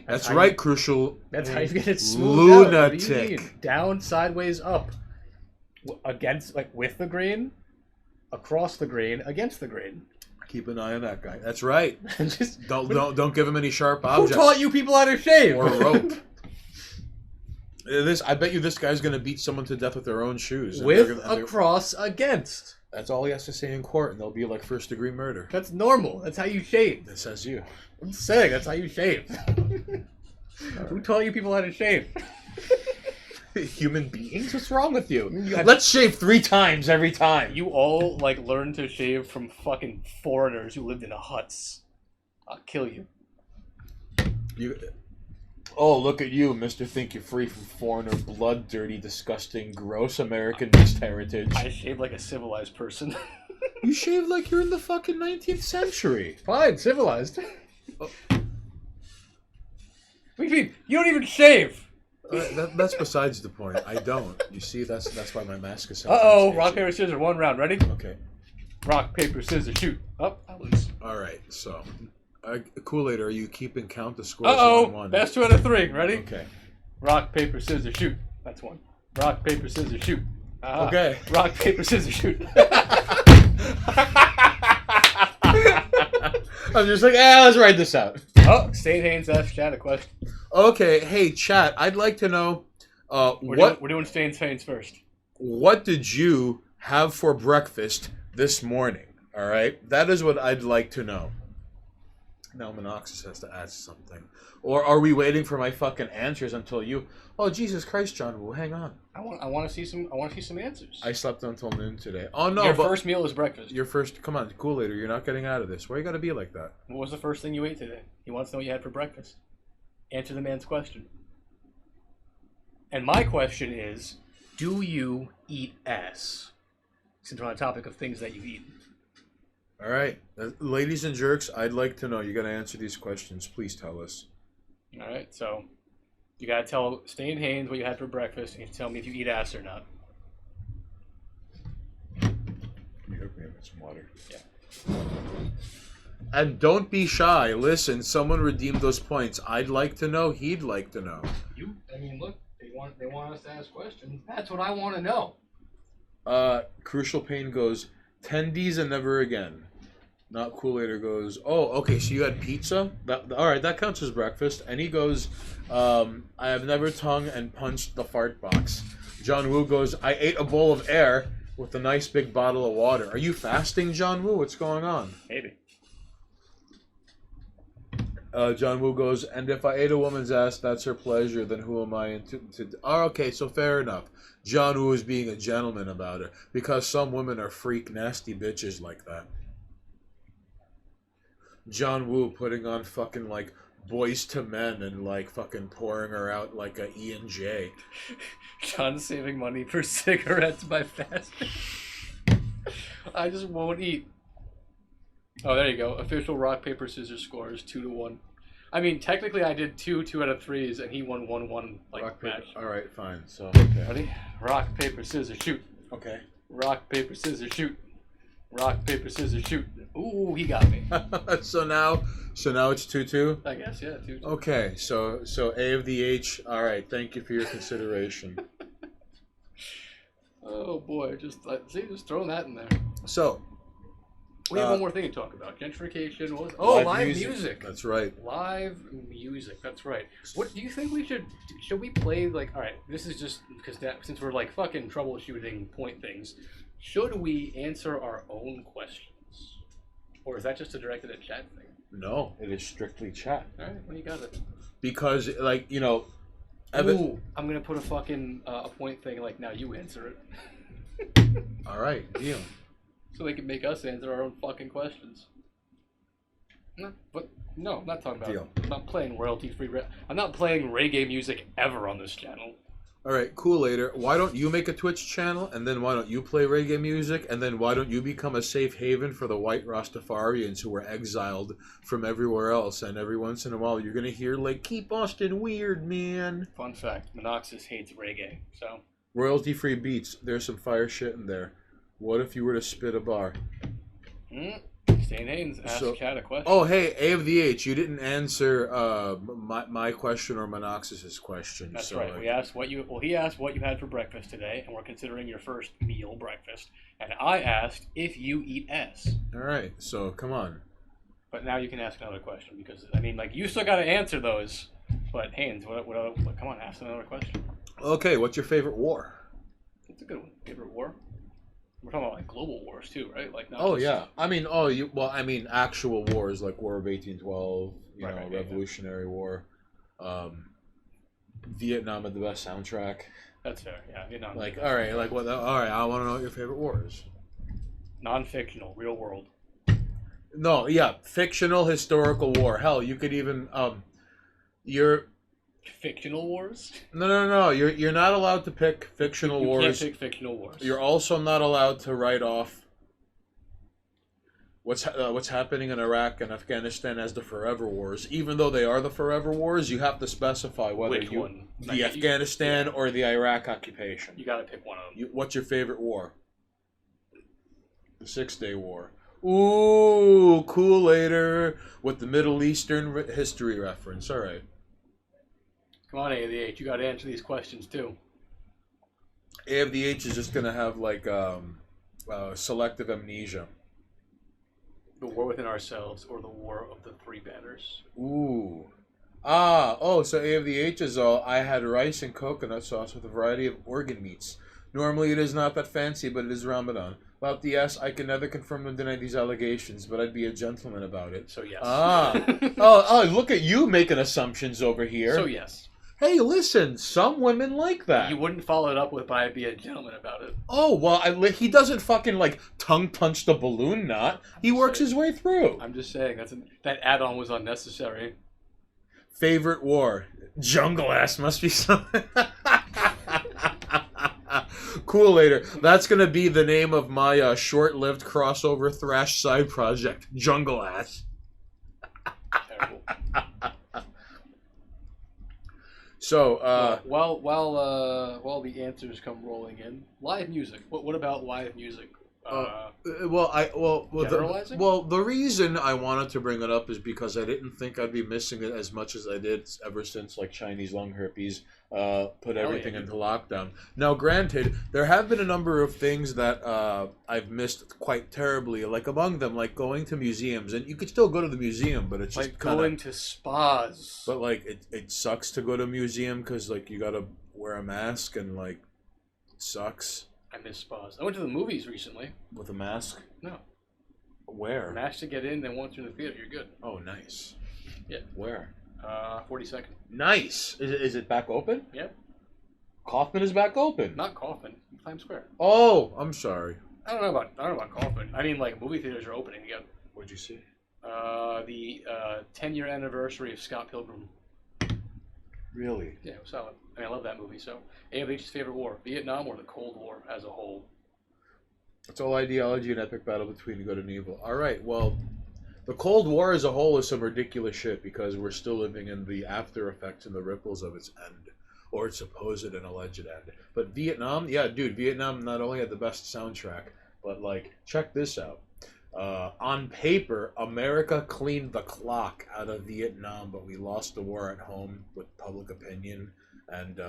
That's right, Crucial. That's how you get it smoothed out. What do you Lunatic. mean? Down, sideways, up. Against, like, with the grain, across the grain, against the grain. Keep an eye on that guy. That's right. Just, Don't give him any sharp objects. who taught you people how to shave? Or rope. I bet you this guy's gonna beat someone to death with their own shoes. With, across, against. That's all he has to say in court, and they'll be like first-degree murder. That's normal. That's how you shave. That says you. I'm saying that's how you shave. Who taught you people how to shave? Human beings? What's wrong with you? Let's Let's shave 3 times every time. You all like learned to shave from fucking foreigners who lived in huts. I'll kill you. Oh, look at you, Mr. Think You're Free from Foreigner Blood, dirty, disgusting, gross American mixed heritage. I shave like a civilized person. You shave like you're in the fucking 19th century. Fine, civilized. What do you mean? You don't even shave. That's besides the point. I don't. You see, that's why my mask is. Uh-oh, rock, paper, scissors, 1 round. Ready? Okay. Rock, paper, scissors, shoot. Oh, I lose. All right. So, Kool-Aid, are you keeping count the scores? Uh-oh, 1-1? best 2 out of 3. Ready? Okay. Rock, paper, scissors, shoot. That's 1. Rock, paper, scissors, shoot. Okay. Rock, paper, scissors, shoot. I'm just like, let's write this out. Oh, State Haynes asked Chad a question. Okay, hey, chat. I'd like to know We're doing Stains Haynes first. What did you have for breakfast this morning? All right, that is what I'd like to know. Now Monoxis has to ask something. Or are we waiting for my fucking answers until you... Oh, Jesus Christ, John Woo, hang on. I want to see some answers. I slept until noon today. Oh, no, Your but... first meal was breakfast. Your first... Come on, Kool-Aid, you're not getting out of this. Why you gotta be like that? What was the first thing you ate today? He wants to know what you had for breakfast. Answer the man's question. And my question is, do you eat ass? Since we're on the topic of things that you eat. All right. Ladies and jerks, I'd like to know. You gotta answer these questions. Please tell us. All right, so you gotta tell Stan Haynes what you had for breakfast, and you tell me if you eat ass or not. Can you hook me up with some water? Yeah. And don't be shy. Listen, someone redeemed those points. I'd like to know. He'd like to know. Look, they want us to ask questions. That's what I want to know. Crucial Pain goes, tendies and never again. Not Kool-Aid goes, oh, okay, so you had pizza? All right, that counts as breakfast. And he goes, I have never tongue and punched the fart box. John Woo goes, I ate a bowl of air with a nice big bottle of water. Are you fasting, John Woo? What's going on? Maybe. John Woo goes, and if I ate a woman's ass, that's her pleasure, then who am I to... Oh, okay, so fair enough. John Woo is being a gentleman about it, because some women are freak nasty bitches like that. John Woo putting on fucking, like, Boys to Men and, like, fucking pouring her out like a E&J. John's saving money for cigarettes by fasting. I just won't eat. Oh, there you go. Official rock, paper, scissors scores 2-1. I mean, technically I did 2 out of 3s, and he won 1-1 like Rock, match. paper. All right, fine. So, okay. Ready? Rock, paper, scissors, shoot. Okay. Rock, paper, scissors, shoot. Rock, paper, scissors, shoot. Ooh, he got me. so now it's 2-2? I guess, yeah, 2-2. Okay, so A of the H. All right, thank you for your consideration. Oh boy, just throwing that in there. So, we have one more thing to talk about. Gentrification. What was it? Oh, live music. That's right. Live music. That's right. What do you think we should we play? Like, all right, this is just because since we're like fucking troubleshooting point things, should we answer our own questions, or is that just a directed at chat thing? No, it is strictly chat. All right, well you got it. Because, like, you know, Ooh, I'm gonna put a fucking a point thing. Like, now you answer it. All right, deal. So they can make us answer our own fucking questions. No, but no, I'm not talking about. Deal. I'm not playing royalty-free. I'm not playing reggae music ever on this channel. All right, cool. Later, why don't you make a Twitch channel, and then why don't you play reggae music, and then why don't you become a safe haven for the white Rastafarians who were exiled from everywhere else, and every once in a while you're gonna hear like, "Keep Austin weird, man." Fun fact: Monoxis hates reggae, so. Royalty-free beats. There's some fire shit in there. What if you were to spit a bar? Stan Haynes asked Chad a question. Oh, hey, A of the H, you didn't answer my question or Monoxis's question. That's so, right. We asked he asked what you had for breakfast today, and we're considering your first meal breakfast. And I asked if you eat ass. All right, so come on. But now you can ask another question because I mean, like, you still got to answer those. But Haynes, come on, ask another question. Okay, what's your favorite war? That's a good one. Favorite war? We're talking about like global wars too, right? Like, not Oh just... yeah, I mean, actual wars like War of 1812, Revolutionary War, Vietnam had the best soundtrack. That's fair. Yeah, Vietnam. Like, all right, like what? All right, I want to know what your favorite war is. Non-fictional, real world. No, yeah, fictional historical war. Hell, you could even you're. Fictional wars? No. You're not allowed to pick fictional wars. You can't pick fictional wars. You're also not allowed to write off what's happening in Iraq and Afghanistan as the forever wars. Even though they are the forever wars, you have to specify whether Which one? The Afghanistan or the Iraq occupation. You got to pick one of them. What's your favorite war? The 6-Day War. Ooh, cool. Later with the Middle Eastern history reference. All right. Come on, A of the H. You got to answer these questions too. A of the H is just gonna have like selective amnesia. The War Within Ourselves or the War of the Three Banners. Ooh. So A of the H is I had rice and coconut sauce with a variety of organ meats. Normally it is not that fancy, but it is Ramadan. About the S, I can neither confirm nor deny these allegations, but I'd be a gentleman about it. So yes. Oh, look at you making assumptions over here. So yes. Hey, listen, some women like that. You wouldn't follow it up with, but I'd be a gentleman about it. Oh, well, he doesn't fucking, like, tongue punch the balloon knot. He works his way through. I'm just saying, that add-on was unnecessary. Favorite war? Jungle ass must be something. Cool later. That's going to be the name of my short-lived crossover thrash side project. Jungle ass. Terrible. So, while the answers come rolling in, live music. What about live music? Generalizing? The reason I wanted to bring it up is because I didn't think I'd be missing it as much as I did ever since like Chinese lung herpes put everything into lockdown. Now, granted, there have been a number of things that I've missed quite terribly. Like among them, like going to museums, and you could still go to the museum, but it's just like going to spas. But like it sucks to go to a museum because like you gotta wear a mask and like it sucks. I miss spas. I went to the movies recently. With a mask? No. Where? Mask to get in, then once you're in the theater, you're good. Oh, nice. Yeah. Where? 42nd. Nice. Is it back open? Yeah. Kaufman is back open. Not Kaufman. Times Square. Oh, I'm sorry. I don't know about Kaufman. I mean, like movie theaters are opening again. What'd you see? The 10-year anniversary of Scott Pilgrim. Really? Yeah, it was solid. I mean, I love that movie. So, AFH's favorite war, Vietnam or the Cold War as a whole? It's all ideology and epic battle between good and evil. All right, well, the Cold War as a whole is some ridiculous shit because we're still living in the after effects and the ripples of its end, or its supposed and alleged end. But Vietnam, yeah, dude, Vietnam not only had the best soundtrack, but like, check this out. On paper, America cleaned the clock out of Vietnam, but we lost the war at home with public opinion. And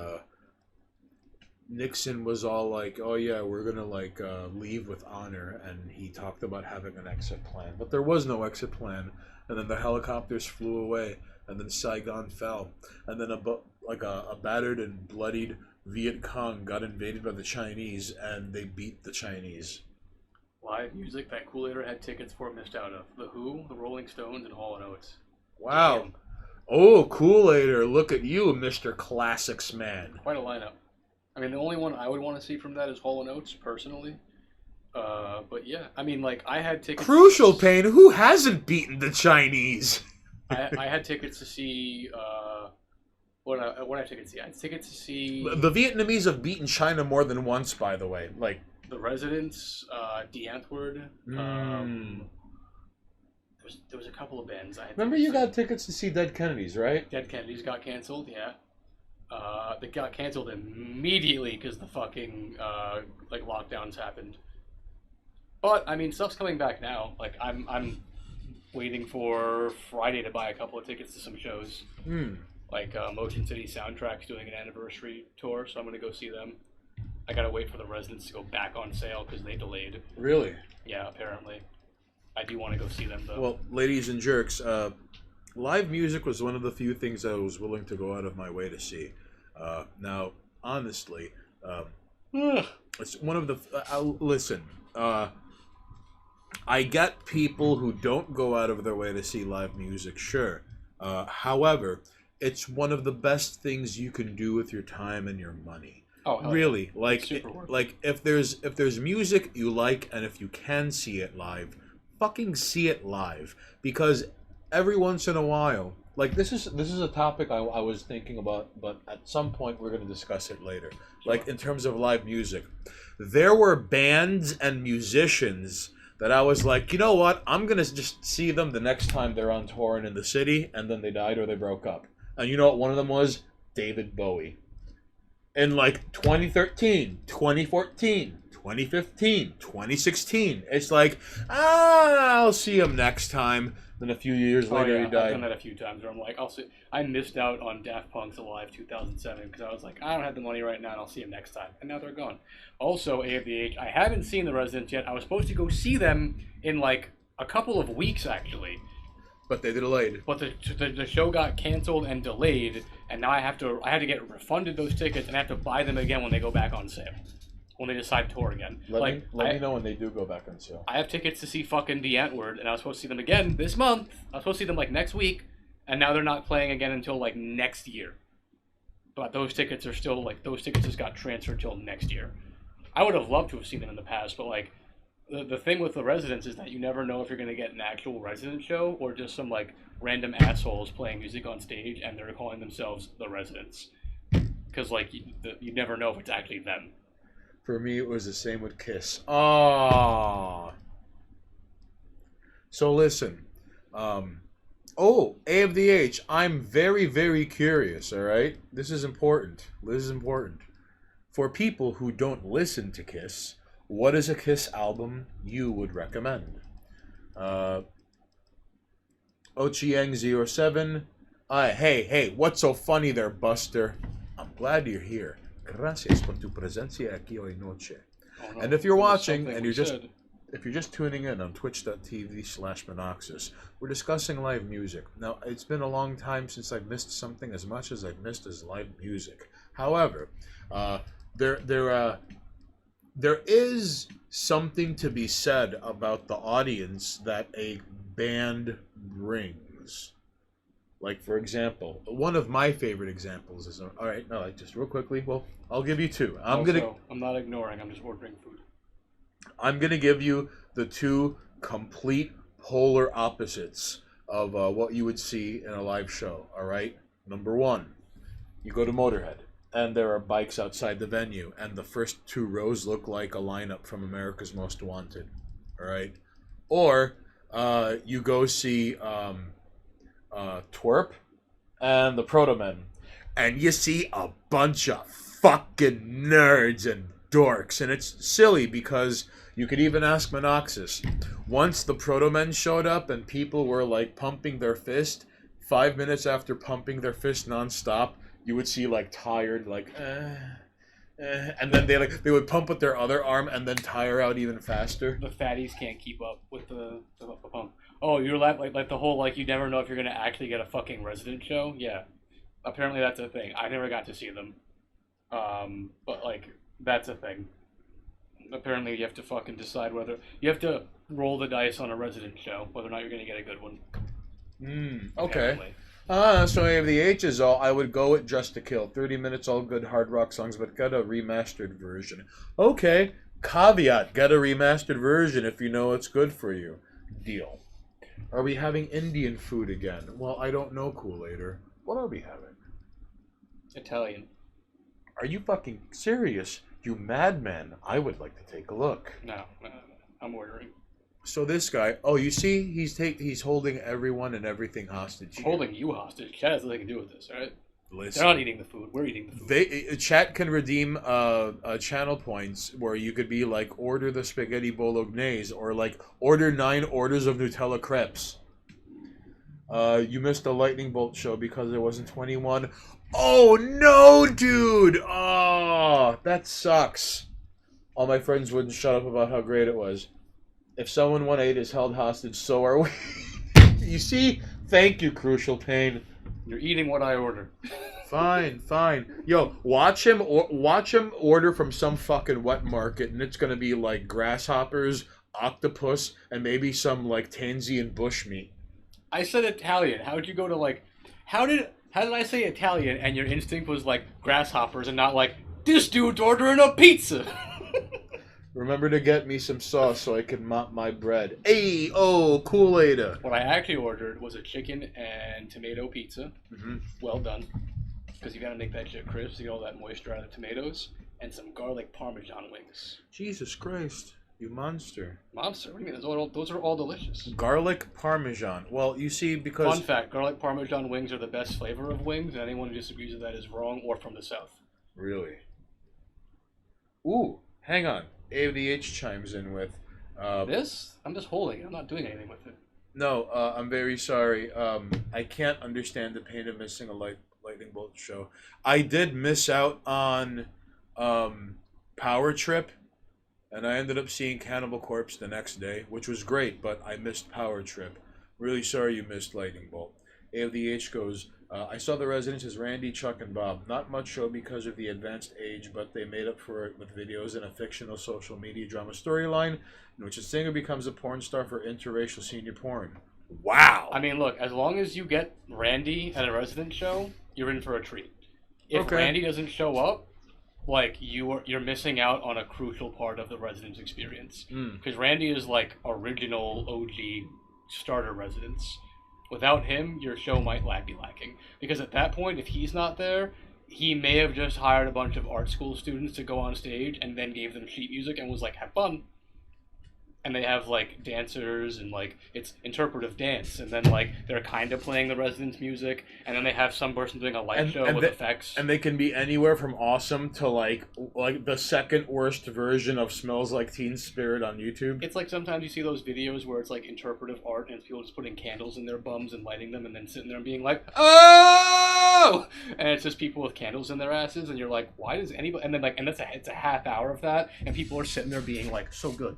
Nixon was all like, oh yeah, we're going to like leave with honor. And he talked about having an exit plan. But there was no exit plan. And then the helicopters flew away. And then Saigon fell. And then a battered and bloodied Viet Cong got invaded by the Chinese. And they beat the Chinese. Live music that Kool-Aid had tickets for missed out of. The Who, the Rolling Stones, and Hall & Oates. Wow. Damn. Oh, Kool-Aider, look at you, Mr. Classics man. Quite a lineup. I mean, the only one I would want to see from that is Hall & Oates, personally. But yeah, I mean, like, I had tickets... Crucial Pain, who hasn't beaten the Chinese? I had tickets to see... What I had tickets to see? I had tickets to see... The Vietnamese have beaten China more than once, by the way. Like... The Residents, D'Antwoord. There was a couple of bands. Remember you got tickets to see Dead Kennedys, right? Dead Kennedys got canceled, yeah. They got canceled immediately because the fucking like lockdowns happened. But I mean, stuff's coming back now. Like I'm waiting for Friday to buy a couple of tickets to some shows. Like Motion City Soundtrack's doing an anniversary tour, so I'm gonna go see them. I gotta wait for the Residents to go back on sale because they delayed. Really? Yeah, apparently. I do want to go see them though. Well, ladies and jerks, live music was one of the few things I was willing to go out of my way to see. Now, honestly, it's one of the... listen, I get people who don't go out of their way to see live music, sure. However, it's one of the best things you can do with your time and your money. Oh, really, yeah. like if there's music you like and if you can see it live, fucking see it live, because every once in a while, like this is a topic I was thinking about, but at some point we're going to discuss it later. Like in terms of live music, there were bands and musicians that I was like, you know what, I'm going to just see them the next time they're on tour and in the city, and then they died or they broke up. And you know what one of them was? David Bowie. In like 2013, 2014, 2015, 2016. It's like, I'll see him next time. Then a few years later, he died. I've done that a few times where I'm like, I'll see. I missed out on Daft Punk's Alive 2007 because I was like, I don't have the money right now and I'll see him next time. And now they're gone. Also, AFDH, I haven't seen the Residents yet. I was supposed to go see them in like a couple of weeks actually. But they delayed. But the show got canceled and delayed, and now I had to get refunded those tickets and I have to buy them again when they go back on sale. when they decide to tour again. Let me know when they do go back on sale. I have tickets to see fucking The Antwoord, and I was supposed to see them again this month. I was supposed to see them like next week, and now they're not playing again until like next year. But those tickets are still like those tickets just got transferred till next year. I would have loved to have seen them in the past, but like the thing with the Residents is that you never know if you're gonna get an actual Resident show or just some like random assholes playing music on stage and they're calling themselves the Residents. Because like you never know if it's actually them. For me, it was the same with Kiss. Ah. So listen, A of the H. I'm very, very curious. All right, this is important. This is important for people who don't listen to Kiss. What is a Kiss album you would recommend? Ochieng07. Hey, what's so funny there, Buster? I'm glad you're here. Gracias por tu presencia aquí hoy noche. Oh, no. And if you're watching and if you're just tuning in on twitch.tv/Monoxus, we're discussing live music. Now, it's been a long time since I've missed something as much as I've missed as live music. However, there is something to be said about the audience that a band brings. Like, for example, one of my favorite examples is... All right, no, just real quickly. Well, I'll give you two. I'm not ignoring. I'm just ordering food. I'm going to give you the two complete polar opposites of what you would see in a live show, all right? Number one, you go to Motorhead, and there are bikes outside the venue, and the first two rows look like a lineup from America's Most Wanted, all right? Or you go see... Twerp and the Proto-Men, and you see a bunch of fucking nerds and dorks, and it's silly because you could even ask Monoxus. Once the Proto-Men showed up and people were like pumping their fist, 5 minutes after pumping their fist nonstop, you would see like tired, like and then they would pump with their other arm and then tire out even faster. The fatties can't keep up with the pump. Oh, you're like the whole like you never know if you're gonna actually get a fucking Resident show. Yeah, apparently that's a thing. I never got to see them, but like that's a thing. Apparently you have to fucking decide whether you have to roll the dice on a Resident show whether or not you're gonna get a good one. Okay. So A of the H is all. I would go with Just to Kill. 30 minutes, all good hard rock songs, but get a remastered version. Okay. Caveat: get a remastered version if you know it's good for you. Deal. Are we having Indian food again? Well, I don't know, Kool-Aider. What are we having? Italian. Are you fucking serious? You madman. I would like to take a look. No, I'm ordering. So this guy, oh, you see, he's holding everyone and everything hostage. Holding you hostage. Chat has nothing to do with this, all right? Listen, they're not eating the food. We're eating the food. Chat can redeem channel points where you could be like, order the spaghetti bolognese, or like, order 9 orders of Nutella crepes. You missed the lightning bolt show because it wasn't 21. Oh no, dude! Oh, that sucks. All my friends wouldn't shut up about how great it was. If someone 1-8 is held hostage, so are we. You see? Thank you, Crucial Pain. You're eating what I ordered. Fine. Yo, watch him order from some fucking wet market, and it's gonna be like grasshoppers, octopus, and maybe some like Tanzanian bushmeat. I said Italian. How did you go to like? How did I say Italian and your instinct was like grasshoppers and not like this dude's ordering a pizza? Remember to get me some sauce so I can mop my bread. Hey, oh, Kool-Aid. What I actually ordered was a chicken and tomato pizza. Mm-hmm. Well done. Because you gotta make that shit crisp to get all that moisture out of the tomatoes. And some garlic parmesan wings. Jesus Christ, you monster. Monster? What do you mean? Those are all delicious. Garlic parmesan. Well, you see, because... Fun fact, garlic parmesan wings are the best flavor of wings, and anyone who disagrees with that is wrong or from the South. Really? Ooh, hang on. AVH chimes in with... this? I'm just holding it. I'm not doing anything with it. No, I'm very sorry. I can't understand the pain of missing a lightning bolt show. I did miss out on Power Trip, and I ended up seeing Cannibal Corpse the next day, which was great, but I missed Power Trip. Really sorry you missed Lightning Bolt. AODH goes, I saw the residents as Randy, Chuck, and Bob. Not much show because of the advanced age, but they made up for it with videos and a fictional social media drama storyline in which a singer becomes a porn star for interracial senior porn. Wow. I mean, look, as long as you get Randy at a resident show, you're in for a treat. If Okay. Randy doesn't show up, like you're missing out on a crucial part of the residence experience. Because Randy is like original OG starter residents. Without him, your show might be lacking. Because at that point, if he's not there, he may have just hired a bunch of art school students to go on stage and then gave them sheet music and was like, have fun. And they have like dancers and like it's interpretive dance, and then like they're kind of playing the residents' music, and then they have some person doing a light show with effects. And they can be anywhere from awesome to like the second worst version of Smells Like Teen Spirit on YouTube. It's like sometimes you see those videos where it's like interpretive art and it's people just putting candles in their bums and lighting them and then sitting there and being like, oh! And it's just people with candles in their asses, and you're like, why does anybody? And then like, and it's a half hour of that, and people are sitting there being like, so good,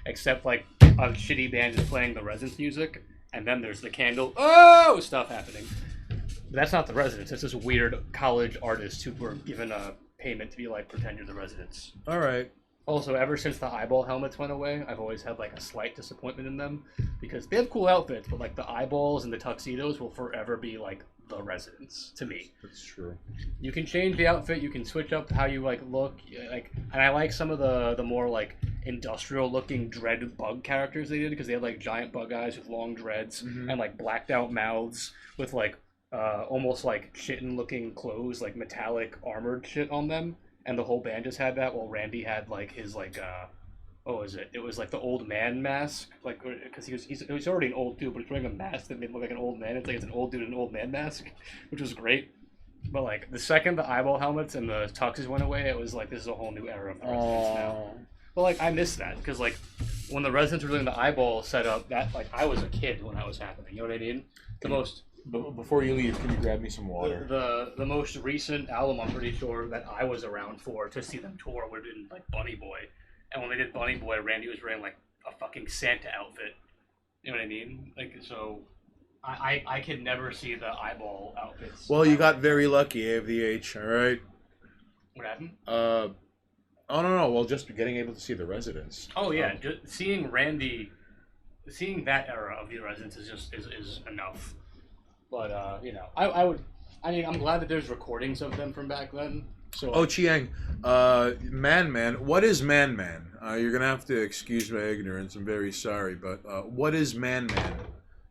except like a shitty band is playing the residents' music, and then there's the candle, oh, stuff happening. But that's not the residents. It's just weird college artists who were given a payment to be like, pretend you're the residents. All right. Also, ever since the eyeball helmets went away, I've always had like a slight disappointment in them because they have cool outfits, but like the eyeballs and the tuxedos will forever be like the residents to me. That's true. You can change the outfit, you can switch up how you like look, like, and I like some of the more like industrial looking dread bug characters they did because they had like giant bug eyes with long dreads and like blacked out mouths with like almost like shitten looking clothes, like metallic armored shit on them. And the whole band just had that, while Randy had like his like what was it? It was like the old man mask, like because he's already an old dude, but he's wearing a mask that made him look like an old man. It's like it's an old dude in an old man mask, which was great. But like the second the eyeball helmets and the tuxes went away, it was like this is a whole new era of the residents now. But like I miss that because like when the residents were doing the eyeball setup, that like I was a kid when that was happening. You know what I mean? The most. Before you leave, can you grab me some water? The most recent album, I'm pretty sure, that I was around for to see them tour would have been like Bunny Boy. And when they did Bunny Boy, Randy was wearing like a fucking Santa outfit. You know what I mean? Like, so I could never see the eyeball outfits. Well, you got very lucky, AVH, all right? What happened? Oh, no. Well, just getting able to see the residents. Oh, yeah. Just seeing Randy, seeing that era of the residents is just is enough. But, you know, I mean, I'm glad that there's recordings of them from back then. So, Oh, Chiang, Man. What is Man? You're going to have to excuse my ignorance. I'm very sorry. But what is Man?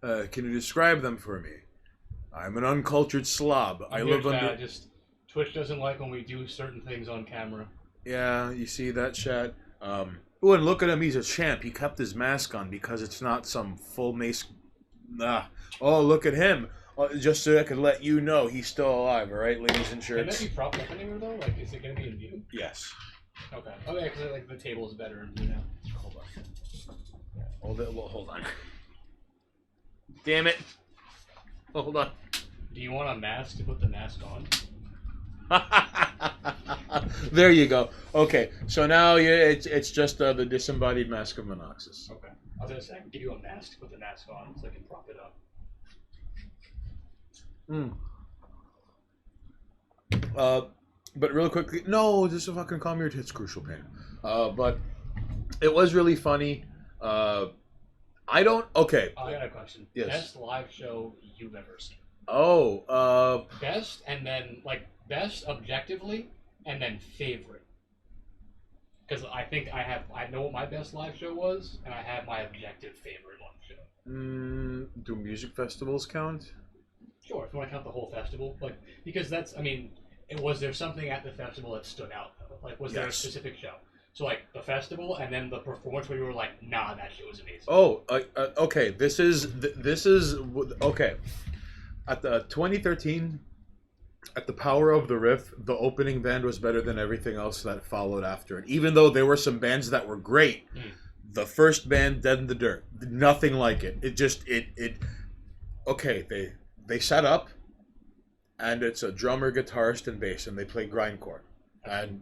Can you describe them for me? I'm an uncultured slob. I live under... Just Twitch doesn't like when we do certain things on camera. Yeah, you see that, chat? Oh, and look at him. He's a champ. He kept his mask on because it's not some full mace... Oh, look at him. Just so I could let you know he's still alive, all right, ladies and Can that shirts? be propped up anywhere, though? Like, is it going to be in view? Yes. Okay. Oh, yeah, because like, the table is better in view now. Hold on. Hold on. Damn it. Hold on. Do you want a mask to put the mask on? There you go. Okay, so now it's just the disembodied mask of Monoxus. Okay. I was going to say, I can give you a mask to put the mask on so I can prop it up. But real quickly, no, this is a fucking calm your tits, Crucial Pain. But it was really funny. Okay. I got a question. Yes. Best live show you've ever seen? Best, and then, like, best objectively, and then favorite. Because I think I know what my best live show was, and I have my objective favorite live show. Do music festivals count? Sure, if you want to count the whole festival, like, because that's, I mean, was there something at the festival that stood out though? Like, was there a specific show? So like the festival and then the performance where you were like, nah, that shit was amazing. Okay. This is okay. At the 2013, at the Power of the Riff, the opening band was better than everything else that followed after it. Even though there were some bands that were great, the first band, Dead in the Dirt, nothing like it. Okay, they set up, and it's a drummer, guitarist, and bass, and they play grindcore.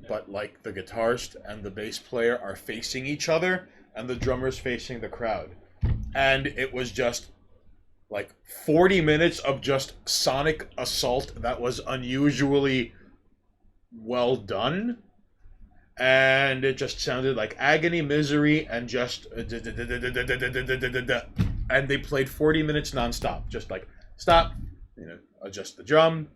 But like the guitarist and the bass player are facing each other, and the drummer's facing the crowd, and it was just like 40 minutes of just sonic assault that was unusually well done. And it just sounded like agony, misery, and just and they played 40 minutes nonstop, just like stop, adjust the drum,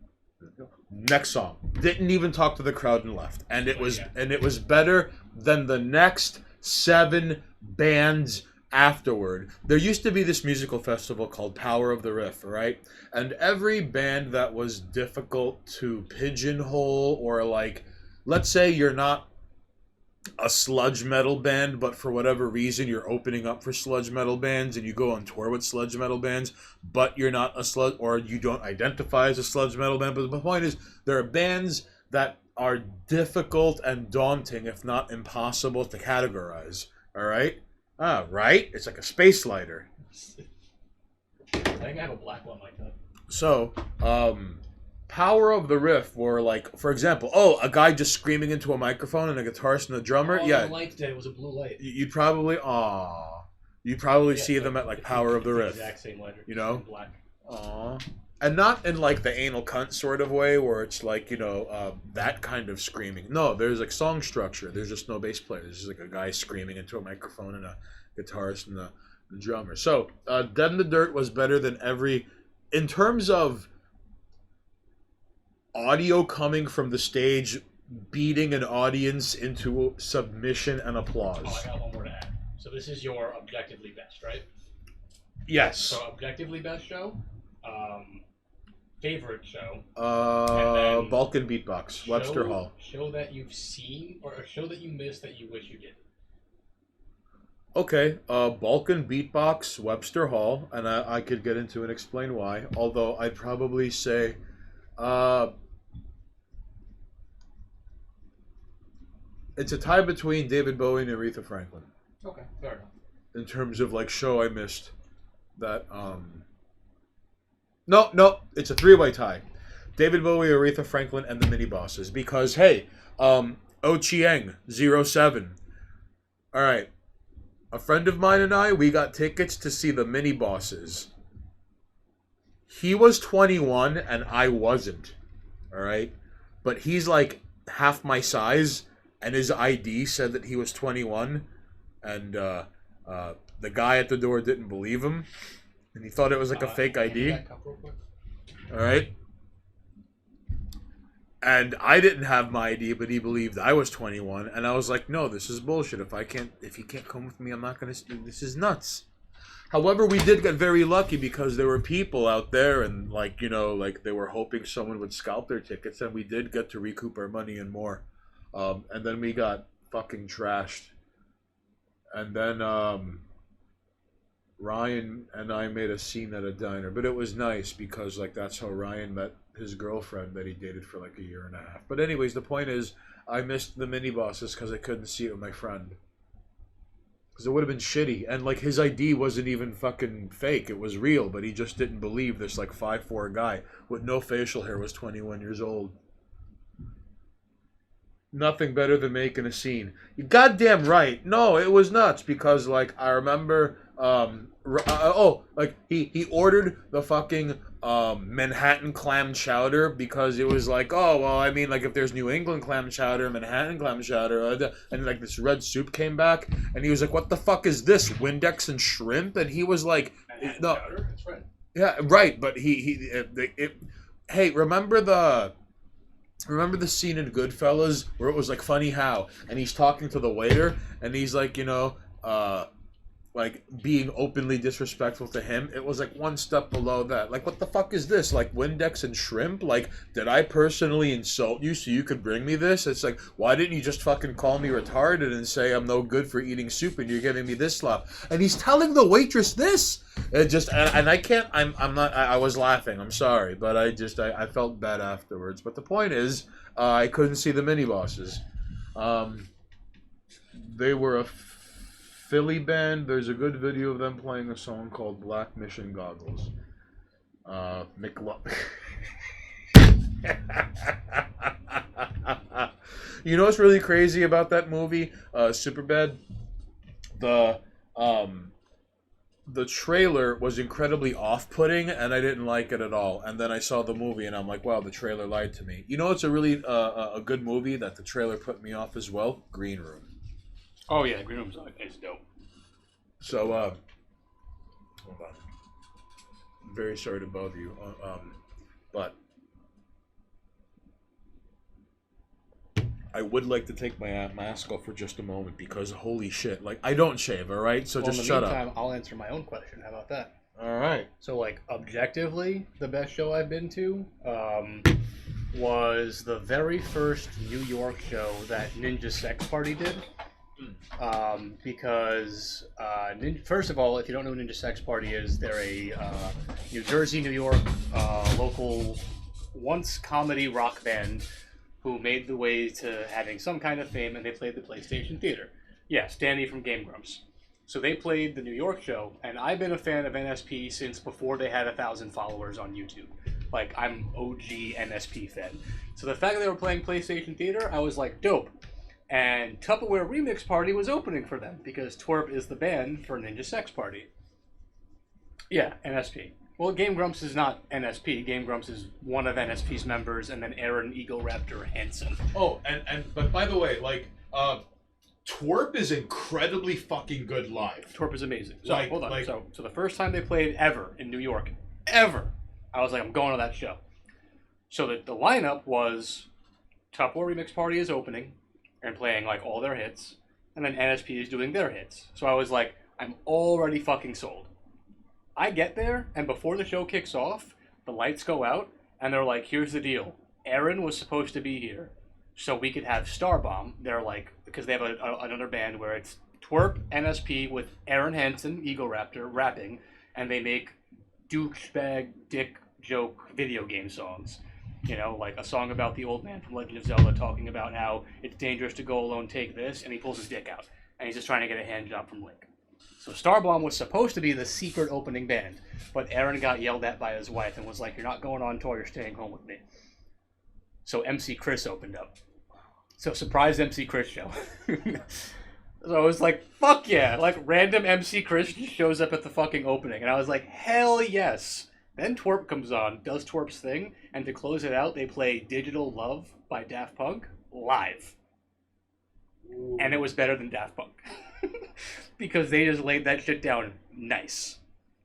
next song. Didn't even talk to the crowd and left. And it was better than the next 7 bands afterward. There used to be this musical festival called Power of the Riff, right? And every band that was difficult to pigeonhole, or like, let's say you're not a sludge metal band, but for whatever reason you're opening up for sludge metal bands and you go on tour with sludge metal bands, but you're not a sludge, or you don't identify as a sludge metal band. But the point is, there are bands that are difficult and daunting, if not impossible, to categorize. All right? Right? It's like a space lighter. I think I have a black one like that. So, Power of the Riff were like, for example, a guy just screaming into a microphone and a guitarist and a drummer. Yeah, the light did. It was a blue light. You'd probably see them at like Power of the Riff. Exact same lighter. Black. And not in like the anal cunt sort of way where it's like, that kind of screaming. No, there's like song structure. There's just no bass player. There's just like a guy screaming into a microphone and a guitarist and the drummer. So, Dead in the Dirt was better than in terms of audio coming from the stage, beating an audience into submission and applause. Oh, I got one more to add. So this is your objectively best, right? Yes. So objectively best show, favorite show, Balkan Beatbox, Webster Hall. Show that you've seen, or a show that you missed that you wish you did. Okay, Balkan Beatbox, Webster Hall, and I could get into and explain why. Although I'd probably say, it's a tie between David Bowie and Aretha Franklin. Okay, fair enough. In terms of like show I missed, that no, it's a 3-way tie. David Bowie, Aretha Franklin, and the Mini Bosses. Because hey, Oh Chieng 07. All right, a friend of mine and I, we got tickets to see the Mini Bosses. He was 21 and I wasn't. All right, but he's like half my size, and his ID said that he was 21, and the guy at the door didn't believe him, and he thought it was like a fake ID. All right. And I didn't have my ID, but he believed I was 21, and I was like, no, this is bullshit. If he can't come with me, I'm not gonna. This is nuts. However, we did get very lucky because there were people out there, and like they were hoping someone would scalp their tickets, and we did get to recoup our money and more. And then we got fucking trashed. And then Ryan and I made a scene at a diner, but it was nice because like that's how Ryan met his girlfriend that he dated for like a year and a half. But anyways, the point is, I missed the Mini Bosses because I couldn't see it with my friend. Because it would have been shitty. And like his ID wasn't even fucking fake. It was real, but he just didn't believe this like 5'4" guy with no facial hair was 21 years old. Nothing better than making a scene. You goddamn right. No, it was nuts because like I remember he ordered the fucking Manhattan clam chowder because it was like, oh well, I mean like if there's New England clam chowder, Manhattan clam chowder, and like this red soup came back, and he was like, what the fuck is this, Windex and shrimp? And he was like, Manhattan no, chowder? That's right. Yeah, right, but hey, remember the scene in Goodfellas where it was like Funny How, and he's talking to the waiter, and he's like, like being openly disrespectful to him. It was like one step below that. Like, what the fuck is this? Like Windex and shrimp? Like, did I personally insult you so you could bring me this? It's like, why didn't you just fucking call me retarded and say I'm no good for eating soup and you're giving me this slop? And he's telling the waitress this. It just, and I can't, I'm not, I was laughing, I'm sorry, but I felt bad afterwards. But the point is, I couldn't see the Mini Bosses. They were a Philly band. There's a good video of them playing a song called Black Mission Goggles. You know what's really crazy about that movie, Superbad? the trailer was incredibly off-putting, and I didn't like it at all. And then I saw the movie, and I'm like, wow, the trailer lied to me. You know, it's a really a good movie that the trailer put me off as well. Green Room. Oh yeah, Green Room's is dope. So, hold on. I'm very sorry to bother you, but I would like to take my mask off for just a moment because holy shit, like I don't shave, all right? So just shut up. In the meantime, I'll answer my own question. How about that? All right. So, like, objectively, the best show I've been to was the very first New York show that Ninja Sex Party did. Because, first of all, if you don't know what Ninja Sex Party is, they're a New Jersey, New York local, once comedy rock band who made the way to having some kind of fame, and they played the PlayStation Theater. Yes, Danny from Game Grumps. So they played the New York show, and I've been a fan of NSP since before they had 1,000 followers on YouTube. Like, I'm OG NSP fan. So the fact that they were playing PlayStation Theater, I was like, dope. And Tupperware Remix Party was opening for them, because Twerp is the band for Ninja Sex Party. Yeah, NSP. Well, Game Grumps is not NSP. Game Grumps is one of NSP's members, and then Aaron Eagle Raptor Hansen. Oh, but by the way, like, Twerp is incredibly fucking good live. Twerp is amazing. So, hold on. So the first time they played ever in New York, ever, I was like, I'm going to that show. So the lineup was Tupperware Remix Party is opening and playing, like, all their hits, and then NSP is doing their hits. So I was like, I'm already fucking sold. I get there, and before the show kicks off, the lights go out, and they're like, here's the deal. Aaron was supposed to be here, so we could have Starbomb. They're like, because they have another band where it's Twerp, NSP, with Aaron Hansen, Ego Raptor, rapping, and they make douchebag, dick joke video game songs. You know, like a song about the old man from Legend of Zelda talking about how it's dangerous to go alone, take this, and he pulls his dick out. And he's just trying to get a hand job from Link. So Starbomb was supposed to be the secret opening band, but Aaron got yelled at by his wife and was like, you're not going on tour, you're staying home with me. So MC Chris opened up. So surprise MC Chris show. So I was like, fuck yeah, like random MC Chris just shows up at the fucking opening. And I was like, hell yes. Then Twerp comes on, does Twerp's thing, and to close it out, they play Digital Love by Daft Punk live. Ooh. And it was better than Daft Punk. Because they just laid that shit down nice.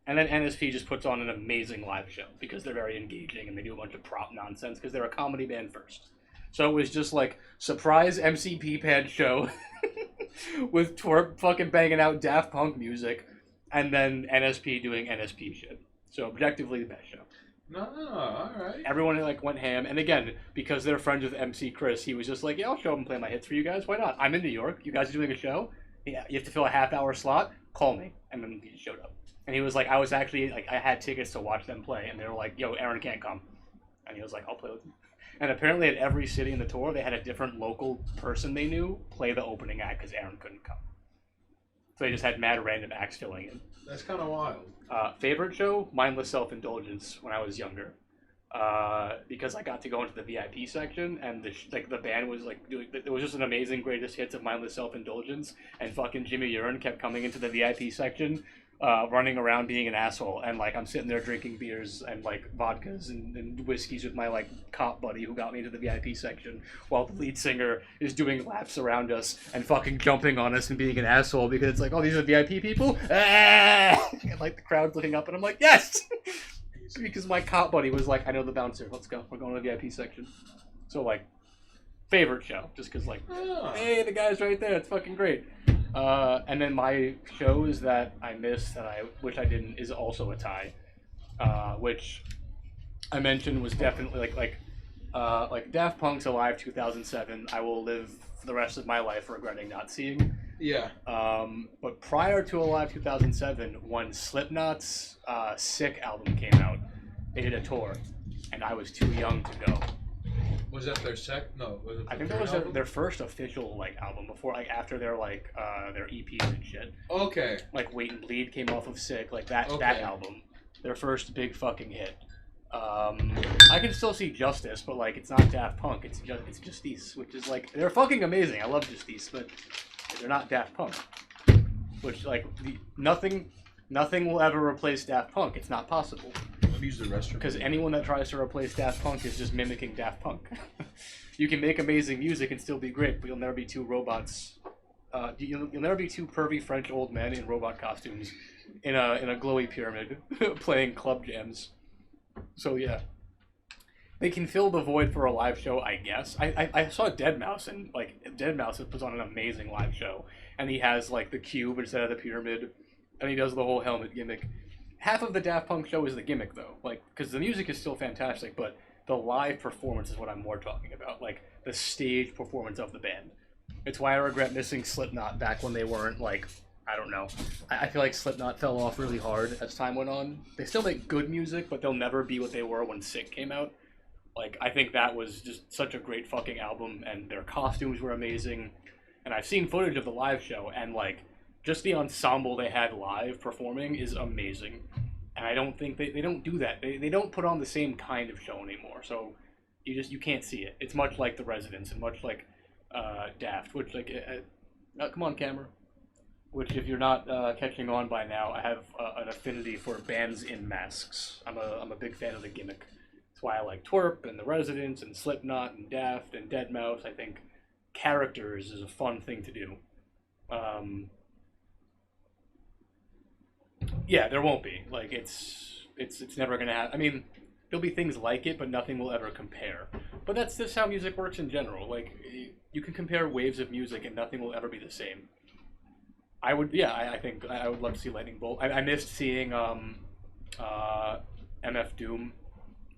And then NSP just puts on an amazing live show because they're very engaging and they do a bunch of prop nonsense because they're a comedy band first. So it was just like surprise MCP pad show with Twerp fucking banging out Daft Punk music and then NSP doing NSP shit. So objectively the best show. No, alright. Everyone like went ham, and again, because they're friends with MC Chris, he was just like, yeah, I'll show up and play my hits for you guys. Why not? I'm in New York. You guys are doing a show. Yeah, you have to fill a half-hour slot. Call me, and then he just showed up. And he was like, I was actually like, I had tickets to watch them play, and they were like, yo, Aaron can't come, and he was like, I'll play with him. And apparently, at every city in the tour, they had a different local person they knew play the opening act because Aaron couldn't come. So they just had mad random acts filling in. That's kind of wild. Favorite show? Mindless Self-Indulgence when I was younger. Because I got to go into the VIP section, and the band was like doing. It was just an amazing greatest hits of Mindless Self-Indulgence, and fucking Jimmy Urine kept coming into the VIP section, running around being an asshole, and like I'm sitting there drinking beers and like vodkas and whiskeys with my like cop buddy who got me into the VIP section, while the lead singer is doing laps around us and fucking jumping on us and being an asshole because it's like, oh, these are VIP people, and like the crowd's looking up, and I'm like, yes. Because my cop buddy was like, I know the bouncer, let's go, we're going to the VIP section. So like, favorite show, just because like, hey, the guy's right there, it's fucking great. And then my shows that I missed, that I wish I didn't, is also a tie, which I mentioned was definitely like Daft Punk's Alive 2007, I will live for the rest of my life regretting not seeing. Yeah. But prior to Alive 2007, when Slipknot's Sick album came out, they did a tour, and I was too young to go. Was that their No, was it? I think that was their first official like album before, like after their like their EPs and shit. Okay. Like Wait and Bleed came off of Sick, like that album, their first big fucking hit. I can still see Justice, but like it's not Daft Punk, it's Justice, which is like they're fucking amazing. I love Justice, but they're not Daft Punk. Which like nothing Nothing will ever replace Daft Punk. It's not possible. Let me use the restroom. Because anyone that tries to replace Daft Punk is just mimicking Daft Punk. You can make amazing music and still be great, but you'll never be two robots. You'll never be two pervy French old men in robot costumes in a glowy pyramid playing club jams. So yeah, they can fill the void for a live show, I guess. I saw Deadmau5, and like Deadmau5 puts on an amazing live show, and he has like the cube instead of the pyramid, and he does the whole helmet gimmick. Half of the Daft Punk show is the gimmick though, like because the music is still fantastic, but the live performance is what I'm more talking about, like the stage performance of the band. It's why I regret missing Slipknot back when they weren't like, I don't know. I feel like Slipknot fell off really hard as time went on. They still make good music, but they'll never be what they were when Sick came out. Like, I think that was just such a great fucking album, and their costumes were amazing. And I've seen footage of the live show, and like, just the ensemble they had live performing is amazing. And I don't think they don't do that. They don't put on the same kind of show anymore. So you can't see it. It's much like The Residents and much like Daft, which like come on camera. Which if you're not catching on by now, I have an affinity for bands in masks. I'm a big fan of the gimmick. That's why I like Twerp and The Residents and Slipknot and Daft and Deadmau5. I think characters is a fun thing to do. Yeah, there won't be. Like, it's never gonna happen. I mean, there'll be things like it, but nothing will ever compare. But that's just how music works in general. Like, you can compare waves of music, and nothing will ever be the same. I think I would love to see Lightning Bolt. I missed seeing MF Doom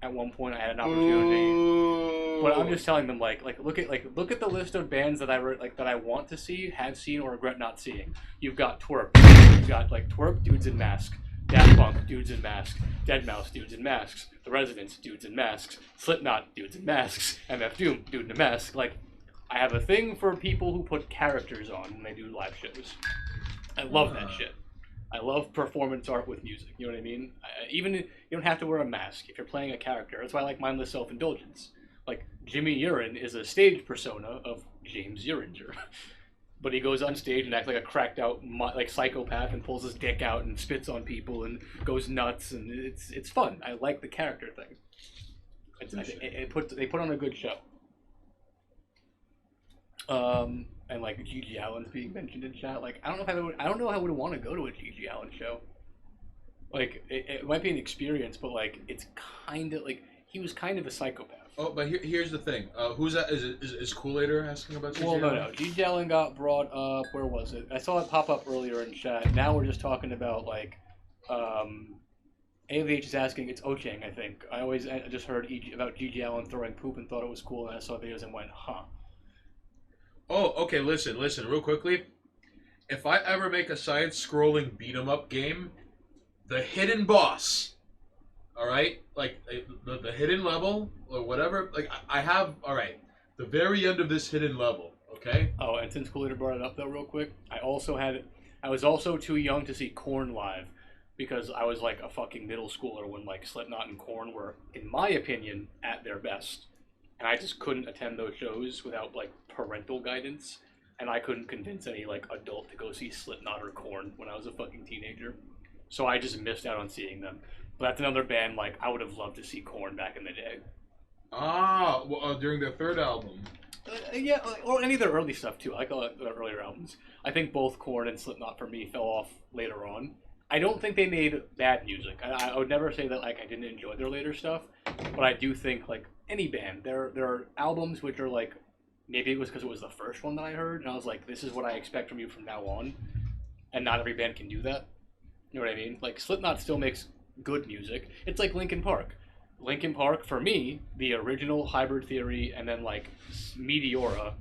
at one point. I had an opportunity, but I'm just telling them look at the list of bands that I want to see, have seen, or regret not seeing. You've got Twerp. You've got like Twerp, dudes in masks. Daft Punk, dudes in masks. Deadmau5, dudes in masks. The Residents, dudes in masks. Slipknot, dudes in masks. MF Doom, dude in a mask. Like, I have a thing for people who put characters on when they do live shows. I love that shit. I love performance art with music. You know what I mean? Even you don't have to wear a mask if you're playing a character. That's why I like mindless self-indulgence. Like, Jimmy Urine is a stage persona of James Uringer. But he goes on stage and acts like a cracked out like psychopath and pulls his dick out and spits on people and goes nuts, and it's fun. I like the character thing. They put on a good show. And like Gigi Allen's being mentioned in chat. Like, I don't know how I would want to go to a Gigi Allen show. Like, it might be an experience, but like, it's kind of like he was kind of a psychopath. Oh, but here's the thing. Who's that? Is Kool-Aider asking about Gigi Well, Allen? no. Gigi Allen got brought up. Where was it? I saw it pop up earlier in chat. Now we're just talking about like, AVH is asking. It's Ochang, I think. I just heard about Gigi Allen throwing poop and thought it was cool, and I saw videos and went, huh. Oh, okay. Listen, real quickly. If I ever make a side-scrolling beat-em-up game, the hidden boss, all right, like the hidden level or whatever, like I have, all right, the very end of this hidden level, okay. Oh, and since Kool-Aid brought it up though, real quick, I was also too young to see Korn live because I was like a fucking middle schooler when like Slipknot and Korn were, in my opinion, at their best. And I just couldn't attend those shows without like parental guidance, and I couldn't convince any like adult to go see Slipknot or Korn when I was a fucking teenager. So I just missed out on seeing them. But that's another band like I would have loved to see Korn back in the day. Ah, well, during their third album. Yeah, or any of their early stuff too. I like their earlier albums. I think both Korn and Slipknot for me fell off later on. I don't think they made bad music. I would never say that like I didn't enjoy their later stuff, but I do think like any band, there are albums which are like, maybe it was because it was the first one that I heard, and I was like, this is what I expect from you from now on, and not every band can do that. You know what I mean? Like, Slipknot still makes good music. It's like Linkin Park. Linkin Park, for me, the original Hybrid Theory and then like Meteora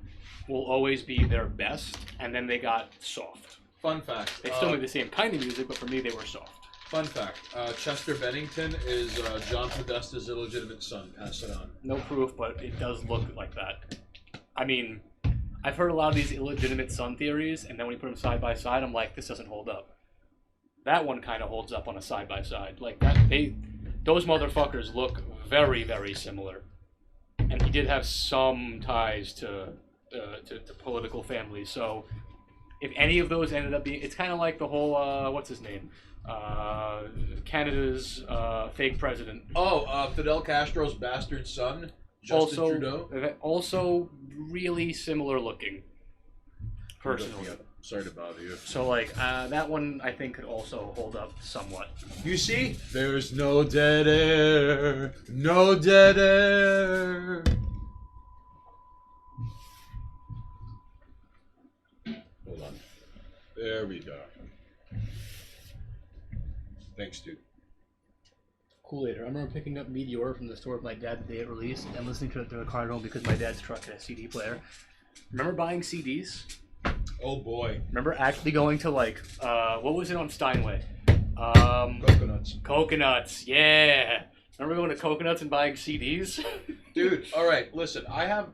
will always be their best, and then they got soft. Fun fact. They still make the same kind of music, but for me, they were soft. Fun fact, Chester Bennington is John Podesta's illegitimate son. Pass it on. No proof, but it does look like that. I mean, I've heard a lot of these illegitimate son theories, and then when you put them side by side, I'm like, this doesn't hold up. That one kind of holds up on a side by side. Like that, those motherfuckers look very, very similar. And he did have some ties to political families, so if any of those ended up being, it's kind of like the whole what's his name, Canada's fake president. Oh, Fidel Castro's bastard son, Justin Trudeau. Also really similar looking. Personally. Sorry to bother you. So like that one I think could also hold up somewhat. You see, there's no dead air, no dead air. Hold on. There we go. Thanks, dude. Kool-Aid. I remember picking up Meteor from the store with my dad the day it released and listening to it through the car home because my dad's truck had a CD player. Remember buying CDs? Oh boy. Remember actually going to like, what was it on Steinway? Coconuts. Coconuts, yeah. Remember going to Coconuts and buying CDs? Dude, alright, listen, I have...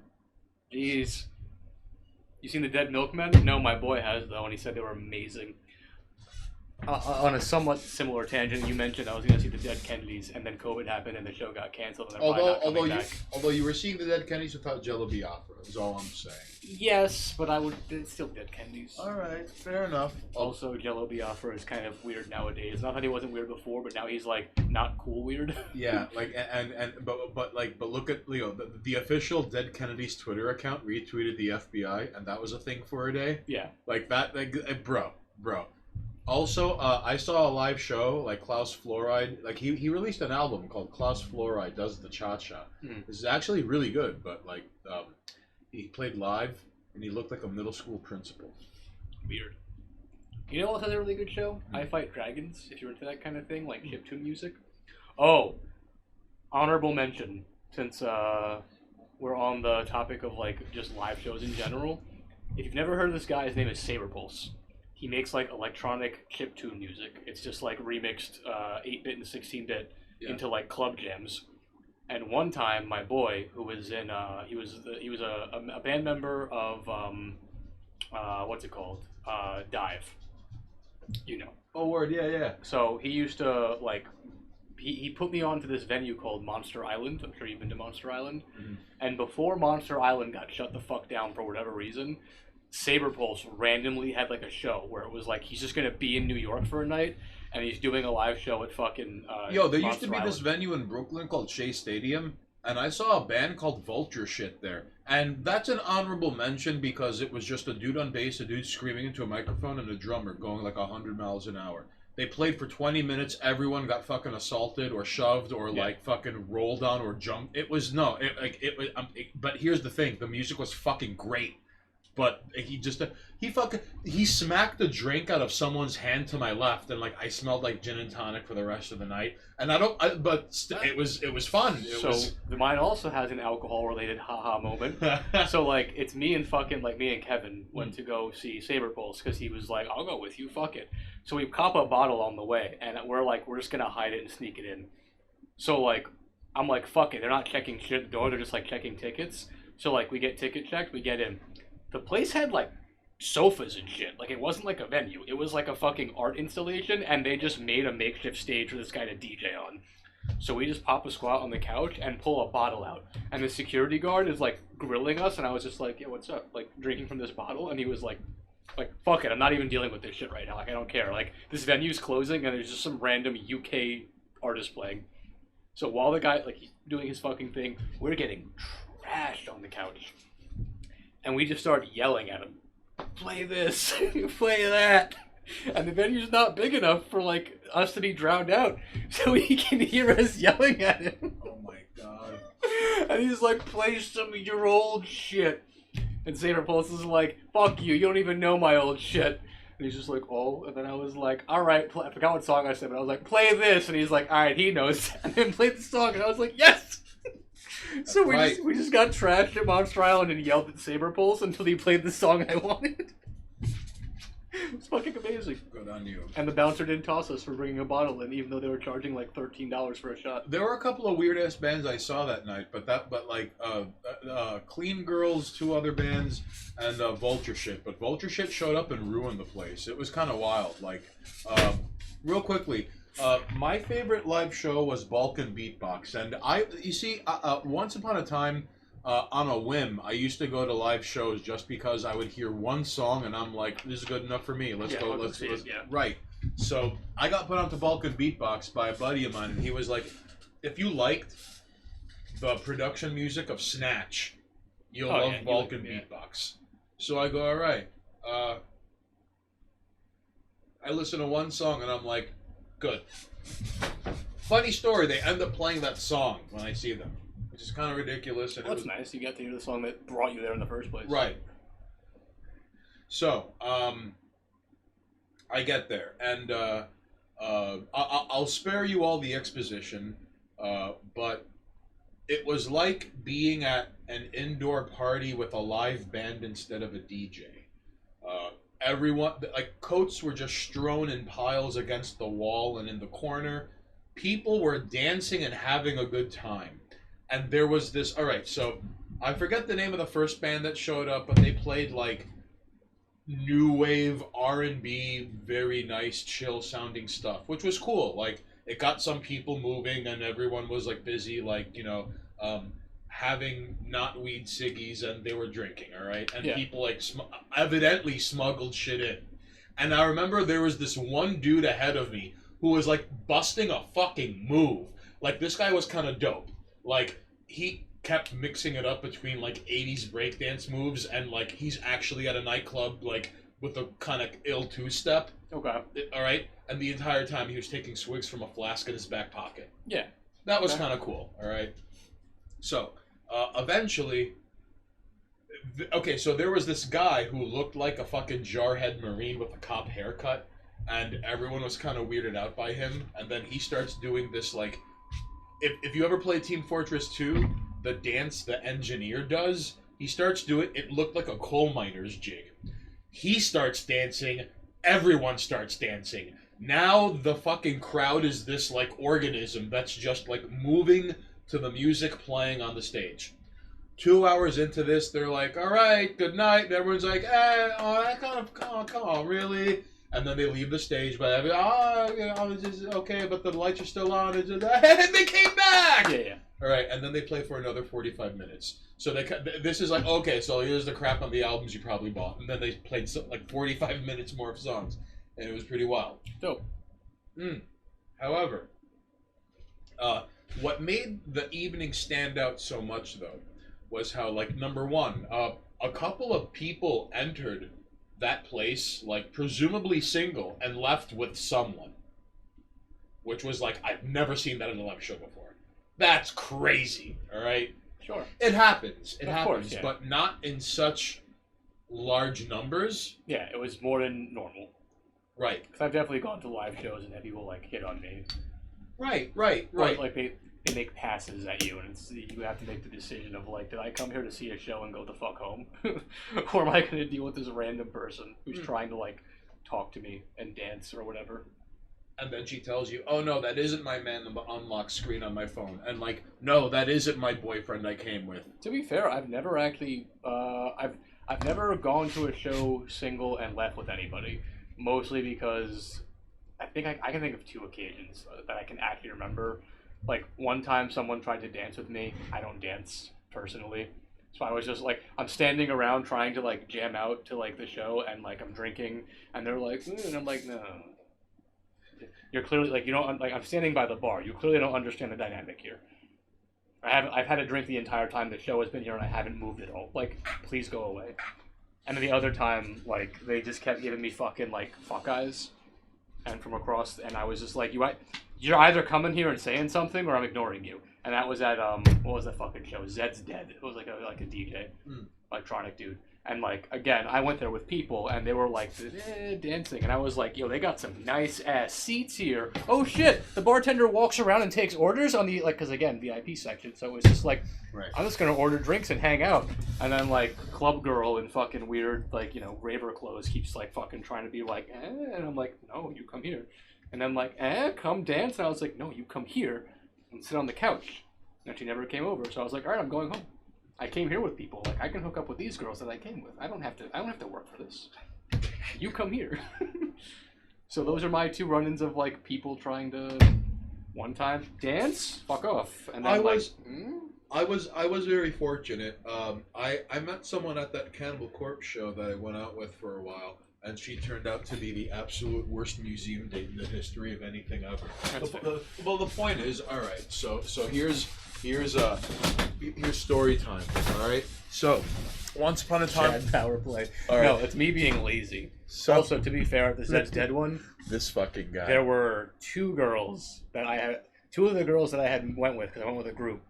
Jeez. You seen The Dead Milkmen? No, my boy has though, and he said they were amazing. On a somewhat similar tangent, you mentioned I was going to see The Dead Kennedys, and then COVID happened and the show got canceled. And Although you were seeing The Dead Kennedys without Jello Biafra, is all I'm saying. Yes, but it's still Dead Kennedys. Alright, fair enough. Also, Jello Biafra is kind of weird nowadays. Not that he wasn't weird before, but now he's like not cool weird. Yeah, like but look at Leo. The official Dead Kennedys Twitter account retweeted the FBI, and that was a thing for a day. Yeah, like that, bro. Also, I saw a live show, like Klaus Fluoride. Like he released an album called Klaus Fluoride Does the Cha-Cha. This is actually really good, but like he played live and he looked like a middle school principal. Weird. You know what has a really good show? I Fight Dragons, if you're into that kind of thing, like chiptune music. Oh, honorable mention, since we're on the topic of like just live shows in general. If you've never heard of this guy, his name is Saberpulse. He makes like electronic chiptune music. It's just like remixed 8-bit and 16-bit into like club jams. And one time, my boy, who was in, he was a band member of what's it called? Dive. You know. Oh, word, yeah. So he used to like, he put me onto this venue called Monster Island. I'm sure you've been to Monster Island. Mm-hmm. And before Monster Island got shut the fuck down for whatever reason, Saberpulse randomly had like a show where it was like he's just gonna be in New York for a night and he's doing a live show at fucking there used Monster to be Island. This venue in Brooklyn called Shea Stadium, and I saw a band called Vulture Shit there, and that's an honorable mention because it was just a dude on bass, a dude screaming into a microphone, and a drummer going like 100 miles an hour. They played for 20 minutes. Everyone got fucking assaulted or shoved or like fucking rolled on or jumped. It was but here's the thing: the music was fucking great. But he smacked a drink out of someone's hand to my left, and like I smelled like gin and tonic for the rest of the night. And it was fun. Mine also has an alcohol related haha moment. So like it's me and Kevin went to go see Saberpulse because he was like, I'll go with you, fuck it. So we cop a bottle on the way, and we're just gonna hide it and sneak it in. So like I'm like, fuck it, they're not checking shit at the door, they're just like checking tickets. So like we get ticket checked, we get in. The place had like sofas and shit. Like it wasn't like a venue. It was like a fucking art installation, and they just made a makeshift stage for this guy to DJ on. So we just pop a squat on the couch and pull a bottle out. And the security guard is like grilling us, and I was just like, yeah, what's up? Like drinking from this bottle, and he was like, fuck it, I'm not even dealing with this shit right now. Like I don't care. Like this venue's closing, and there's just some random UK artist playing. So while the guy he's doing his fucking thing, we're getting trashed on the couch. And we just started yelling at him, play this, play that. And the venue's not big enough for like us to be drowned out. So he can hear us yelling at him. Oh my god. And he's like, play some of your old shit. And Saberpulse is like, fuck you, you don't even know my old shit. And he's just like, oh. And then I was like, alright, I forgot what song I said, but I was like, play this. And he's like, alright, he knows. And then played the song, and I was like, yes! So we just got trashed at Monster Island and yelled at Saberpulse until he played the song I wanted. It was fucking amazing. Good on you. And the bouncer didn't toss us for bringing a bottle in, even though they were charging like $13 for a shot. There were a couple of weird ass bands I saw that night, but Clean Girls, 2 other bands, and Vulture Shit. But Vulture Shit showed up and ruined the place. It was kind of wild. Real quickly. My favorite live show was Balkan Beatbox, and once upon a time, on a whim, I used to go to live shows just because I would hear one song and I'm like, this is good enough for me. Let's go. Let's Right. So I got put onto Balkan Beatbox by a buddy of mine, and he was like, if you liked the production music of Snatch, you'll love Balkan Beatbox. So I go, all right. I listen to one song and I'm like, good. Funny story, they end up playing that song when I see them, which is kind of ridiculous. And that's nice. You got to hear the song that brought you there in the first place. Right. So, I get there, and I'll spare you all the exposition, but it was like being at an indoor party with a live band instead of a DJ. Everyone, like, coats were just strewn in piles against the wall and in the corner. People were dancing and having a good time. And there was this, all right, so I forget the name of the first band that showed up, but they played, like, new wave R&B, very nice, chill sounding stuff, which was cool. Like, it got some people moving, and everyone was, like, busy, like, you know, having not weed ciggies, and they were drinking, all right? And people, like, evidently smuggled shit in. And I remember there was this one dude ahead of me who was, like, busting a fucking move. Like, this guy was kind of dope. Like, he kept mixing it up between, like, 80s breakdance moves and, like, he's actually at a nightclub, like, with a kind of ill two-step. Okay. All right? And the entire time he was taking swigs from a flask in his back pocket. Yeah. That was kind of cool, all right? So, eventually... Okay, so there was this guy who looked like a fucking jarhead Marine with a cop haircut, and everyone was kind of weirded out by him, and then he starts doing this, like... If you ever play Team Fortress 2, the dance the engineer does, he starts doing it looked like a coal miner's jig. He starts dancing, everyone starts dancing. Now the fucking crowd is this, like, organism that's just, like, moving to the music playing on the stage. 2 hours into this, they're like, all right, good night. And everyone's like, come on, really? And then they leave the stage, but okay, but the lights are still on. And they came back! Yeah. All right, and then they play for another 45 minutes. So this is like, okay, so here's the crap on the albums you probably bought. And then they played like 45 minutes more of songs. And it was pretty wild. Dope. However, what made the evening stand out so much, though, was how, like, number one, a couple of people entered that place, like, presumably single, and left with someone. Which was like, I've never seen that in a live show before. That's crazy, all right? Sure. It happens. It of happens, course, yeah. But not in such large numbers. Yeah, it was more than normal. Right. Because I've definitely gone to live shows and had people, like, hit on me. Right. Like, they make passes at you, and you have to make the decision of, like, did I come here to see a show and go the fuck home? Or am I going to deal with this random person who's trying to, like, talk to me and dance or whatever? And then she tells you, oh no, that isn't my man on the unlock screen on my phone. And, like, no, that isn't my boyfriend I came with. To be fair, I've never actually, I've never gone to a show single and left with anybody. Mostly because I think I can think of 2 occasions that I can actually remember. Like, one time someone tried to dance with me. I don't dance, personally. So I was just, like, I'm standing around trying to, like, jam out to, like, the show, and, like, I'm drinking, and they're like, and I'm like, no. You're clearly, like, you don't, like, I'm standing by the bar. You clearly don't understand the dynamic here. I've had a drink the entire time the show has been here, and I haven't moved at all. Like, please go away. And then the other time, like, they just kept giving me fucking, like, fuck eyes. And from across, and I was just like, you're either coming here and saying something, or I'm ignoring you. And that was at, what was that fucking show? Zed's Dead. It was like a DJ, electronic dude. And, like, again, I went there with people, and they were, like, dancing. And I was like, yo, they got some nice-ass seats here. Oh, shit! The bartender walks around and takes orders on the, like, because, again, VIP section. So it was just like, right. I'm just going to order drinks and hang out. And then, like, club girl in fucking weird, like, you know, raver clothes keeps, like, fucking trying to be like, And I'm like, no, you come here. And then, like, come dance. And I was like, no, you come here and sit on the couch. And she never came over. So I was like, all right, I'm going home. I came here with people. Like, I can hook up with these girls that I came with. I don't have to work for this. You come here. So those are my 2 run-ins of, like, people trying to, one time, dance, fuck off. And then, I was very fortunate. I met someone at that Cannibal Corpse show that I went out with for a while, and she turned out to be the absolute worst museum date in the history of anything ever. Well, the point is, all right. So here's story time. All right. So, once upon a time, Chad power play. All right. No, it's me being lazy. So- Also, to be fair, the Zed's Dead one, this fucking guy. there were two girls that I had. Two of the girls that I had went with, because I went with a group.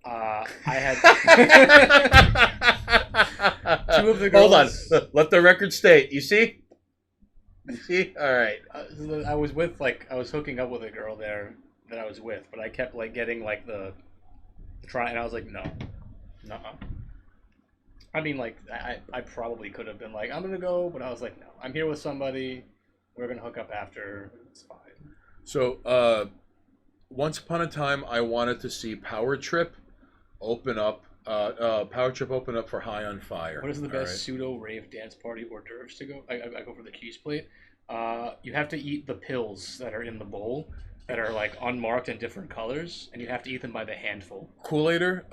I had two of the girls. Hold on. Let the record state. You see? You see? All right. I was with I was hooking up with a girl there that I was with, but I kept getting the try, and I was like, no, nuh-uh. I mean, I probably could have been like, I'm gonna go, but I was like, no, I'm here with somebody. We're gonna hook up after. It's fine. So, once upon a time, I wanted to see Power Trip open up. Power Trip open up for High on Fire. What is the All best right? pseudo rave dance party hors d'oeuvres to go? I go for the cheese plate. You have to eat the pills that are in the bowl that are unmarked in different colors, and you have to eat them by the handful. Kool-Aider.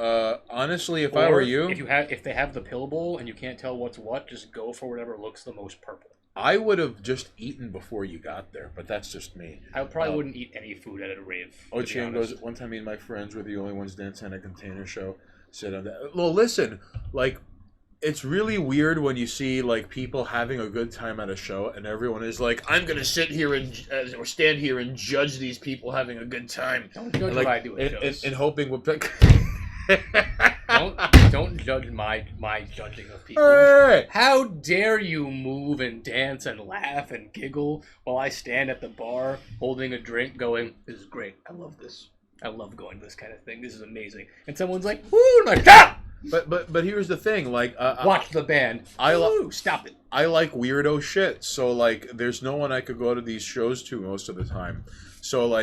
Honestly, if I were you, if they have the pill bowl and you can't tell what's what, just go for whatever looks the most purple. I would have just eaten before you got there, but that's just me. I probably wouldn't eat any food at a rave. Ochian goes, one time me and my friends were the only ones dancing at a container show. Sit on that. Well, listen, it's really weird when you see people having a good time at a show and everyone is like, I'm gonna sit here or stand here and judge these people having a good time. Don't judge what I do at shows. And hoping we'll pick. Don't judge my judging of people. Hey! How dare you move and dance and laugh and giggle while I stand at the bar holding a drink going, this is great. I love this. I love going to this kind of thing. This is amazing. And someone's like, woo, and I'm like, ah! But here's the thing, Watch the band. Stop it. I like weirdo shit, so there's no one I could go to these shows to most of the time. So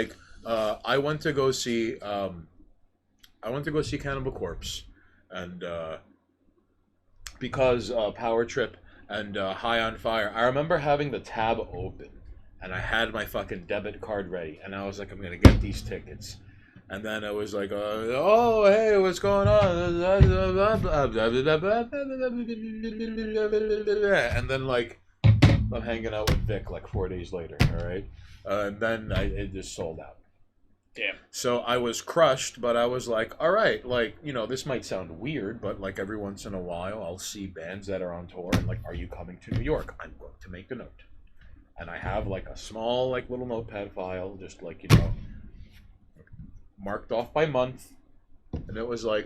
I went to go see Cannibal Corpse, and because Power Trip and High on Fire, I remember having the tab open, and I had my fucking debit card ready, and I was like, I'm gonna get these tickets. And then it was like, oh, hey, what's going on? And then, I'm hanging out with Vic 4 days later, all right? And then it just sold out. Damn. So I was crushed, but I was like, all right, this might sound weird, but every once in a while I'll see bands that are on tour and are you coming to New York? I'm going to make a note. And I have a small little notepad file, just marked off by month, and it was all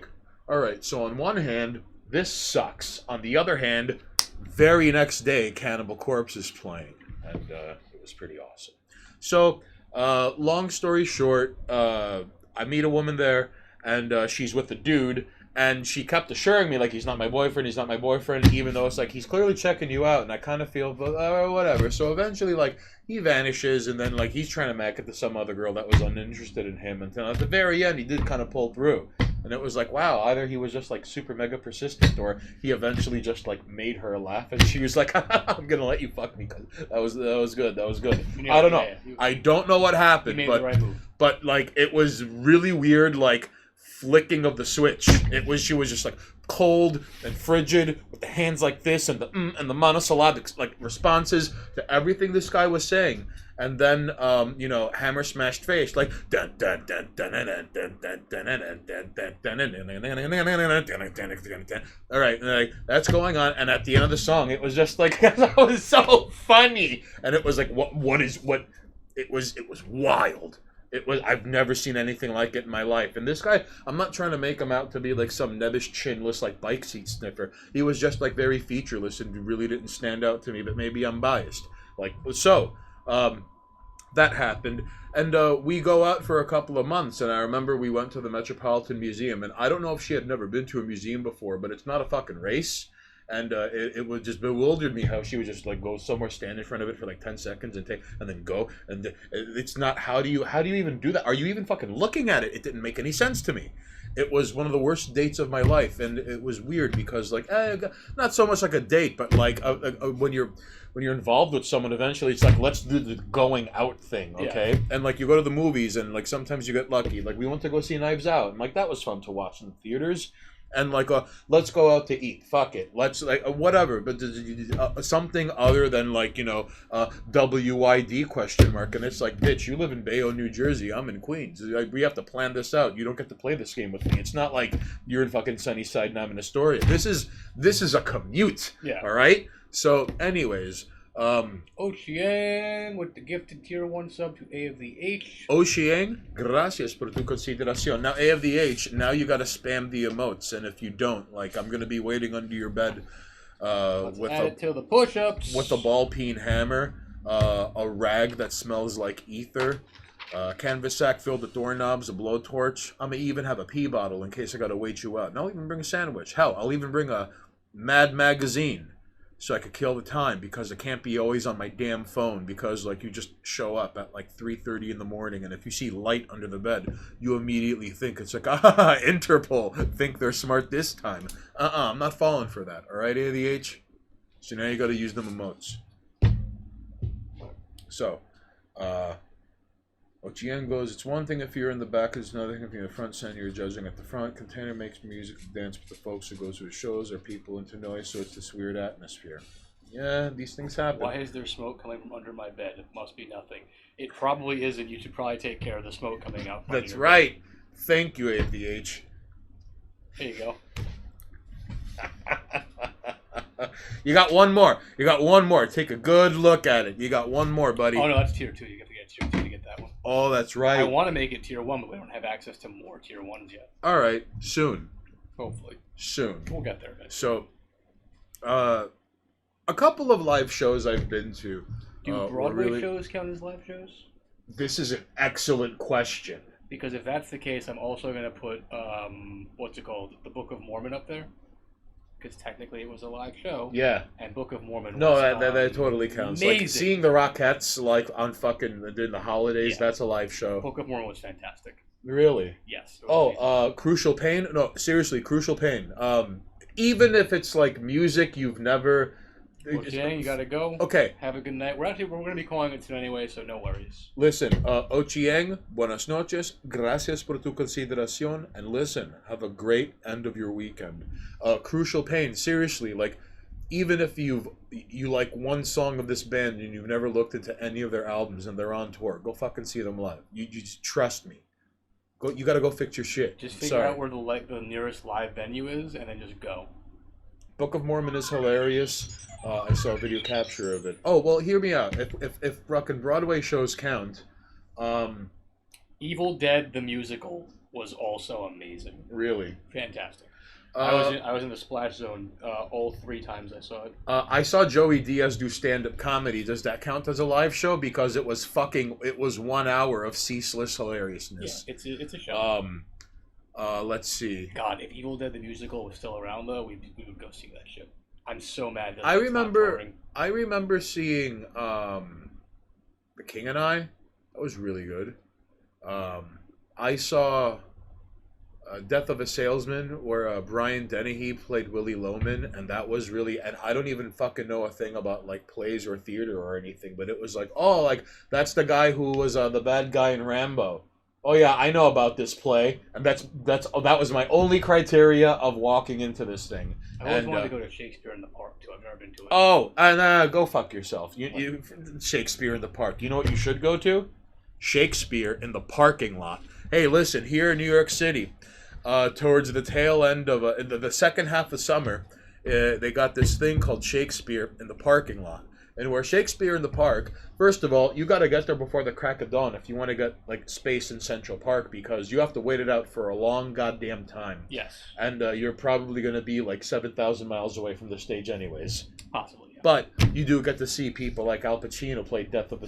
right, so on one hand, this sucks. On the other hand, very next day, Cannibal Corpse is playing, and it was pretty awesome. So, long story short, I meet a woman there, and she's with a dude, and she kept assuring me, he's not my boyfriend, even though it's he's clearly checking you out, and I kind of feel, whatever. So eventually, he vanishes, and then, he's trying to make it to some other girl that was uninterested in him, until at the very end, he did kind of pull through. And it was wow, either he was just, super mega persistent, or he eventually just, made her laugh, and she was like, I'm gonna let you fuck me, because that was good. I don't know. I don't know what happened, You made the right move. but, it was really weird, flicking of the switch. She was just cold and frigid with the hands like this and the monosyllabic responses to everything this guy was saying. And then hammer smashed face dun dun dun dun dun dun dun dun dun dun. All right, that's going on, and at the end of the song it was just that was so funny, and it was it was wild. I've never seen anything like it in my life. And this guy, I'm not trying to make him out to be some nebbish, chinless, bike seat sniffer. He was just very featureless and really didn't stand out to me, but maybe I'm biased. That happened. And we go out for a couple of months, and I remember we went to the Metropolitan Museum, and I don't know if she had never been to a museum before, but it's not a fucking race. And it would just bewildered me how she would just go somewhere, stand in front of it for 10 seconds and then go. And it's not, how do you even do that? Are you even fucking looking at it? It didn't make any sense to me. it was one of the worst dates of my life, and it was weird because like not so much like a date, but like when you're involved with someone, eventually it's like, let's do the going out thing, okay? Yeah. And like you go to the movies, and like sometimes you get lucky. Like we went to go see Knives Out, and like that was fun to watch in the theaters. And like, let's go out to eat. Fuck it. Let's like whatever. But something other than like WID question mark. And it's like, bitch, you live in Bayonne, New Jersey. I'm in Queens. Like, we have to plan this out. You don't get to play this game with me. It's not like you're in fucking Sunnyside and I'm in Astoria. This is a commute. Yeah. All right. So, anyways. Ochieng with the gifted tier 1 sub to A of the H. Ochieng, gracias por tu consideración. Now A of the H, now you gotta spam the emotes, and if you don't, like, I'm gonna be waiting under your bed with add it to the push-ups. With a ball peen hammer, a rag that smells like ether, canvas sack filled with doorknobs, a blowtorch. I'm gonna even have a pee bottle in case I gotta wait you out. And I'll even bring a sandwich. Hell, I'll even bring a Mad magazine. So I could kill the time, because it can't be always on my damn phone, because like you just show up at like 3:30 in the morning, and if you see light under the bed, you immediately think it's like, Interpol, think they're smart this time. I'm not falling for that. All right, ADH. So now you got to use them emotes. So, Ochieng goes, it's one thing if you're in the back, it's another thing if you're in the front center, you're judging at the front. Container makes music to dance with the folks who go to his shows, or people into noise, so it's this weird atmosphere. Yeah, these things happen. Why is there smoke coming from under my bed? It must be nothing. It probably isn't. You should probably take care of the smoke coming out from That's right. Bed. Thank you, ADH. There you go. You got one more. You got one more. Take a good look at it. You got one more, buddy. Oh, no, that's tier 2. You have to get tier 2 to get that one. Oh, that's right. I want to make it tier 1, but we don't have access to more tier 1s yet. All right. Soon. Hopefully. Soon. We'll get there eventually. So, a couple of live shows I've been to. Do Broadway shows count as live shows? This is an excellent question. Because if that's the case, I'm also going to put, what's it called? The Book of Mormon up there. Because technically it was a live show. Yeah. And Book of Mormon was that totally counts. Amazing. Like seeing the Rockettes like on fucking during the holidays, yeah. That's a live show. Book of Mormon was fantastic. Really? Yes. Crucial Pain? No, seriously, Crucial Pain. Even if it's like music you've never Okay, you gotta go. Okay. Have a good night. We're gonna be calling it soon anyway, so no worries. Listen, Ochieng, buenas noches, gracias por tu consideración, and listen, have a great end of your weekend. Crucial Pain, seriously, like, even if you like one song of this band and you've never looked into any of their albums and they're on tour, go fucking see them live. You just trust me. Go. You gotta go fix your shit. Just figure out where the nearest live venue is, and then just go. Book of Mormon is hilarious. I saw a video capture of it. Oh, well, hear me out. If fucking Broadway shows count, Evil Dead the musical was also amazing. Really? Fantastic. I was in the Splash Zone all 3 times I saw it. I saw Joey Diaz do stand-up comedy. Does that count as a live show? Because it was 1 hour of ceaseless hilariousness. Yeah, it's a show. Let's see. God, if Evil Dead the musical was still around though, we would go see that shit. I'm so mad that I remember seeing The King and I. That was really good. I saw Death of a Salesman, where Brian Dennehy played Willie Loman, and that was really, and I don't even fucking know a thing about like plays or theater or anything, but it was like, oh, like that's the guy who was the bad guy in Rambo. Oh yeah, I know about this play, and that was my only criteria of walking into this thing. I always wanted to go to Shakespeare in the Park too. I've never been to it. Oh, and go fuck yourself. You Shakespeare in the Park. You know what you should go to? Shakespeare in the parking lot. Hey, listen, here in New York City, towards the tail end of the second half of summer, they got this thing called Shakespeare in the parking lot. And where Shakespeare in the Park, first of all, you got to get there before the crack of dawn if you want to get like space in Central Park, because you have to wait it out for a long goddamn time. Yes. And you're probably going to be like 7,000 miles away from the stage anyways. Possibly, yeah. But you do get to see people like Al Pacino play Death of a...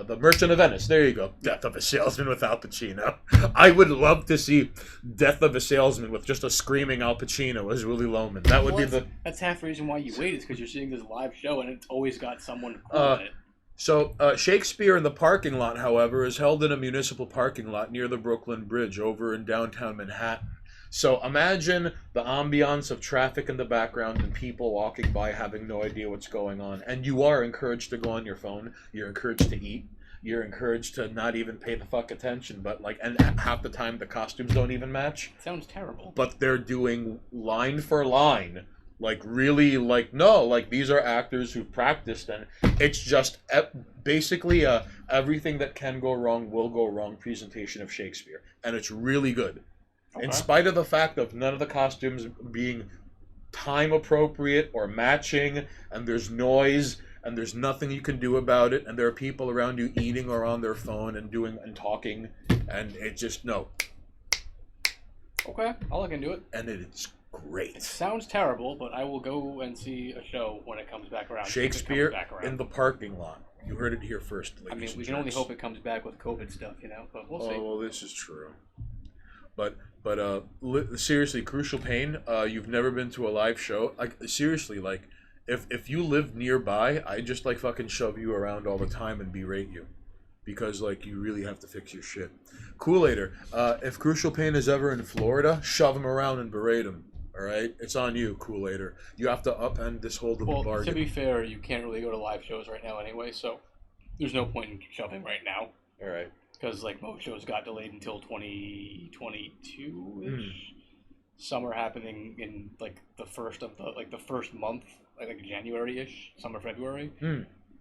the Merchant of Venice. There you go. Death of a Salesman with Al Pacino. I would love to see Death of a Salesman with just a screaming Al Pacino as Willie Loman. That would be the... That's half the reason why you wait, is because you're seeing this live show and it's always got someone cool in it. So, Shakespeare in the Parking Lot, however, is held in a municipal parking lot near the Brooklyn Bridge over in downtown Manhattan. So, imagine the ambiance of traffic in the background and people walking by having no idea what's going on. And you are encouraged to go on your phone. You're encouraged to eat. You're encouraged to not even pay the fuck attention. But, like, and half the time the costumes don't even match. Sounds terrible. But they're doing line for line. Like, really, like, no, like, these are actors who've practiced, and it's just basically everything that can go wrong will go wrong presentation of Shakespeare. And it's really good. Okay. In spite of the fact of none of the costumes being time appropriate or matching, and there's noise, and there's nothing you can do about it, and there are people around you eating or on their phone and doing and talking, and it just, no. Okay, I'll look into it. And it's great. It sounds terrible, but I will go and see a show when it comes back around. Shakespeare back around. in the Parking Lot. You heard it here first, ladies I mean, we and can only gents. hope it comes back with COVID stuff, you know, but we'll see. Oh, well, this is true. But seriously, Crucial Pain, you've never been to a live show. Like, seriously, like, if you live nearby, I just, like, fucking shove you around all the time and berate you. Because, like, you really have to fix your shit. Kool-Aider, if Crucial Pain is ever in Florida, shove him around and berate him. All right? It's on you, Kool-Aider. You have to upend this whole Well, bargain. to be fair, you can't really go to live shows right now anyway, so there's no point in shoving right now. All right. Because, like, most shows got delayed until 2022-ish. Some are happening in, like, the first month, like January-ish, summer, February.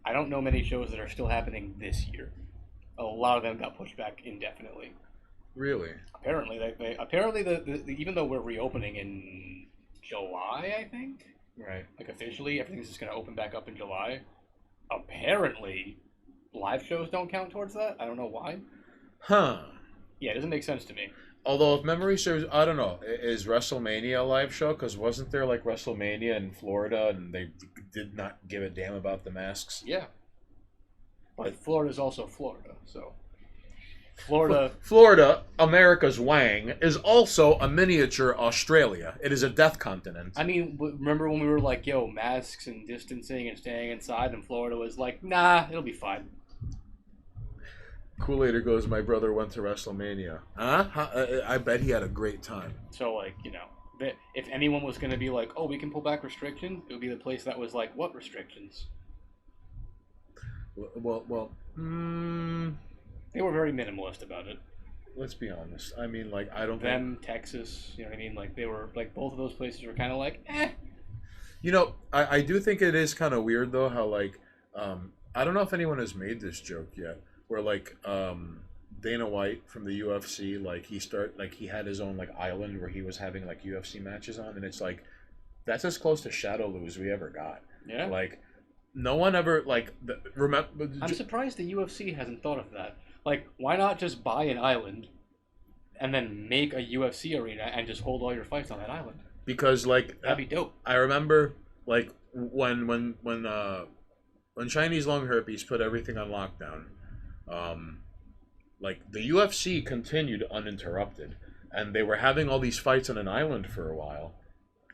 I don't know many shows that are still happening this year. A lot of them got pushed back indefinitely. Really? Apparently, even though we're reopening in July, I think, Right. like officially, everything's just going to open back up in July. Apparently, live shows don't count towards that. I don't know why. Huh. Yeah, it doesn't make sense to me. Although, if memory serves, I don't know, is WrestleMania a live show? Because wasn't there, like, WrestleMania in Florida, and they did not give a damn about the masks? Yeah. But Florida's also Florida, so... Florida, America's Wang, is also a miniature Australia. It is a death continent. I mean, remember when we were like, yo, masks and distancing and staying inside, and Florida was like, nah, it'll be fine. Kool-Aider goes, my brother went to WrestleMania. Huh? I bet he had a great time. So, like, you know, if anyone was going to be like, oh, we can pull back restrictions, it would be the place that was like, what restrictions? They were very minimalist about it. Let's be honest. I mean, like, I don't think... Texas, you know what I mean? Like, they were, like, both of those places were kind of like, eh. You know, I do think it is kind of weird, though, how, like, I don't know if anyone has made this joke yet, where, like, Dana White from the UFC, like, he had his own, like, island where he was having, like, UFC matches on, and it's like, that's as close to Shadow as we ever got. Yeah. Like, no one ever, like, remember... I'm surprised the UFC hasn't thought of that. Like, why not just buy an island and then make a UFC arena and just hold all your fights on that island? Because, like... That'd be dope. I remember, like, when Chinese Lung Herpes put everything on lockdown, like, the UFC continued uninterrupted, and they were having all these fights on an island for a while,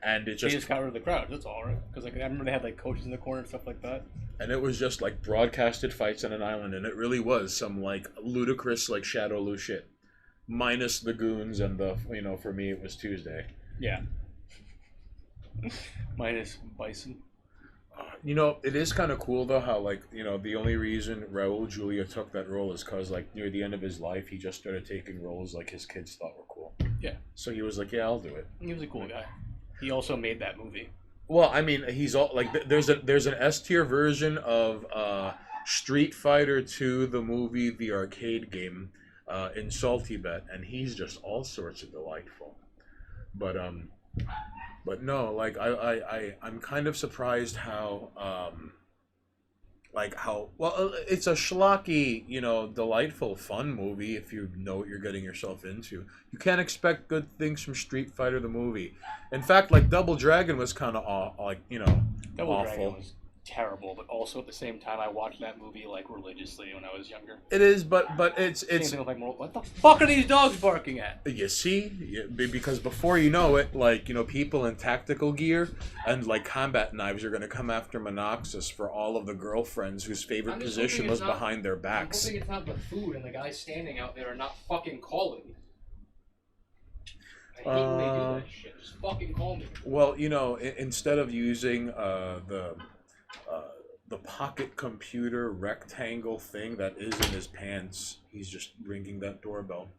and it They just got rid of the crowd, that's all, right? Because, like, I remember they had, like, coaches in the corner and stuff like that. And it was just, like, broadcasted fights on an island, and it really was some, like, ludicrous, like, Shadow Lou shit. Minus the goons and the, you know, for me it was Tuesday. Yeah. Minus Bison. You know, it is kind of cool, though, how, like, you know, the only reason Raul Julia took that role is because, like, near the end of his life, he just started taking roles, like, his kids thought were cool. Yeah. So he was like, yeah, I'll do it. He was a cool guy. He also made that movie. Well, I mean, he's all, like, there's an S-tier version of Street Fighter 2, the movie, the arcade game, in Salty Bet, and he's just all sorts of delightful. But no, like, I'm kind of surprised how, well, it's a schlocky, you know, delightful, fun movie if you know what you're getting yourself into. You can't expect good things from Street Fighter the movie. In fact, like, Double Dragon was kind of, like, you know, Double awful. Dragon was terrible, but also at the same time, I watched that movie like religiously when I was younger. It is, but it's Same thing with, like, what the fuck are these dogs barking at? you see, because before you know it, like, people in tactical gear and like combat knives are gonna come after Monoxus for all of the girlfriends whose favorite I'm just position hoping was it's not- behind their I'm backs. hoping it's not the food and the guys standing out there are not fucking calling. I hate when they do that shit. Just fucking call me. Well, instead of using the pocket computer rectangle thing that is in his pants, he's just ringing that doorbell.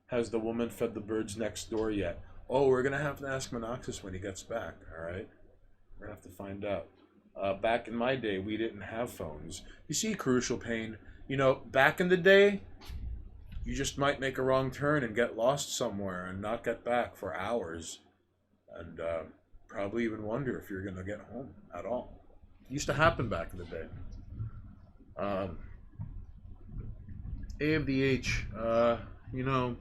Has the woman fed the birds next door yet? Oh, we're gonna have to ask Monoxus when he gets back. All right, we're gonna have to find out. Back in my day, we didn't have phones. You see, Crucial Pain. Back in the day, you just might make a wrong turn and get lost somewhere and not get back for hours, and probably even wonder if you're gonna get home at all. It used to happen back in the day. A of the H, I'm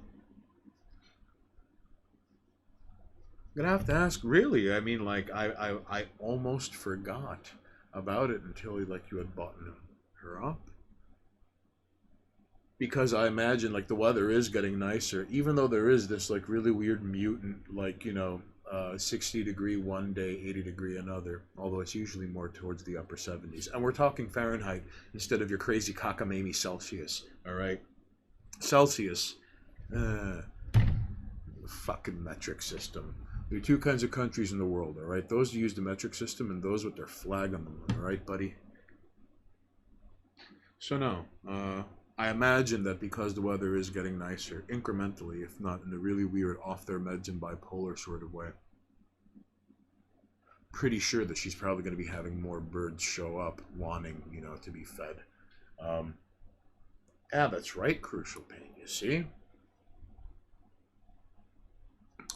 gonna have to ask. Really, I mean, like, I almost forgot about it until you had bought her up. Because I imagine, like, the weather is getting nicer, even though there is this, like, really weird mutant, 60 degree one day, 80 degree another, although it's usually more towards the upper 70s. And we're talking Fahrenheit instead of your crazy cockamamie Celsius, all right? Celsius, fucking metric system. There are two kinds of countries in the world, all right? Those who use the metric system and those with their flag on them, all right, buddy? So no, I imagine that because the weather is getting nicer, incrementally, if not in a really weird off their meds and bipolar sort of way, pretty sure that she's probably going to be having more birds show up wanting, to be fed. That's right, Crucial Pain, you see?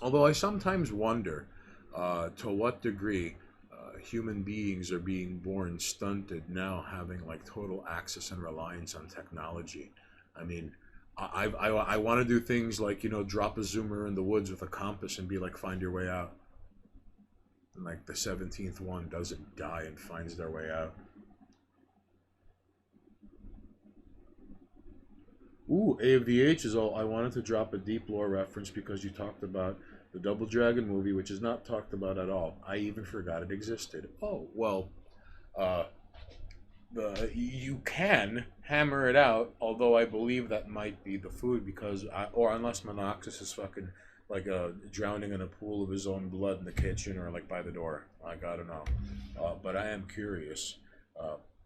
Although I sometimes wonder to what degree human beings are being born stunted now, having like total access and reliance on technology. I mean, I want to do things like, drop a zoomer in the woods with a compass and be like, find your way out. And like the 17th one doesn't die and finds their way out. Ooh, A of the H is all. I wanted to drop a deep lore reference because you talked about the Double Dragon movie, which is not talked about at all. I even forgot it existed. Oh, well, you can hammer it out, although I believe that might be the food because, or unless Monoxus is fucking like drowning in a pool of his own blood in the kitchen or like by the door. I gotta know. But I am curious.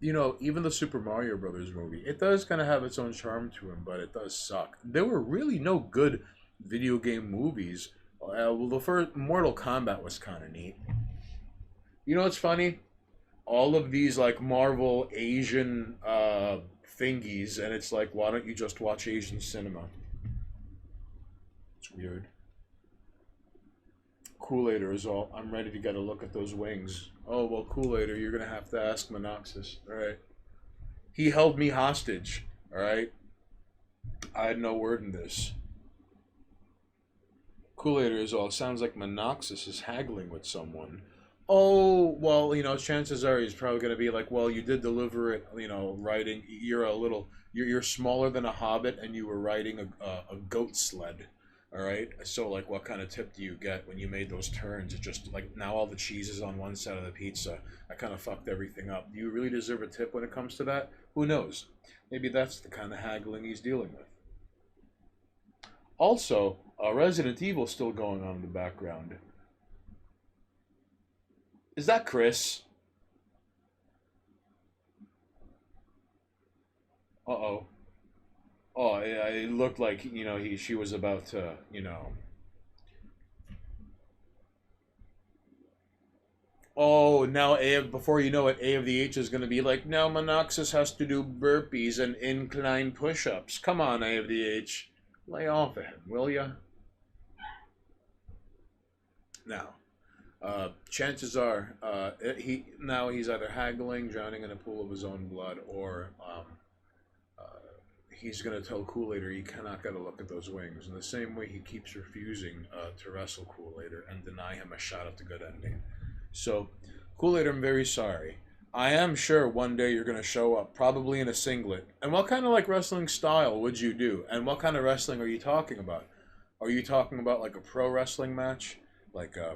Even the Super Mario Brothers movie, it does kind of have its own charm to him, but it does suck. There were really no good video game movies. Well, the first Mortal Kombat was kind of neat. You know what's funny? All of these like Marvel Asian thingies, and it's like, why don't you just watch Asian cinema? It's weird. Kool-Aider is all. I'm ready to get a look at those wings. Oh, well, Kool-Aider, you're going to have to ask Monoxus. All right. He held me hostage. All right. I had no word in this. Kool-Aider is all. Sounds like Monoxus is haggling with someone. Oh, well, chances are he's probably going to be like, well, you did deliver it, riding. You're smaller than a hobbit and you were riding a goat sled. All right. So, like, what kind of tip do you get when you made those turns? It just like now all the cheese is on one side of the pizza. I kind of fucked everything up. Do you really deserve a tip when it comes to that? Who knows? Maybe that's the kind of haggling he's dealing with. Also, Resident Evil still going on in the background. Is that Chris? Uh-oh. Oh, yeah, it looked like, she was about to, Oh, now before you know it, A of the H is going to be like, now Monoxus has to do burpees and incline push-ups. Come on, A of the H. Lay off of him, will ya? Now, chances are, he's either haggling, drowning in a pool of his own blood, or he's going to tell Kool-Aider he cannot get a look at those wings. In the same way he keeps refusing to wrestle Kool-Aider and deny him a shot at the good ending. So, Kool-Aid, I'm very sorry. I am sure one day you're going to show up, probably in a singlet. And what kind of like wrestling style would you do? And what kind of wrestling are you talking about? Are you talking about like a pro wrestling match? Like a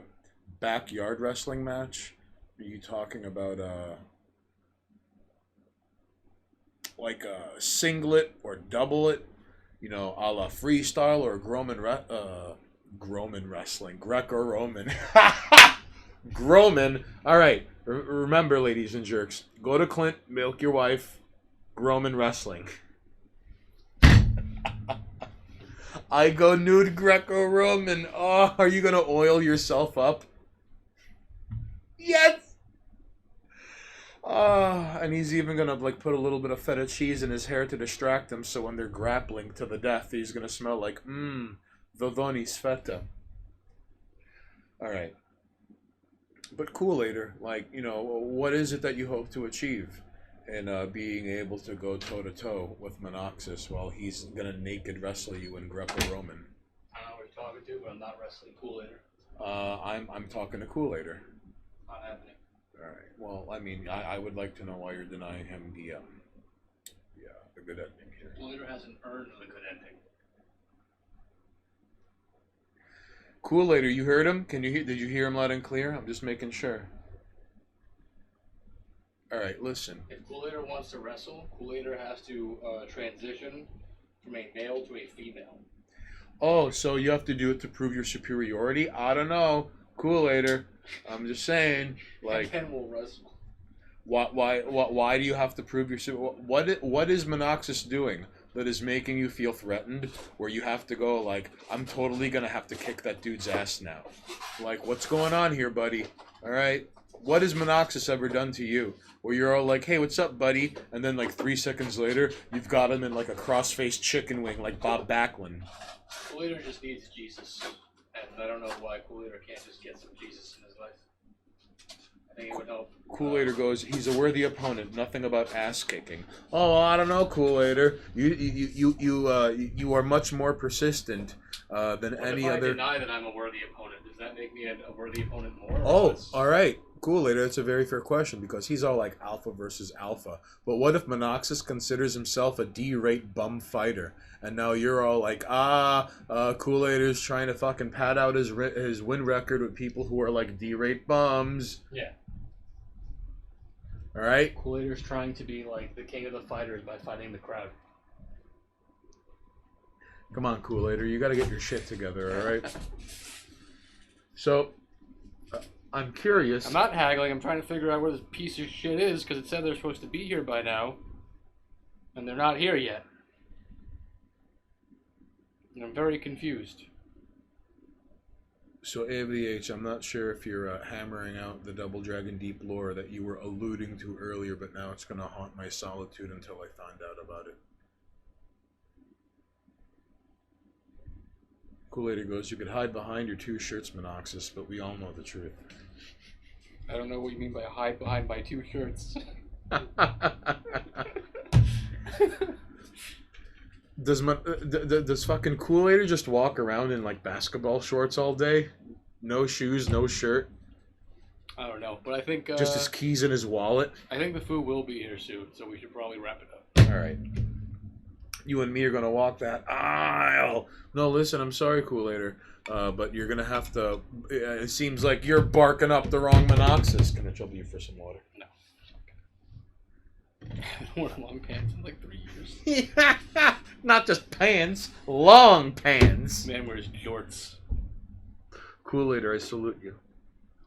backyard wrestling match? Are you talking about like a singlet or double it? You know, a la freestyle or Groman wrestling. Greco-Roman. Groman. All right. Remember, ladies and jerks, go to Clint, milk your wife, Groman wrestling. I go nude Greco-Roman. Oh, are you going to oil yourself up? Yes! And he's even going to like put a little bit of feta cheese in his hair to distract him, so when they're grappling to the death, he's going to smell like, Vivoni's feta. All right. But Kool-Aider, like, you know, what is it that you hope to achieve in being able to go toe-to-toe with Monoxus while he's going to naked wrestle you in Greco-Roman? I don't know what you're talking to, but I'm not wrestling Kool-Aider. I'm talking to Kool-Aider. Not happening. All right. Well, I mean, I would like to know why you're denying him the good ending here. Kool-Aider hasn't earned the good ending. Kool-Aider, you heard him? Did you hear him loud and clear? I'm just making sure. All right, listen. If Kool-Aider wants to wrestle, Kool-Aider has to transition from a male to a female. Oh, so you have to do it to prove your superiority? I don't know. Kool-Aider. I'm just saying, like, and then we'll wrestle. Why do you have to prove your what is Monoxus doing that is making you feel threatened, where you have to go like, I'm totally gonna have to kick that dude's ass now? Like, what's going on here, buddy? All right, what has Monoxus ever done to you, where you're all like, hey, what's up, buddy? And then like 3 seconds later, you've got him in like a cross-faced chicken wing like Bob Backlund. Kool-Aider just needs Jesus, and I don't know why Kool-Aider can't just get some Jesus in his life. I think it would help. Kool-Aider goes, he's a worthy opponent. Nothing about ass kicking. Oh, I don't know, Kool-Aider. You are much more persistent than any if I other. deny that I'm a worthy opponent, does that make me a worthy opponent more? Oh, all right. Kool-Aider, that's a very fair question, because he's all like alpha versus alpha. But what if Monoxus considers himself a D-rate bum fighter? And now you're all like, Kool-Aider's trying to fucking pad out his win record with people who are like D-rate bums. Yeah. All right? Kool-Aider's trying to be like the king of the fighters by fighting the crowd. Come on, Kool-Aider, you got to get your shit together, all right? So, I'm curious. I'm not haggling. I'm trying to figure out where this piece of shit is, because it said they're supposed to be here by now, and they're not here yet. And I'm very confused. So, AVH, I'm not sure if you're hammering out the Double Dragon Deep lore that you were alluding to earlier, but now it's going to haunt my solitude until I find out about it. Kool-Aider goes, you could hide behind your 2 shirts, Monoxus, but we all know the truth. I don't know what you mean by hide behind my 2 shirts. Does fucking Kool-Aider just walk around in like basketball shorts all day? No shoes, no shirt? I don't know, but I think... just his keys in his wallet? I think the food will be here soon, so we should probably wrap it up. Alright. You and me are going to walk that aisle. No, listen, I'm sorry, Kool-Aider, but you're going to have to... It seems like you're barking up the wrong Monoxus. Can I trouble you for some water? No. I haven't worn long pants in like 3 years. Not just pants, long pants. Man wears jorts. Kool-Aider, I salute you.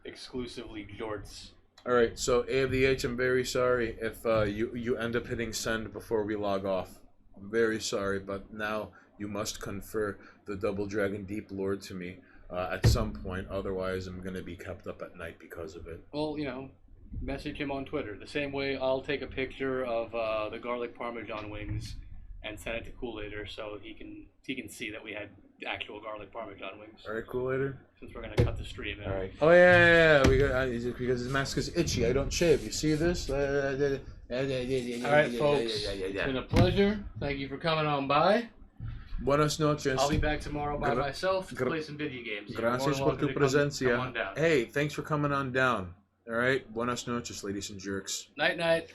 Exclusively jorts. Alright, so AVH, I'm very sorry if you end up hitting send before we log off. I'm very sorry, but now you must confer the Double Dragon Deep Lord to me at some point. Otherwise, I'm going to be kept up at night because of it. Well, you know, message him on Twitter. The same way I'll take a picture of the garlic parmesan wings and send it to Kool-Aider so he can see that we had actual garlic parmesan wings. All right, Kool-Aider. Since we're going to cut the stream in. All right. Oh, yeah. We got, because his mask is itchy. I don't shave. You see this? All right, folks. It's been a pleasure. Thank you for coming on by. Buenas noches. I'll be back tomorrow by myself to play some video games. Gracias por tu presencia. Hey, thanks for coming on down. All right. Buenas noches, ladies and jerks. Night night.